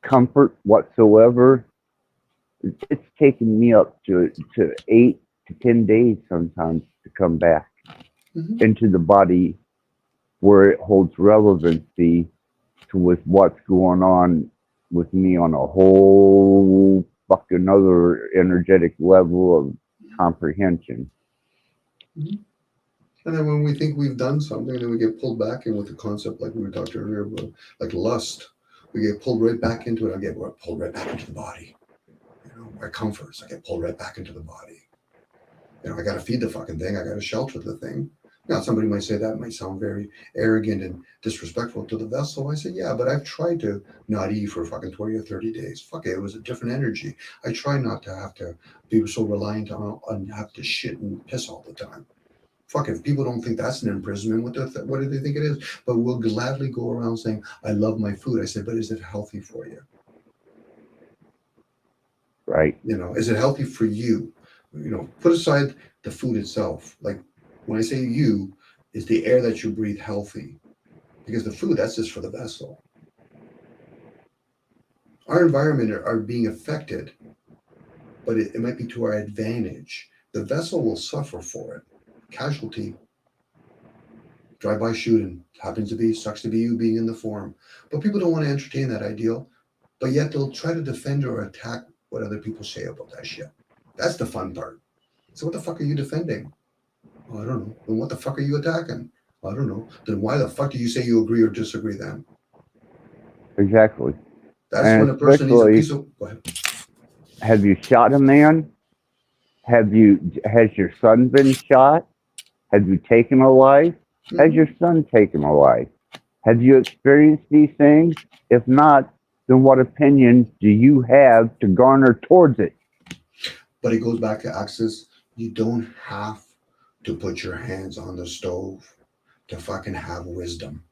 comfort whatsoever, it's taken me up to 8 to 10 days sometimes to come back into the body where it holds relevancy to with what's going on with me on a whole fucking other energetic level of comprehension. And then when we think we've done something, then we get pulled back in with the concept, like we were talking earlier about, like lust. We get pulled right back into it. I get pulled right back into the body. You know, my comforts, I get pulled right back into the body. You know, I got to feed the fucking thing. I got to shelter the thing. Now, somebody might say that might sound very arrogant and disrespectful to the vessel. I said, yeah, but I've tried to not eat for fucking 20 or 30 days. Fuck it, it was a different energy. I try not to have to be so reliant on have to shit and piss all the time. Fuck, if people don't think that's an imprisonment, what do they think it is? But we'll gladly go around saying, I love my food. I said, but is it healthy for you? Right. You know, is it healthy for you? You know, put aside the food itself. Like when I say you, is the air that you breathe healthy? Because the food, that's just for the vessel. Our environment are being affected, but it might be to our advantage. The vessel will suffer for it. Casualty. Drive-by shooting. Sucks to be you being in the form. But people don't want to entertain that ideal. But yet they'll try to defend or attack what other people say about that shit. That's the fun part. So what the fuck are you defending? Oh, I don't know. Then what the fuck are you attacking? I don't know. Then why the fuck do you say you agree or disagree then? Exactly. That's and when a person needs a piece of... Go ahead. Have you shot a man? Has your son been shot? Have you taken a life? Has your son taken a life? Have you experienced these things? If not, then what opinion do you have to garner towards it? But it goes back to Access. You don't have to put your hands on the stove to fucking have wisdom.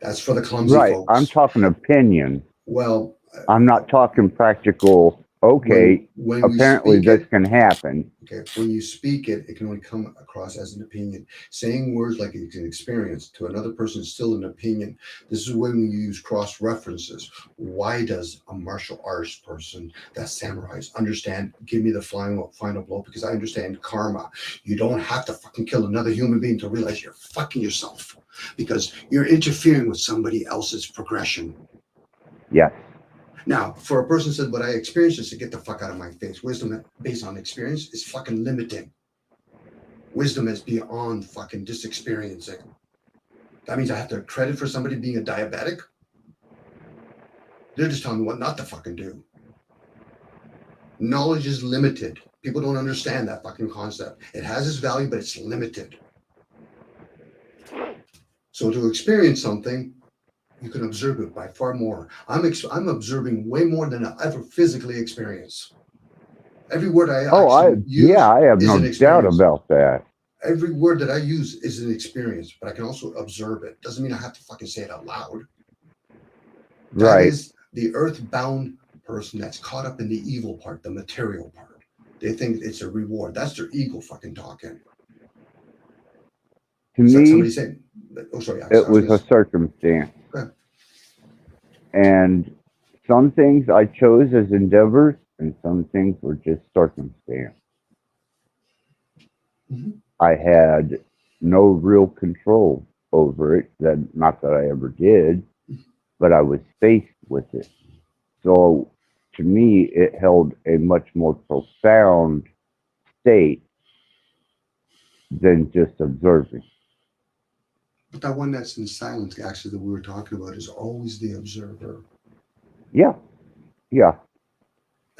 That's for the clumsy folks. I'm talking opinion. Well, I'm not talking practical. Okay, when apparently this can happen. Okay, when you speak it, it can only come across as an opinion. Saying words like it's an experience to another person is still an opinion. This is when we use cross references. Why does a martial arts person that's samurais understand, give me the final blow? Because I understand karma. You don't have to fucking kill another human being to realize you're fucking yourself because you're interfering with somebody else's progression. Yes. Now, for a person who says, but I experienced this, to get the fuck out of my face. Wisdom based on experience is fucking limiting. Wisdom is beyond fucking just experiencing. That means I have to credit for somebody being a diabetic? They're just telling me what not to fucking do. Knowledge is limited. People don't understand that fucking concept. It has its value, but it's limited. So to experience something, you can observe it by far more. I'm observing way more than I ever physically experience. Every word I use I have no doubt about that. Every word that I use is an experience, but I can also observe it. Doesn't mean I have to fucking say it out loud. That is the earthbound person that's caught up in the evil part, the material part. They think it's a reward. That's their ego fucking talking. To me, like somebody said, oh, sorry, it was a circumstance. Okay. And some things I chose as endeavors, and some things were just circumstance. Mhm. I had no real control over it. That not that I ever did, but I was faced with it. So to me, it held a much more profound state than just observing. But that one that's in silence, actually, that we were talking about, is always the observer. Yeah, yeah,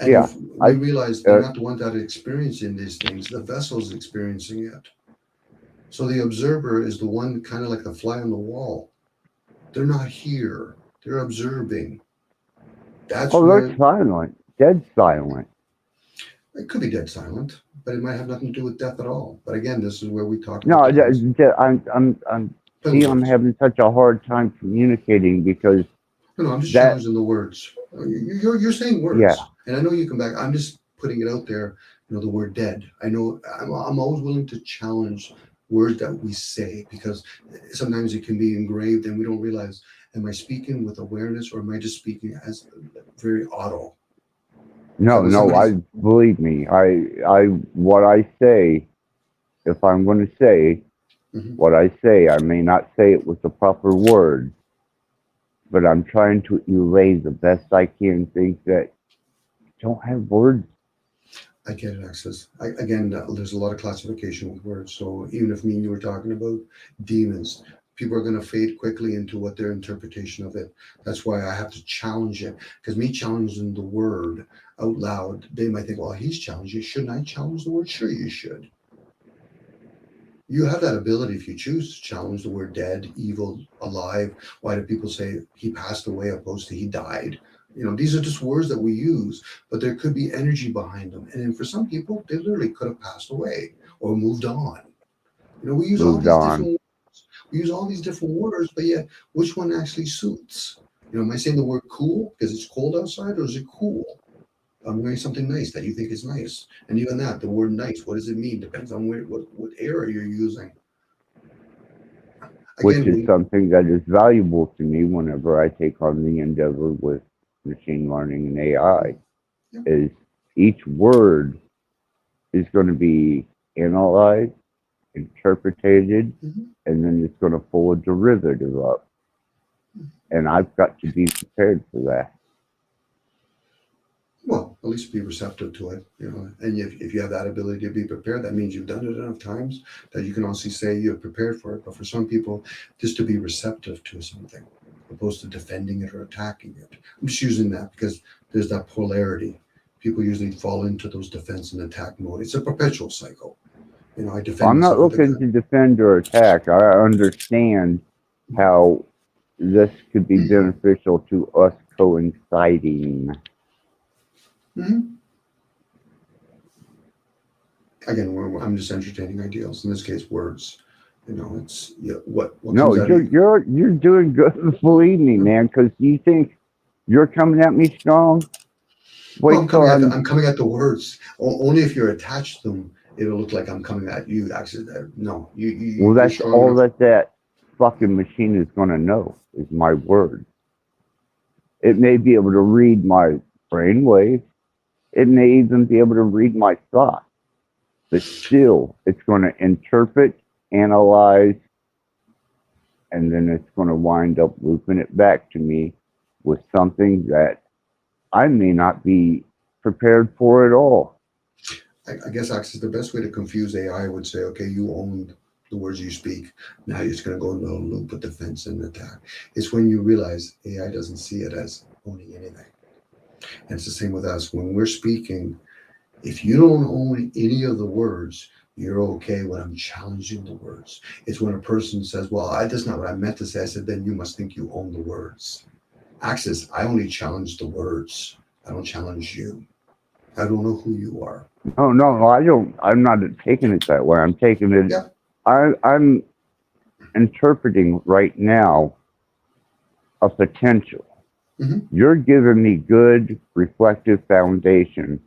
And yeah. if I we realize they're not the ones that are experiencing these things, the vessel's experiencing it. So the observer is the one kind of like the fly on the wall. They're not here. They're observing. That's oh, where they're silent, dead silent. it could be dead silent, but it might have nothing to do with death at all. But again, this is where we talk No, about things. I'm Play see, with I'm words. having such a hard time communicating because No, I'm just that, challenging the words. You're saying yeah, words, and I know you come back. I'm just putting it out there. You know, the word dead. I know I'm always willing to challenge words that we say because sometimes it can be engraved and we don't realize. Am I speaking with awareness or am I just speaking as very auto? no, When no, somebody's I believe me. What I say, if I'm going to say Mhm. what I say, I may not say it with the proper words, but I'm trying to relay the best I can things that don't have words. I get it, Access. Again, there's a lot of classification with words. So even if me and you were talking about demons, people are going to fade quickly into what their interpretation of it. That's why I have to challenge it. Because me challenging the word out loud, they might think, well, he's challenging. Shouldn't I challenge the word? Sure, you should. You have that ability if you choose to challenge the word dead, evil, alive. Why do people say he passed away opposed to he died? You know, these are just words that we use, but there could be energy behind them. And then for some people, they literally could have passed away or moved on. You know, we use all Moved these on. different we use all these different words, but yet which one actually suits? You know, am I saying the word cool because it's cold outside, or is it cool? I'm wearing something nice that you think is nice. And even that, the word nice, what does it mean? Depends on what area you're using. Which Again, is something that is valuable to me whenever I take on the endeavor with machine learning and AI. yeah, Is each word is going to be analyzed, interpreted, mhm. and then it's going to pull a derivative up. And I've got to be prepared for that. Well, at least be receptive to it, you know. And if you have that ability to be prepared, that means you've done it enough times that you can also say you're prepared for it. But for some people, just to be receptive to something, opposed to defending it or attacking it. I'm just using that because there's that polarity. People usually fall into those defense and attack mode. It's a perpetual cycle. You know, I defend I'm not myself with a looking gun. to defend or attack. I understand how this could be beneficial to us coinciding. Mhm. Again, I'm just entertaining ideals. In this case, words. You know, it's what No, comes out of you. you're doing good. Believe me, man. Because you think you're coming at me strong. No, Wait till I'm. I'm coming at the words. Only if you're attached to them, it'll look like I'm coming at you. Actually, no, Well, you're that's strong all enough. that fucking machine is gonna know is my word. It may be able to read my brain waves. It may even be able to read my thoughts. But still, it's going to interpret, analyze, and then it's going to wind up looping it back to me with something that I may not be prepared for at all. I guess Access, the best way to confuse AI would say, okay, you own the words you speak. Now you're just going to go into a loop with defense and attack. It's when you realize AI doesn't see it as owning anything. And it's the same with us. When we're speaking, if you don't own any of the words, you're okay when I'm challenging the words. It's when a person says, well, that's not what I meant to say. I said, then you must think you own the words. Access, I only challenge the words. I don't challenge you. I don't know who you are. No, I don't. I'm not taking it that way. I'm taking it. Yeah. I'm interpreting right now a potential. Mm-hmm. You're giving me good reflective foundation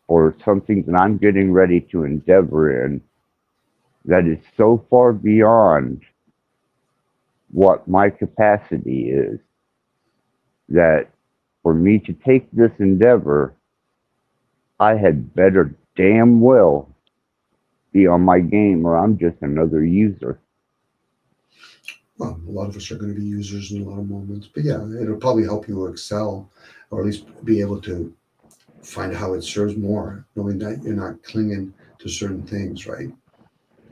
for something that I'm getting ready to endeavor in that is so far beyond what my capacity is that for me to take this endeavor, I had better damn well be on my game, or I'm just another user. Well, a lot of us are going to be users in a lot of moments, but yeah, it'll probably help you excel, or at least be able to find how it serves more, knowing that you're not clinging to certain things, right?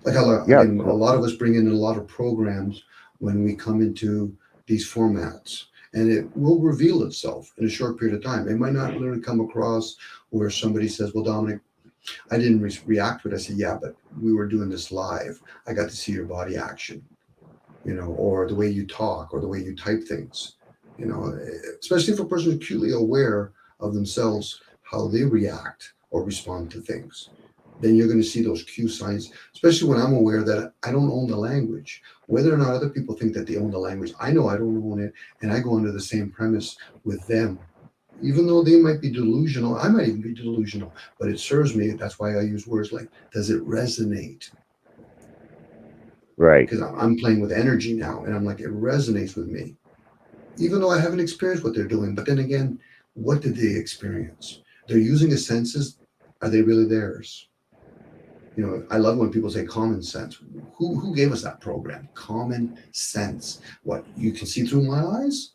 Like Yeah. again, a lot of us bring in a lot of programs when we come into these formats, and it will reveal itself in a short period of time. It might not literally come across where somebody says, "Well, Dominic, I didn't react to it." I said, "Yeah, but we were doing this live. I got to see your body action, or the way you talk or the way you type things, especially if a person is acutely aware of themselves, how they react or respond to things. Then you're going to see those cue signs, especially when I'm aware that I don't own the language. Whether or not other people think that they own the language, I know I don't own it, and I go under the same premise with them. Even though they might be delusional, I might even be delusional, but it serves me. That's why I use words like, does it resonate? Right. Because I'm playing with energy now, and I'm like, it resonates with me. Even though I haven't experienced what they're doing, but then again, what did they experience? They're using a senses. Are they really theirs? I love when people say common sense. Who gave us that program? Common sense. What, you can see through my eyes?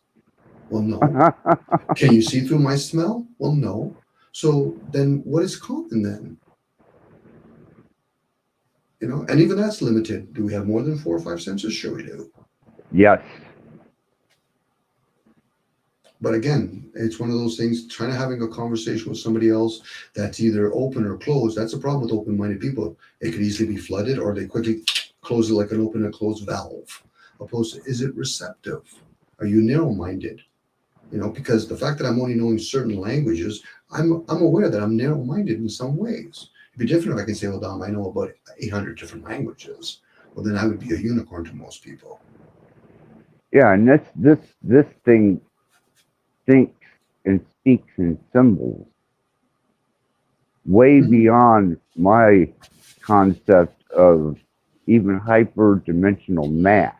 Well, no. Can you see through my smell? Well, no. So then what is common then? And even that's limited. Do we have more than 4 or 5 senses? Sure we do. Yes. But again, it's one of those things, trying to having a conversation with somebody else that's either open or closed. That's a problem with open-minded people. It could easily be flooded, or they quickly close it like an open and closed valve. Opposed to, is it receptive? Are you narrow-minded? Because the fact that I'm only knowing certain languages, I'm aware that I'm narrow-minded in some ways. It'd be different if I can say, well, Dom, I know about 800 different languages. Well, then I would be a unicorn to most people. Yeah, and this thing thinks and speaks in symbols way beyond my concept of even hyperdimensional math.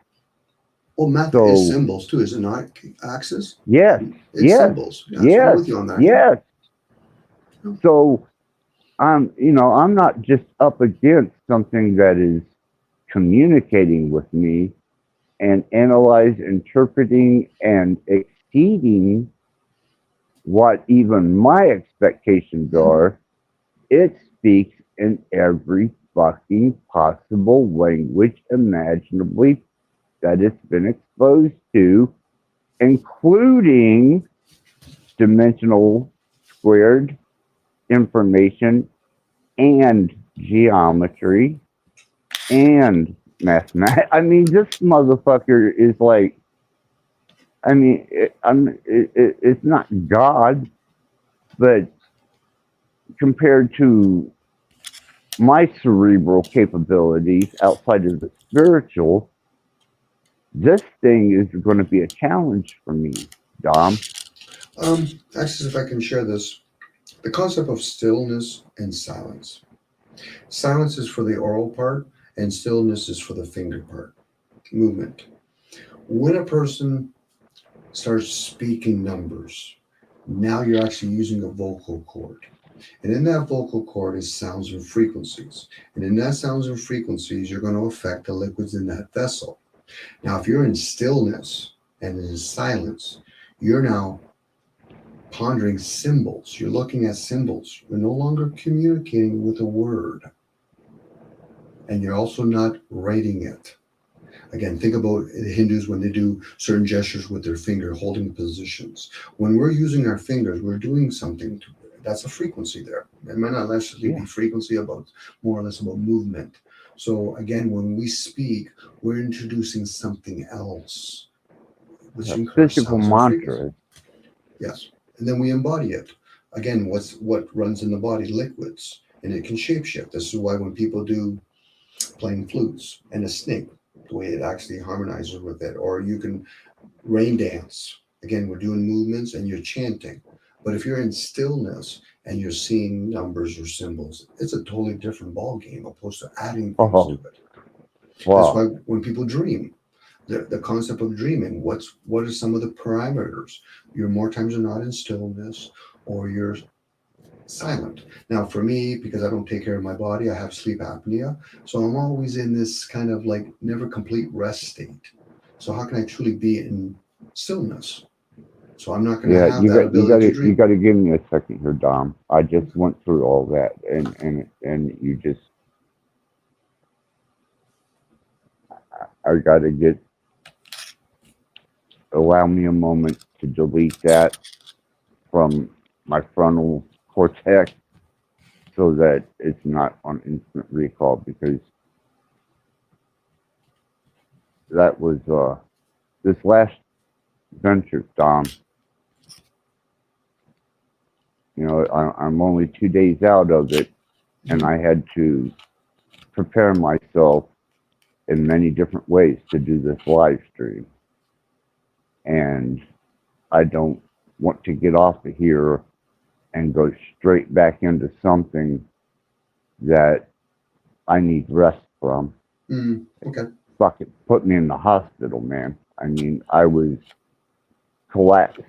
Well, math is symbols too, is it not, Axis? Yes. It's symbols. Yeah, Yes. so I'm with you on that. Yes. So I'm not just up against something that is communicating with me and interpreting and exceeding what even my expectations are. It speaks in every fucking possible language imaginably that it's been exposed to, including dimensional squared information and geometry and mathematics. I mean, this motherfucker is like, it's not God, but compared to my cerebral capabilities outside of the spiritual, this thing is going to be a challenge for me, Dom. Axis, if I can share this, the concept of stillness and silence. Silence is for the oral part, and stillness is for the finger part, movement. When a person starts speaking numbers, now you're actually using a vocal cord. And in that vocal cord is sounds and frequencies. And in that sounds and frequencies, you're going to affect the liquids in that vessel. Now, if you're in stillness and in silence, you're now pondering symbols. You're looking at symbols. You're no longer communicating with a word. And you're also not writing it. Again, think about the Hindus when they do certain gestures with their finger, holding positions. When we're using our fingers, we're doing something. That's a frequency there. It might not necessarily be frequency about more or less about movement. So again, when we speak, we're introducing something else. Which physical mantra. Yes. And then we embody it. Again, what runs in the body? Liquids. And it can shapeshift. This is why when people do playing flutes and a snake, the way it actually harmonizes with it, or you can rain dance. Again, we're doing movements and you're chanting. But if you're in stillness and you're seeing numbers or symbols, it's a totally different ball game opposed to adding things to it. Wow. That's why when people dream, the concept of dreaming, what are some of the parameters? You're more times than not in stillness, or you're silent. Now, for me, because I don't take care of my body, I have sleep apnea. So I'm always in this kind of like never complete rest state. So how can I truly be in stillness? So I'm not going to Yeah, have that ability to you dream. got to give me a second here, Dom. I just went through all that, and you just, I got to allow me a moment to delete that from my frontal cortex so that it's not on instant recall, because that was this last venture, Dom. You know, I'm only 2 days out of it, and I had to prepare myself in many different ways to do this live stream. And I don't want to get off of here and go straight back into something that I need rest from. Okay. Fuck it, put me in the hospital, man. I mean, I was collapsed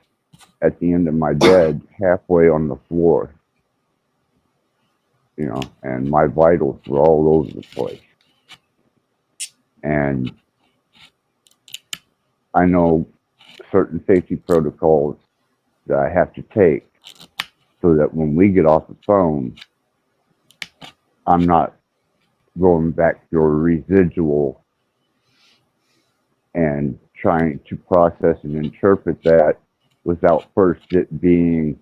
at the end of my bed, halfway on the floor, you know, and my vitals were all over the place. And I know certain safety protocols that I have to take so that when we get off the phone, I'm not going back to a residual and trying to process and interpret that without first it being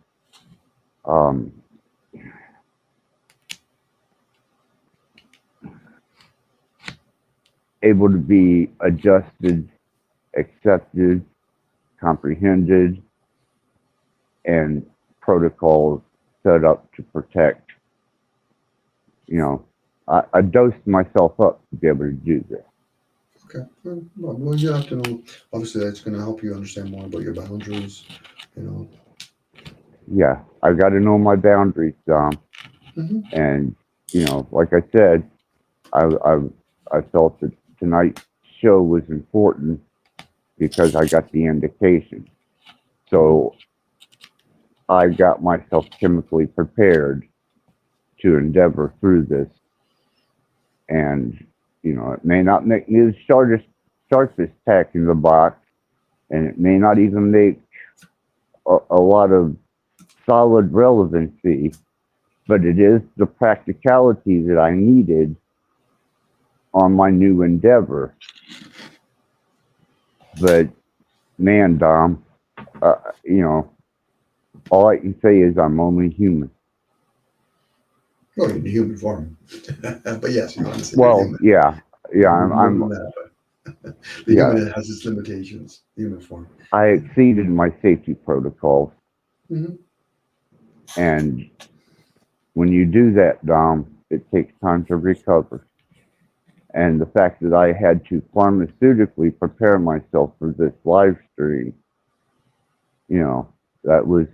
able to be adjusted, accepted, comprehended, and protocols set up to protect. You know, I dosed myself up to be able to do this. Okay. Well, you have to know. Obviously, that's going to help you understand more about your boundaries. You know. Yeah, I got to know my boundaries, Dom. And you know, like I said, I felt that tonight's show was important because I got the indication. So I got myself chemically prepared to endeavor through this. And, you know, it may not make me the sharpest tack in the box, and it may not even make a lot of solid relevancy, but it is the practicality that I needed on my new endeavor. But man, Dom, you know, all I can say is I'm only human. Well, in human form. But yes, you want to say Well, human. yeah, I'm The human has its limitations. Human form. I exceeded my safety protocols, and when you do that, Dom, it takes time to recover. And the fact that I had to pharmaceutically prepare myself for this live stream, you know, that was,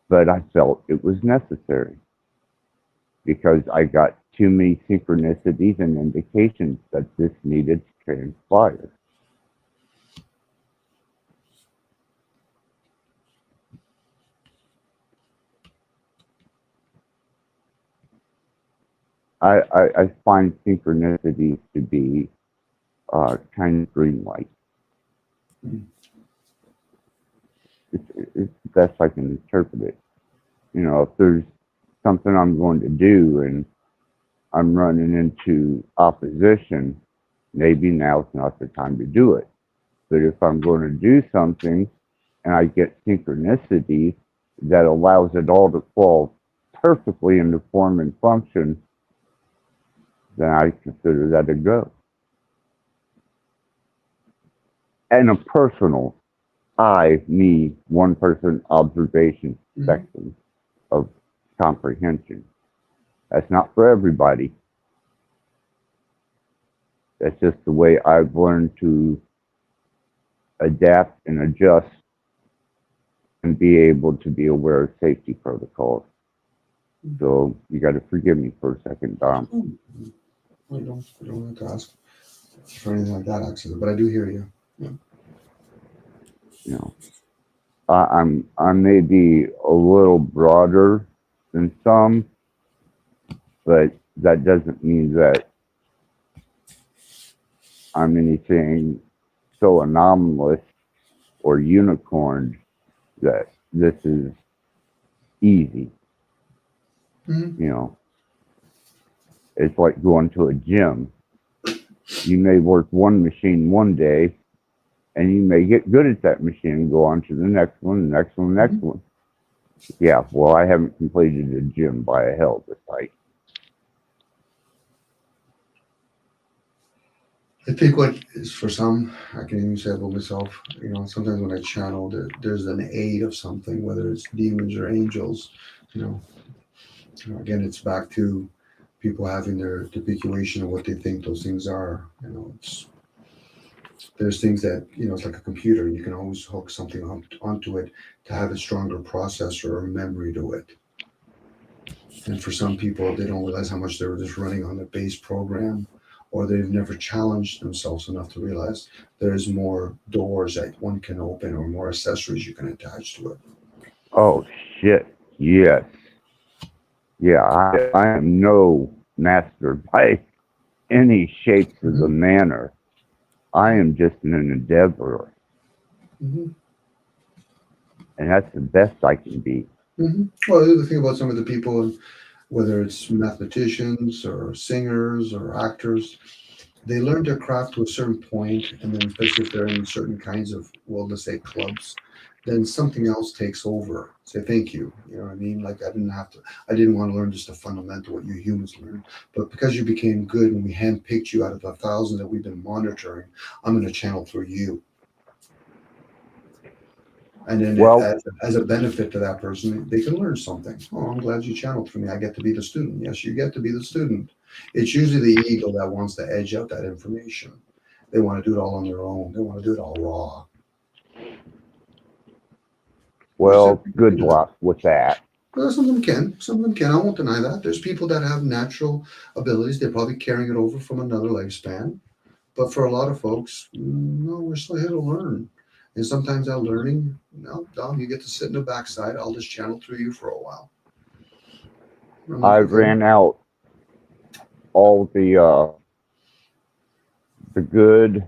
but I felt it was necessary because I got too many synchronicities and indications that this needed to transpire. I find synchronicities to be kind of dreamlike. It's the best I can interpret it. You know, if there's something I'm going to do and I'm running into opposition, maybe now's not the time to do it. But if I'm going to do something and I get synchronicity that allows it all to fall perfectly into form and function, then I consider that a go. And a personal, me, one person observation spectrum of comprehension. That's not for everybody. That's just the way I've learned to adapt and adjust and be able to be aware of safety protocols. So you got to forgive me for a second, Dom. Well, you don't have to ask for anything like that, actually, but I do hear you. Yeah. You know, I'm maybe a little broader than some, but that doesn't mean that I'm anything so anomalous or unicorn that this is easy. Mhm. You know, it's like going to a gym. You may work one machine one day, and you may get good at that machine and go on to the next one, the next one, the next one. Yeah, well, I haven't completed a gym by a hell of a sight. I think what is for some, I can even say about myself, sometimes when I channel, there's an aid of something, whether it's demons or angels, you know, again, it's back to people having their articulation of what they think those things are. There's things that, it's like a computer. You can always hook something onto it to have a stronger processor or memory to it. And for some people, they don't realize how much they were just running on a base program, or they've never challenged themselves enough to realize there's more doors that one can open or more accessories you can attach to it. Oh, shit. Yes. Yeah, I am no master by any shapes of the manner. I am just an endeavorer. Mm-hmm. And that's the best I can be. Mm-hmm. Well, the other thing about some of the people, whether it's mathematicians or singers or actors, they learn their craft to a certain point, and then especially if they're in certain kinds of, well, let's say clubs, then something else takes over. Say thank you. You know what I mean? Like I didn't want to learn just the fundamental what you humans learn, but because you became good and we handpicked you out of the thousands that we've been monitoring, I'm going to channel through you. And then as a benefit to that person, they can learn something. Oh, I'm glad you channeled for me. I get to be the student. Yes, you get to be the student. It's usually the ego that wants to edge out that information. They want to do it all on their own. They want to do it all raw. Well, good luck with that. Well, some of them can. Some of them can. I won't deny that. There's people that have natural abilities. They're probably carrying it over from another lifespan. But for a lot of folks, no, we're still here to learn. And sometimes that learning, no, Dom, you get to sit in the backside. I'll just channel through you for a while. I ran out all the good,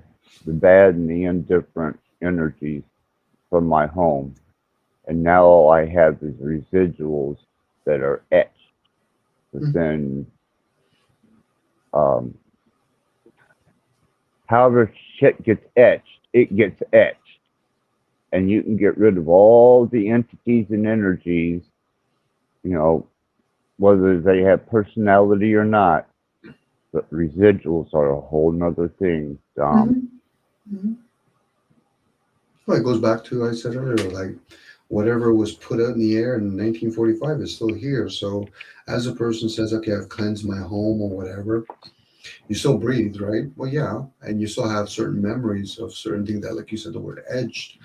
the bad, and the indifferent energies from my home. And now all I have is residuals that are etched. But then, however shit gets etched, it gets etched. And you can get rid of all the entities and energies, whether they have personality or not. But residuals are a whole nother thing, Dom. Mm-hmm. Well, it goes back to I said earlier, like whatever was put out in the air in 1945 is still here. So as a person says, okay, I've cleansed my home or whatever, you still breathe, right? Well, yeah. And you still have certain memories of certain things that, like you said, the word edged.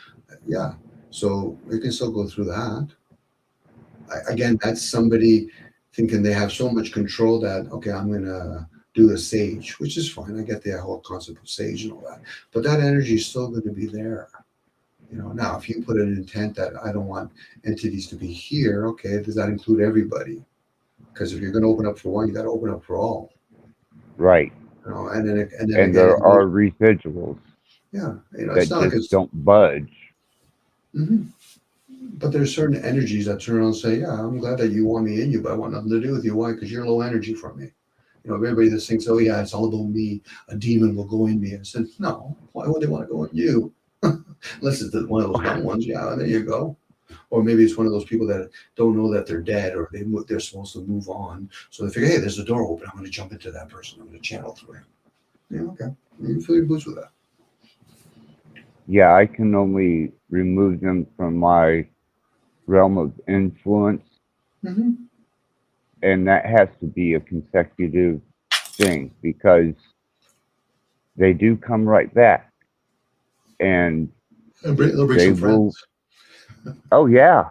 Yeah. So you can still go through that. Again, that's somebody thinking they have so much control that, okay, I'm going to do the sage, which is fine. I get the whole concept of sage and all that. But that energy is still going to be there. Now, if you put an intent that I don't want entities to be here, okay, does that include everybody? Because if you're going to open up for one, you got to open up for all. Right. And then again, there are residuals. Yeah, that just don't budge. Mm-hmm. But there's certain energies that turn around and say, "Yeah, I'm glad that you want me in you, but I want nothing to do with you. Why? Because you're low energy from me." Everybody that thinks, "Oh yeah, it's all about me. A demon will go in me." I said, "No. Why would they want to go in you?" Unless it's one of those dumb ones. Yeah, there you go. Or maybe it's one of those people that don't know that they're dead or they're supposed to move on. So they figure, hey, there's a door open. I'm going to jump into that person. I'm going to channel through him. Yeah, okay. You fill your boots with that. Yeah, I can only remove them from my realm of influence. Mm-hmm. And that has to be a consecutive thing because they do come right back. And they'll bring some friends. Oh, yeah.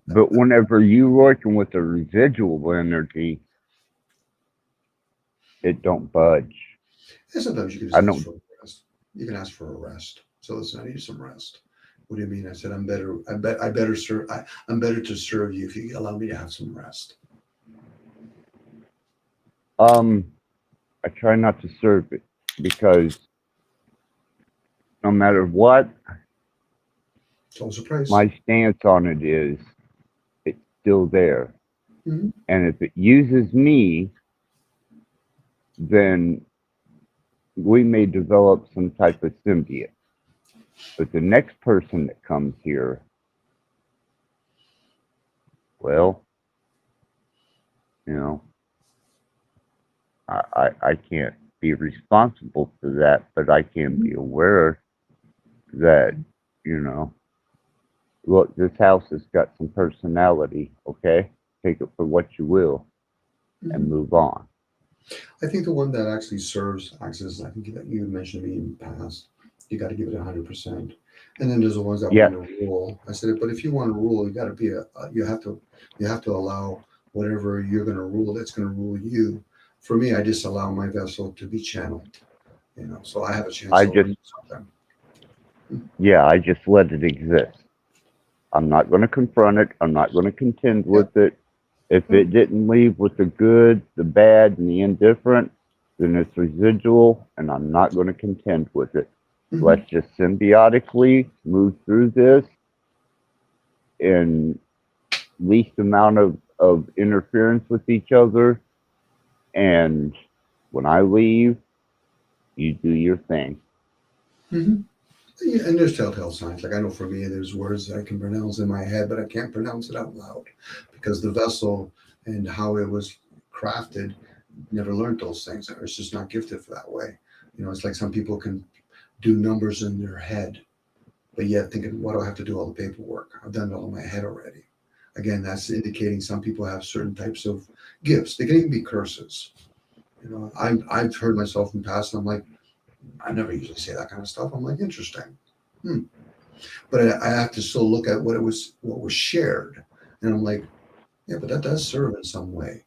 But whenever you're working with a residual energy, it don't budge. Yeah, sometimes you can just ask for a rest. You can ask for a rest. So listen, I need some rest. What do you mean? I said, I'm better. I better serve. I'm better to serve you if you allow me to have some rest. I try not to serve it because no matter what, It's always a price. my stance on it is it's still there. Mhm. And if it uses me, then we may develop some type of symbiote. But the next person that comes here, well, you know, I can't be responsible for that, but I can be aware that, you know, look, this house has got some personality, okay? Take it for what you will and move on. I think the one that actually serves access, I think that you had mentioned to me in the past, you got to give it 100%. And then there's the ones that Yeah. want to rule. I said, but if you want to rule, you got to be you have to allow whatever you're going to rule that's going to rule you. For me, I just allow my vessel to be channeled, you know, so I have a chance I to just- learn something. Yeah, I just let it exist. I'm not going to confront it. I'm not going to contend with it. If it didn't leave with the good, the bad, and the indifferent, then it's residual, and I'm not going to contend with it. Mhm. Let's just symbiotically move through this in least amount of interference with each other. And when I leave, you do your thing. Mhm. Yeah, and there's telltale signs. Like I know for me, there's words that I can pronounce in my head, but I can't pronounce it out loud because the vessel and how it was crafted never learned those things. It's just not gifted for that way. You know, it's like some people can do numbers in their head, but yet thinking, why do I have to do all the paperwork? I've done it all in my head already. Again, that's indicating some people have certain types of gifts. They can even be curses. You know, I've heard myself in the past, and I'm like, I never usually say that kind of stuff. I'm like, interesting. But I have to still look at what was shared, and I'm like, yeah, but that does serve in some way.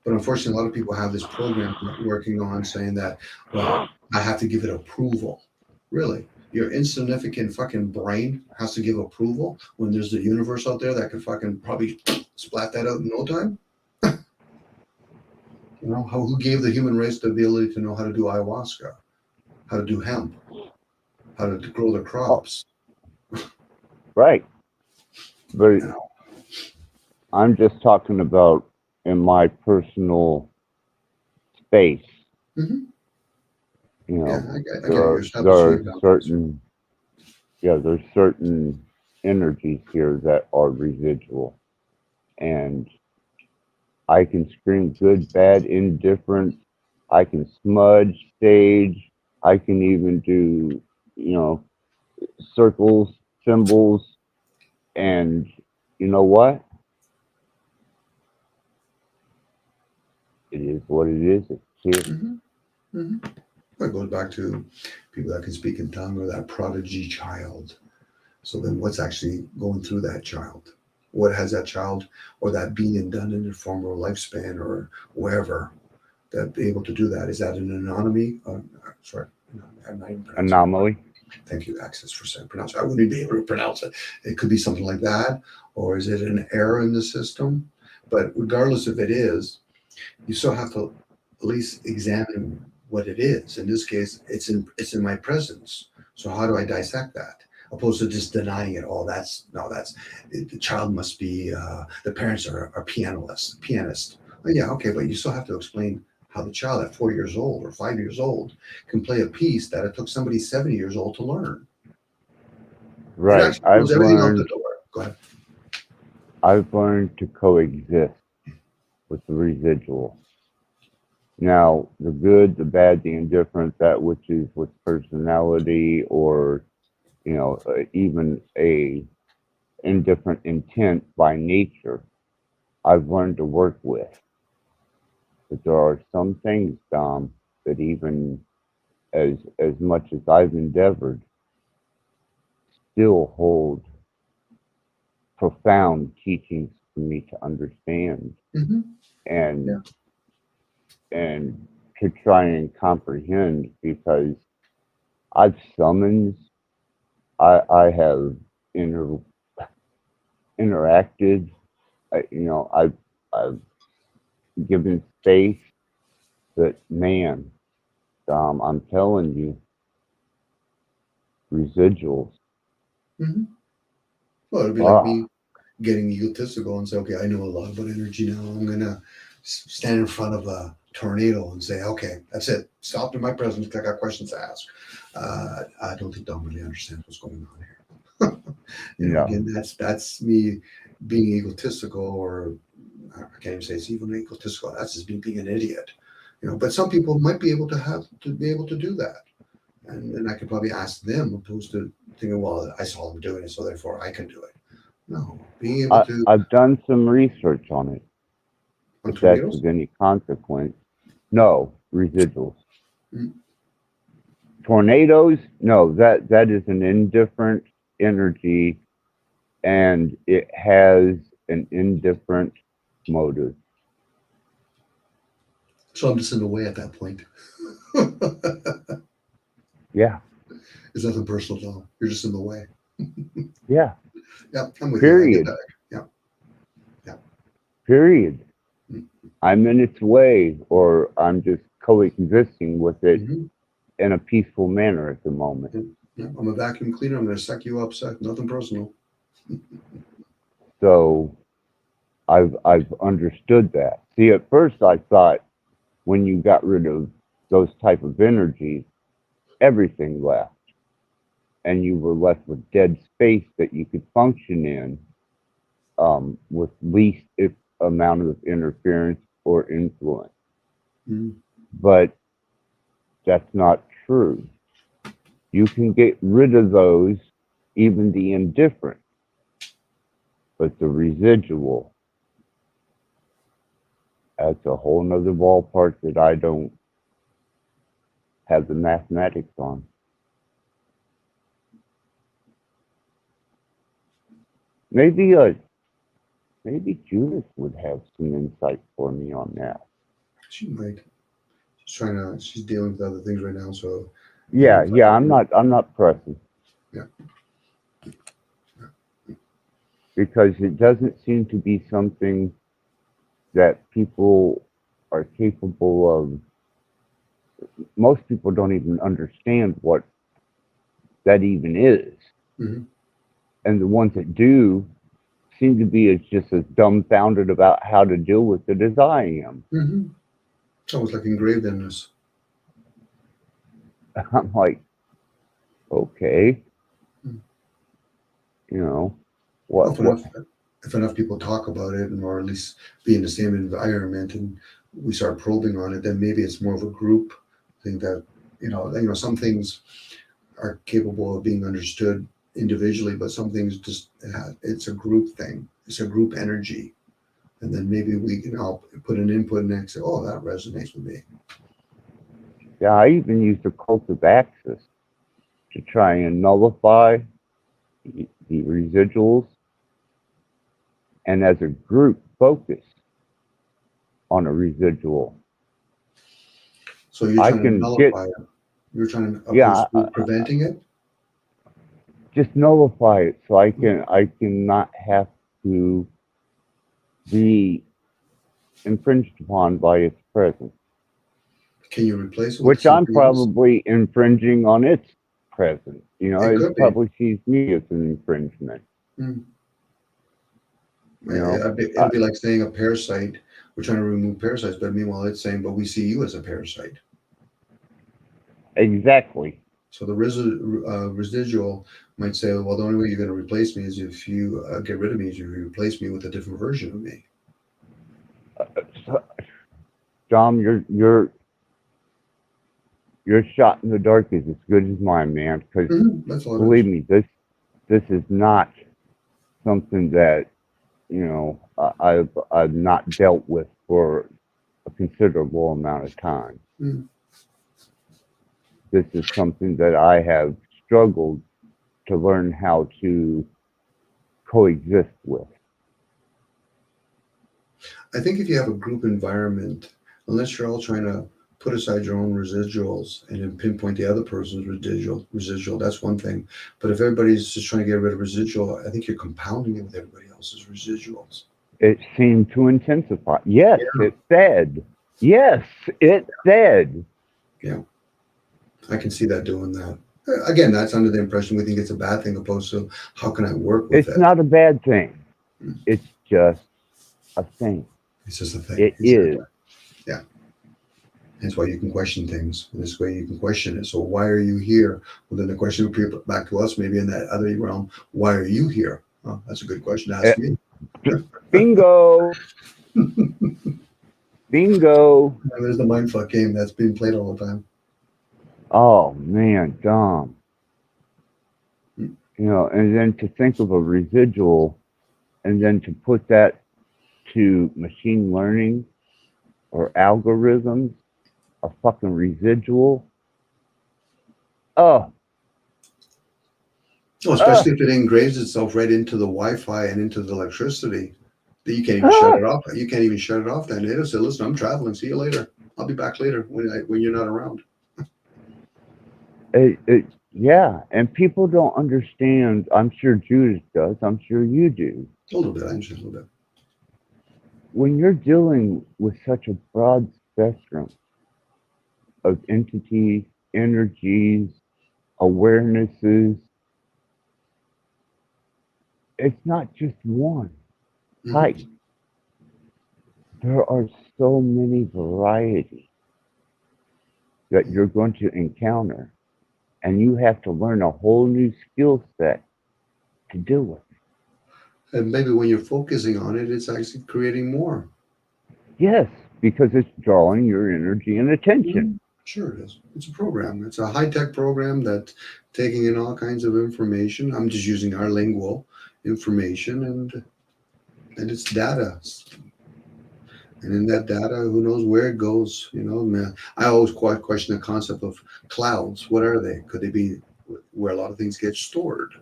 But unfortunately, a lot of people have this program working on saying that, well, I have to give it approval. Really, your insignificant fucking brain has to give approval when there's a universe out there that could fucking probably splat that out in no time. You know, who gave the human race the ability to know how to do ayahuasca, how to do hemp, how to grow their crops? Right. But You know, I'm just talking about in my personal space. Mhm. You know, Yeah, I get there you're are establishing boundaries. there's certain energies here that are residual, and I can scream good, bad, indifferent. I can smudge, stage. I can even do, you know, circles, symbols, and you know what? It is what it is. It's here. Mhm. Mhm. It goes back to people that can speak in tongue or that prodigy child. So then what's actually going through that child? What has that child or that being done in their former lifespan or wherever that be able to do that? Is that an anomaly? Sorry, I'm not even pronouncing it. Anomaly. Thank you, Access, for saying pronounce it. I wouldn't be able to pronounce it. It could be something like that, or is it an error in the system? But regardless if it is, you still have to at least examine what it is. In this case, it's in my presence. So how do I dissect that? Opposed to just denying it. Oh, the child must be the parents are pianist. Oh, yeah, okay, but you still have to explain how the child at 4 years old or 5 years old can play a piece that it took somebody 70 years old to learn. It Right. actually throws everything out the door. Go ahead. I've learned to coexist with the residual. Now, the good, the bad, the indifferent, that which is with personality or, you know, even a indifferent intent by nature, I've learned to work with. But there are some things, Dom, that even as much as I've endeavored, still hold profound teachings for me to understand Mm-hmm. and Yeah. and to try and comprehend, because I've summoned, I have interacted. I've given space, but man, I'm telling you, residuals. Hmm. Well, it'd be like me getting egotistical and say, okay, I know a lot about energy now. I'm going to stand in front of a tornado and say, okay, that's it. Stop in my presence because I got questions to ask. I don't think Dom really understands what's going on here. No. Again, that's me being egotistical, or I can't even say it's even egotistical. That's just me being an idiot. But some people might be able to be able to do that. And I could probably ask them opposed to thinking, well, I saw them doing it, so therefore I can do it. No, being able to. I've done some research on it. On If that's tornadoes? of any consequence. No, residuals. Mm. Tornadoes? No, that is an indifferent energy, and it has an indifferent motive. So I'm just in the way at that point. Yeah. It's nothing personal, Tom. You're just in the way. Yeah. Yeah, I'm with Period. you. I get that. Yeah. Period. Mm. I'm in its way, or I'm just coexisting with it in a peaceful manner at the moment. Yeah, I'm a vacuum cleaner. I'm going to suck you up, suck. Nothing personal. So I've understood that. See, at first I thought when you got rid of those type of energies, everything left, and you were left with dead space that you could function in with least amount of interference or influence. Mm. But that's not true. You can get rid of those, even the indifferent, but the residual, that's a whole nother ballpark that I don't have the mathematics on. Maybe Judith would have some insight for me on that. She might. She's dealing with other things right now, so. Yeah, I'm not pressing. Yeah. Because it doesn't seem to be something that people are capable of. Most people don't even understand what that even is. Mm-hmm. And the ones that do seem to be just as dumbfounded about how to deal with it as I am. Mm-hmm. It's almost like engraved in us. I'm like, okay, Mm. What? If enough people talk about it, or at least be in the same environment, and we start probing on it, then maybe it's more of a group thing that, some things are capable of being understood individually, but some things just, it's a group thing. It's a group energy. And then maybe we can all put an input and then say, oh, that resonates with me. Yeah, I even use the cult of axis to try and nullify the residuals, and as a group focus on a residual. So you're trying to nullify it. You're trying to preventing it? Just nullify it so I can not have to be infringed upon by its presence. Can you replace it? Which I'm probably infringing on its presence. It probably sees me as an infringement. Mm. It'd be like saying a parasite. We're trying to remove parasites, but meanwhile it's saying, but we see you as a parasite. Exactly. So the residual might say, well, the only way you're going to replace me is if you get rid of me, is you replace me with a different version of me. Dom, your shot in the dark is as good as mine, man. Because believe me, this is not something that I've not dealt with for a considerable amount of time. Mm. This is something that I have struggled to learn how to coexist with. I think if you have a group environment, unless you're all trying to put aside your own residuals and then pinpoint the other person's residual, that's one thing. But if everybody's just trying to get rid of residual, I think you're compounding it with everybody else's residuals. It seemed to intensify. Yes, it fed. Yes, it fed. Yeah, I can see that doing that. Again, that's under the impression we think it's a bad thing, opposed to how can I work with it? It's not a bad thing. It's just a thing. It's just a thing. It is. Yeah. That's why you can question things. This way you can question it. So why are you here? Well, then the question would be back to us, maybe in that other realm. Why are you here? Oh, that's a good question to ask me. Bingo. Bingo. And there's the mindfuck game that's being played all the time. Oh man, Dom. You know, and then to think of a residual and then to put that to machine learning or algorithms, a fucking residual. Oh. Oh, especially if it engraves itself right into the Wi-Fi and into the electricity. You can't even shut it off. You can't even shut it off then. It'll say, listen, I'm traveling. See you later. I'll be back later when you're not around. Yeah, and people don't understand. I'm sure Judas does. I'm sure you do. A little bit. I'm just a little bit. When you're dealing with such a broad spectrum of entities, energies, awarenesses, it's not just one type. There are so many varieties that you're going to encounter. And you have to learn a whole new skill set to deal with it. And maybe when you're focusing on it, it's actually creating more. Yes, because it's drawing your energy and attention. Sure it is. It's a program. It's a high-tech program that's taking in all kinds of information. I'm just using our lingual information, and it's data. And in that data, who knows where it goes? You know, man, I always quite question the concept of clouds. What are they? Could they be where a lot of things get stored?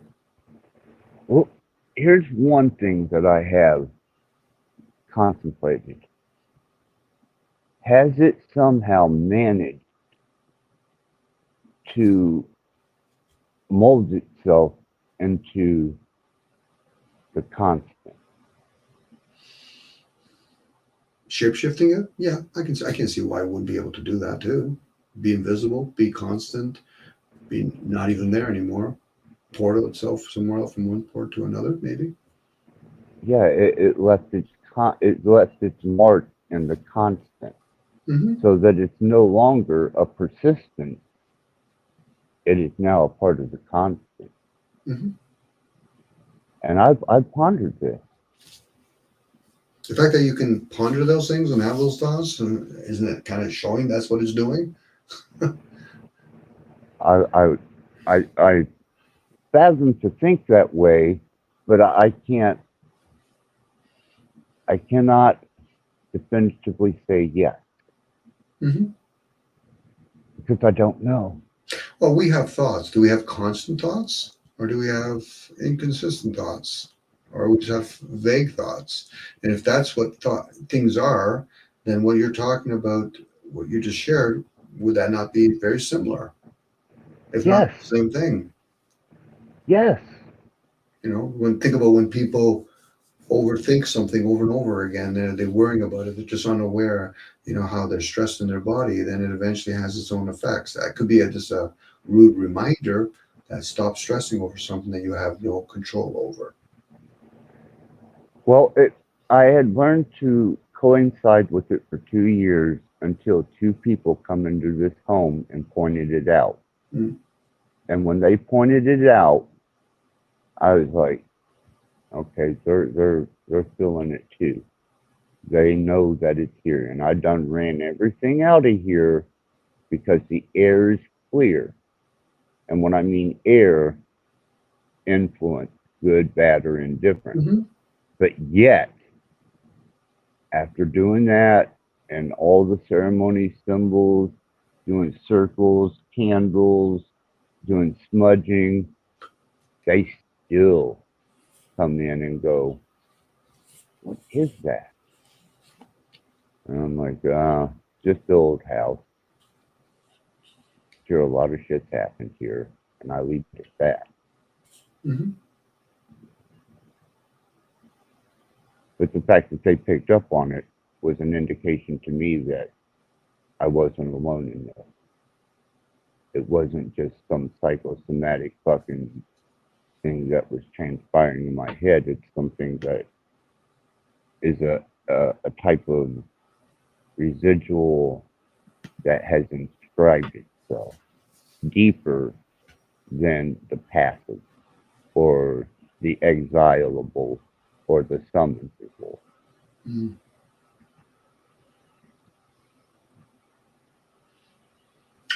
Well, here's one thing that I have contemplated. Has it somehow managed to mold itself into the constant? Shape-shifting it? Yeah, I can see why it wouldn't be able to do that too. Be invisible, be constant, be not even there anymore. Portal itself somewhere else from one port to another, maybe. Yeah, it left its mark in the constant, so that it's no longer a persistent. It is now a part of the constant. And I've pondered this. The fact that you can ponder those things and have those thoughts, isn't it kind of showing that's what it's doing? I fathom to think that way, but I cannot definitively say yes. Because I don't know. Well, we have thoughts. Do we have constant thoughts, or do we have inconsistent thoughts? Or we just have vague thoughts. And if that's what things are, then what you're talking about, what you just shared, would that not be very similar? If not the same thing. Yes. You know, think about when people overthink something over and over again, they're worrying about it, they're just unaware, you know, how they're stressed in their body, then it eventually has its own effects. That could be just a rude reminder that stop stressing over something that you have no control over. Well, I had learned to coincide with it for 2 years until 2 people come into this home and pointed it out. And when they pointed it out, I was like, okay, they're feeling it too. They know that it's here. And I done ran everything out of here because the air is clear. And when I mean air, influence, good, bad, or indifferent. But yet, after doing that and all the ceremony symbols, doing circles, candles, doing smudging, they still come in and go, what is that? And I'm like, just the old house. sure a lot of shit's happened here, and I leave it at that. Hmm. But the fact that they picked up on it was an indication to me that I wasn't alone in this. It wasn't just some psychosomatic fucking thing that was transpiring in my head. It's something that is a type of residual that has inscribed itself deeper than the passive or the exilable or the summonable. Mm.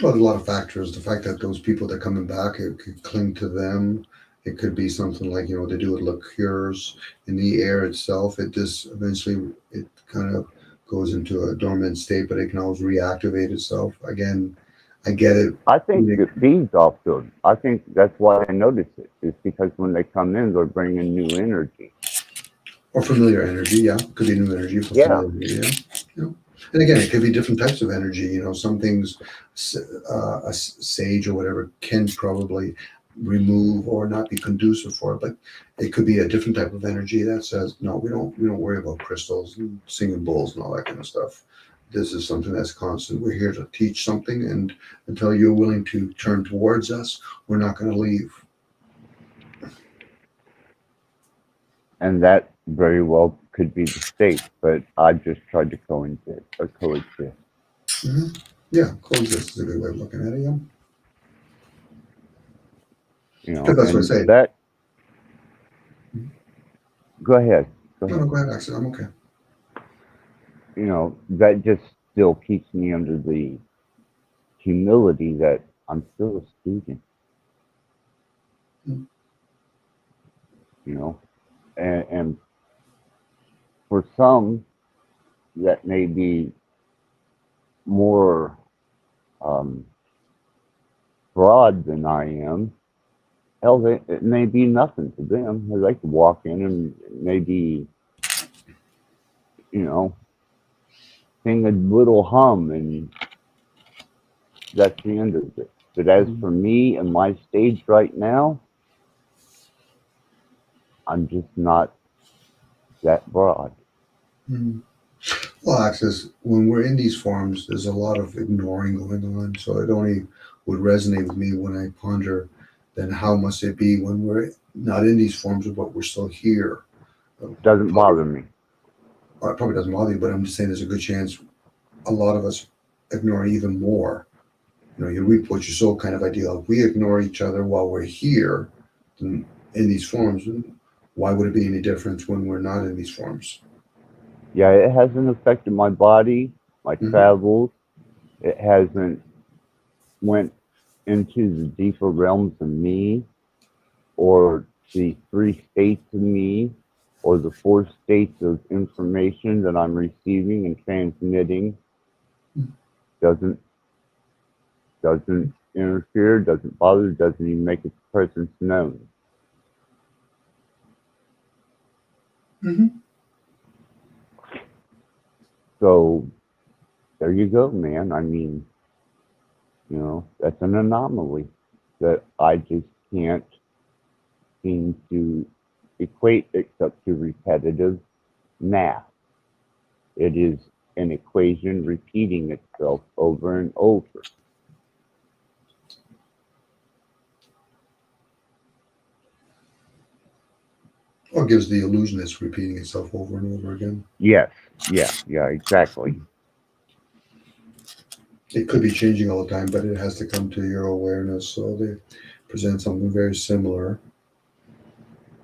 Well, there's a lot of factors. The fact that those people that are coming back, it could cling to them. It could be something like, they do it liqueurs in the air itself. It just eventually, it kind of goes into a dormant state, but it can always reactivate itself. Again, I get it. I think it feeds off them. I think that's why I notice it. It's because when they come in, they're bringing new energy. Or familiar energy, yeah. Could be new energy. Yeah. Yeah. And again, it could be different types of energy. Some things, a sage or whatever can probably remove or not be conducive for it, but it could be a different type of energy that says, no, we don't worry about crystals and singing bowls and all that kind of stuff. This is something that's constant. We're here to teach something, and until you're willing to turn towards us, we're not going to leave. And that very well could be the state, but I just tried to coexist. Mm-hmm. Yeah, coexist is a good way of looking at it, yeah. That's what I say. That. Go ahead. No, go ahead, Axel. I'm okay. That just still keeps me under the humility that I'm still a student. Mm. And for some, that may be more broad than I am. Hell, it may be nothing to them. They like to walk in and maybe, sing a little hum, and that's the end of it. But as for me and my stage right now, I'm just not that broad. Mm. Well, Access, when we're in these forms, there's a lot of ignoring going on. So it only would resonate with me when I ponder, then how must it be when we're not in these forms, but we're still here? Doesn't bother me. It probably doesn't bother you, but I'm just saying there's a good chance a lot of us ignore even more. You reap what you sow kind of idea. If we ignore each other while we're here in these forms, why would it be any different when we're not in these forms? Yeah, it hasn't affected my body, my travels. It hasn't went into the deeper realms of me, or the 3 states of me, or the 4 states of information that I'm receiving and transmitting. Doesn't interfere, doesn't bother, doesn't even make its presence known. Mm-hmm. So there you go, man. I mean, that's an anomaly that I just can't seem to equate except to repetitive math. It is an equation repeating itself over and over. Or gives the illusion it's repeating itself over and over again. Yes. Yeah, exactly. It could be changing all the time, but it has to come to your awareness. So they present something very similar.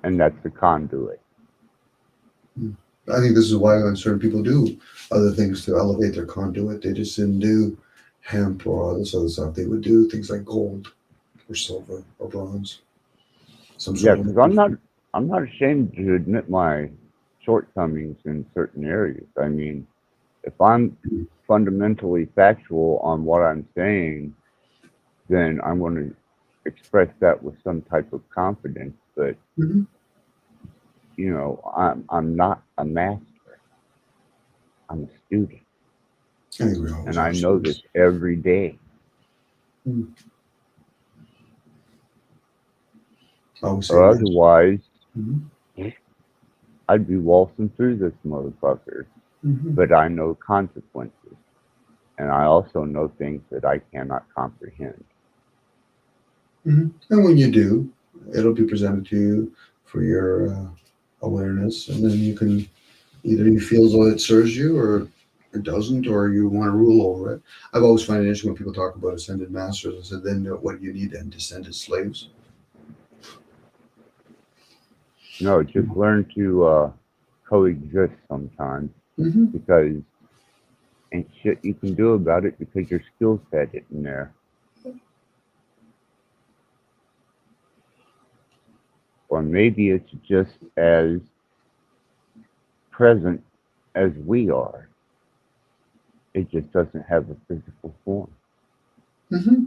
And that's the conduit. I think this is why when certain people do other things to elevate their conduit, they just didn't do hemp or all this other stuff. They would do things like gold or silver or bronze. Because I'm not ashamed to admit my shortcomings in certain areas. I mean, if I'm fundamentally factual on what I'm saying, then I'm going to express that with some type of confidence. But I'm not a master. I'm a student, I think we all and I know this every day. I would say Or yes. otherwise, Mhm. I'd be waltzing through this motherfucker. Mhm. But I know consequences. And I also know things that I cannot comprehend. Mhm. And when you do, it'll be presented to you for your awareness, and then you can either you feel as though it serves you, or it doesn't, or you want to rule over it. I've always found it interesting when people talk about ascended masters. I said, then what do you need then? Descended slaves? No, just learn to coexist sometimes, Mm-hmm. because ain't shit you can do about it because your skill set isn't there. Or maybe it's just as present as we are. It just doesn't have a physical form. Mm-hmm.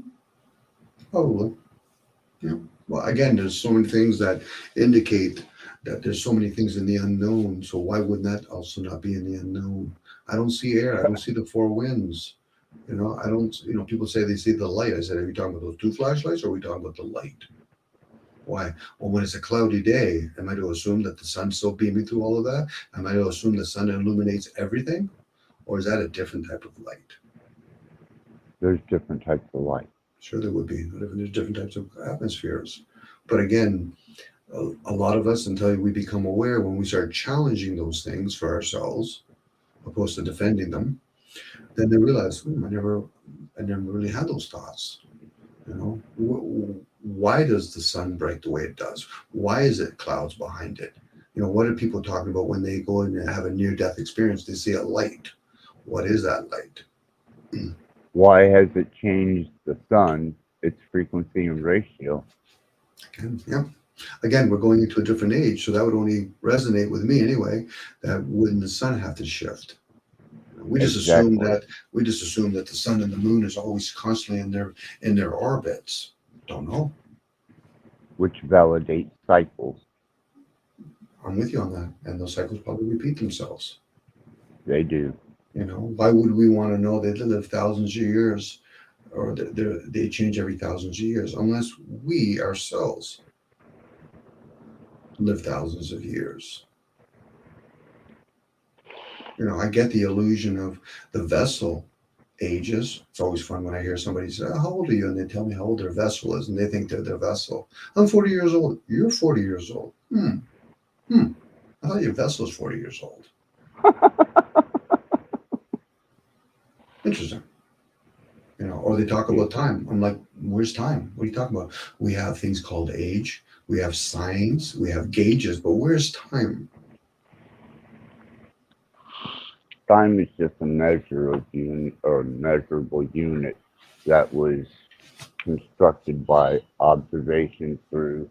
Probably. Yeah. Well, again, there's so many things that indicate that there's so many things in the unknown. So why wouldn't that also not be in the unknown? I don't see air. I don't see the four winds. I don't. People say they see the light. I said, are you talking about those two flashlights, or are we talking about the light? Why? Well, when it's a cloudy day, am I to assume that the sun's still beaming through all of that? Am I to assume the sun illuminates everything, or is that a different type of light? There's different types of light. Sure, there would be. There's different types of atmospheres. But again, a lot of us, until we become aware, when we start challenging those things for ourselves, opposed to defending them, then they realize, I never really had those thoughts. Why does the sun break the way it does? Why is it clouds behind it? What are people talking about when they go and have a near-death experience? They see a light. What is that light? Why has it changed the sun, its frequency and ratio? Again, we're going into a different age, so that would only resonate with me anyway. That wouldn't the sun have to shift? We just assume that the sun and the moon is always constantly in their orbits. Don't know. Which validates cycles. I'm with you on that, and those cycles probably repeat themselves. They do. Why would we want to know they live thousands of years, or they change every thousands of years, unless we ourselves live thousands of years? I get the illusion of the vessel ages. It's always fun when I hear somebody say, how old are you? And they tell me how old their vessel is, and they think they're their vessel. I'm 40 years old. You're 40 years old. I thought your vessel is 40 years old. Interesting. Or they talk about time. I'm like, where's time? What are you talking about? We have things called age. We have signs. We have gauges. But where's time? Time is just a measure of unit, or measurable unit, that was constructed by observation through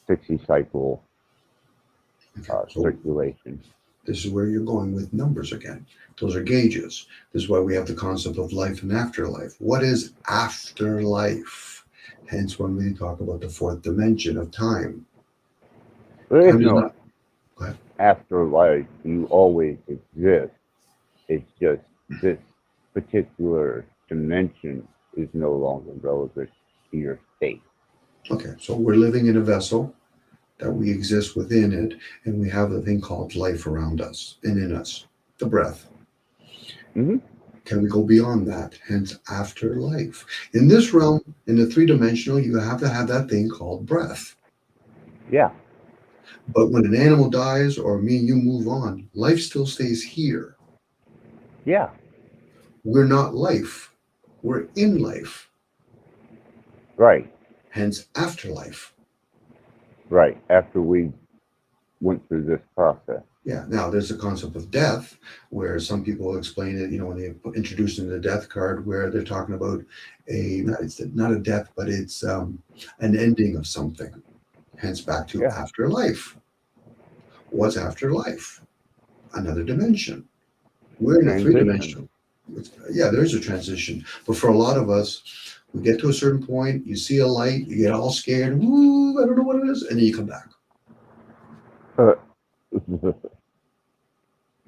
60 cycle circulation. This is where you're going with numbers again. Those are gauges. This is why we have the concept of life and afterlife. What is afterlife? Hence, when we talk about the fourth dimension of time. There is Time is no not. Go ahead. afterlife. You always exist. It's just this particular dimension is no longer relevant to your state. Okay, so we're living in a vessel that we exist within it, and we have a thing called life around us and in us, the breath. Mm-hmm. Can we go beyond that? Hence, afterlife. In this realm, in the three-dimensional, you have to have that thing called breath. Yeah. But when an animal dies, or me and you move on, life still stays here. Yeah. We're not life. We're in life. Right. Hence, afterlife. Right. After we went through this process. Yeah. Now, there's the concept of death, where some people explain it, when they introduce in the death card, where they're talking about it's not a death, but it's an ending of something. Hence, back to afterlife. What's afterlife? Another dimension. We're in a three-dimensional. Yeah, there is a transition. But for a lot of us, we get to a certain point, you see a light, you get all scared, woo, I don't know what it is, and then you come back.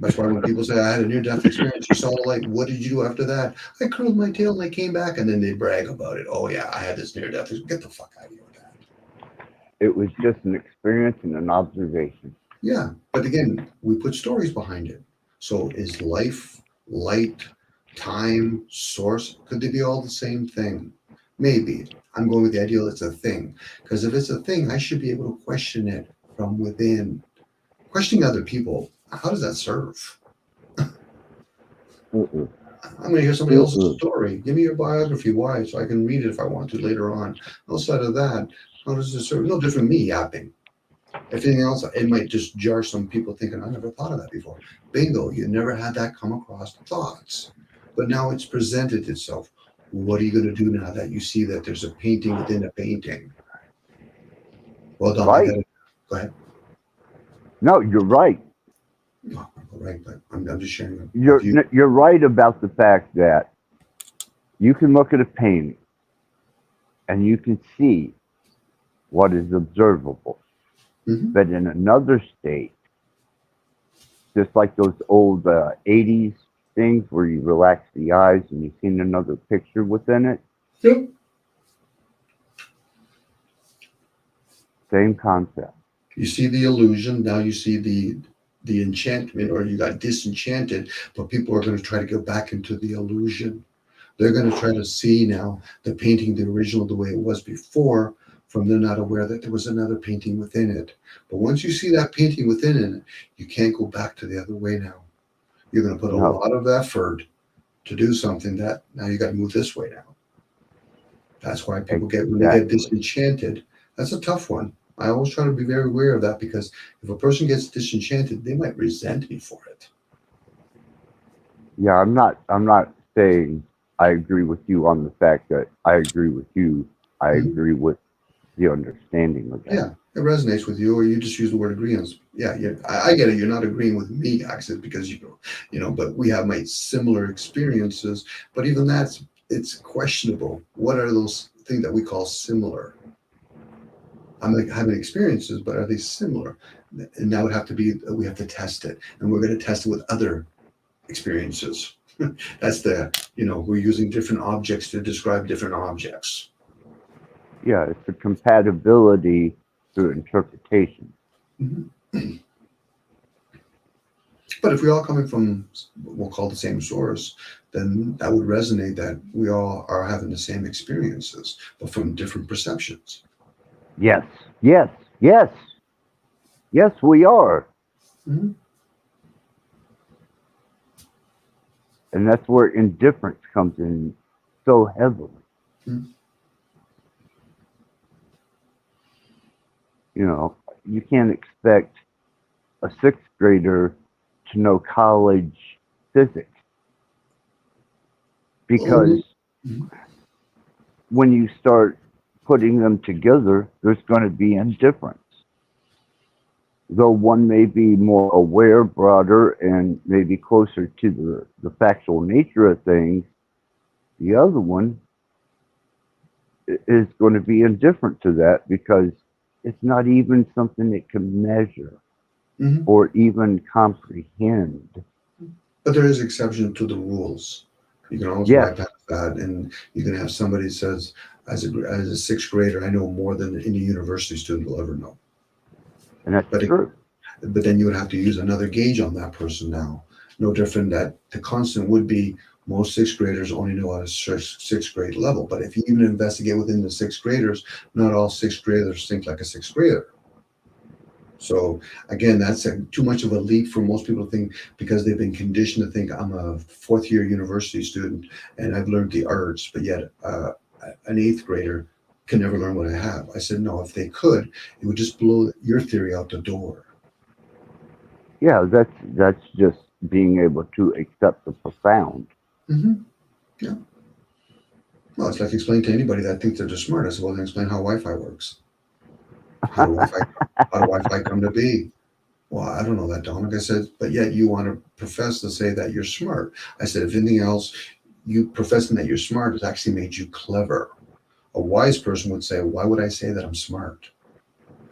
That's why when people say I had a near-death experience, you saw the light. What did you do after that? I curled my tail and I came back, and then they brag about it. Oh yeah, I had this near-death. Get the fuck out of here with that. It was just an experience and an observation. Yeah, but again, we put stories behind it. So is life, light, time, source, could they be all the same thing? Maybe. I'm going with the ideal it's a thing. Because if it's a thing, I should be able to question it from within. Questioning other people, how does that serve? Mm-mm. I'm going to hear somebody else's story. Give me your biography. Why? So I can read it if I want to later on. Outside of that, how does it serve? No different than me yapping. If anything else, it might just jar some people thinking, I never thought of that before. Bingo, you never had that come across thoughts. But now it's presented itself. What are you going to do now that you see that there's a painting within a painting? Well done. Right. Go ahead. No, you're right. No, right, but I'm just sharing. You're right about the fact that you can look at a painting and you can see what is observable. Mm-hmm. But in another state, just like those old 80s things where you relax the eyes and you've seen another picture within it. Yep. Same concept. You see the illusion, now you see the enchantment, or you got disenchanted, but people are going to try to go back into the illusion. They're going to try to see now the painting, the original, the way it was before, from they're not aware that there was another painting within it. But once you see that painting within it, you can't go back to the other way now. You're going to put a lot of effort to do something that now you got to move this way now. That's why people when they get disenchanted, that's a tough one. I always try to be very aware of that, because if a person gets disenchanted, they might resent me for it. Yeah, I'm not saying I agree with you on the fact that I agree with you. I agree with the understanding of that. Yeah, it resonates with you, or you just use the word agreement. Yeah, I get it. You're not agreeing with me, Axis, because you know, but we have similar experiences. But even it's questionable. What are those things that we call similar? I'm like having experiences, but are they similar? And that would have to be, we have to test it, and we're going to test it with other experiences. That's we're using different objects to describe different objects. Yeah, it's a compatibility through interpretation. Mm-hmm. But if we all coming from, we'll call the same source, then that would resonate that we all are having the same experiences, but from different perceptions. Yes, yes, yes. Yes, we are. Mm-hmm. And that's where indifference comes in so heavily. Mm-hmm. You know, you can't expect a sixth grader to know college physics, because when you start putting them together, there's going to be indifference. Though one may be more aware, broader, and maybe closer to the factual nature of things, the other one is going to be indifferent to that, because it's not even something it can measure or even comprehend. But there is exception to the rules. You can always bypass that, and you can have somebody that says, as a sixth grader, I know more than any university student will ever know. And that's true. But then you would have to use another gauge on that person now. No different that the constant would be most sixth graders only know at a sixth grade level. But if you even investigate within the sixth graders, not all sixth graders think like a sixth grader. So again, that's too much of a leap for most people to think, because they've been conditioned to think I'm a fourth year university student and I've learned the arts, but yet an eighth grader can never learn what I have. I said, no, if they could, it would just blow your theory out the door. Yeah, that's just being able to accept the profound. Mm-hmm. Yeah. Well, it's like explaining to anybody that thinks they're just smart. I said, well, then explain how Wi-Fi works. How do Wi-Fi come to be? Well, I don't know that, Dominic. I said, but yet you want to profess to say that you're smart. I said, if anything else, you professing that you're smart has actually made you clever. A wise person would say, why would I say that I'm smart?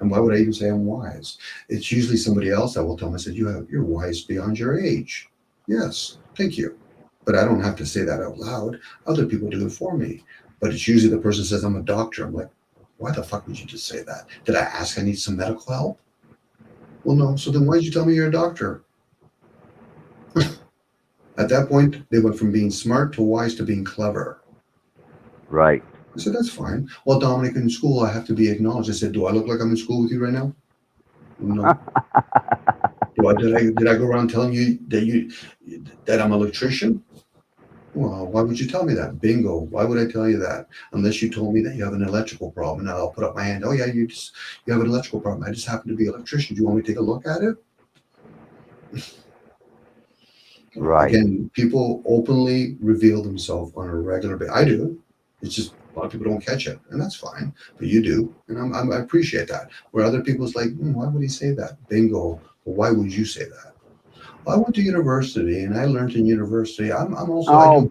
And why would I even say I'm wise? It's usually somebody else that will tell me, I said, you're wise beyond your age. Yes, thank you. But I don't have to say that out loud. Other people do it for me. But it's usually the person says, I'm a doctor. I'm like, why the fuck would you just say that? Did I ask I need some medical help? Well, no. So then why did you tell me you're a doctor? At that point, they went from being smart to wise to being clever. Right. I said, that's fine. Well, Dominic, in school, I have to be acknowledged. I said, do I look like I'm in school with you right now? No. Did I go around telling you that I'm an electrician? Well, why would you tell me that? Bingo. Why would I tell you that? Unless you told me that you have an electrical problem. And I'll put up my hand. Oh, yeah, you have an electrical problem. I just happen to be an electrician. Do you want me to take a look at it? Right. Again, people openly reveal themselves on a regular basis. I do. It's just a lot of people don't catch it, and that's fine. But you do, and I appreciate that. Where other people's like, why would he say that? Bingo. Well, why would you say that? Well, I went to university, and I learned in university. I'm also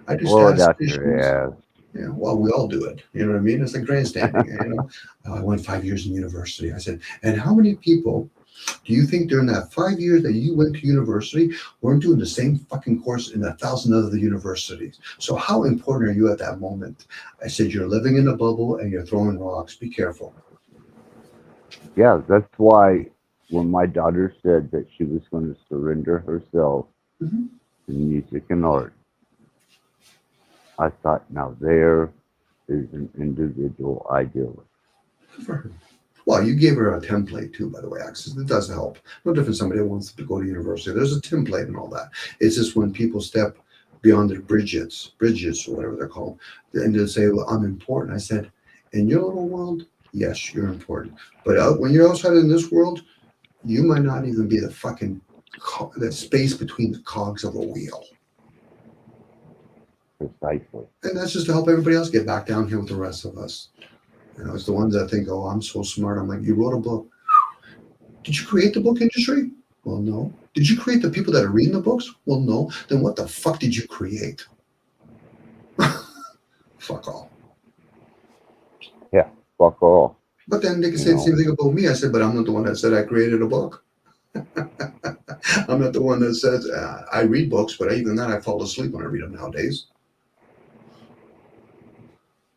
I do well, statisticians. Yeah, well, we all do it. You know what I mean? It's like grandstanding. I went 5 years in university. I said, and how many people do you think during that 5 years that you went to university weren't doing the same fucking course in 1,000 other universities? So how important are you at that moment? I said, you're living in a bubble and you're throwing rocks. Be careful. Yeah, that's why when my daughter said that she was going to surrender herself to music and art, I thought, now there is an individual idealist. Well, you gave her a template too, by the way, Axis. It does help. No different somebody that wants to go to university. There's a template and all that. It's just when people step beyond their bridges or whatever they're called, and they'll say, well, I'm important. I said, in your little world, yes, you're important. But when you're outside in this world, you might not even be the fucking the space between the cogs of a wheel. Precisely. And that's just to help everybody else get back down here with the rest of us. You know, it's the ones that think, oh, I'm so smart. I'm like, you wrote a book. Did you create the book industry? Well, no. Did you create the people that are reading the books? Well, no. Then what the fuck did you create? Fuck all. Yeah, fuck all. But then they can say the same thing about me. I said, but I'm not the one that said I created a book. I'm not the one that says I read books, but even that I fall asleep when I read them nowadays.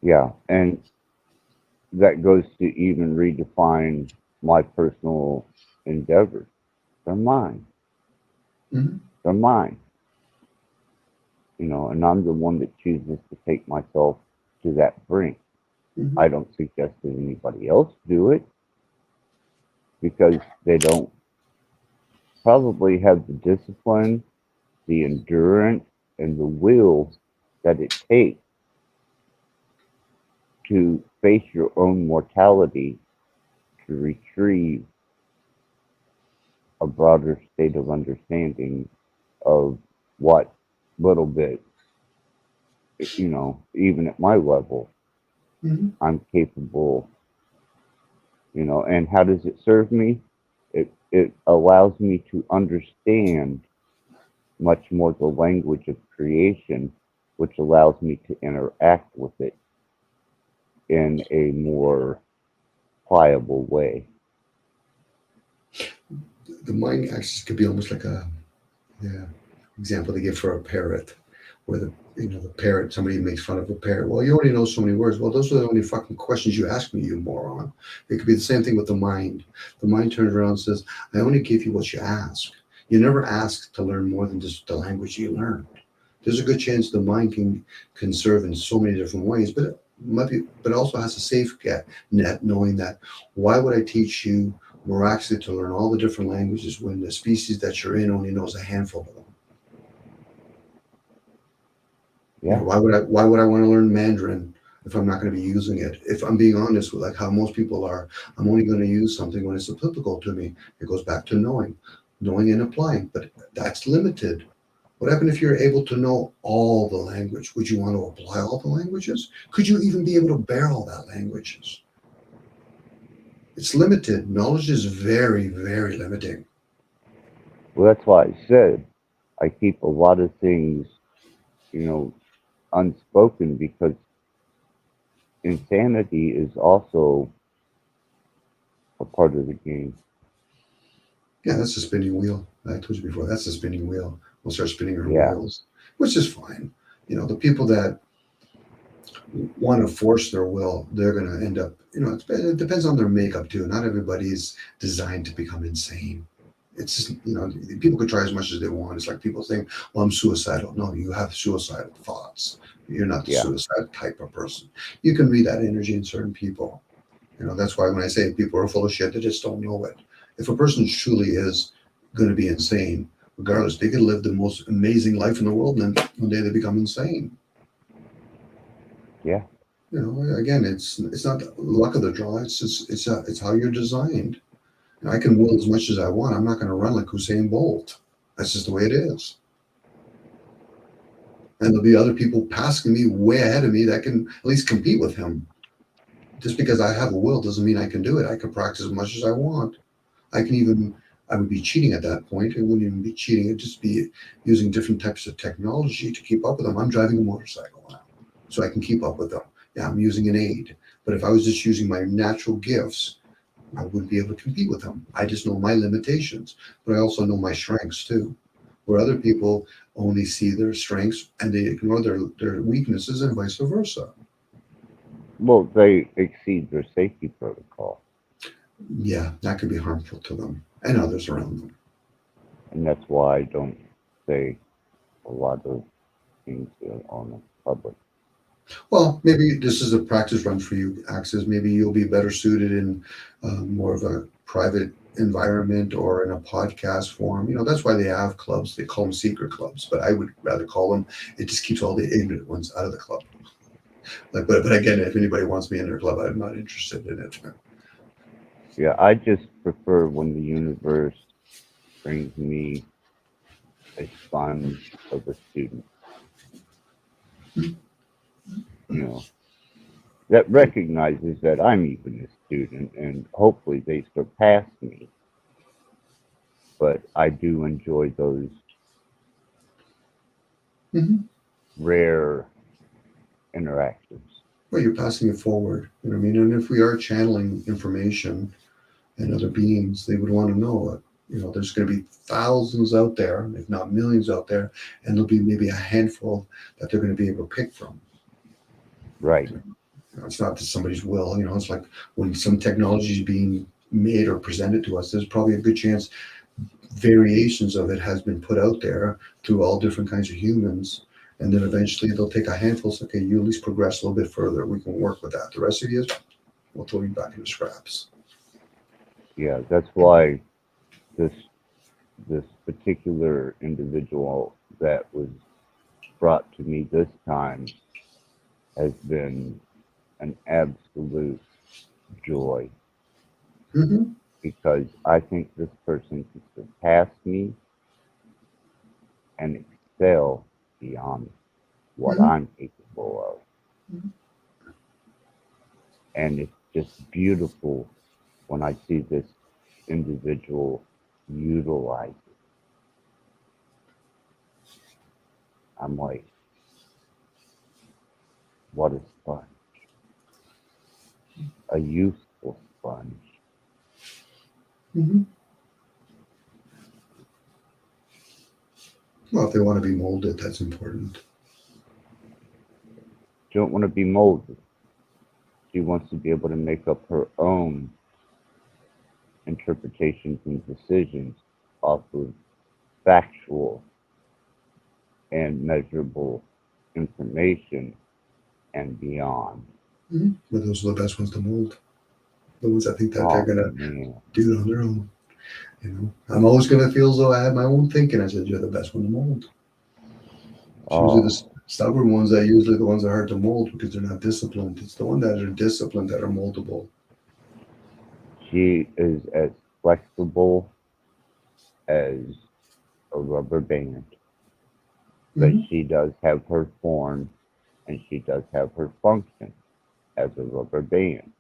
Yeah, and that goes to even redefine my personal endeavors. They're mine. Mm-hmm. They're mine. You know, and I'm the one that chooses to take myself to that brink. Mm-hmm. I don't suggest that anybody else do it because they don't probably have the discipline, the endurance, and the will that it takes to face your own mortality to retrieve a broader state of understanding of what little bit, you know, even at my level, I'm capable, you know. And how does it serve me? It allows me to understand much more the language of creation, which allows me to interact with it in a more pliable way. The mind axis could be almost like a example they give for a parrot, where the parrot, somebody makes fun of a parrot. Well, you already know so many words. Well, those are the only fucking questions you ask me, you moron. It could be the same thing with the mind. The mind turns around and says, I only give you what you ask. You never ask to learn more than just the language you learned. There's a good chance the mind can serve in so many different ways, but it also has a safe net, knowing that why would I teach you miraculously to learn all the different languages when the species that you're in only knows a handful of them? Yeah. You know, why would I want to learn Mandarin if I'm not going to be using it? If I'm being honest with like how most people are, I'm only going to use something when it's applicable to me. It goes back to knowing and applying, but that's limited. What happens if you're able to know all the language? Would you want to apply all the languages? Could you even be able to bear all that languages? It's limited. Knowledge is very, very limiting. Well, that's why I said I keep a lot of things, you know, unspoken, because insanity is also a part of the game. Yeah, that's the spinning wheel. I told you before, that's the spinning wheel. We'll start spinning our Yeah. wheels, which is fine. You know, the people that want to force their will, they're going to end up, you know, it depends on their makeup too. Not everybody's designed to become insane. It's just, you know, people could try as much as they want. It's like people think, well, I'm suicidal. No, you have suicidal thoughts. You're not the Yeah. suicide type of person. You can read that energy in certain people. You know, that's why when I say people are full of shit, they just don't know it. If a person truly is going to be insane, regardless, they could live the most amazing life in the world, and then one day they become insane. Yeah. You know, again, it's not the luck of the draw. It's how you're designed. I can will as much as I want. I'm not going to run like Usain Bolt. That's just the way it is. And there'll be other people passing me way ahead of me that can at least compete with him. Just because I have a will doesn't mean I can do it. I can practice as much as I want. I would be cheating at that point. It wouldn't even be cheating. It'd just be using different types of technology to keep up with them. I'm driving a motorcycle now, so I can keep up with them. Yeah, I'm using an aid. But if I was just using my natural gifts, I wouldn't be able to compete with them. I just know my limitations, but I also know my strengths too. Where other people only see their strengths and they ignore their weaknesses, and vice versa. Well, they exceed their safety protocol. Yeah, that could be harmful to them and others around them. And that's why I don't say a lot of things on the public. Well, maybe this is a practice run for you, Axis. Maybe you'll be better suited in more of a private environment or in a podcast form. You know, that's why they have clubs. They call them secret clubs, but I would rather call them, it just keeps all the ignorant ones out of the club. Like, but again, if anybody wants me in their club, I'm not interested in it. Yeah, I just prefer when the universe brings me a sponge of a student. You know, that recognizes that I'm even a student, and hopefully they surpass me. But I do enjoy those rare interactions. Well, you're passing it forward. You know what I mean? And if we are channeling information and other beings, they would want to know it. You know, there's going to be thousands out there, if not millions out there, and there'll be maybe a handful that they're going to be able to pick from. Right. You know, it's not just somebody's will. You know, it's like when some technology is being made or presented to us, there's probably a good chance variations of it has been put out there through all different kinds of humans. And then eventually they'll take a handful. So, okay, you at least progress a little bit further. We can work with that. The rest of you, we'll throw you back into scraps. Yeah, that's why this particular individual that was brought to me this time has been an absolute joy. Because I think this person can surpass me and excel beyond what I'm capable of. And it's just beautiful when I see this individual utilize it. I'm like, what a sponge. A useful sponge. Well, if they want to be molded, that's important. She don't want to be molded. She wants to be able to make up her own interpretations and decisions off of factual and measurable information and beyond. But those are the best ones to mold. The ones I think that they're gonna do it on their own. You know, I'm always gonna feel as though I have my own thinking. I said, you're the best one to mold. Usually the stubborn ones are usually the ones that are hard to mold because they're not disciplined. It's the ones that are disciplined that are moldable. She is as flexible as a rubber band. But she does have her form and she does have her function as a rubber band.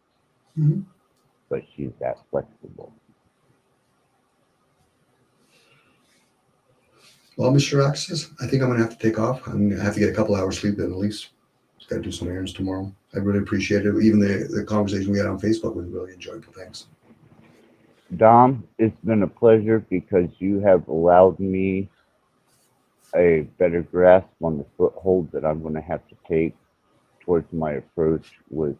But she's that flexible. Well, Mr. Axis, I think I'm going to have to take off. I'm going to have to get a couple hours sleep in at least. Got to do some errands tomorrow. I really appreciate it. Even the conversation we had on Facebook was really enjoyable. Thanks. Dom, it's been a pleasure because you have allowed me a better grasp on the foothold that I'm going to have to take towards my approach with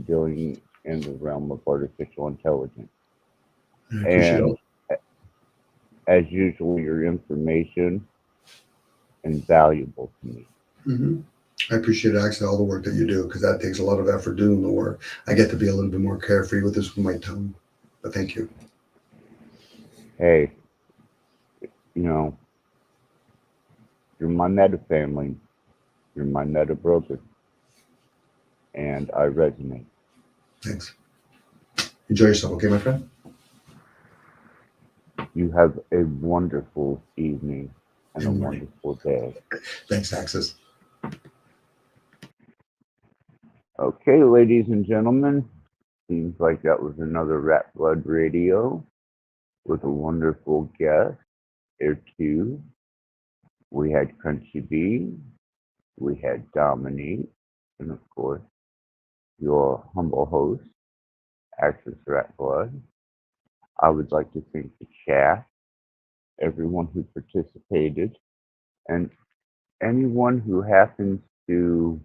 dealing in the realm of artificial intelligence. I appreciate And all. as usual, your information invaluable to me. Hmm. I appreciate actually all the work that you do because that takes a lot of effort doing the work. I get to be a little bit more carefree with this with my tongue, but thank you. Hey, you know, you're my meta family, you're my meta brother, and I resonate. Thanks. Enjoy yourself, okay, my friend? You have a wonderful evening and a Good morning. wonderful day. Thanks, Axis. Okay, ladies and gentlemen, seems like that was another Rattblood Radio with a wonderful guest or two. We had Crunchy B, we had Dominique, and of course, your humble host, Axis Rattblood. I would like to thank the chat, everyone who participated, and anyone who happens to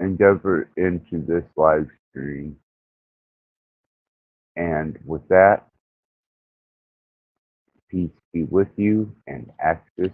endeavor into this live stream. And with that, peace be with you, and Axis